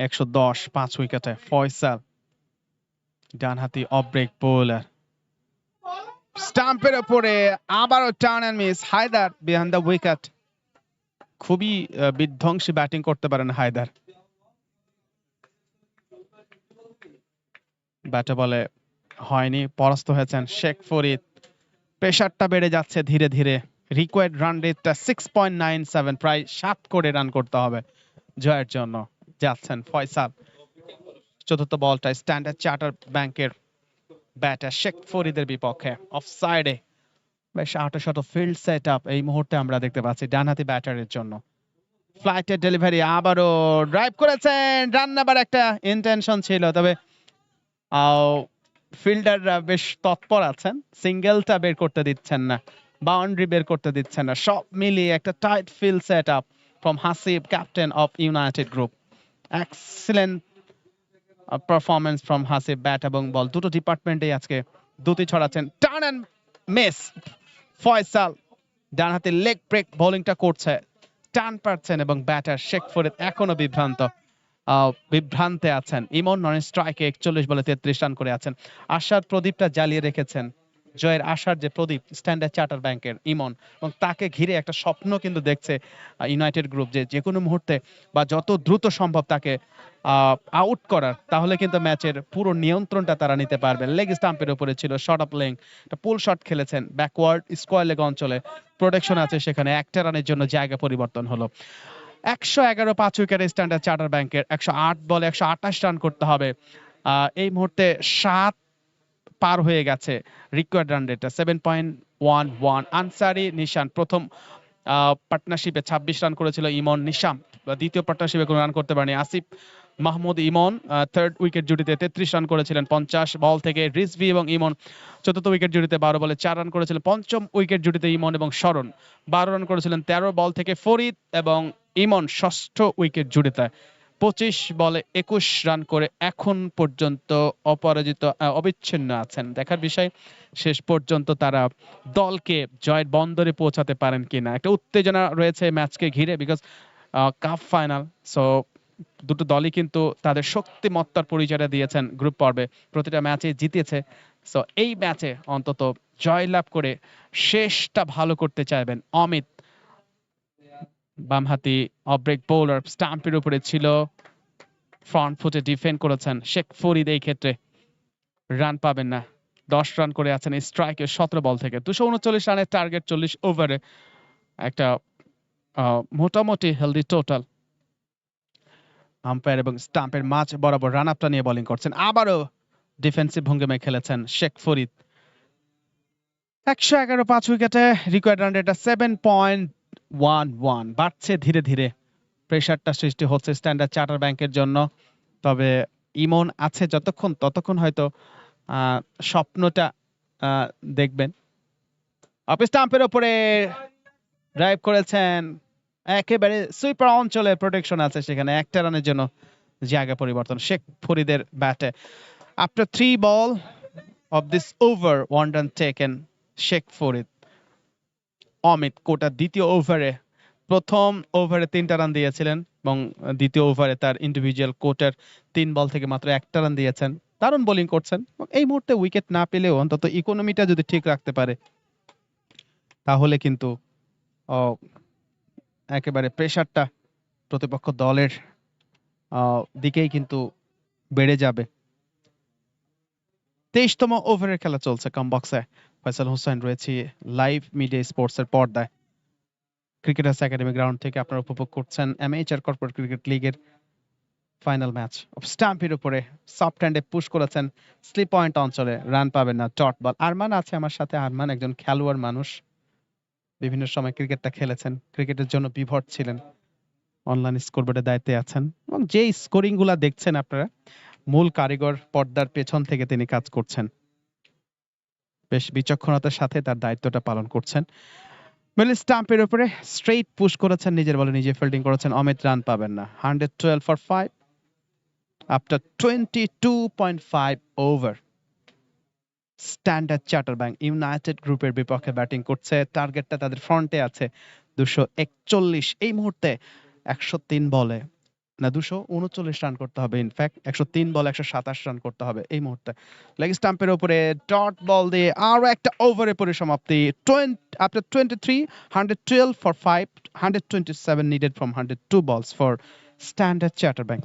$110 5 উইকেটে ফয়সাল, ডানহাতি অফ ব্রেক বোলার। স্টাম্পের উপরে আবারও turn and miss. Haider behind the wicket. খুবই বিধ্বংসী ব্যাটিং করতে পারেন হায়দার। ব্যাটে বলে হয়নি, পরাস্ত হয়েছেন শেখ ফরিদ। প্রেসারটা বেড়ে যাচ্ছে ধীরে ধীরে। রিকোয়ার্ড রান রেটটা 6.97, প্রায় 7 করে রান করতে হবে জয়ের জন্য। যাচ্ছেন ফয়সাল। চতুর্থ বলটা স্ট্যান্ডার্ড চার্টার ব্যাংকের ব্যাটার শেখ ফরিদের বিপক্ষে, অফসাইডে। বেশ আটো ফিল্ড সেট আপ এই মুহূর্তে আমরা দেখতে পাচ্ছি ডানহাতি ব্যাটারের জন্য। ফ্লাইটের ডেলিভারি, আবারও ড্রাইভ করেছেন, রান নেবার একটা ইন্টেনশন ছিল, তবে ফিল্ডাররা বেশ তৎপর আছেন, সিঙ্গেলটা বের করতে দিচ্ছেন না, বাউন্ডারি বের করতে দিচ্ছেন না। সব মিলিয়ে একটা tight field set up from Hasib, captain of United group. Excellent performance from Hasib. Bat এবং বল দুটো ডিপার্টমেন্টে আজকে দুটি ছড়াচ্ছেন। Turn and miss. ফয়সাল ডানহাতে লেগ ব্রেক বোলিংটা করছে, টার্ন পাচ্ছেন এবং ব্যাটার শেখ ফরিদ এখনো বিভ্রান্তে আছেন। ইমন নন স্ট্রাইকে 41 বলে 33 রান করে আছেন। আশার প্রদীপটা জ্বালিয়ে রেখেছেন, জয়ের আশার যে প্রদীপ স্ট্যান্ডার্ড চার্টার ব্যাংকের ইমন, এবং তাকে ঘিরে একটা স্বপ্ন কিন্তু দেখছে ইউনাইটেড গ্রুপ, যে কোনো মুহূর্তে বা যত দ্রুত সম্ভব তাকে আউট করার, তাহলে কিন্তু ম্যাচের পুরো নিয়ন্ত্রণটা তারা নিতে পারবে। লেগ স্টাম্পের উপরে ছিল, শর্ট অফ লেগ, একটা পুল শট খেলেছেন ব্যাকওয়ার্ড স্কোয়ার লেগ অঞ্চলে, প্রোটেকশন আছে সেখানে, একটা রানের জন্য জায়গা পরিবর্তন হলো। 111 5 উইকেটে স্ট্যান্ডার্ড চার্টার ব্যাংকের 108 বলে 128 রান করতে হবে। এই মুহূর্তে 7 পার হয়ে গেছে রিকোয়ার্ড রান রেটটা 7.11। আনসারি নিশান প্রথম পার্টনারশিপে 26 রান করেছিল ইমন, নিশাম দ্বিতীয় পার্টনারশিপে কোনো রান করতে পারেনি। আসিফ মাহমুদ ইমন থার্ড উইকেট জুটিতে 33 রান করেছিলেন 50 বল থেকে। রিজভি এবং ইমন চতুর্থ উইকেট জুটিতে 12 বলে 4 রান করেছিলেন। পঞ্চম উইকেট জুটিতে ইমন এবং শরণ 12 রান করেছিলেন 13 বল থেকে। ফরিদ এবং ইমন ষষ্ঠ উইকেট জুটিতে 25 বলে 21 রান করে এখন পর্যন্ত অপরাজিত, অবিচ্ছিন্ন আছেন। দেখার বিষয় শেষ পর্যন্ত তারা দলকে জয়ের বন্দরে পৌঁছাতে পারেন কিনা। একটা উত্তেজনা রয়েছে ম্যাচকে ঘিরে, বিকজ কাপ ফাইনাল। সো দুটো দলই কিন্তু তাদের শক্তিমত্তার পরিচয় দিয়েছেন গ্রুপ পর্বে, প্রতিটা ম্যাচে জিতেছে। সো এই ম্যাচে অন্তত জয়লাভ করে শেষটা ভালো করতে চাইবেন অমিত। বামহাতি অফ ব্রেক বোলার, স্টাম্পের উপরে ছিল, ফ্রন্ট ফুটে ডিফেন্ড করেছেন শেখ ফরিদ। এই ক্ষেত্রে রান পাবেন না, 10 রান করে আছেন স্ট্রাইকে 17 বল থেকে। 239 রানের টার্গেট 40 ওভারে, একটা মোটামুটি হেলদি টোটাল। আম্পায়ার এবং স্টাম্পের মাঝ বরাবর রান আপটা নিয়ে বোলিং করছেন, আবারও ডিফেন্সিভ ভঙ্গিমায় খেলেছেন শেখ ফরিদ। 111 5 উইকেটে রিকোয়ার্ড রান রেটটা 7.11, বাড়ছে ধীরে ধীরে। প্রেসারটা সৃষ্টি হচ্ছে স্ট্যান্ডার্ড চার্টার ব্যাংকের জন্য, তবে ইমন আছে ততক্ষণ হয়তো স্বপ্নটা দেখবেন। অফ স্টাম্পের উপরে ড্রাইভ করেছেন, একেবারে সুইপার অঞ্চলে প্রোটেকশন আছে সেখানে, একটা রানের জন্য জায়গা পরিবর্তন শেখ ফরিদের ব্যাটে। After 3 ball of this over 1 run taken Sheikh Farid. Amit quota দ্বিতীয় ওভারে, প্রথম ওভারে 3টা রান দিয়েছিলেন এবং দ্বিতীয় ওভারে তার ইন্ডিভিজুয়াল কোটের 3 বল থেকে মাত্র 1টা রান দিয়েছেন। দারুণ বোলিং করছেন। এই মুহূর্তে উইকেট না পেলেও অন্তত ইকোনমিটা যদি ঠিক রাখতে পারে, তাহলে কিন্তু একেবারে প্রেসারটা প্রতিপক্ষ দলের দিকেই কিন্তু বেড়ে যাবে। 23তম ওভারের খেলা চলছে কমবক্সে। ফয়সাল হোসেন রয়েছে লাইভ মিডিয়া স্পোর্টস এর পর্দায়। ক্রিকেটার্স একাডেমি গ্রাউন্ড থেকে আপনারা উপভোগ করছেন অ্যামেচার কর্পোরেট ক্রিকেট লিগের ফাইনাল ম্যাচ স্টাম্পের উপরে সফট হ্যান্ডে পুশ করেছেন স্লিপ পয়েন্ট অঞ্চলে, রান পাবেন না, ডট বল। আরমান আছে আমার সাথে। আরমান একজন খেলোয়াড় মানুষ, বিভিন্ন সময় ক্রিকেটটা খেলেছেন, ক্রিকেটের জন্য বিভর ছিলেন, অনলাইন স্কোরবোর্ডের দায়িত্বে আছেন এবং যে স্কোরিং গুলা দেখছেন আপনারা, মূল কারিগর পর্দার পেছন থেকে তিনি কাজ করছেন, বেশ বিচক্ষণতার সাথে তার দায়িত্বটা পালন করছেন। মিডল স্টাম্পের উপরে স্ট্রেইট পুশ করেছেন, নিজের বলে নিজে ফিল্ডিং করেছেন, অমিত রান পাবেন না। 112 for 5 after 22.5 over. Standard charter bank United গ্রুপের বিপক্ষে ব্যাটিং করছে, টার্গেটটা তাদের ফ্রন্টে আছে 241 এই মুহূর্তে। 103 বলে না 239 রান করতে হবে, ইনফ্যাক্ট 103 বলে 127 রান করতে হবে এই মুহূর্তে। লেগ স্টাম্পের উপরে ডট বল দিয়ে আরো একটা ওভারে পরিসমাপ্তি। After 23, 112 for 5, 127 needed from 102 balls for Standard Chartered Bank.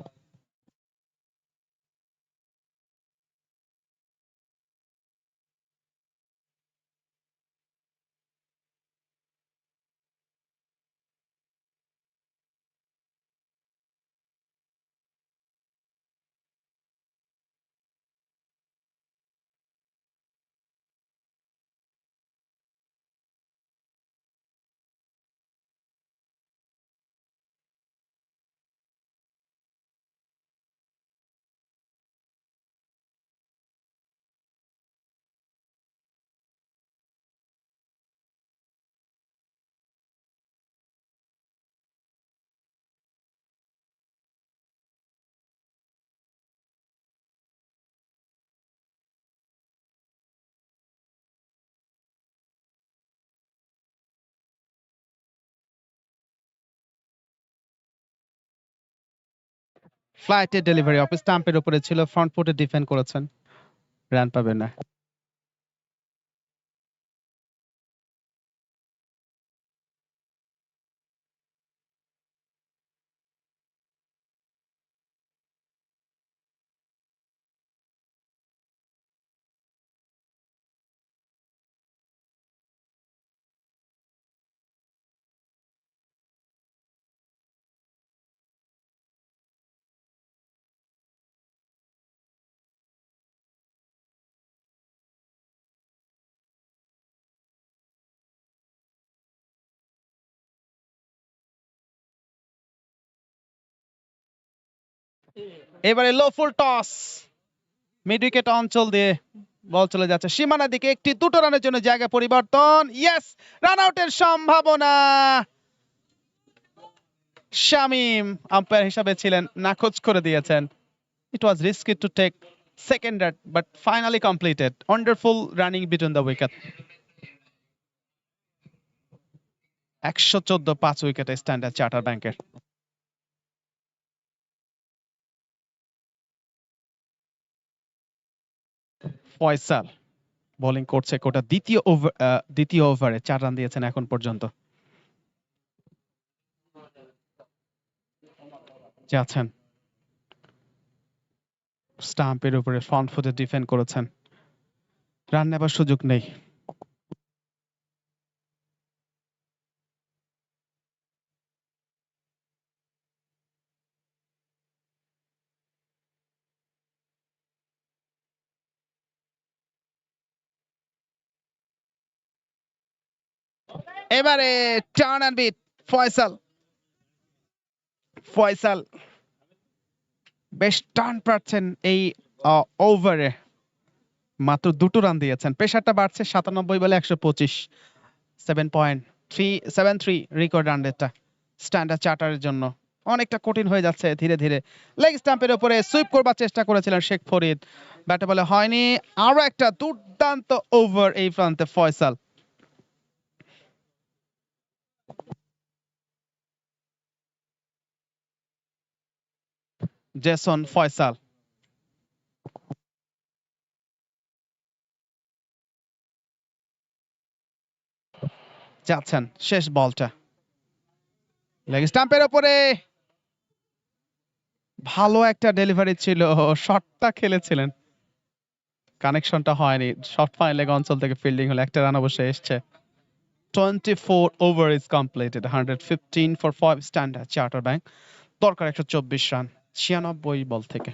ফ্লাইটের ডেলিভারি অফ স্টাম্পের উপরে ছিল, ফ্রন্ট ফুটে ডিফেন্ড করেছেন, রান পাবেন না। এবারে লো ফুল টস, মিড উইকেট অঞ্চল দিয়ে বল চলে যাচ্ছে সীমানার দিকে, একটি দুটো রানের জন্য জায়গা পরিবর্তন। ইয়েস, রান আউটের সম্ভাবনা। শামীম আম্পায়ার হিসাবে ছিলেন, নাকচ করে দিয়েছেন। It was risky to take second run but finally completed. Wonderful running between the wicket. 114 5 উইকেটে স্ট্যান্ডার্ড চার্টার ব্যাংকের। ফয়সাল বোলিং করছে কোটা দ্বিতীয় ওভারে 4 রান দিয়েছেন এখন পর্যন্ত। যাচ্ছেন স্টাম্পের উপরে ফ্রন্ট ফুটে ডিফেন্ড করেছেন, রান নেবার সুযোগ নেই। এবারে টার্ন অ্যান্ড বিট ফয়সাল বেশ টার্ন পাচ্ছেন এই ওভারে, মাত্র দুটো রান দিয়েছেন। প্রেসারটা বাড়ছে, 97 বলে 125, 7.373 রেকর্ড রান রেটটা স্ট্যান্ডার্ড চার্টারের জন্য। অনেকটা কঠিন হয়ে যাচ্ছে ধীরে ধীরে। লেগ স্টাম্পের উপরে সুইপ করবার চেষ্টা করেছিলেন শেখ ফরিদ, ব্যাটে বলে হয়নি। আরো একটা দুর্দান্ত ওভার এই প্রান্তে ফয়সাল। জেসন ফয়সাল যাচ্ছেন শেষ বলটা। লেগ স্টাম্পের উপরে ভালো একটা ডেলিভারি ছিল, শটটা খেলেছিলেন, কানেকশনটা হয়নি। শর্ট ফাইন লেগ অঞ্চল থেকে ফিল্ডিং হলো, একটা রান অবশ্যই এসছে। 24 over is completed, 115 for 5 Standard Chartered Bank, দরকার 124 রান। 96 বল থেকে।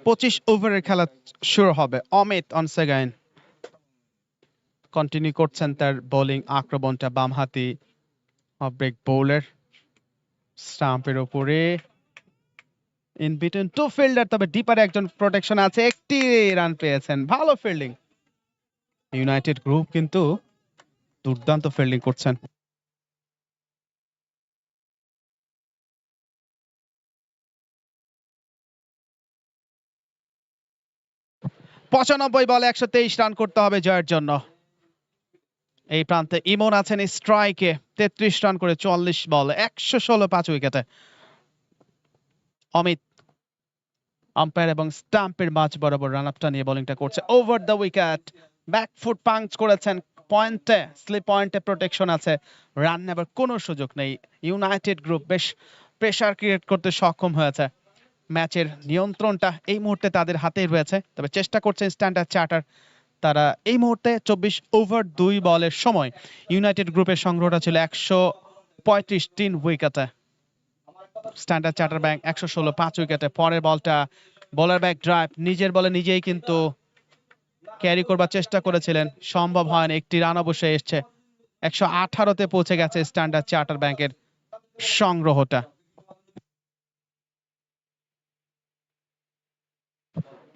পঁচিশ ওভারের খেলা শুরু হবে। অমিত অন সেকেন্ড কন্টিনিউ করছেন তার বোলিং আক্রমণটা, বামহাতি অফ ব্রেক বোলার, স্টাম্পের উপরে ইন বিটুইন টু ফিল্ডার, তবে ডিপারে একজন প্রোটেকশন আছে, একটি রান পেয়েছেন। ভালো ফিল্ডিং, ইউনাইটেড গ্রুপ কিন্তু দুর্দান্ত ফিল্ডিং করছেন। পঁচানব্বই বলে 123 রান করতে হবে জয়ের জন্য। এই প্রান্তে ইমন আছেন স্ট্রাইকে, 33 রান করে 44 বল, 116 5 উইকেটে। অমিত আম্পায়ার এবং স্টাম্পের মাঝ বরাবর রান আপটা নিয়ে বোলিংটা করছে, over the wicket, back foot punch করেছেন, পয়েন্টে স্লিপ পয়েন্টে প্রোটেকশন আছে, রান নেবার কোনো সুযোগ নেই। ইউনাইটেড গ্রুপ বেশ প্রেসার ক্রিয়েট করতে সক্ষম হয়েছে। ম্যাচের নিয়ন্ত্রণটা এই মুহূর্তে তাদের হাতেই রয়েছে, তবে চেষ্টা করছেন স্ট্যান্ডার্ড চার্টার। তারা এই মুহূর্তে 24 ওভার 2 বলের সময় ইউনাইটেড গ্রুপের সংগ্রহটা ছিল 135 3 উইকেটে। স্ট্যান্ডার্ড চার্টার ব্যাংক 116 5 উইকেটে। পরের বলটা বোলার ব্যাক ড্রাইভ, নিজের বলে নিজেই কিন্তু ক্যারি করবার চেষ্টা করেছিলেন, সম্ভব হয়নি, একটি রান অবশ্যই এসছে। 118তে পৌঁছে গেছে স্ট্যান্ডার্ড চার্টার ব্যাংকের সংগ্রহটা।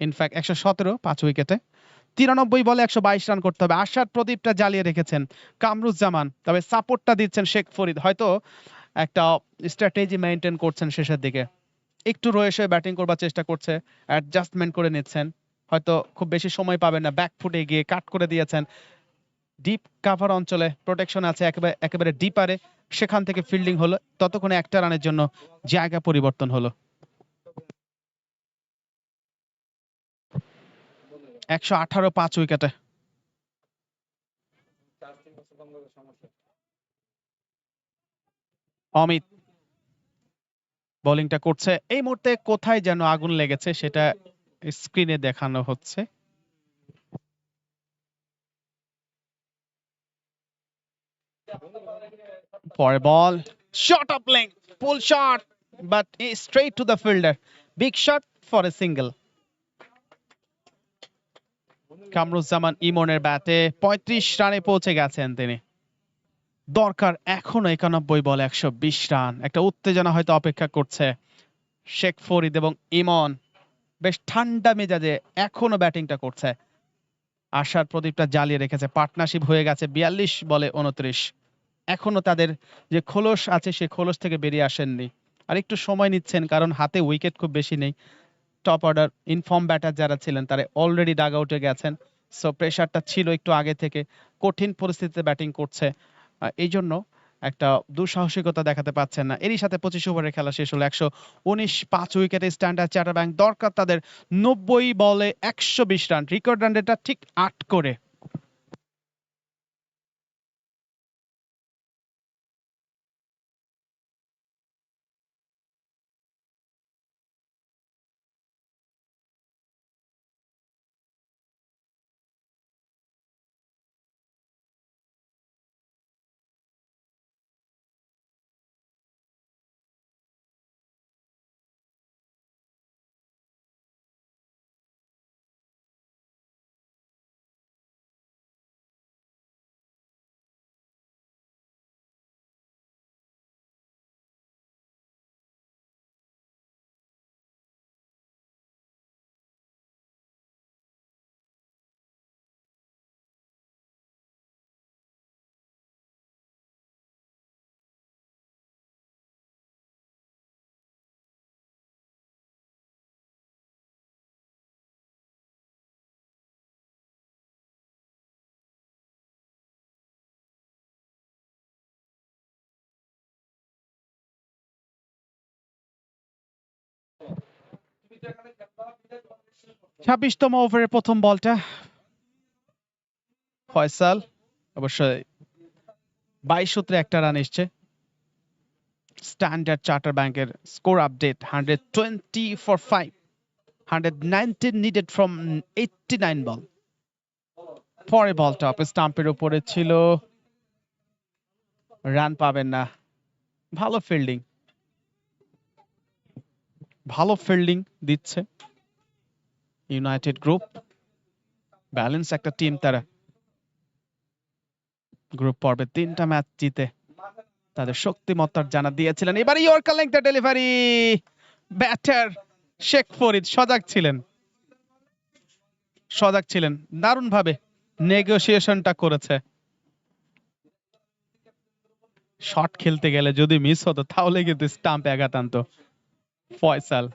ইনফ্যাক্ট 117 5 উইকেটে। 93 বলে 122 রান করতে হবে। আশার প্রদীপটা জ্বালিয়ে রেখেছেন কামরুজ্জামান, তবে সাপোর্টটা দিচ্ছেন শেখ ফরিদ, হয়তো একটা স্ট্র্যাটেজি মেনটেন করছেন শেষের দিকে, একটু রয়েছে ব্যাটিং করবার চেষ্টা করছে, অ্যাডজাস্টমেন্ট করে নিচ্ছেন, হয়তো খুব বেশি সময় পাবেন না, ব্যাকফুটে গিয়ে কাট করে দিয়েছেন। ডিপ কাভার অঞ্চলে প্রোটেকশন আছে, একেবারে একেবারে ডিপারে, সেখান থেকে ফিল্ডিং হলো, ততক্ষণে একটা রানের জন্য জায়গা পরিবর্তন হলো। 118 5 উইকেটে। অমিত বোলিংটা করছে, এই মুহূর্তে কোথায় যেন আগুন লেগেছে সেটা স্ক্রিনে দেখানো হচ্ছে। পরে ball, shot off leg, pull shot, but straight to the fielder, big shot for a single. Kamruzzaman ইমনের ব্যাটে 35 রানে পৌঁছে গেছেন তিনি। দরকার এখনো 91 বলে 120 রান। একটা উত্তেজনা হয়তো অপেক্ষা করছে শেখ ফরিদ এবং ইমন, বেশ ঠান্ডা মেজাজে এখনো ব্যাটিংটা করছে। আশার প্রদীপটা জ্বালিয়ে রেখেছে, পার্টনারশিপ হয়ে গেছে 42 বলে 29। এখনো তাদের যে খোলস আছে সে খোলস থেকে বেরিয়ে আসেননি, আর একটু সময় নিচ্ছেন কারণ হাতে উইকেট খুব বেশি নেই। টপ অর্ডার ইনফর্ম ব্যাটার যারা ছিলেন তারা অলরেডি ডাগ আউটে গেছেন, সো প্রেশারটা ছিল একটু আগে থেকে, কঠিন পরিস্থিতিতে ব্যাটিং করছে, এই জন্য একটা দুঃসাহসিকতা দেখাতে পাচ্ছেন না। এরই সাথে 25 ওভারের খেলা শেষ হলো, 119 5 উইকেটে স্ট্যান্ডার্ড চার্টার ব্যাংক। দরকার তাদের 90 বলে 120 রান, রেকর্ড রান রেটটা ঠিক 8 করে। 26তম ওভারের প্রথম বলটা ফয়সাল অবশ্যই 22 সূত্রে একটা রান এসছে। স্ট্যান্ডার্ড চার্টার ব্যাংকের score update 120 for 5, 119 needed from 89 বল। পরে বলটা অফ স্টাম্পের উপরে ছিল, রান পাবেন না। ভালো ফিল্ডিং, ভালো ফিল্ডিং দিচ্ছে ইউনাইটেড গ্রুপ। ব্যালেন্স একটা টিম তারা, গ্রুপ পর্বে 3টা ম্যাচ জিতে তাদের শক্তিমত্তার জানা দিয়েছিলেন। এবারে ইয়র্কার লেংথের ডেলিভারি, ব্যাটার শেখ ফরিদ সজাগ ছিলেন, দারুণ ভাবে নেগোসিয়েশনটা করেছে। শট খেলতে গেলে যদি মিস হতো তাহলে কিন্তু স্টাম্পে আঘাত আনতো ফয়সাল।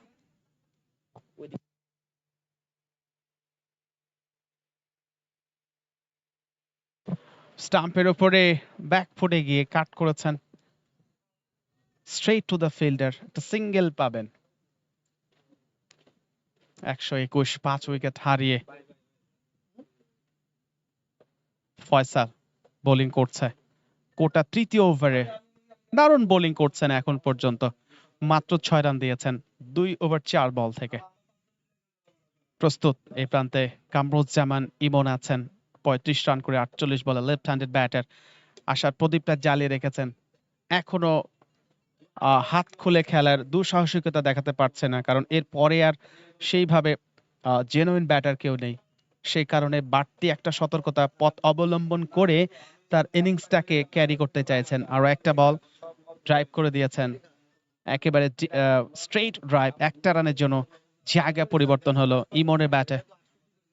স্টাম্পের উপরে ব্যাক ফুটে গিয়ে কাট করেছেন, স্ট্রেট টু দ্য ফিল্ডার, একটা সিঙ্গেল পাবেন। 121, 5 উইকেট হারিয়ে ফয়সাল বোলিং করছে কোটা তৃতীয় ওভারে। দারুণ বোলিং করছেন এখন পর্যন্ত, মাত্র 6 রান দিয়েছেন 2 ওভার 4 বল থেকে। প্রস্তুত এই প্রান্তে কামরুজ্জামান ইমন আছেন 35 রান করে 48 বলে, লেফট হ্যান্ডেড ব্যাটার। আশার প্রদীপটা জ্বালিয়ে রেখেছেন, এখনো হাত খুলে খেলার দুঃসাহসিকতা দেখাতে পারছে না, কারণ এর পরে আর সেইভাবে জেনুইন ব্যাটার কেউ নেই। সেই কারণে বাড়তি একটা সতর্কতা পথ অবলম্বন করে তার ইনিংসটাকে ক্যারি করতে চাইছেন। আরো একটা বল ড্রাইভ করে দিয়েছেন, একেবারে স্ট্রেট ড্রাইভ, একটা রানের জন্য জায়গা পরিবর্তন হলো ইমনের ব্যাটে।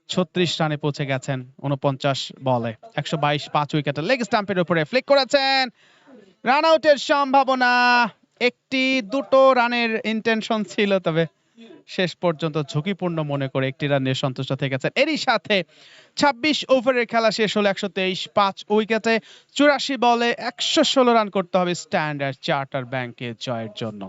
36 রানে পৌঁছে গেছেন 49 বলে, 122, 5 উইকেটে। লেগ স্টাম্পের উপরে ফ্লিক করেছেন, রান আউটের সম্ভাবনা। একটি দুটো রানের ইন্টেনশন ছিল, তবে শেষ পর্যন্ত ঝুঁকিপূর্ণ মনে করে একটি রান নিয়ে সন্তুষ্ট থেকেছেন। এরই সাথে 26 ওভারের খেলা শেষ হলো 123, 5 উইকেটে। 84 বলে 116 রান করতে হবে স্ট্যান্ডার্ড চার্টার ব্যাংকে জয়ের জন্য।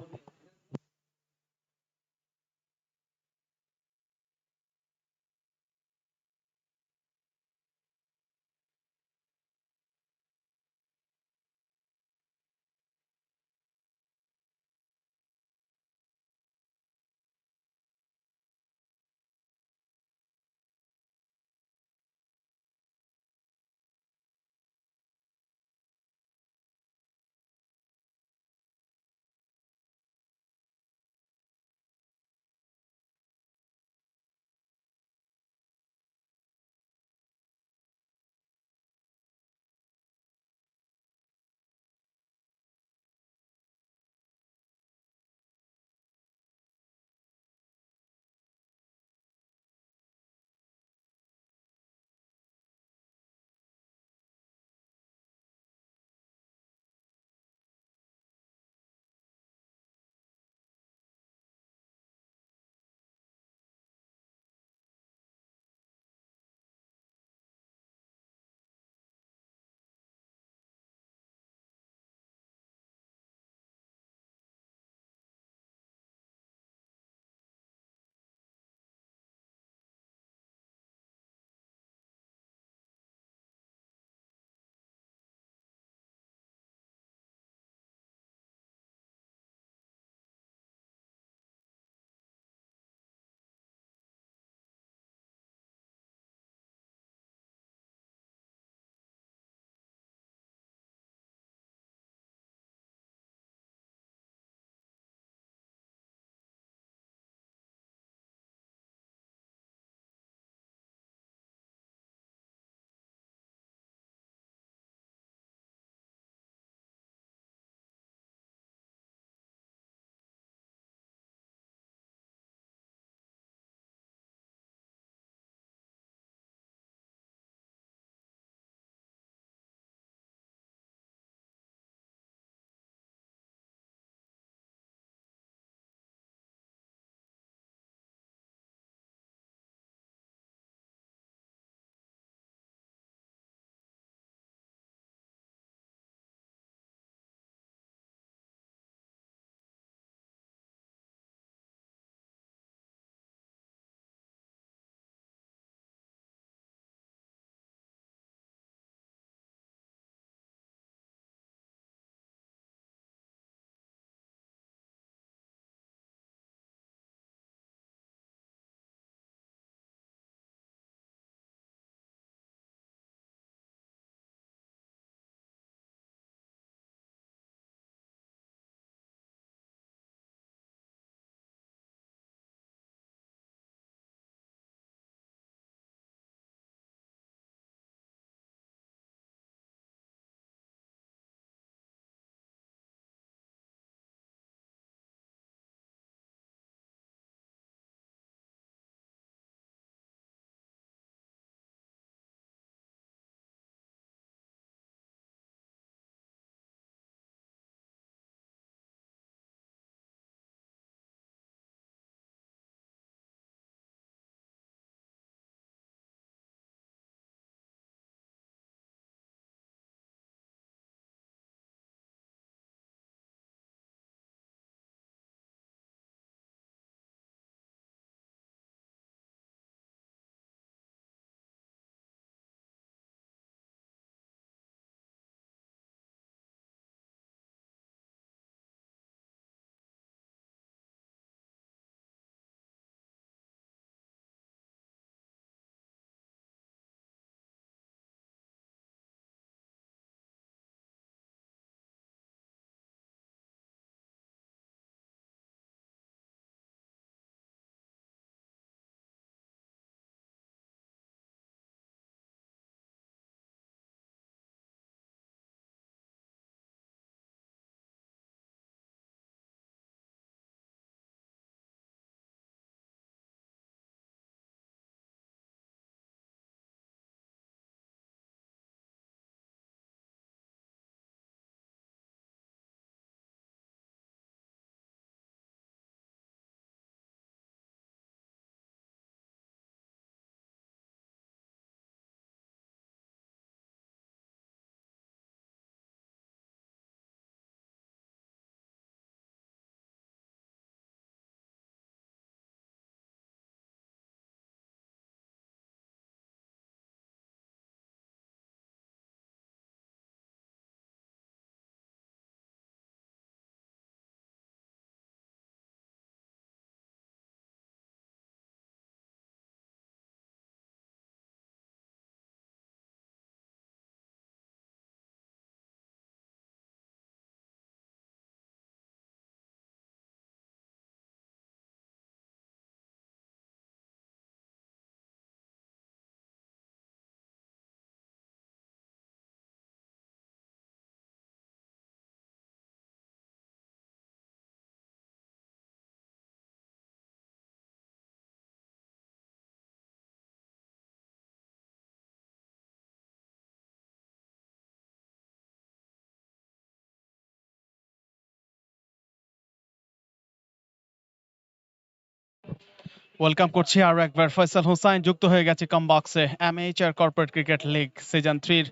ওয়েলকাম করছি আরো একবার ফয়সাল হোসাইন যুক্ত হয়ে গেছে কমবক্সে amateur corporate cricket league season 3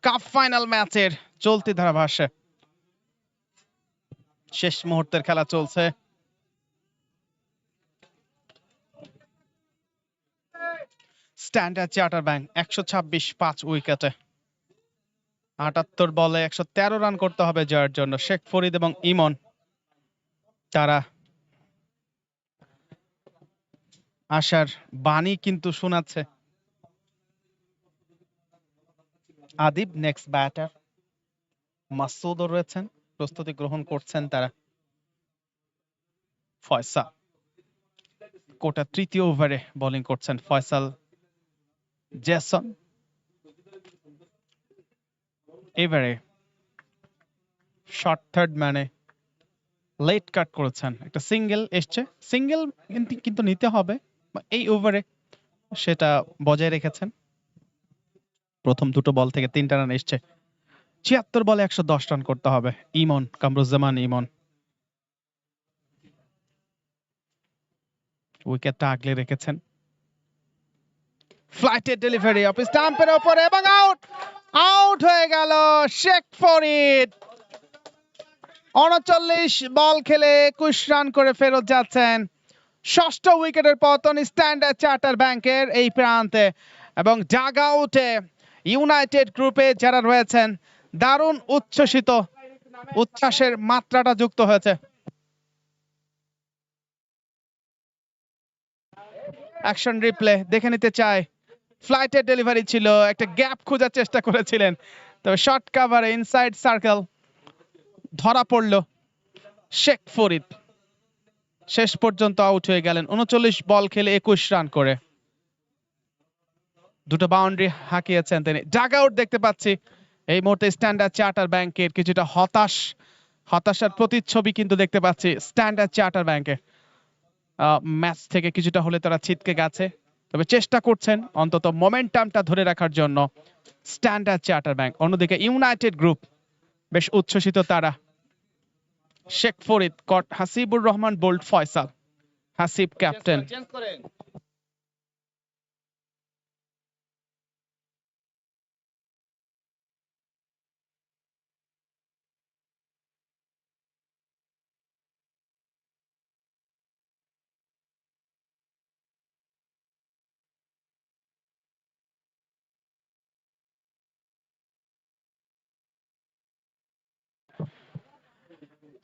cup final ম্যাচের চলতি ধারাভাষ্যে শেষ মুহূর্তের খেলা চলছে। স্ট্যান্ডার্ড চার্টার ব্যাংক 126 5 উইকেটে 78 বলে 113 রান করতে হবে জয়ের জন্য। শেখ ফরিদ এবং ইমন তারা আশার বাণী কিন্তু শোনাচ্ছে। আদিব নেক্সট ব্যাটার, মাসুদও রয়েছেন, প্রস্তুতি গ্রহণ করছেন তারা। ফয়সাল কোটা তৃতীয় ওভারে বোলিং করছেন ফয়সাল জেসন। এবারে শর্ট থার্ড ম্যানে লেট কাট করেছেন, একটা সিঙ্গেল এসছে, সিঙ্গেল কিন্তু নিতে হবে এই ওভারে, সেটা বজায় রেখেছেন। প্রথম দুটো বল থেকে 3টা রান এসছে। 76 বলে 110 রান করতে হবে। ইমন, কামরুজ্জামান ইমন উইকেটটা আগলে রেখেছেন। ফ্লাইটের ডেলিভারি অফ স্টাম্পের উপরে এবং আউট, আউট হয়ে গেল শেখ ফরিদ। 39 বল খেলে 21 রান করে ফেরত যাচ্ছেন। ষষ্ঠ উইকেটের পতন স্ট্যান্ডার্ড চার্টার ব্যাংকের এই প্রান্তে, এবং ডাগ আউটে ইউনাইটেড গ্রুপে যারা রয়েছেন দারুণ উচ্ছ্বসিত, উচ্ছ্বাসের মাত্রাটা যুক্ত হয়েছে। অ্যাকশন রিপ্লে দেখে নিতে চাই। ফ্লাইটের ডেলিভারি ছিল, একটা গ্যাপ খোঁজার চেষ্টা করেছিলেন, তবে শর্ট কাভারে ইনসাইড সার্কেল ধরা পড়ল শেখ ফরিদ। শেষ পর্যন্ত আউট হয়ে গেলেন 39 বল খেলে 21 রান করে। দুটো বাউন্ডারি হাঁকিয়েছেন তিনি। ডাগ আউট দেখতে পাচ্ছি এই মুহূর্তে স্ট্যান্ডার্ড চার্টার ব্যাংকের কিছুটা হতাশার প্রতিচ্ছবি কিন্তু দেখতে পাচ্ছি স্ট্যান্ডার্ড চার্টার ব্যাংকে। ম্যাচ থেকে কিছুটা হলে তারা ছিটকে গেছে, তবে চেষ্টা করছেন অন্তত মোমেন্টামটা ধরে রাখার জন্য স্ট্যান্ডার্ড চার্টার ব্যাংক। অন্যদিকে ইউনাইটেড গ্রুপ বেশ উচ্ছ্বসিত তারা। শেখ ফরিদ কট, হাসিবুর রহমান বোল্ড, ফয়সাল, হাসিব ক্যাপ্টেন।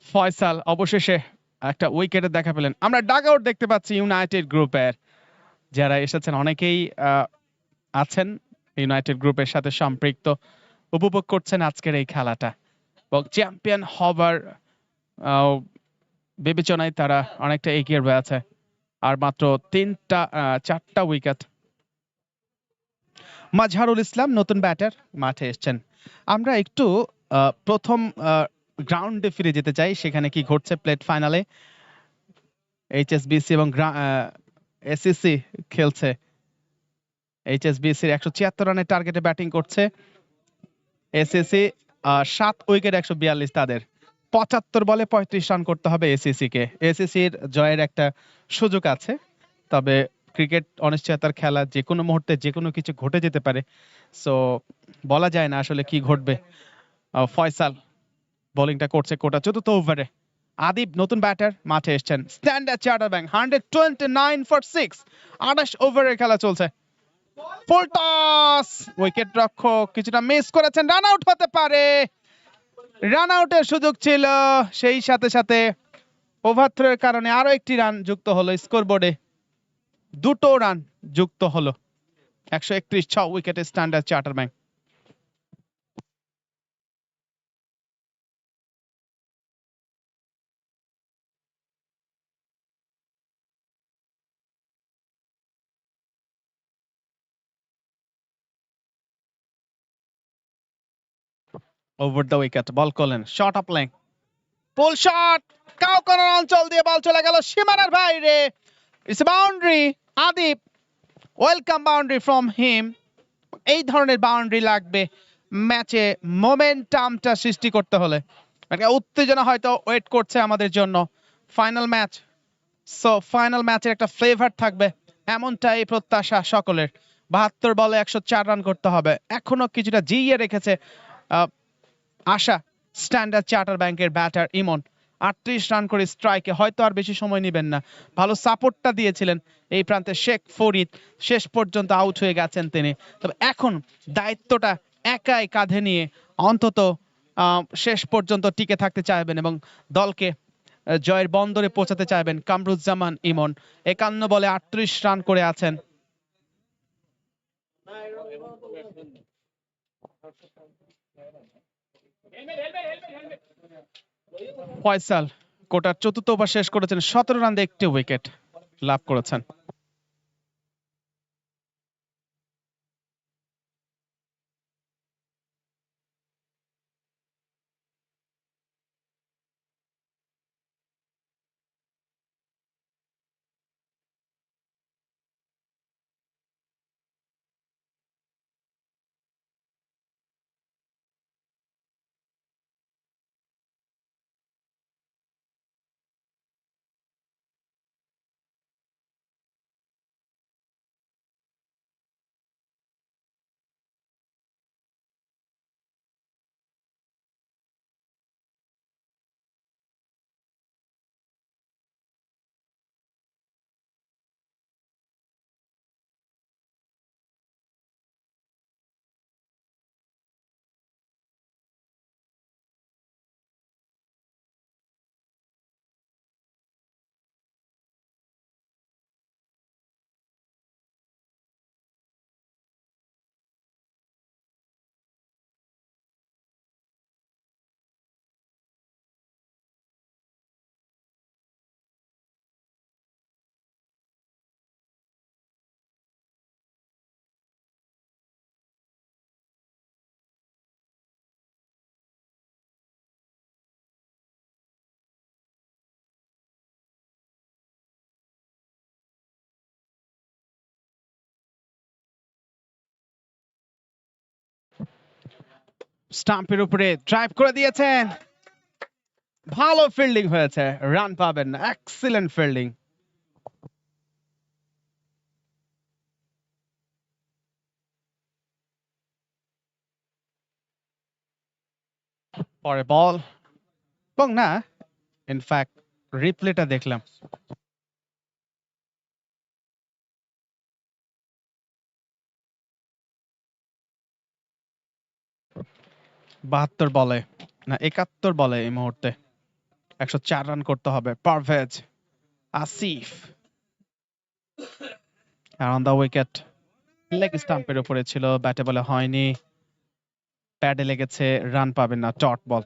ফয়সাল অবশেষে একটা উইকেটে দেখা পেলেন। আমরা ডাগ আউট দেখতে পাচ্ছি ইউনাইটেড গ্রুপের যারা এসেছেন, অনেকেই আছেন ইউনাইটেড গ্রুপের সাথে সম্পৃক্ত, উপভোগ করছেন আজকের এই খেলাটা এবং চ্যাম্পিয়ন হবার বিবেচনায় তারা অনেকটা এগিয়ে রয়েছে। আর মাত্র 4টা উইকেট। মাজহারুল ইসলাম নতুন ব্যাটার মাঠে এসেছেন। আমরা একটু প্রথম গ্রাউন্ডে ফিরে যেতে চাই, সেখানে কি ঘটছে প্লেট ফাইনালে। এইচএসবিসি এবং এসিসি খেলছে। এইচএসবিসির 176 রানের টার্গেটে ব্যাটিং করছে এসিসি। 7 উইকেট 142 তাদের। 75 বলে 35 রান করতে হবে এসিসি কে। এসিসির জয়ের একটা সুযোগ আছে, তবে ক্রিকেট অনিশ্চয়তার খেলা, যে কোনো মুহূর্তে যে কোনো কিছু ঘটে যেতে পারে, সো বলা যায় না আসলে কি ঘটবে। ফয়সাল বোলিংটা করছে কোটা চতুর্থ ওভারে। আদিব নতুন ব্যাটার মাঠে এসেছেন। স্ট্যান্ডার্ড চার্টার ব্যাংক 129 ফর 6, 28 ওভারের খেলা চলছে। ফুল টস, উইকেট রক্ষক কিছুটা মিস করেছেন, রান আউট হতে পারে, রান আউটের সুযোগ ছিল, সেই সাথে সাথে ওভারথ্রোর কারণে আরো একটি রান যুক্ত হলো স্কোরবোর্ডে, 2টো রান যুক্ত হলো। 131 6 উইকেটে Standard charter Bank. Over the wicket ball করলেন, শর্ট আপ লেং, পুল শট, কাউকানার অঞ্চল দিয়ে বল চলে গেল সীমানার বাইরে। It's boundary. Adib, welcome boundary from him. এই ধরনের বাউন্ডারি লাগবে ম্যাচে মোমেন্টামটা সৃষ্টি করতে হলে। একটা উত্তেজনা হয়তো ওয়েট করছে আমাদের জন্য। ফাইনাল ম্যাচ, সো ফাইনাল ম্যাচের একটা ফ্লেভার থাকবে এমনটাই প্রত্যাশা সকলের। 72 বলে 104 রান করতে হবে, এখনো কিছুটা জিইয়ে রেখেছে আহ, আশা স্ট্যান্ডার্ড চার্টার ব্যাংকের ব্যাটার ইমন। 38 রান করে স্ট্রাইকে, হয়তো আর বেশি সময় নেবেন না। ভালো সাপোর্টটা দিয়েছিলেন এই প্রান্তে শেখ ফরিদ, শেষ পর্যন্ত আউট হয়ে গেছেন তিনি। তবে এখন দায়িত্বটা একাই কাঁধে নিয়ে অন্তত শেষ পর্যন্ত টিকে থাকতে চাইবেন এবং দলকে জয়ের বন্দরে পৌঁছাতে চাইবেন কামরুজ্জামান ইমন। 51 বলে 38 রান করে আছেন। ফয়সাল কোটার চতুর্থ ওভার শেষ করেছেন, 17 রান দিয়ে একটি উইকেট লাভ করেছেন। স্টাম্পের উপরে ড্রাইভ করে দিয়েছেন, ভালো ফিল্ডিং হয়েছে, রান পাবেন না, এক্সিলেন্ট ফিল্ডিং। পরে বল এবং না, ইনফ্যাক্ট রিপ্লেটা দেখলাম, 72 বলে না 71 বলে এই মুহূর্তে 104 রান করতে হবে। Parvez Asif on the wicket, leg স্টাম্পের উপরে ছিল, ব্যাটে বলে হয়নি, প্যাডে লেগেছে, রান পাবেন না, ডট বল।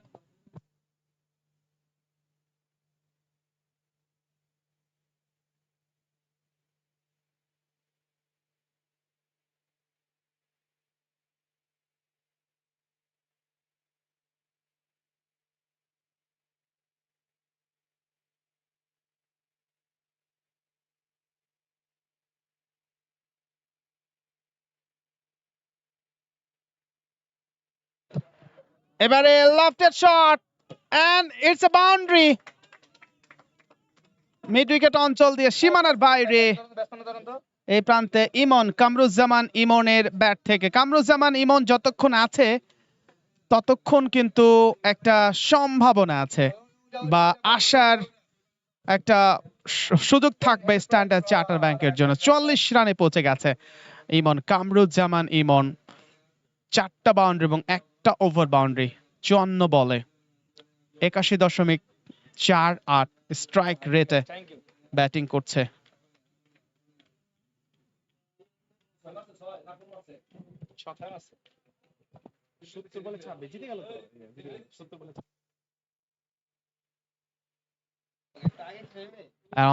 এবারে lofted shot and it's a boundary, mid wicket অঞ্চল দিয়ে সীমানার বাইরে। এই প্রান্তে ইমন, কামরুজ্জামান ইমনের ব্যাট থেকে। কামরুজ্জামান ইমন যতক্ষণ আছে ততক্ষণ কিন্তু একটা সম্ভাবনা আছে বা আশার একটা সুযোগ থাকবে স্ট্যান্ডার্ড চার্টার ব্যাংকের জন্য। 44 রানে পৌঁছে গেছে ইমন, কামরুজ্জামান ইমন। 4টা বাউন্ডারি এবং একটা ওভার বাউন্ডারি 54 বলে 81.48 স্ট্রাইক রেটে ব্যাটিং করছে।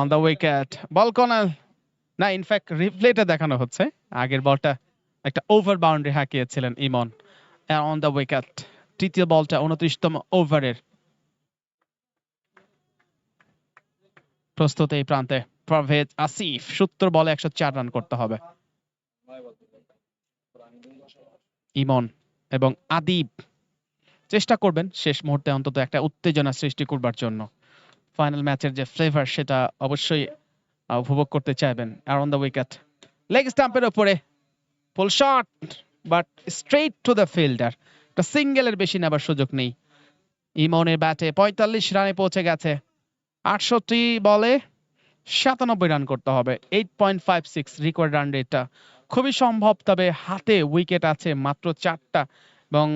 On the wicket ball corner, না ইনফ্যাক্ট রিপ্লেটা দেখানো হচ্ছে, আগের বলটা একটা ওভার বাউন্ডারি হাঁকিয়েছিলেন ইমন। অন দ্য উইকেট, তৃতীয় বলটা 29তম ওভারের। প্রস্তুত এই প্রান্তে পারভেজ আসিফ, 70 বলে 104 রান করতে হবে। ইমন এবং আদিব চেষ্টা করবেন শেষ মুহূর্তে অন্তত একটা উত্তেজনা সৃষ্টি করবার জন্য। ফাইনাল ম্যাচের যে ফ্লেভার সেটা অবশ্যই উপভোগ করতে চাইবেন। অ্যারাউন্ড দ্য উইকেট, লেগ স্টাম্পের উপরে full shot, but straight to the fielder. একটা সিঙ্গেলের বেশি নেবার সুযোগ নেই। ইমনের ব্যাটে 45 রানে পৌঁছে গেছে। 68 বলে 97 রান করতে হবে। 8.56 রিকোয়ার্ড রান রেটটা খুবই সম্ভব, তবে হাতে উইকেট আছে মাত্র 4টা এবং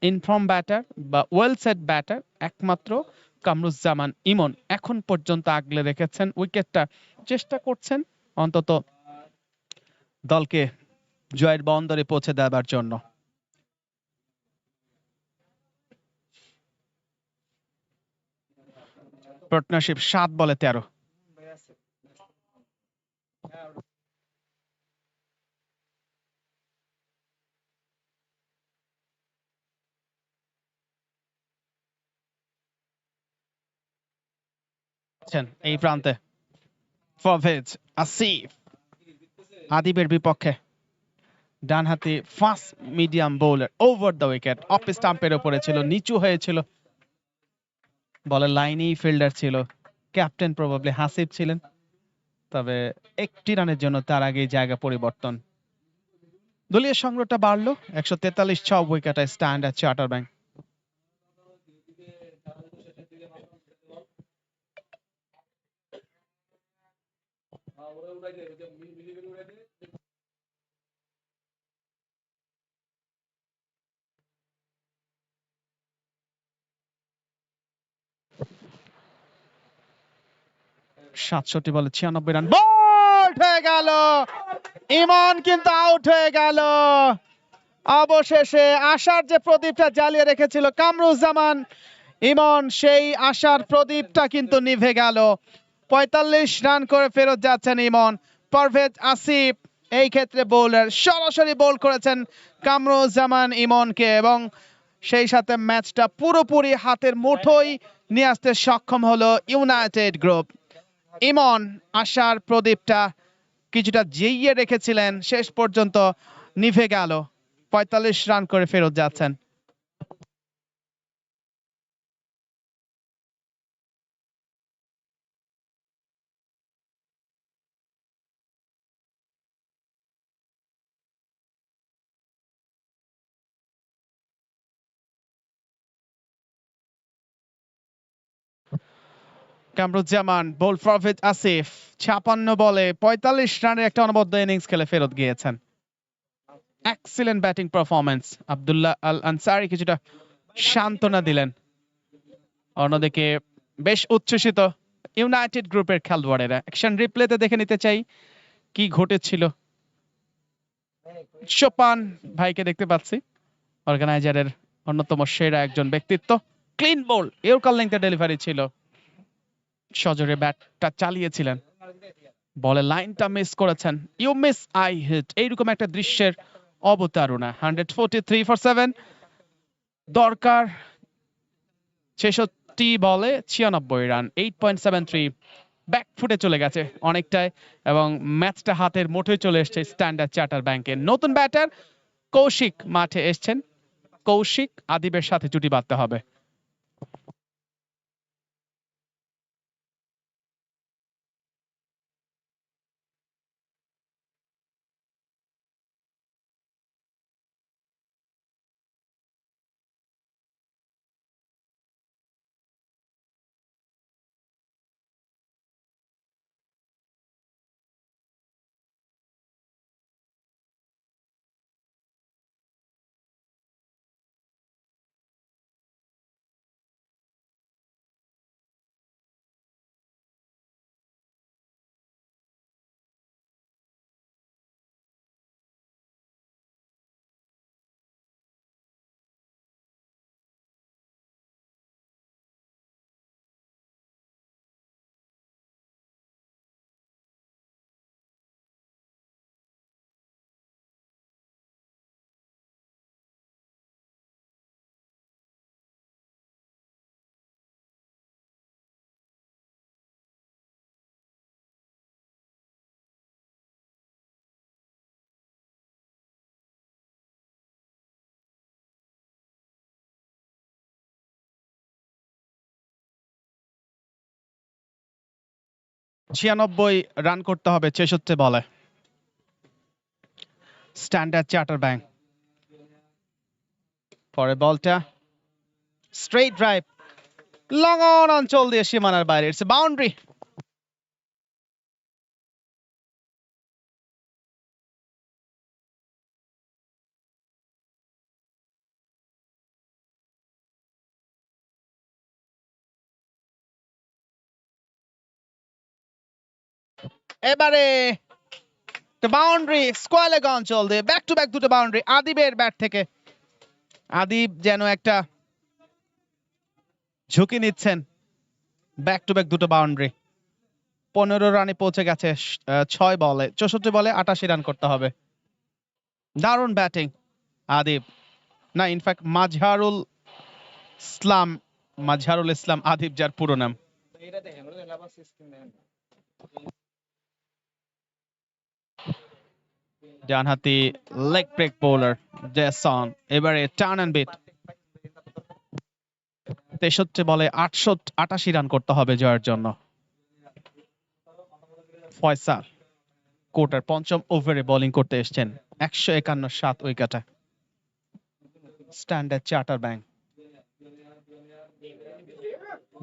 ইনফর্ম ব্যাটার বা ওয়েল সেট ব্যাটার একমাত্র কামরুজ্জামান ইমন এখন পর্যন্ত আগলে রেখেছেন উইকেটটা। চেষ্টা করছেন অন্তত দলকে জয়ের বন্দরে পৌঁছে দেওয়ার জন্য। পার্টনারশিপ 7 বলে 13। এই প্রান্তে পারভেজ আসিফ আদিবের বিপক্ষে ডানহাতি fast medium bowler, over the wicket, off স্টাম্পের উপরে ছিল, নিচু হয়েছিল, বলের লাইনেই ফিল্ডার ছিল, ক্যাপ্টেন প্রবাবলি হাসিব ছিলেন, তবে একটি রানের জন্য তার আগেই জায়গা পরিবর্তন। দলীয় সংগ্রহটা বাড়লো 143, 6 উইকেটে স্ট্যান্ডার্ড চার্টার ব্যাংক। সাতষট্টি বলে 96 রান, বোল্ড হয়ে গেল ইমন, কিন্তু আউট হয়ে গেল। অবশেষে আশার যে প্রদীপটা জ্বালিয়ে রেখেছিল কামরুজ্জামান ইমন, সেই আশার প্রদীপটা কিন্তু নিভে গেল। 45 রান করে ফেরত যাচ্ছেন ইমন। পারভেজ আসিফ এই ক্ষেত্রে বোলার, সরাসরি বোল করেছেন কামরুজ্জামান ইমনকে এবং সেই সাথে ম্যাচটা পুরোপুরি হাতের মুঠোয় নিয়ে আসতে সক্ষম হলো ইউনাইটেড গ্রুপ। ইমন আশার প্রদীপটা কিছুটা জেইয়ে রেখেছিলেন, শেষ পর্যন্ত নিভে গেল। 45 রান করে ফেরত যাচ্ছেন। কামরুজ্জামান বোল পারভেজ আসিফ 56 বলে 45 রানের একটা অনবদ্য ইনিংস খেলে ফেরত গিয়েছেন। Excellent batting performance. Abdullah Al Ansari কিছুটা সান্ত্বনা দিলেন, অন্যদিকে বেশ উচ্ছ্বসিত ইউনাইটেড গ্রুপের খেলোয়াড়েরা। অ্যাকশন রিপ্লেতে দেখে নিতে চাই কি ঘটেছিল। সোপান ভাইকে দেখতে পাচ্ছি, অর্গানাইজারের অন্যতম সেরা একজন ব্যক্তিত্ব। ক্লিন বোল, ইয়র্কার লেংথের ডেলিভারি ছিল, সজোরে ব্যাটটা চালিয়েছিলেন, বলে লাইনটা মিস করেছেন। ইউ মিস আই হিট, এইরকম একটা দৃশ্যের অবতারণা। 143 ফর 7 দরকার 66 বলে 96 রান, 8.73। ব্যাকফুটে চলে গেছে অনেকটাই এবং ম্যাচটা হাতের মুঠোয় চলে এসেছে স্ট্যান্ডার্ড চার্টার ব্যাংকের। নতুন ব্যাটার কৌশিক মাঠে এসছেন, কৌশিক আদিবের সাথে জুটি বাঁধতে হবে। 96 রান করতে হবে 66 বলে। Standard charter bank. পরে বলটা স্ট্রেট ড্রাইভ, লং অন অঞ্চল দিয়ে সীমানার বাইরে, ইটস এ বাউন্ডারি। এবারে বাউন্ডারি, স্কোয়ার লেগ অঞ্চল দিয়ে ব্যাক টু ব্যাক দুটো বাউন্ডারি আদিবের ব্যাট থেকে। আদিব যেন একটা ঝুঁকি নিচ্ছেন, ব্যাক টু ব্যাক দুটো বাউন্ডারি। 15 রানে পৌঁছে গেছে 6 বলে, 64 বলে 88 রান করতে হবে। দারুণ ব্যাটিং আদিব, না ইনফ্যাক্ট মাজহারুল ইসলাম আদিব যার পুরো নাম। ডানহাতি লেগ ব্রেক বোলার জেসন, এবারে টার্ন অ্যান্ড বিট। 63 বলে 88 রান করতে হবে জয়ের জন্য। ফয়সাল কোর্টার পঞ্চম ওভারে বোলিং করতে এসেছেন, 151 7 উইকেটে। স্ট্যান্ডার্ড চার্টার ব্যাংক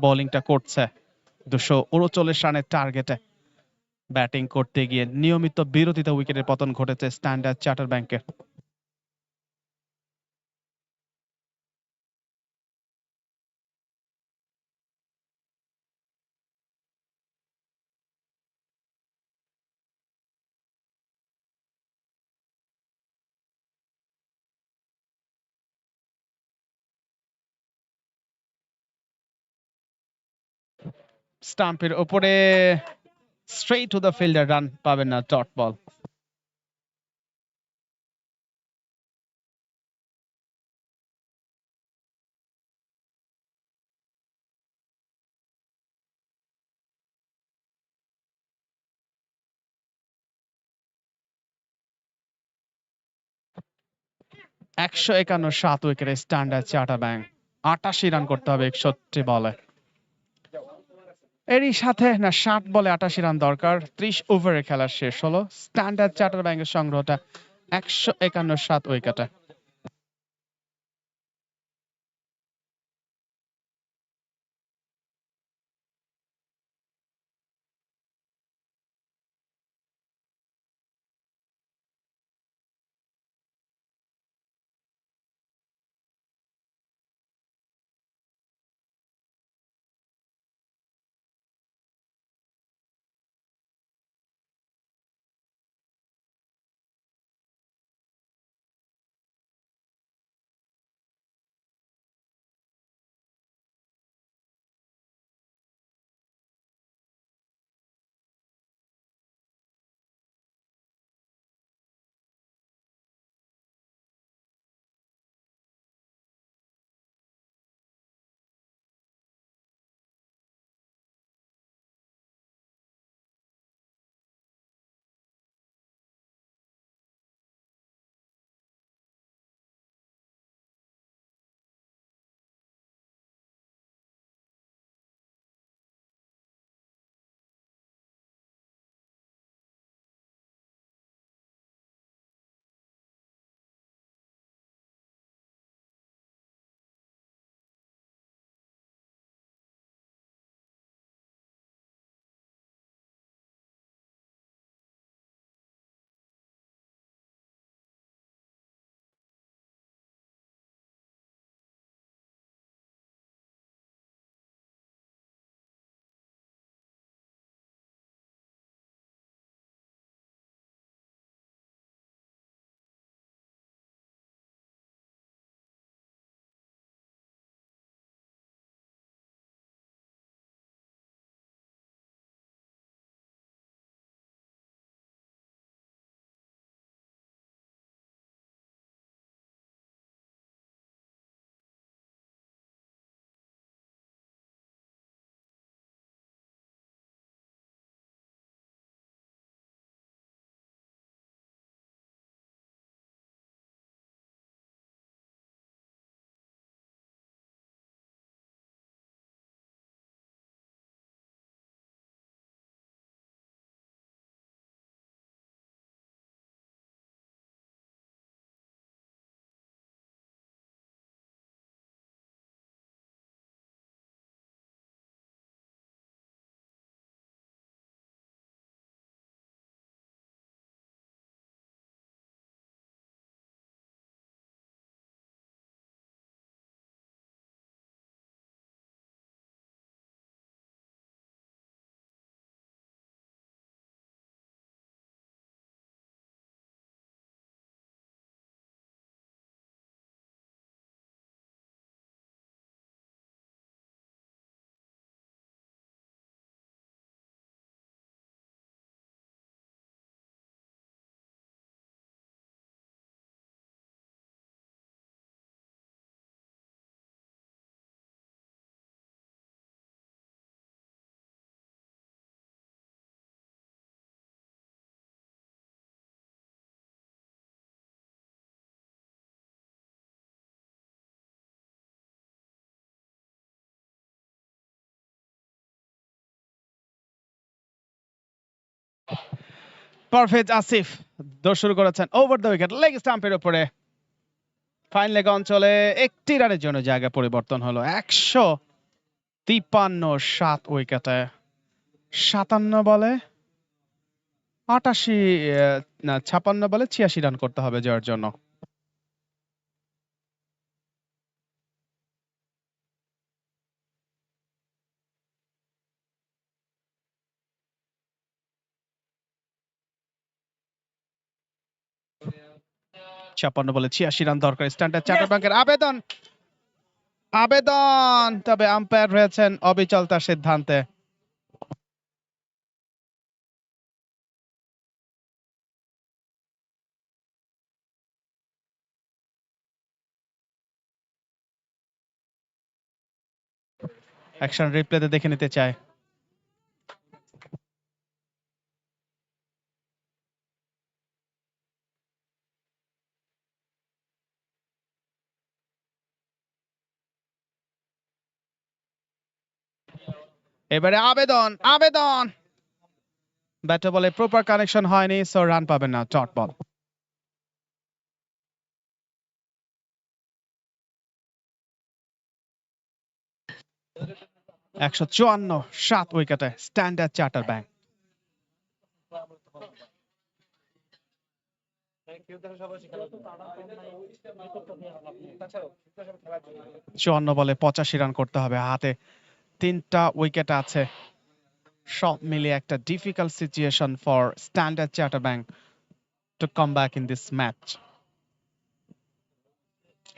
বোলিংটা করছে 239 রানের টার্গেটে। ব্যাটিং করতে গিয়ে নিয়মিত বিরতিতে উইকেটের পতন ঘটেছে স্ট্যান্ডার্ড চার্টার ব্যাংকের। স্টাম্পের উপরে straight to the fielder, run পাবেন না, ডট বল। একশো 51 7 উইকেটে স্ট্যান্ডার্ড চার্টার ব্যাংক। 88 রান করতে হবে 61 বলে। এরই সাথে না 60 বলে 88 রান দরকার। 30 ওভারে খেলা শেষ হলো। স্ট্যান্ডার্ড চার্টার ব্যাংকের সংগ্রহটা 151 7 উইকেটে। পারভেজ আসিফ দৌড় শুরু করেছেন ওভার দ্য উইকেট, লেগ স্টাম্পের উপরে। ফাইন লেগ অঞ্চলে একটি রানের জন্য জায়গা পরিবর্তন হলো। 153 7 উইকেটে 57 বলে 88 না 56 বলে 86 রান করতে হবে জয়ের জন্য। ছাপ্পান্ন বলে 86 রান দরকার। স্ট্যান্ডার্ড চার্টার ব্যাংকের আবেদন আবেদন তবে আম্পায়ার রয়েছেন অবিচল তার সিদ্ধান্তে। অ্যাকশন রিপ্লেতে দেখে নিতে চায়। এবারে আবেদন আবেদন ব্যাটে বলে প্রপার কানেকশন হয়নি, সো রান পাবেন না। ডট বল। 154 7 উইকেটে স্ট্যান্ডার্ড চার্টার ব্যাংক। 54 বলে 85 রান করতে হবে। হাতে 3টা উইকেট আছে। সব মিলিয়ে একটা difficult situation for Standard charter Bank to come back in this match.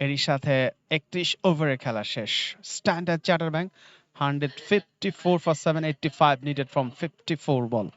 এরই সাথে 31 ওভারে খেলা শেষ। Standard charter Bank 154 for 785 needed from 54 ball.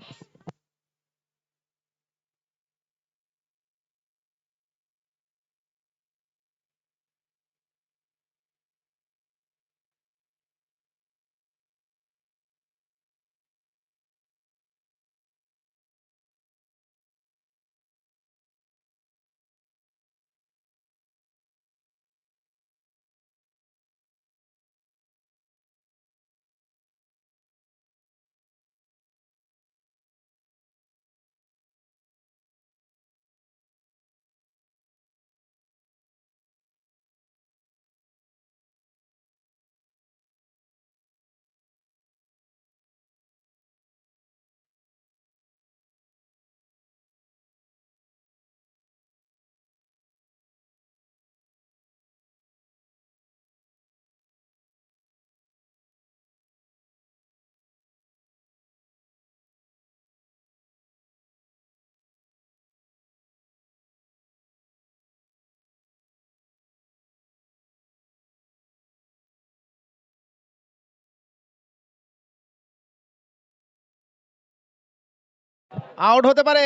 Out হতে পারে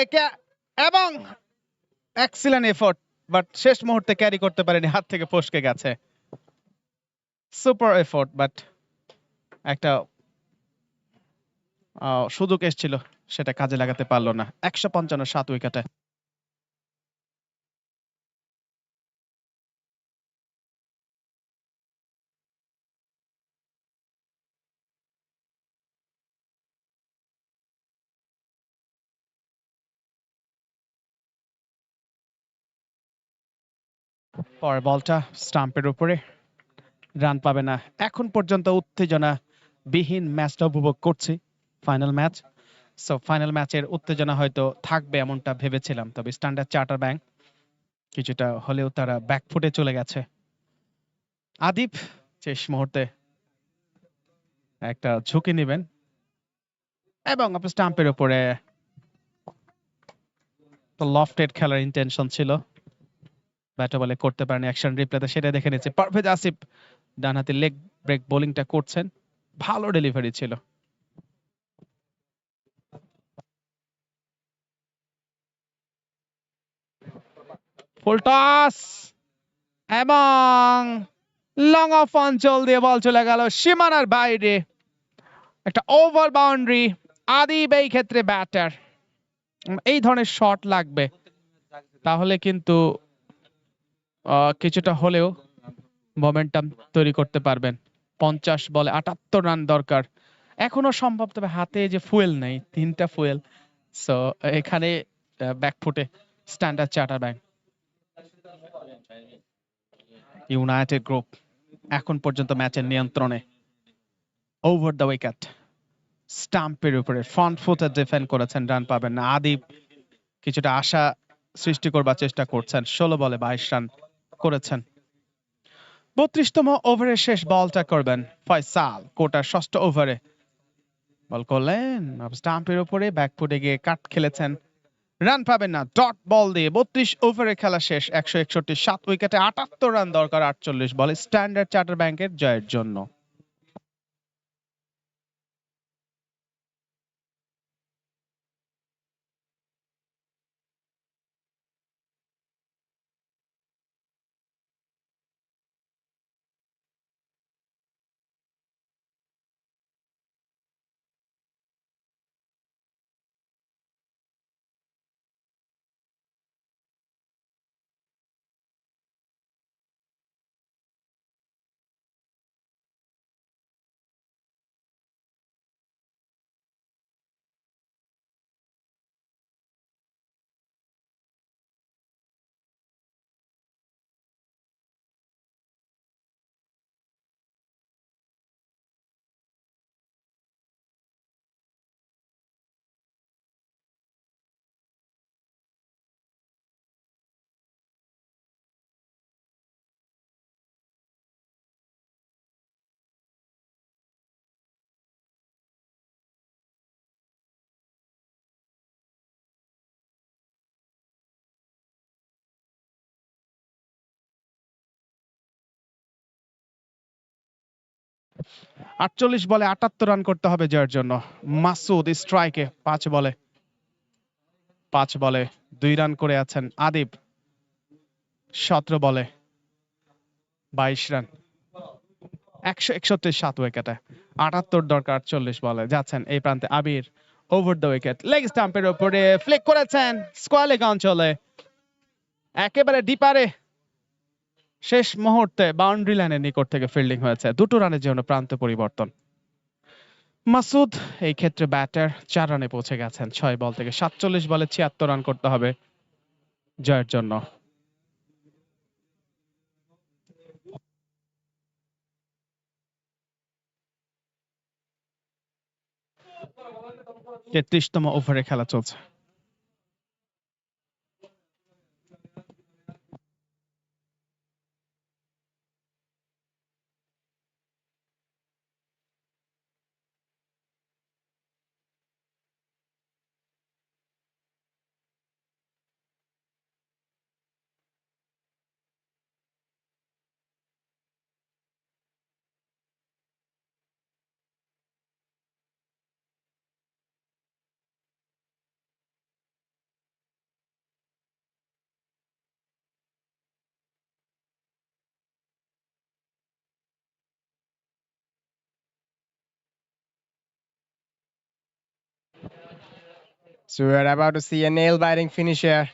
এবং এক্সিলেন্ট এফোর্ট, বাট শেষ মুহূর্তে ক্যারি করতে পারেনি, হাত থেকে ফসকে গেছে। সুপার এফোর্ট, বাট একটা সুযোগ এসেছিল, সেটা কাজে লাগাতে পারলো না। 155 7 উইকেটে। পরের বলটা স্টাম্পের উপরে, রান পাবে না। এখন পর্যন্ত উত্তেজনা বিহীন ম্যাচটা উপভোগ করছি, ফাইনাল ম্যাচ। সো ফাইনাল ম্যাচের উত্তেজনা হয়তো থাকবে এমনটা ভেবেছিলাম, তবে স্ট্যান্ডার্ড চার্টার ব্যাংক কিছুটা হলেও তারা ব্যাকফুটে চলে গেছে। আদিপ শেষ মুহূর্তে একটা ঝুঁকি নেবেন এবং আপনার স্টাম্পের উপরে লফটেড খেলার ইন্টেনশন ছিল, ব্যাটে বলে করতে পারেন। অ্যাকশন রিপ্লেতে সেটা দেখে নিচ্ছে। পারভেজ আসিফ ডান হাতে লেগ ব্রেক বোলিংটা করছেন, ভালো ডেলিভারি ছিল। ফুল টস এবং লং অফ অঞ্চল দিয়ে বল চলে গেল সীমানার বাইরে। একটা ওভার বাউন্ডারি। আদিব এই ক্ষেত্রে ব্যাটার, এই ধরনের শট লাগবে, তাহলে কিন্তু কিছুটা হলেও মোমেন্টাম তৈরি করতে পারবেন। 50 বলে 78 রান দরকার, এখনো সম্ভব, তবে হাতে যে ফুয়েল নেই, 3টা ফুয়েল। সো এখানে ব্যাকফুটে স্ট্যান্ডার্ড চার্টারব্যাংক। ইউনাইটেড গ্রুপ এখন পর্যন্ত ম্যাচের নিয়ন্ত্রণে। ওভার দ্য উইকেট, স্টাম্পের উপরে ফ্রন্ট ফুটে ডিফেন্ড করেছেন, রান পাবেন না। আদিব কিছুটা আশা সৃষ্টি করবার চেষ্টা করছেন, 16 বলে 22 রান করেছেন। 32তম ওভারের শেষ বলটা করবেন ফয়সাল, কোটার ষষ্ঠ ওভারে বল করলেন স্টাম্পের উপরে, ব্যাকফুটে গিয়ে কাট খেলেছেন, রান পাবেন না। ডট বল দিয়ে 32 ওভারে খেলা শেষ, 161, 7 উইকেটে 78 রান দরকার 48 বলে স্ট্যান্ডার্ড চার্টার ব্যাংকের জয়ের জন্য। আটচল্লিশ বলে 78 রান করতে হবে জয়ের জন্য। মাসুদ স্ট্রাইকে 5 বলে 2 রান করে আছেন। আদিব 17 বলে 22 রান, 161, 7 উইকেটে 78 দরকার 48 বলে। যাচ্ছেন এই প্রান্তে আবির, ওভার দ্য উইকেট, লেগ স্টাম্পের উপরে ফ্লিক করেছেন স্কোয়ার লেগ অঞ্চলে, একেবারে ডিপারে শেষ মুহূর্তে বাউন্ডারি লাইনের নিকট থেকে ফিল্ডিং হয়েছে। 2 রানের জন্য প্রান্ত পরিবর্তন। মাসুদ এই ক্ষেত্রে ব্যাটার 4 রানে পৌঁছে গেছেন। 6 বল থেকে 47 বলে 76 রান করতে হবে জয়ের জন্য। 33তম ওভারে খেলা চলছে। So we are about to see a nail-biting finish here.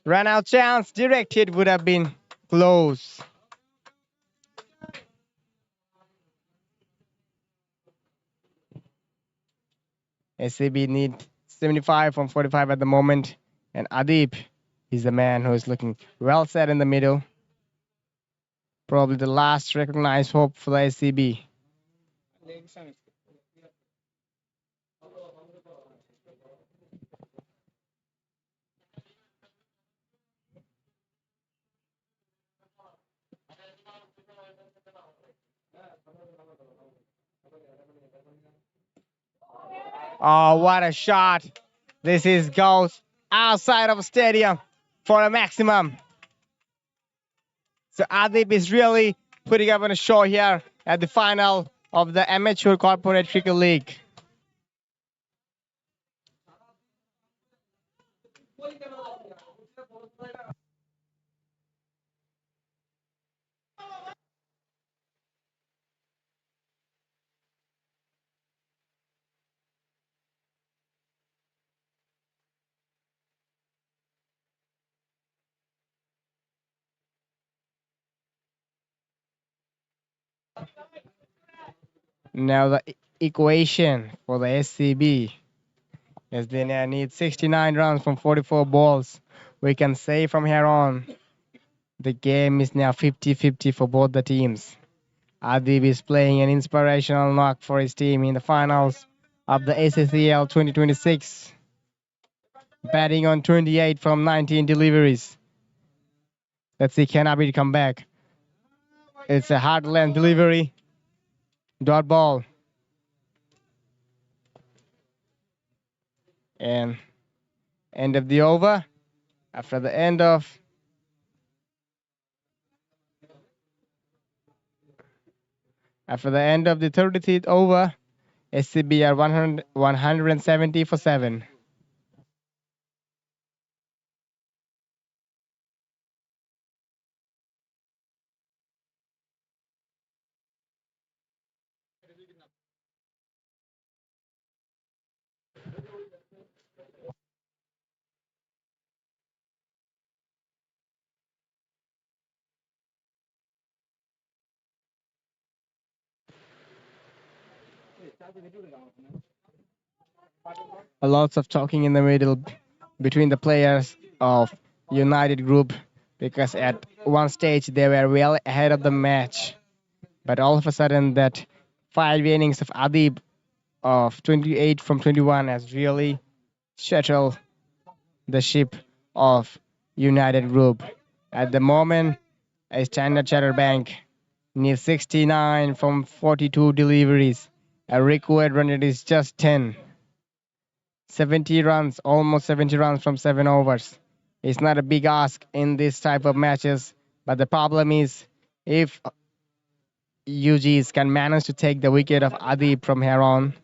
Run out chance, direct hit would have been close. SCB need 75 from 45 at the moment, and Adib is the man who is looking well set in the middle. Probably the last recognized hope for the SCB. Oh, what a shot. This is goes outside of the stadium for a maximum. So Adib is really putting up on a show here at the final of the Amateur Corporate Cricket League. Now the equation for the SCB As they now need 69 runs from 44 balls. We can say from here on, the game is now 50-50 for both the teams. Adib is playing an inspirational knock for his team in the finals of the ACCL 2026, batting on 28 from 19 deliveries. Let's see, can Abid come back? It's a hard length delivery. Dot ball. And end of the over. After the end of the 33rd over, SCB are 170 for 7. Lots of talking in the middle between the players of United Group, because at one stage they were well ahead of the match. But all of a sudden, that 5 innings of Adib of 28 from 21 has really shuttled the ship of United Group. At the moment, a Standard Chartered Bank needs 69 from 42 deliveries. A required run rate is just 10. 70 runs, almost 70 runs from 7 overs. It's not a big ask in this type of matches, but the problem is if UGs can manage to take the wicket of Adib from here on,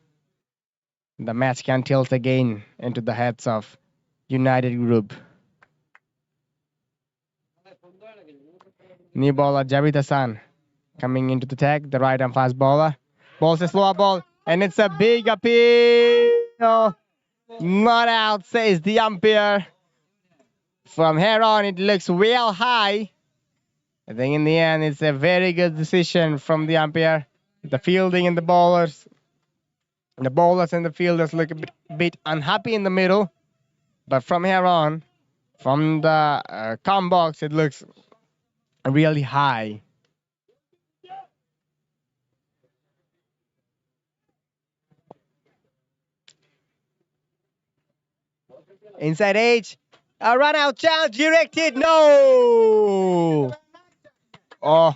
the match can tilt again into the heads of United Group. New bowler Javed Hassan coming into the tag, the right arm fast bowler. Bowls a slower ball, and it's a big appeal. Not out, says the umpire. From here on, it looks well high. I think in the end, it's a very good decision from the umpire. The fielding and the bowlers and the fielders look a bit unhappy in the middle. But from here on, from the com box, it looks really high. Inside edge. A run out chance directed. No! Oh,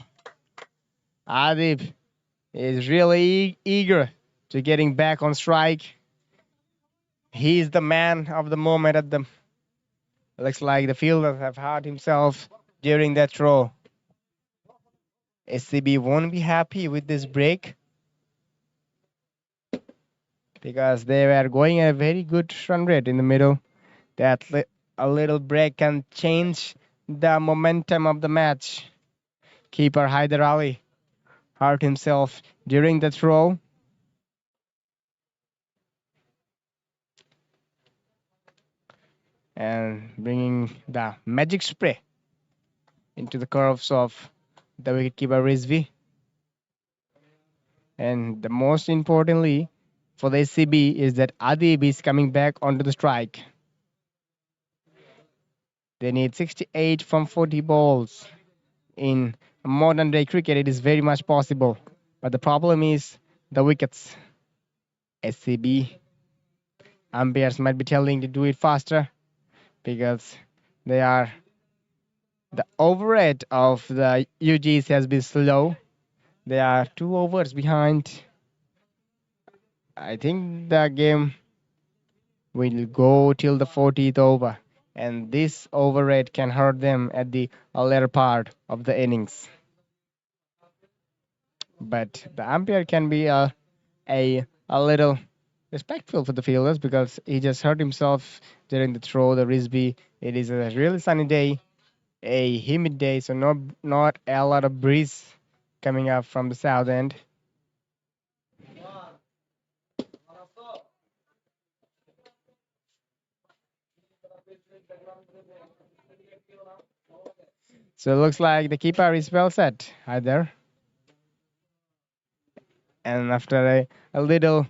Adib is really eager to getting back on strike. He's the man of the moment at the. Looks like the fielder have hurt himself during that throw. SCB won't be happy with this break because they were going at a very good run rate in the middle. That a little break can change the momentum of the match. Keeper Haider Ali hurt himself during the throw. And bringing the magic spray into the curves of the wicketkeeper Rizvi. And the most importantly for the SCB is that Adib is coming back onto the strike. They need 68 from 40 balls. In modern day cricket, it is very much possible. But the problem is the wickets. SCB umpires might be telling to do it faster because the over rate of the UGs has been slow. They are 2 overs behind. I think the game will go till the 40th over, and this over rate can hurt them at the later part of the innings. But the umpire can be a little respectful for the fielders because he just hurt himself during the throw, the Risby. It is a really sunny day, a humid day, so not a lot of breeze coming up from the south end. So it looks like the keeper is well set either. And after a little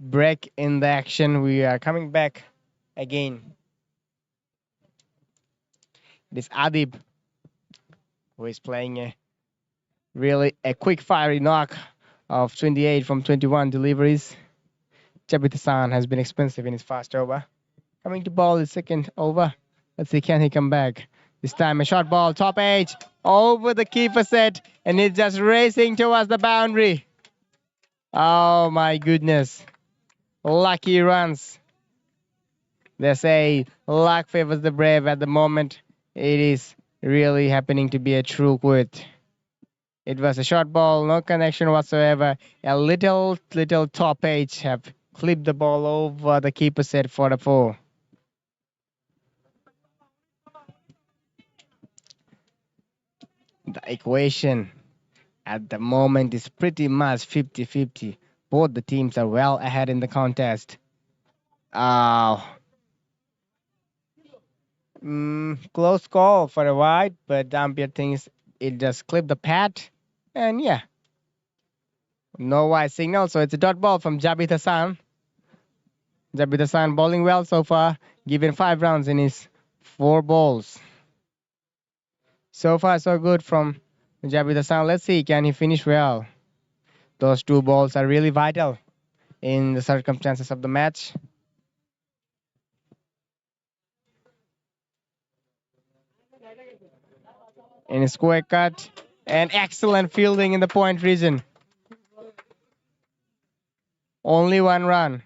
break in the action. We are coming back again. This Adib, who is playing a quick fiery knock of 28 from 21 deliveries. Jabit Hassan has been expensive in his first over. Coming to ball his second over. Let's see, can he come back? This time a short ball, top edge, over the keeper set, and it's just racing towards the boundary. Oh my goodness. Lucky runs. They say luck favors the brave. At the moment, it is really happening to be a true quote. It was a short ball, no connection whatsoever. A little top edge have clipped the ball over the keeper set for the 4. The equation at the moment is pretty much 50-50. Both the teams are well ahead in the contest. Close call for a wide, but the umpire thinks it just clipped the pad. And yeah, no wide signal, so it's a dot ball from Jabit Hassan. Jabit Hassan bowling well so far, given 5 rounds in his 4 balls. So far, so good from Jabit Hassan. Let's see, can he finish well? Those 2 balls are really vital in the circumstances of the match. In a square cut, and excellent fielding in the point region. Only 1 run.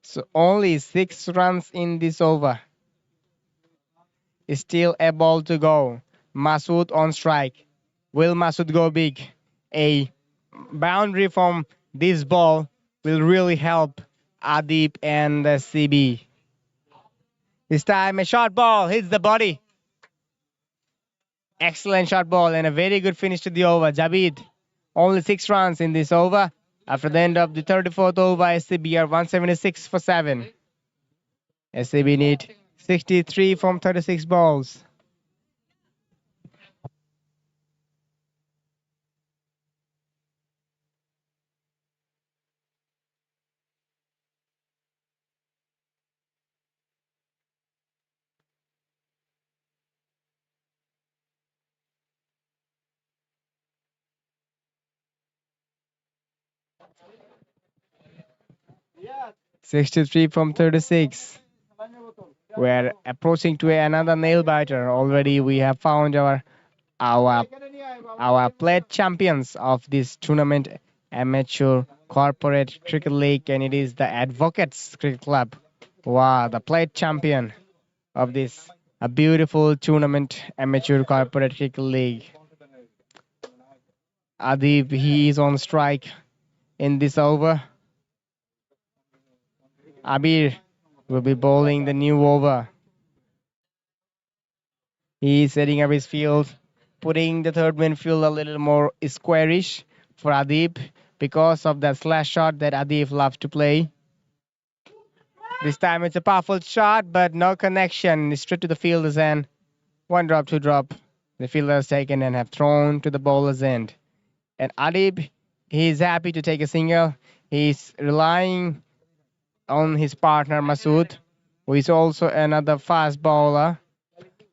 So only 6 runs in this over. Still a ball to go. Masood on strike. Will Masood go big? A boundary from this ball will really help Adib and the CB. This time a short ball hits the body. Excellent short ball and a very good finish to the over. Jabid, only 6 runs in this over. After the end of the 34th over, SCB are 176 for 7. SCB need 63 from 36 balls. Yeah. 63 from 36. We're approaching to another nail biter. Already we have found our plate champions of this tournament, amateur corporate cricket league, and it is the Advocates Cricket Club. Wow, the plate champion of this a beautiful tournament, amateur corporate cricket league. Adib, he is on strike in this over. Abir will be bowling the new over. He is setting up his field, putting the third man field a little more squarish for Adib because of that slash shot that Adib loves to play. This time it's a powerful shot, but no connection. Straight to the fielder's end. 1 drop, 2 drop. The fielder has taken and have thrown to the bowler's end. And Adib, he is happy to take a single. He's relying on his partner Masood, who is also another fast bowler.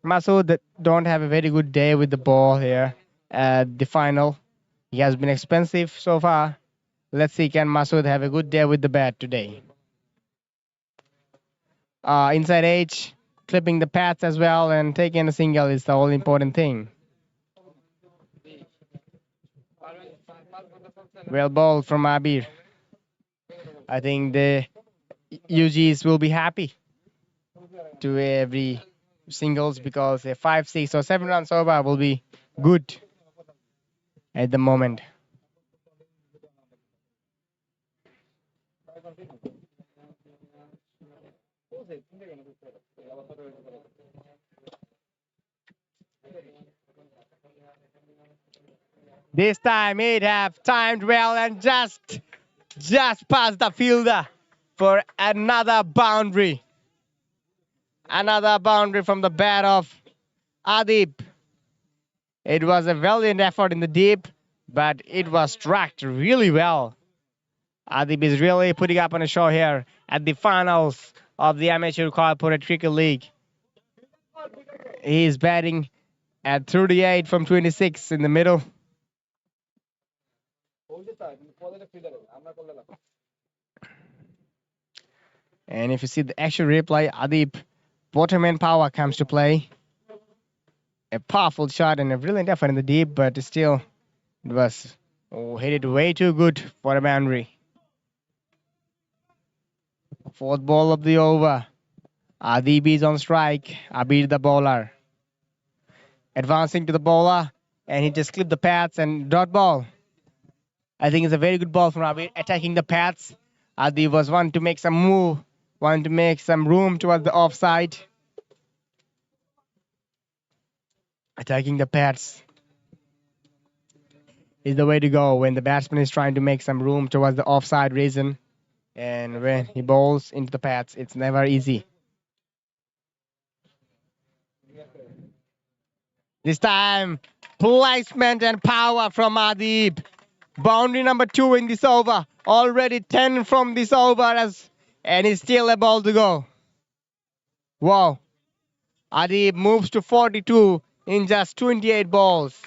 Masood don't have a very good day with the ball here at the final. He has been expensive so far. Let's see, can Masood have a good day with the bat today? Inside edge, clipping the pads as well, and taking a single is the all important thing. Well bowled from Abir. I think the UGs will be happy to every singles because a 5, 6 or 7 runs over will be good at the moment. This time it have timed well and just past the fielder for another boundary. Another boundary from the bat of Adib. It was a valiant effort in the deep, but it was tracked really well. Adib is really putting up on a show here at the finals of the Amateur Corporate Cricket League. He is batting at 38 from 26 in the middle. And if you see the actual replay, Adib, bottom end power comes to play. A powerful shot and a brilliant effort in the deep, but still it was hit it way too good for a boundary. Fourth ball of the over. Adib is on strike. Abir the bowler. Advancing to the bowler, and he just clipped the pads and dot ball. I think it's a very good ball from Abir, attacking the pads. Adib was one to make some move, one to make some room towards the offside. Attacking the pads is the way to go when the batsman is trying to make some room towards the offside reason. And when he bowls into the pads, it's never easy. This time, placement and power from Adib. Boundary number 2 in this over. Already 10 from this over, and he's still a ball to go. Wow. Adib moves to 42 in just 28 balls.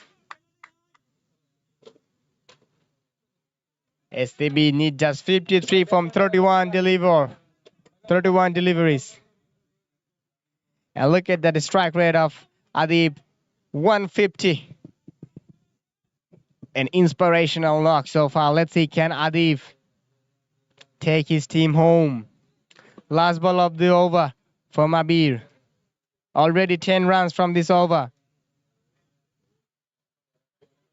SCB need just 53 from 31 deliveries. And look at that strike rate of Adib, 150. An inspirational knock so far. Let's see, can Adib take his team home? Last ball of the over for Abir. Already 10 runs from this over.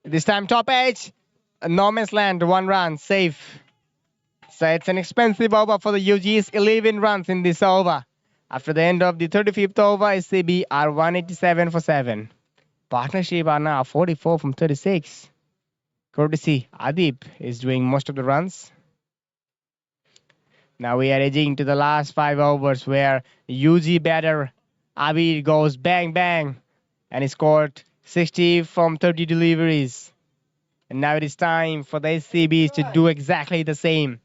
This time top edge. No man's land, 1 run, safe. So it's an expensive over for the UGs, 11 runs in this over. After the end of the 35th over, SCB are 187 for 7. Partnership are now 44 from 36. Courtesy, Adib is doing most of the runs. Now we are edging to the last 5 overs where UG batter Abir goes bang bang and he scored 60 from 30 deliveries. And now it is time for the SCBs to do exactly the same.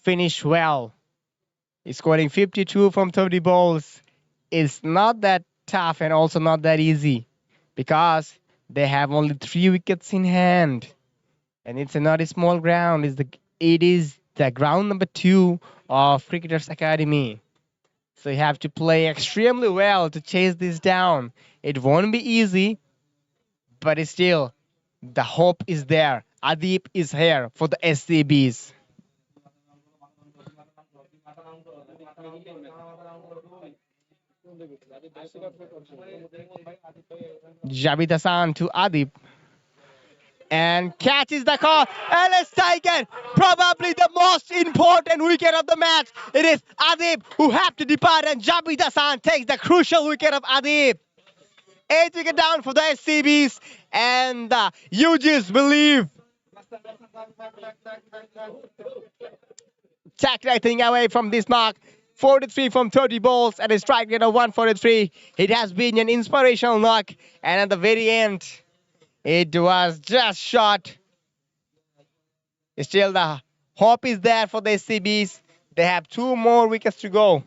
Finish well. He's scoring 52 from 30 balls. It's not that tough and also not that easy because they have only 3 wickets in hand. And it's not a small ground. It is the ground number 2 of Cricketers Academy. So you have to play extremely well to chase this down. It won't be easy, but it's still, the hope is there. Adib is here for the SCBs. Javed Hassan to Adib. And catches the call and it's taken probably the most important wicket of the match. It is Adib who have to depart and Javed Hassan takes the crucial wicket of Adib. 8 wicket down for the SCBs and the UGs believe. Jack Rating away from this mark. 43 from 30 balls and a strike rate of 143. It has been an inspirational knock and at the very end, it was just short. Still the hope is there for the SCBs. They have 2 more wickets to go.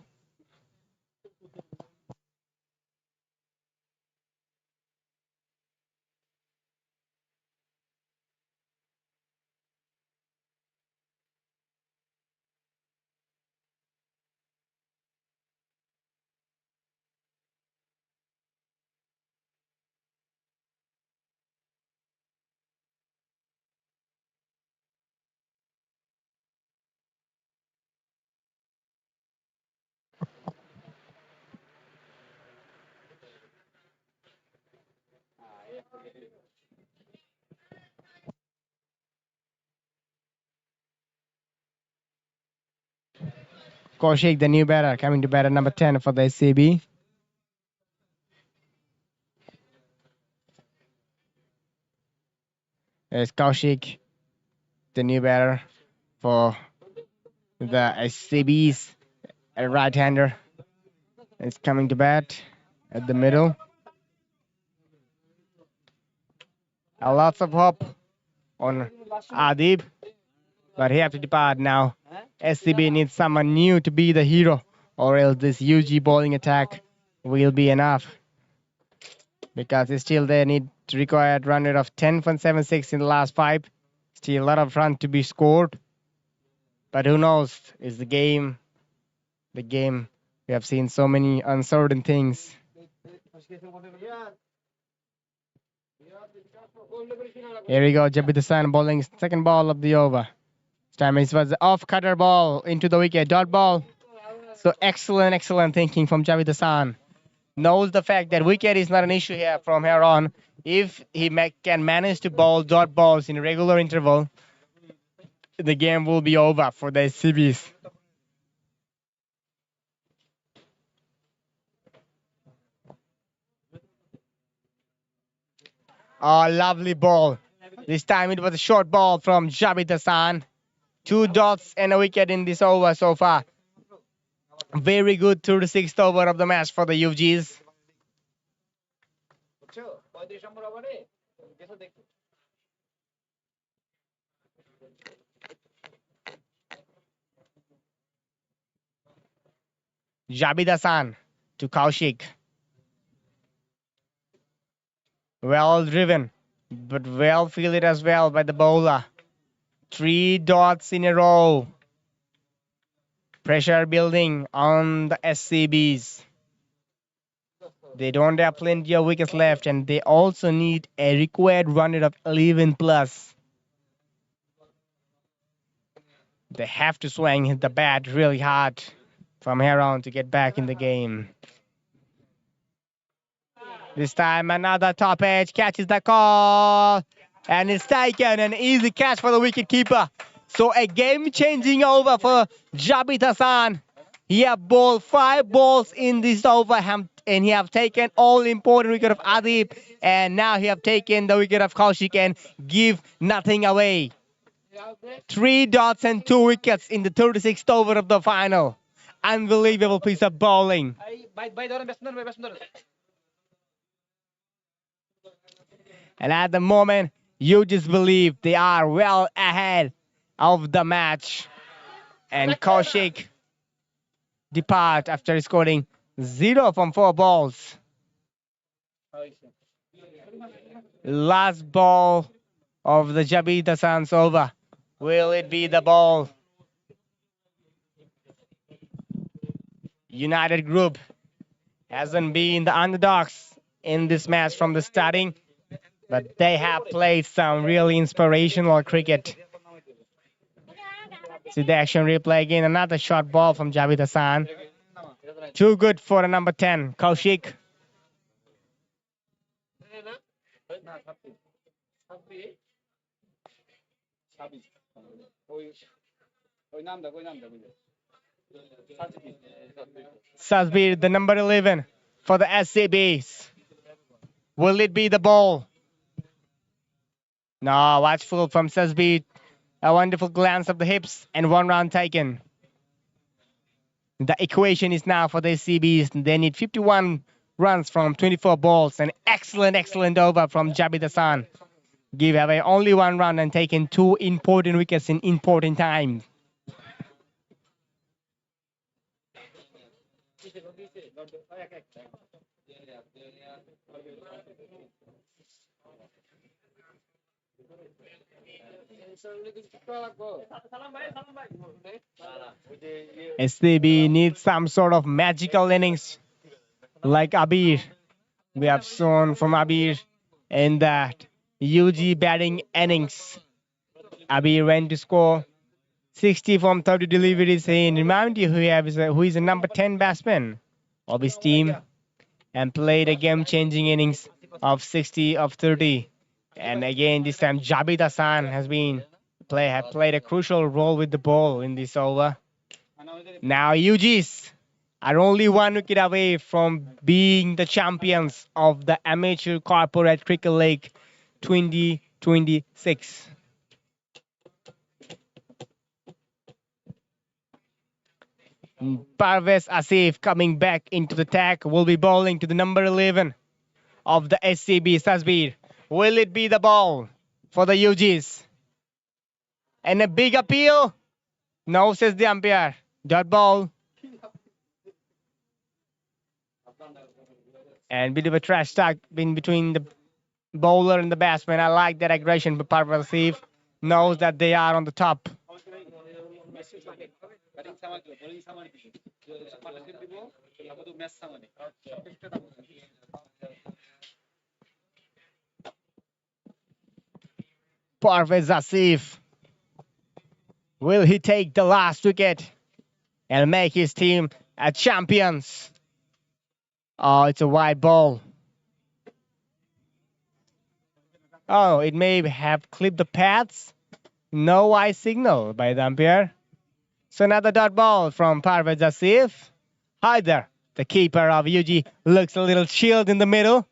Kaushik, the new batter, coming to batter number 10 for the SCB. There's Kaushik, the new batter for the SCBs, a right-hander. It's coming to bat at the middle. Lots of hope on Adib, but he have to depart now. SCB needs someone new to be the hero, or else this UG bowling attack will be enough. Because still they need to required run rate of 10.76 in the last 5. Still a lot of run to be scored. But who knows? It's the game. The game. We have seen so many uncertain things. Here we go. Jabir Hassan bowling second ball of the over. This time it was off cutter ball into the wicket. Dot ball. So excellent thinking from Javed Hassan. Knows the fact that wicket is not an issue here from here on. If he can manage to bowl dot balls in a regular interval, the game will be over for the SCBs. Oh, lovely ball. This time it was a short ball from Javed Hassan. 2 dots and a wicket in this over so far. Very good through the 6th over of the match for the UGs. Jabid Hassan to Kaushik. Well driven, but well fielded as well by the bowler. 3 dots in a row. Pressure building on the SCBs. They don't have plenty of wickets left, and they also need a required run rate of 11 plus. They have to swing the bat really hard from here on to get back in the game. This time another top edge catches the call, and it's taken. An easy catch for the wicket keeper. So a game-changing over for Jabir Hassan. He have bowled 5 balls in this over, and he have taken all important wicket of Adib, and now he have taken the wicket of Kaushik and give nothing away. 3 dots and 2 wickets in the 36th over of the final. Unbelievable piece of bowling. And at the moment, you just believe they are well ahead of the match. And Kaushik depart after scoring 0 from 4 balls. Last ball of the Jabir Hassan's over. Will it be the ball? United Group hasn't been the underdogs in this match from the starting, but they have played some really inspirational cricket. See the action replay again. Another short ball from Jabir Hassan. Too good for the number 10, Kaushik. Sasbir, the number 11 for the SCBs. Will it be the ball? No, watchful from Sasbir. A wonderful glance of the hips and 1 run taken. The equation is now for the SCBs. They need 51 runs from 24 balls. An excellent over from Jabir Hassan. Give away only 1 run and taken 2 important wickets in important time. SCB needs some sort of magical innings like Abir. We have shown from Abir in that UG batting innings. Abir went to score 60 from 30 deliveries. And remind you who is a number 10 batsman of his team and played a game-changing innings of 60 of 30. And again, this time Jabir Hassan has played a crucial role with the ball in this over. Now UGs are only 1 wicket away from being the champions of the Amateur Corporate Cricket League 2026. Parvez Asif coming back into the attack will be bowling to the number 11 of the SCB, Sasbir. Will it be the ball for the UGs? And a big appeal. No, says the umpire. Dot ball. And bit of a trash talk in between the bowler and the batsman. I like that aggression, but Parvez Asif knows that they are on the top. Parvez Asif. Will he take the last wicket and make his team a champions? Oh, it's a wide ball. Oh, it may have clipped the pads. No eye signal by the umpire. So another dot ball from Parvez Asif. Haider, the keeper of UG, looks a little chilled in the middle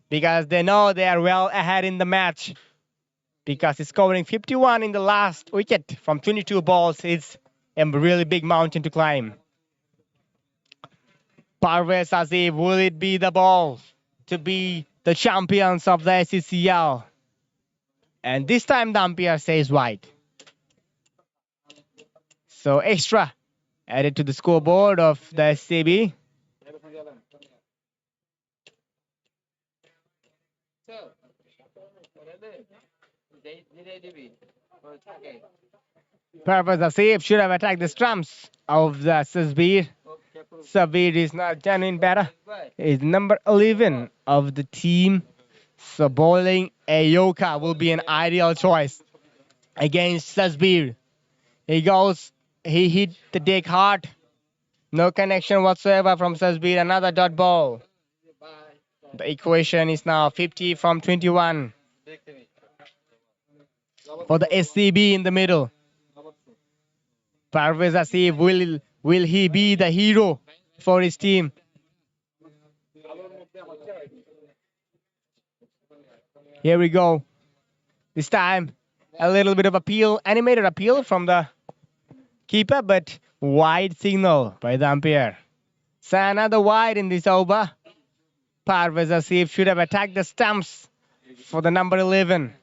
because they know they are well ahead in the match. Because he's scoring 51 in the last wicket from 22 balls. It's a really big mountain to climb. Parvez Asif, will it be the ball to be the champions of the SCCL? And this time the umpire says wide. So extra added to the scoreboard of the SCB. Parvez Asif should have attacked the stumps of the Sasbir. Sabir is not genuine batter. He's number 11 of the team. So bowling a Yoka will be an ideal choice against Sasbir. He hit the deck hard. No connection whatsoever from Sasbir. Another dot ball. The equation is now 50 from 21. For the SCB in the middle. Parvez Asif, will he be the hero for his team? Here we go. This time, a little bit of appeal, animated appeal from the keeper, but wide signal by the umpire. So another wide in this over. Parvez Asif should have attacked the stumps for the number 11.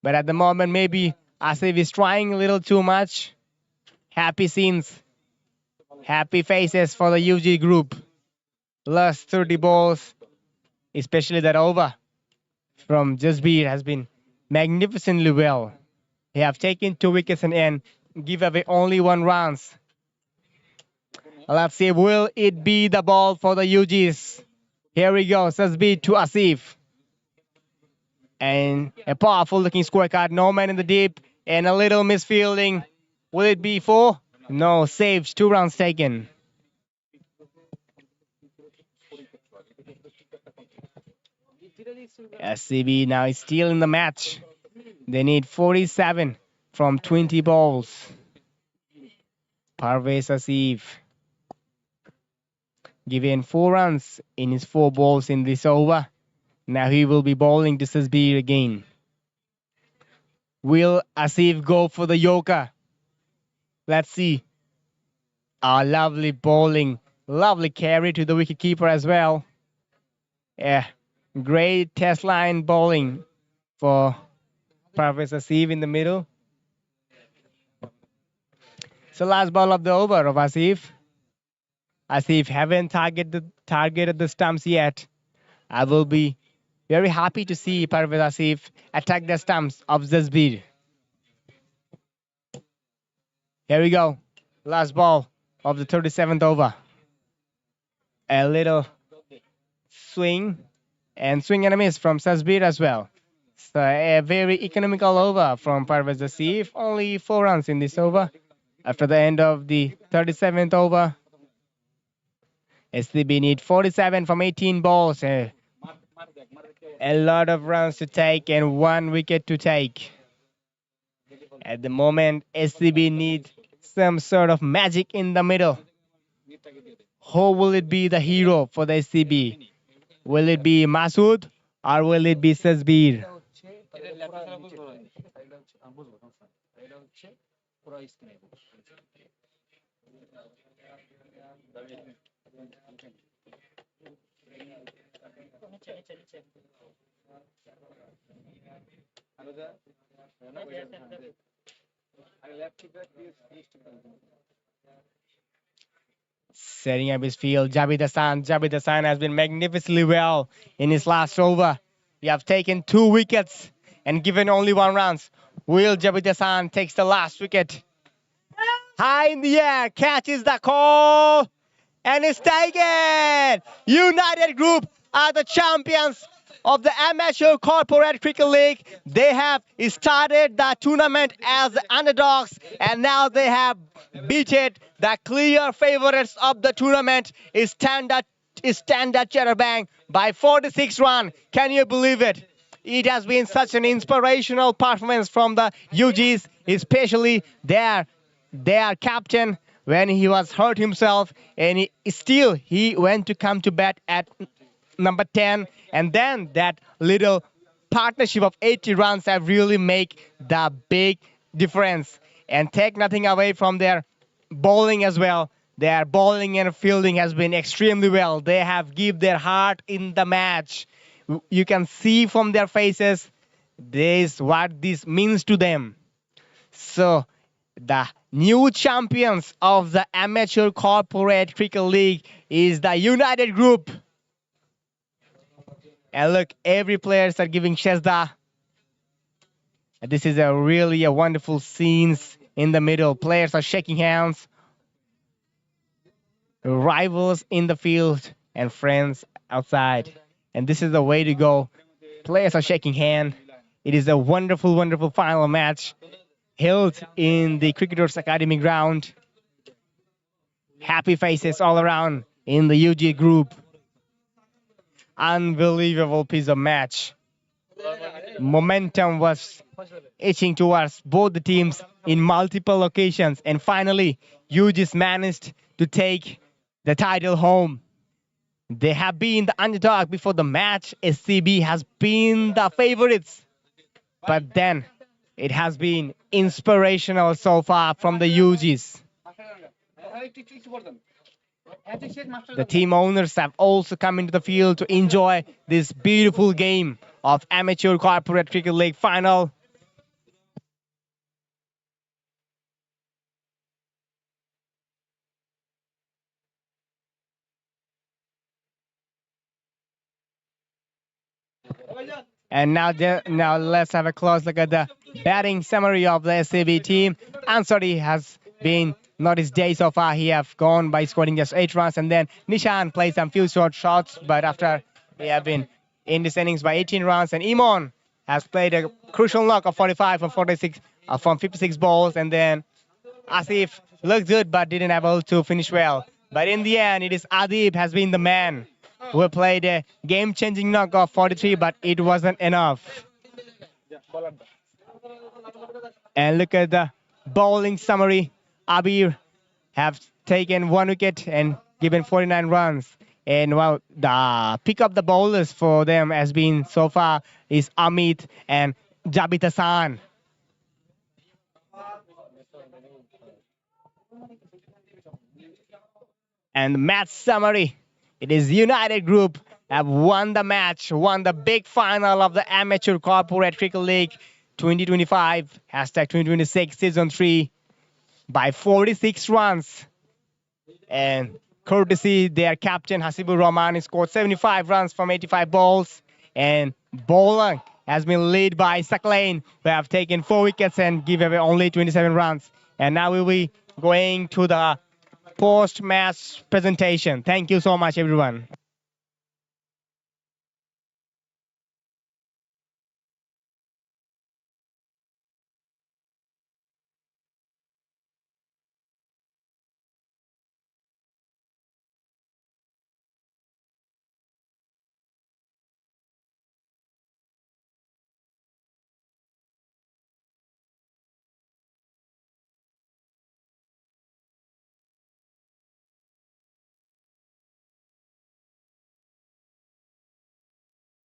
But at the moment, maybe Asif is trying a little too much. Happy scenes. Happy faces for the UG group. Last 30 balls, especially that over from Jasbir has been magnificently well. They have taken 2 wickets and give away only 1 runs. Let's see, will it be the ball for the UGs? Here we go, Jasbir to Asif. And a powerful looking scorecard, no man in the deep, and a little misfielding. Will it be 4? No, saved, 2 runs taken. SCB now is still in the match. They need 47 from 20 balls. Parvez Asif given 4 runs in his 4 balls in this over. Now he will be bowling to Sasbir again. Will Asif go for the Yoka? Let's see. Lovely bowling. Lovely carry to the wicketkeeper as well. Yeah, great test line bowling for Parvez Asif in the middle. So last ball of the over of Asif. Asif haven't targeted the stumps yet. I will be very happy to see Parvez Asif attack the stumps of Jasbir. Here we go. Last ball of the 37th over. A little swing and a miss from Jasbir as well. So a very economical over from Parvez Asif. Only 4 runs in this over. After the end of the 37th over, SCB need 47 from 18 balls. A lot of runs to take and 1 wicket to take. At the moment, SCB need some sort of magic in the middle. Who will it be the hero for the SCB? Will it be Masood or will it be Jasbir? Setting up his field, Jabid Hassan. Jabid Hassan has been magnificently well in his last over. We have taken 2 wickets and given only 1 runs. Will Jabid Hassan takes the last wicket? High in the air, catches the call, and it's taken. United Group are the champions of the Amateur Corporate Cricket League. They have started the tournament as the underdogs, and now they have beaten the clear favorites of the tournament, is Standard Chatterbank, by 46 runs. Can you believe it? It has been such an inspirational performance from the UGs, especially their captain when he was hurt himself, and he went to come to bat at number 10, and then that little partnership of 80 runs have really made the big difference. And take nothing away from their bowling as well. Their bowling and fielding has been extremely well. They have given their heart in the match. You can see from their faces this what this means to them. So the new champions of the Amateur Corporate Cricket League is the United Group. And look, every players are giving Shazda. This is really a wonderful scenes in the middle. Players are shaking hands. Rivals in the field and friends outside. And this is the way to go. Players are shaking hands. It is a wonderful, wonderful final match held in the Cricketers Academy ground. Happy faces all around in the UG group. Unbelievable piece of match. Momentum was itching towards both the teams in multiple occasions, and finally UGs managed to take the title home. They have been the underdog before the match. SCB has been the favorites, but then it has been inspirational so far from the UGs. The team owners have also come into the field to enjoy this beautiful game of Amateur Corporate Cricket League final. And now let's have a close look at the batting summary of the SCB team. Ansari has been not his day so far. He have gone by scoring just 8 runs, and then Nishan played some few short shots, but after he have been in this innings by 18 runs, and Imon has played a crucial knock of 45 from 56 balls, and then Asif looked good but didn't able to finish well. But in the end, it is Adib has been the man who played a game-changing knock of 43, but it wasn't enough. And look at the bowling summary. Abir have taken 1 wicket and given 49 runs. And well, the pick up the bowlers for them has been so far is Amit and Jabit Hassan. And the match summary. It is United Group have won the match, won the big final of the Amateur Corporate Cricket League 2025, #2026 Season 3 by 46 runs. And courtesy their captain Hasibur Rahman scored 75 runs from 85 balls. And bowling has been led by Saklain, who have taken 4 wickets and give away only 27 runs. And now we'll be going to the post-match presentation. Thank you so much, everyone.